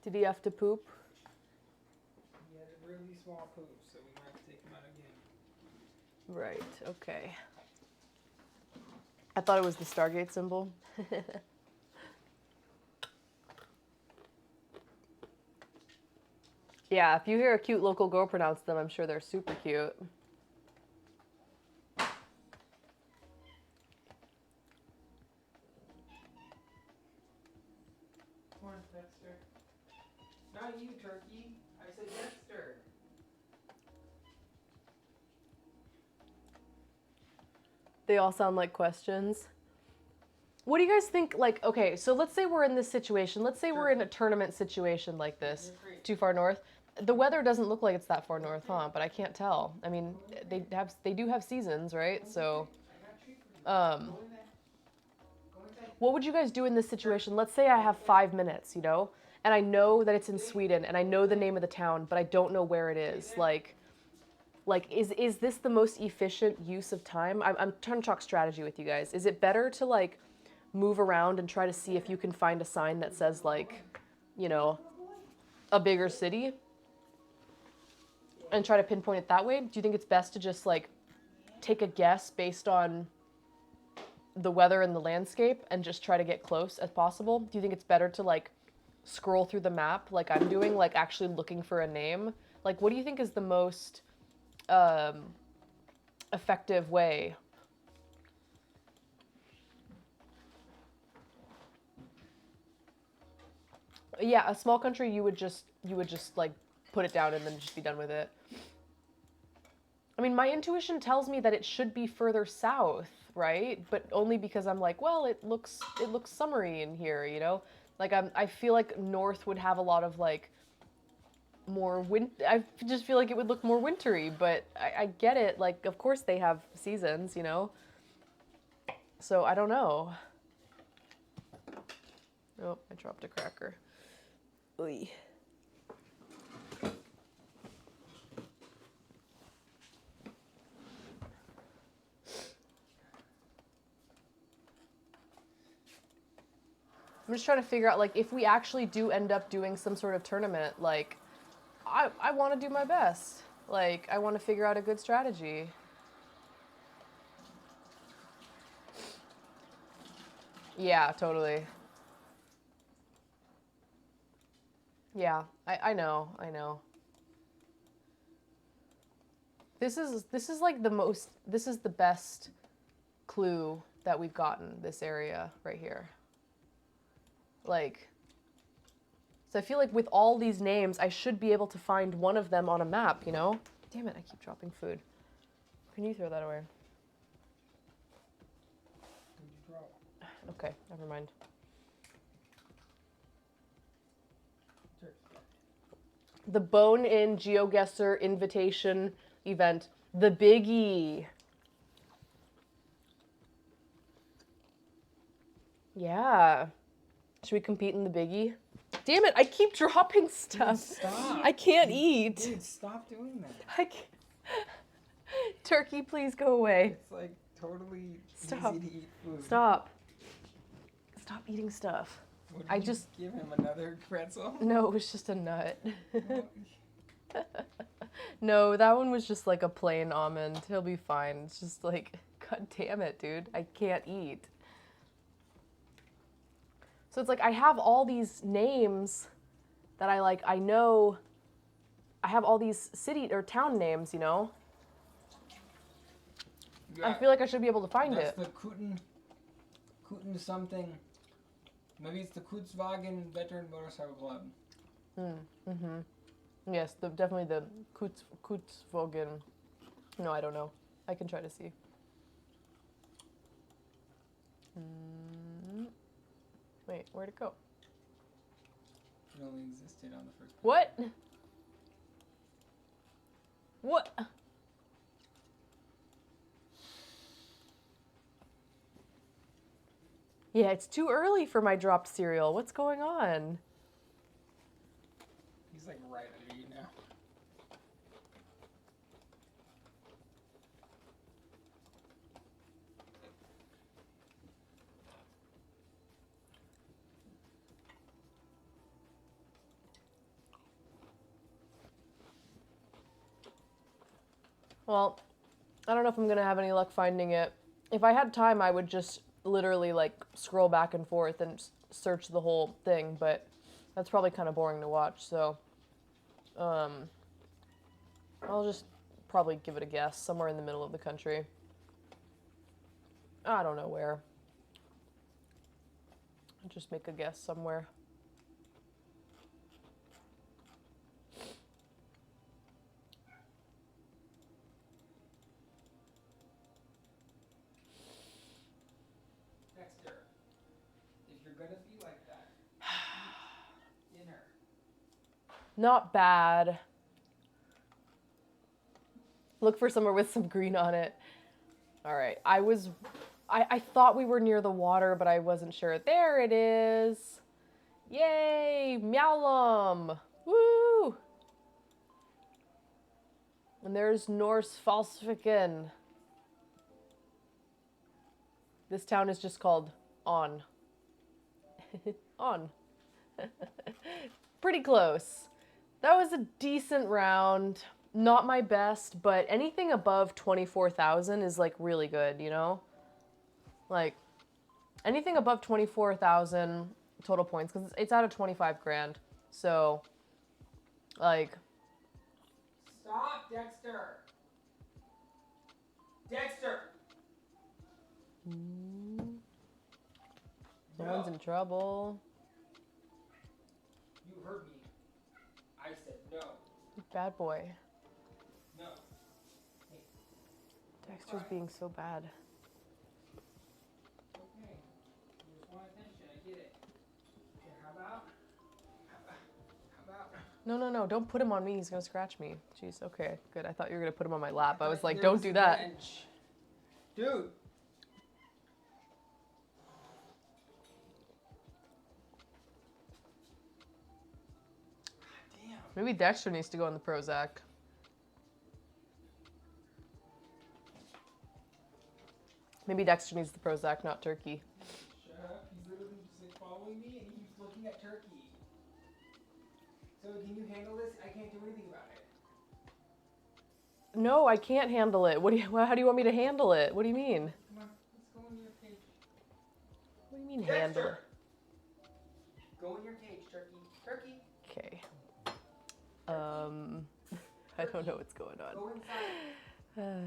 Did he have to poop? He had a really small poop, so we might have to take him out again. Right, okay. I thought it was the Stargate symbol. Yeah, if you hear a cute local girl pronounce them, I'm sure they're super cute. Come on, Dexter. Not you, Turkey. I said Dexter. They all sound like questions. What do you guys think, like, okay, so let's say we're in this situation. Let's say we're in a tournament situation like this, too far north. The weather doesn't look like it's that far north, huh? But I can't tell. I mean, they do have seasons, right? So, what would you guys do in this situation? Let's say I have 5 minutes, you know, and I know that it's in Sweden, and I know the name of the town, but I don't know where it is. Like, is this the most efficient use of time? I'm trying to talk strategy with you guys. Is it better to, like, move around and try to see if you can find a sign that says, like, you know, a bigger city and try to pinpoint it that way? Do you think it's best to just, like, take a guess based on the weather and the landscape and just try to get close as possible? Do you think it's better to, like, scroll through the map like I'm doing, like actually looking for a name? Like, what do you think is the most effective way? Yeah, a small country, you would just like put it down and then just be done with it. I mean, my intuition tells me that it should be further south, right? But only because I'm like, well, it looks summery in here, you know? Like I feel like north would have a lot of like more I just feel like it would look more wintry, but I get it. Like, of course they have seasons, you know? So I don't know. Oh, I dropped a cracker. Oy. I'm just trying to figure out, like, if we actually do end up doing some sort of tournament, like, I want to do my best. Like, I want to figure out a good strategy. Yeah, totally. Yeah, I know. This is like this is the best clue that we've gotten, this area right here. Like, so I feel like with all these names, I should be able to find one of them on a map, you know? Damn it, I keep dropping food. Can you throw that away? Okay, never mind. The Bone-In GeoGuessr invitation event. The Biggie. Yeah. Should we compete in the Biggie? Damn it, I keep dropping stuff. Dude, stop. I can't eat. Dude, stop doing that. I can't. Turkey, please go away. It's like totally Stop. easy to eat food. Stop. Stop eating stuff. What, I did just you give him another pretzel. No, it was just a nut. Oh, No, that one was just like a plain almond. He'll be fine. It's just like, god damn it, dude. I can't eat. So it's like I have all these names that I know. I have all these city or town names, you know? yeah, I feel like I should be able to find that's it. the Kuten something. Maybe it's the Kutzwagen Veteran Motorcycle Club. Yes, definitely the Kutzvogen. No, I don't know. I can try to see. Wait, where'd it go? It only existed on the first page. What? What? Yeah, it's too early for my dropped cereal. What's going on? He's like right under you now. Well, I don't know if I'm gonna have any luck finding it. If I had time, I would just literally like scroll back and forth and search the whole thing, but that's probably kind of boring to watch, so I'll just probably give it a guess, somewhere in the middle of the country. I don't know where. I'll just make a guess somewhere. Dexter, if you're gonna be like that, eat dinner. Not bad. Look for somewhere with some green on it. All right, I thought we were near the water, but I wasn't sure. There it is. Yay, Meowlum. Woo! And there's Norse Falsviken. This town is just called On. On. Pretty close. That was a decent round. Not my best, but anything above 24,000 is like really good, you know? Like anything above 24,000 total points, because it's out of 25 grand. So, like. Stop, Dexter! Dexter! Someone's in trouble. You heard me. I said no. Bad boy. No. Hey. Dexter's being so bad. Okay. You just want attention. I get it. Okay, how about? No. Don't put him on me. He's going to scratch me. Jeez, okay, good. I thought you were going to put him on my lap. I was like, don't do that. Bench. Dude. Damn. Maybe Dexter needs to go on the Prozac. Maybe Dexter needs the Prozac, not Turkey. Shut up. He's literally just like following me and he keeps looking at Turkey. So can you handle this? I can't do anything about it. No, I can't handle it. How do you want me to handle it? What do you mean? Come on, let's go in your cage. What do you mean Dexter! handle it? Go in your cage, Turkey. Turkey! Okay. I don't know what's going on. Go inside.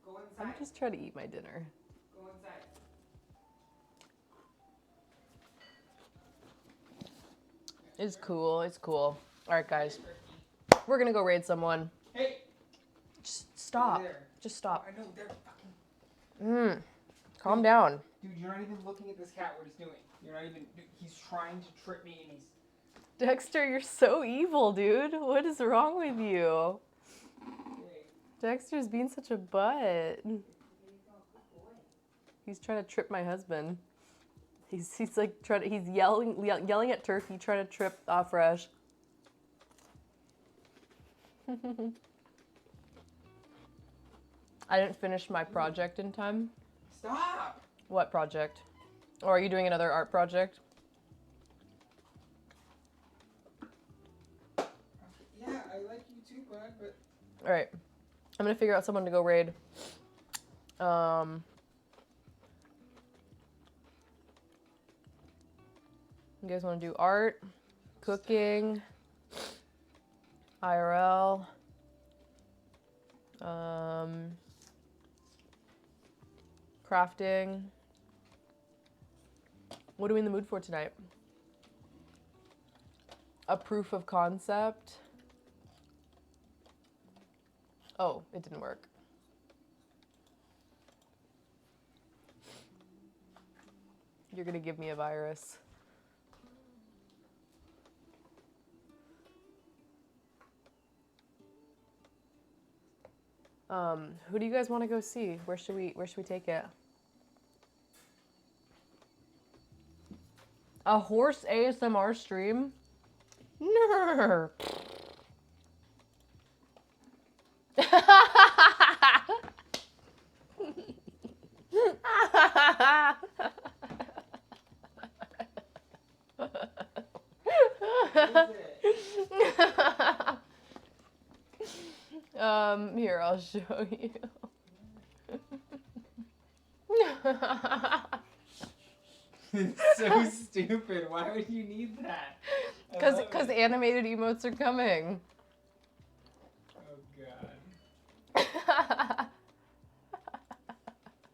Go inside. I'm just trying to eat my dinner. Go inside. It's cool. It's cool. All right, guys. We're going to go raid someone. Hey! Just stop. There. Just stop. I know, they're fucking... Calm down. Dude, you're not even looking at this cat, what he's doing. You're not even... He's trying to trip me and he's... Dexter, you're so evil, dude. What is wrong with you? Hey. Dexter's being such a butt. He's trying to trip my husband. He's like he's yelling at Turkey, trying to trip Fresh. I didn't finish my project in time. Stop! What project? Or are you doing another art project? Yeah, I like you too, bud, but... All right. I'm going to figure out someone to go raid. You guys want to do art, cooking, IRL, crafting. What are we in the mood for tonight? A proof of concept. Oh, it didn't work. You're gonna give me a virus. Who do you guys want to go see? Where should we take it? A horse ASMR stream? No. Here, I'll show you. It's so stupid. Why would you need that? I love Because it. animated emotes are coming. Oh god.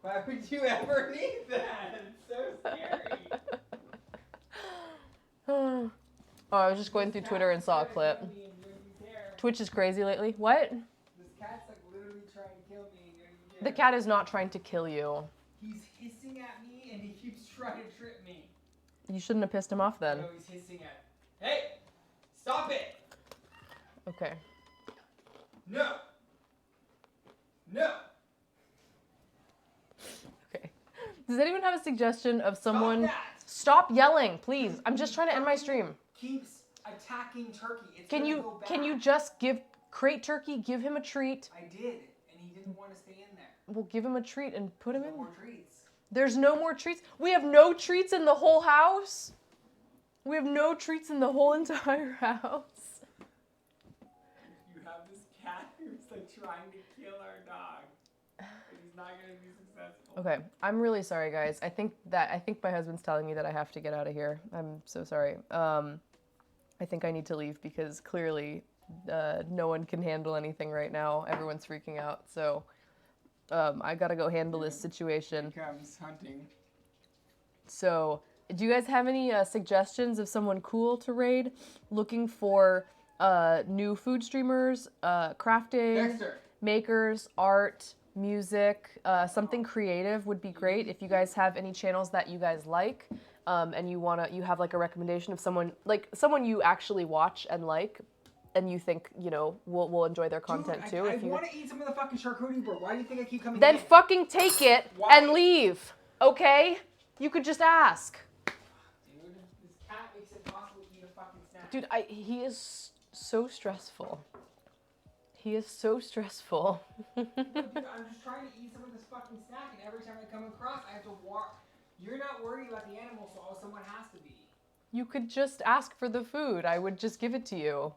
Why would you ever need that? It's so scary. Oh, I was just going through Twitter and saw a clip. Twitch is crazy lately. What? This cat's like literally trying to kill me and don't even care. The cat is not trying to kill you. He's hissing at me and he keeps trying to trip me. You shouldn't have pissed him off then. No, he's hissing at. Hey! Stop it! Okay. No! No! Okay. Does anyone have a suggestion of someone? Stop that! Stop yelling, please. I'm just trying to end my stream. Keeps attacking Turkey. It's Can gonna you go can you bad. just crate Turkey, give him a treat? I did, and he didn't want to stay in there. We'll give him a treat and put him No in. more treats. There's no more treats. We have no treats in the whole house. We have no treats in the whole entire house. You have this cat who's like trying to kill our dog. But he's not gonna be successful. Okay, I'm really sorry, guys. I think my husband's telling me that I have to get out of here. I'm so sorry. I think I need to leave because clearly no one can handle anything right now. Everyone's freaking out. So I gotta go handle this situation. Here comes hunting. So, do you guys have any suggestions of someone cool to raid? Looking for new food streamers, crafting, Dexter. makers, art, music, something creative would be great. If you guys have any channels that you guys like, and you have like a recommendation of someone you actually watch and like, and you think, will enjoy their content too. I want to eat some of the fucking charcuterie board. Why do you think I keep coming Then in? fucking take it Why? and leave, okay? You could just ask. Dude, this cat makes it impossible to eat a fucking snack. Dude, he is so stressful. He is so stressful. Dude, I'm just trying to eat some of this fucking snack, and every time I come across, I have to walk. You're not worried about the animals, so someone has to be. You could just ask for the food. I would just give it to you.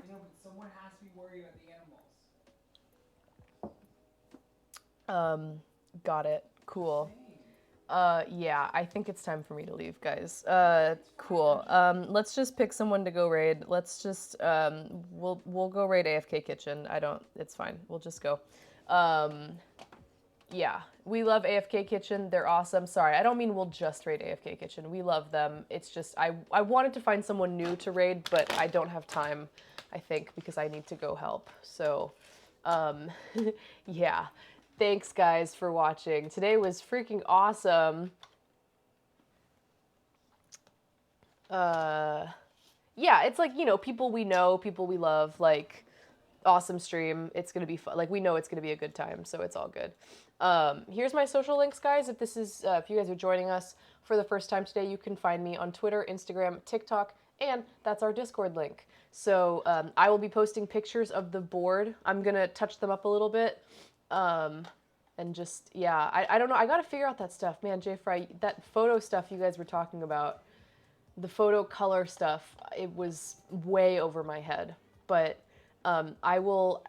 I know, but someone has to be worried about the animals. Got it. Cool. Yeah, I think it's time for me to leave, guys. Cool. Let's just pick someone to go raid. Let's just, we'll go raid AFK Kitchen. It's fine. We'll just go. Yeah, we love AFK Kitchen. They're awesome. Sorry, I don't mean we'll just raid AFK Kitchen. We love them. It's just, I wanted to find someone new to raid, but I don't have time, I think, because I need to go help. So, yeah. Thanks, guys, for watching. Today was freaking awesome. Yeah, it's like, people we know, people we love, like, awesome stream. It's going to be fun. Like, we know it's going to be a good time, so it's all good. Here's my social links, guys. If you guys are joining us for the first time today, you can find me on Twitter, Instagram, TikTok, and that's our Discord link. So, I will be posting pictures of the board. I'm going to touch them up a little bit. And just, yeah, I don't know. I got to figure out that stuff. Man, J-Fry, that photo stuff you guys were talking about, the photo color stuff, it was way over my head. But I will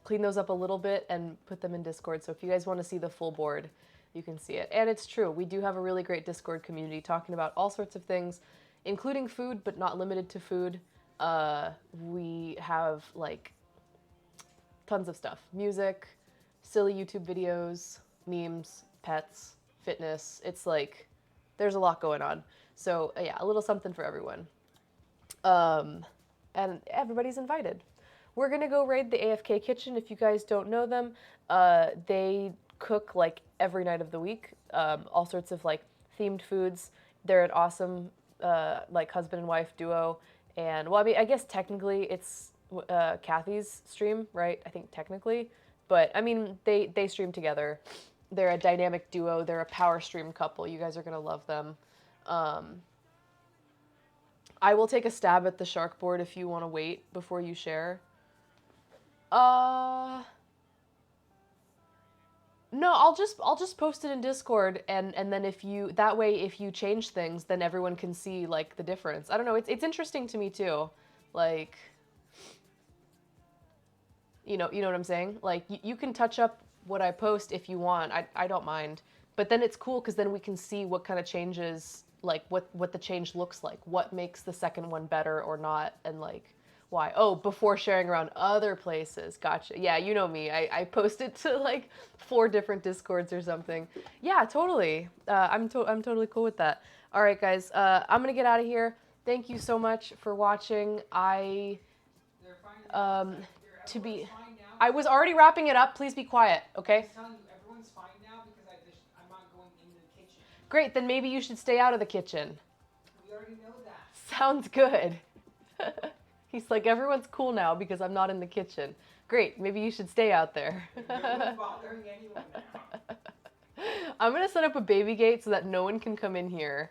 clean those up a little bit and put them in Discord. So if you guys want to see the full board, you can see it. And it's true. We do have a really great Discord community talking about all sorts of things, including food, but not limited to food. We have, like, tons of stuff. Music, silly YouTube videos, memes, pets, fitness. It's like, there's a lot going on. So yeah, a little something for everyone. And everybody's invited. We're gonna go raid the AFK Kitchen. If you guys don't know them, they cook like every night of the week, all sorts of like themed foods. They're an awesome like husband and wife duo. And well, I mean, I guess technically it's Kathy's stream, right? I think technically. But, I mean, they stream together. They're a dynamic duo. They're a power stream couple. You guys are going to love them. I will take a stab at the shark board if you want to wait before you share. No, I'll just post it in Discord, and then that way if you change things, then everyone can see, like, the difference. I don't know. It's interesting to me, too. Like... You know what I'm saying? Like, you can touch up what I post if you want. I don't mind. But then it's cool because then we can see what kind of changes, like what the change looks like, what makes the second one better or not, and like why. Oh, before sharing around other places. Gotcha. Yeah, you know me. I post it to like 4 different Discords or something. Yeah, totally. I'm totally cool with that. All right, guys. I'm gonna get out of here. Thank you so much for watching. To be, I was already wrapping it up. Please be quiet, okay? Everyone's fine now because I'm not going into the kitchen. Great, then maybe you should stay out of the kitchen. We already know that. Sounds good. He's like, everyone's cool now because I'm not in the kitchen. Great, maybe you should stay out there. No one's bothering anyone now. I'm gonna set up a baby gate so that no one can come in here.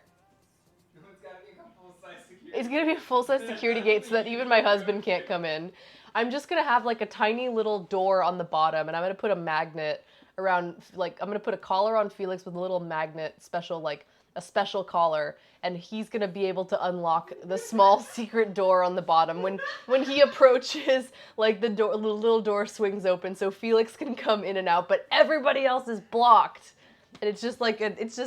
No, it's gotta be a full-size security. It's gonna be a full-size security gate so that even my husband can't come in. I'm just gonna have like a tiny little door on the bottom, and I'm gonna put a magnet around, like, I'm gonna put a collar on Felix with a little magnet, a special collar, and he's gonna be able to unlock the small secret door on the bottom when he approaches, like the little door swings open so Felix can come in and out, but everybody else is blocked, and it's just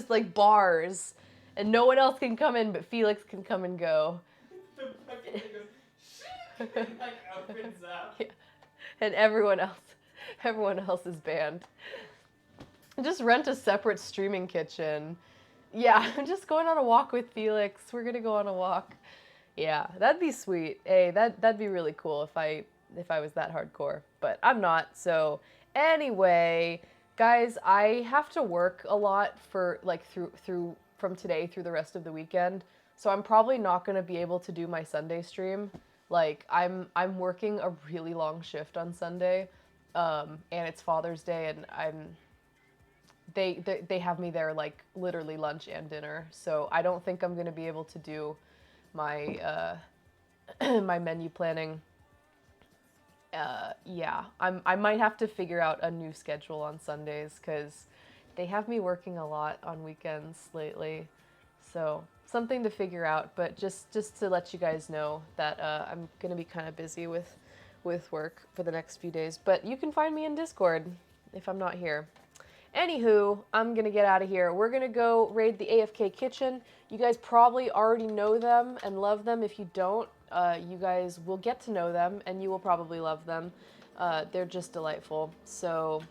like bars, and no one else can come in, but Felix can come and go. The fucking thing goes, and like opens up. Yeah. And everyone else is banned. Just rent a separate streaming kitchen. Yeah, I'm just going on a walk with Felix. We're gonna go on a walk. Yeah, that'd be sweet. Hey, that'd be really cool if I was that hardcore. But I'm not. So anyway, guys, I have to work a lot for like through from today through the rest of the weekend. So I'm probably not gonna be able to do my Sunday stream. Like I'm working a really long shift on Sunday, and it's Father's Day, and they have me there like literally lunch and dinner. So I don't think I'm gonna be able to do my my menu planning. Yeah, I might have to figure out a new schedule on Sundays because they have me working a lot on weekends lately. So something to figure out, but just to let you guys know that I'm gonna be kind of busy with work for the next few days. But you can find me in Discord if I'm not here. Anywho, I'm gonna get out of here. We're gonna go raid the AFK kitchen. You guys probably already know them and love them. If you don't, you guys will get to know them and you will probably love them. They're just delightful. So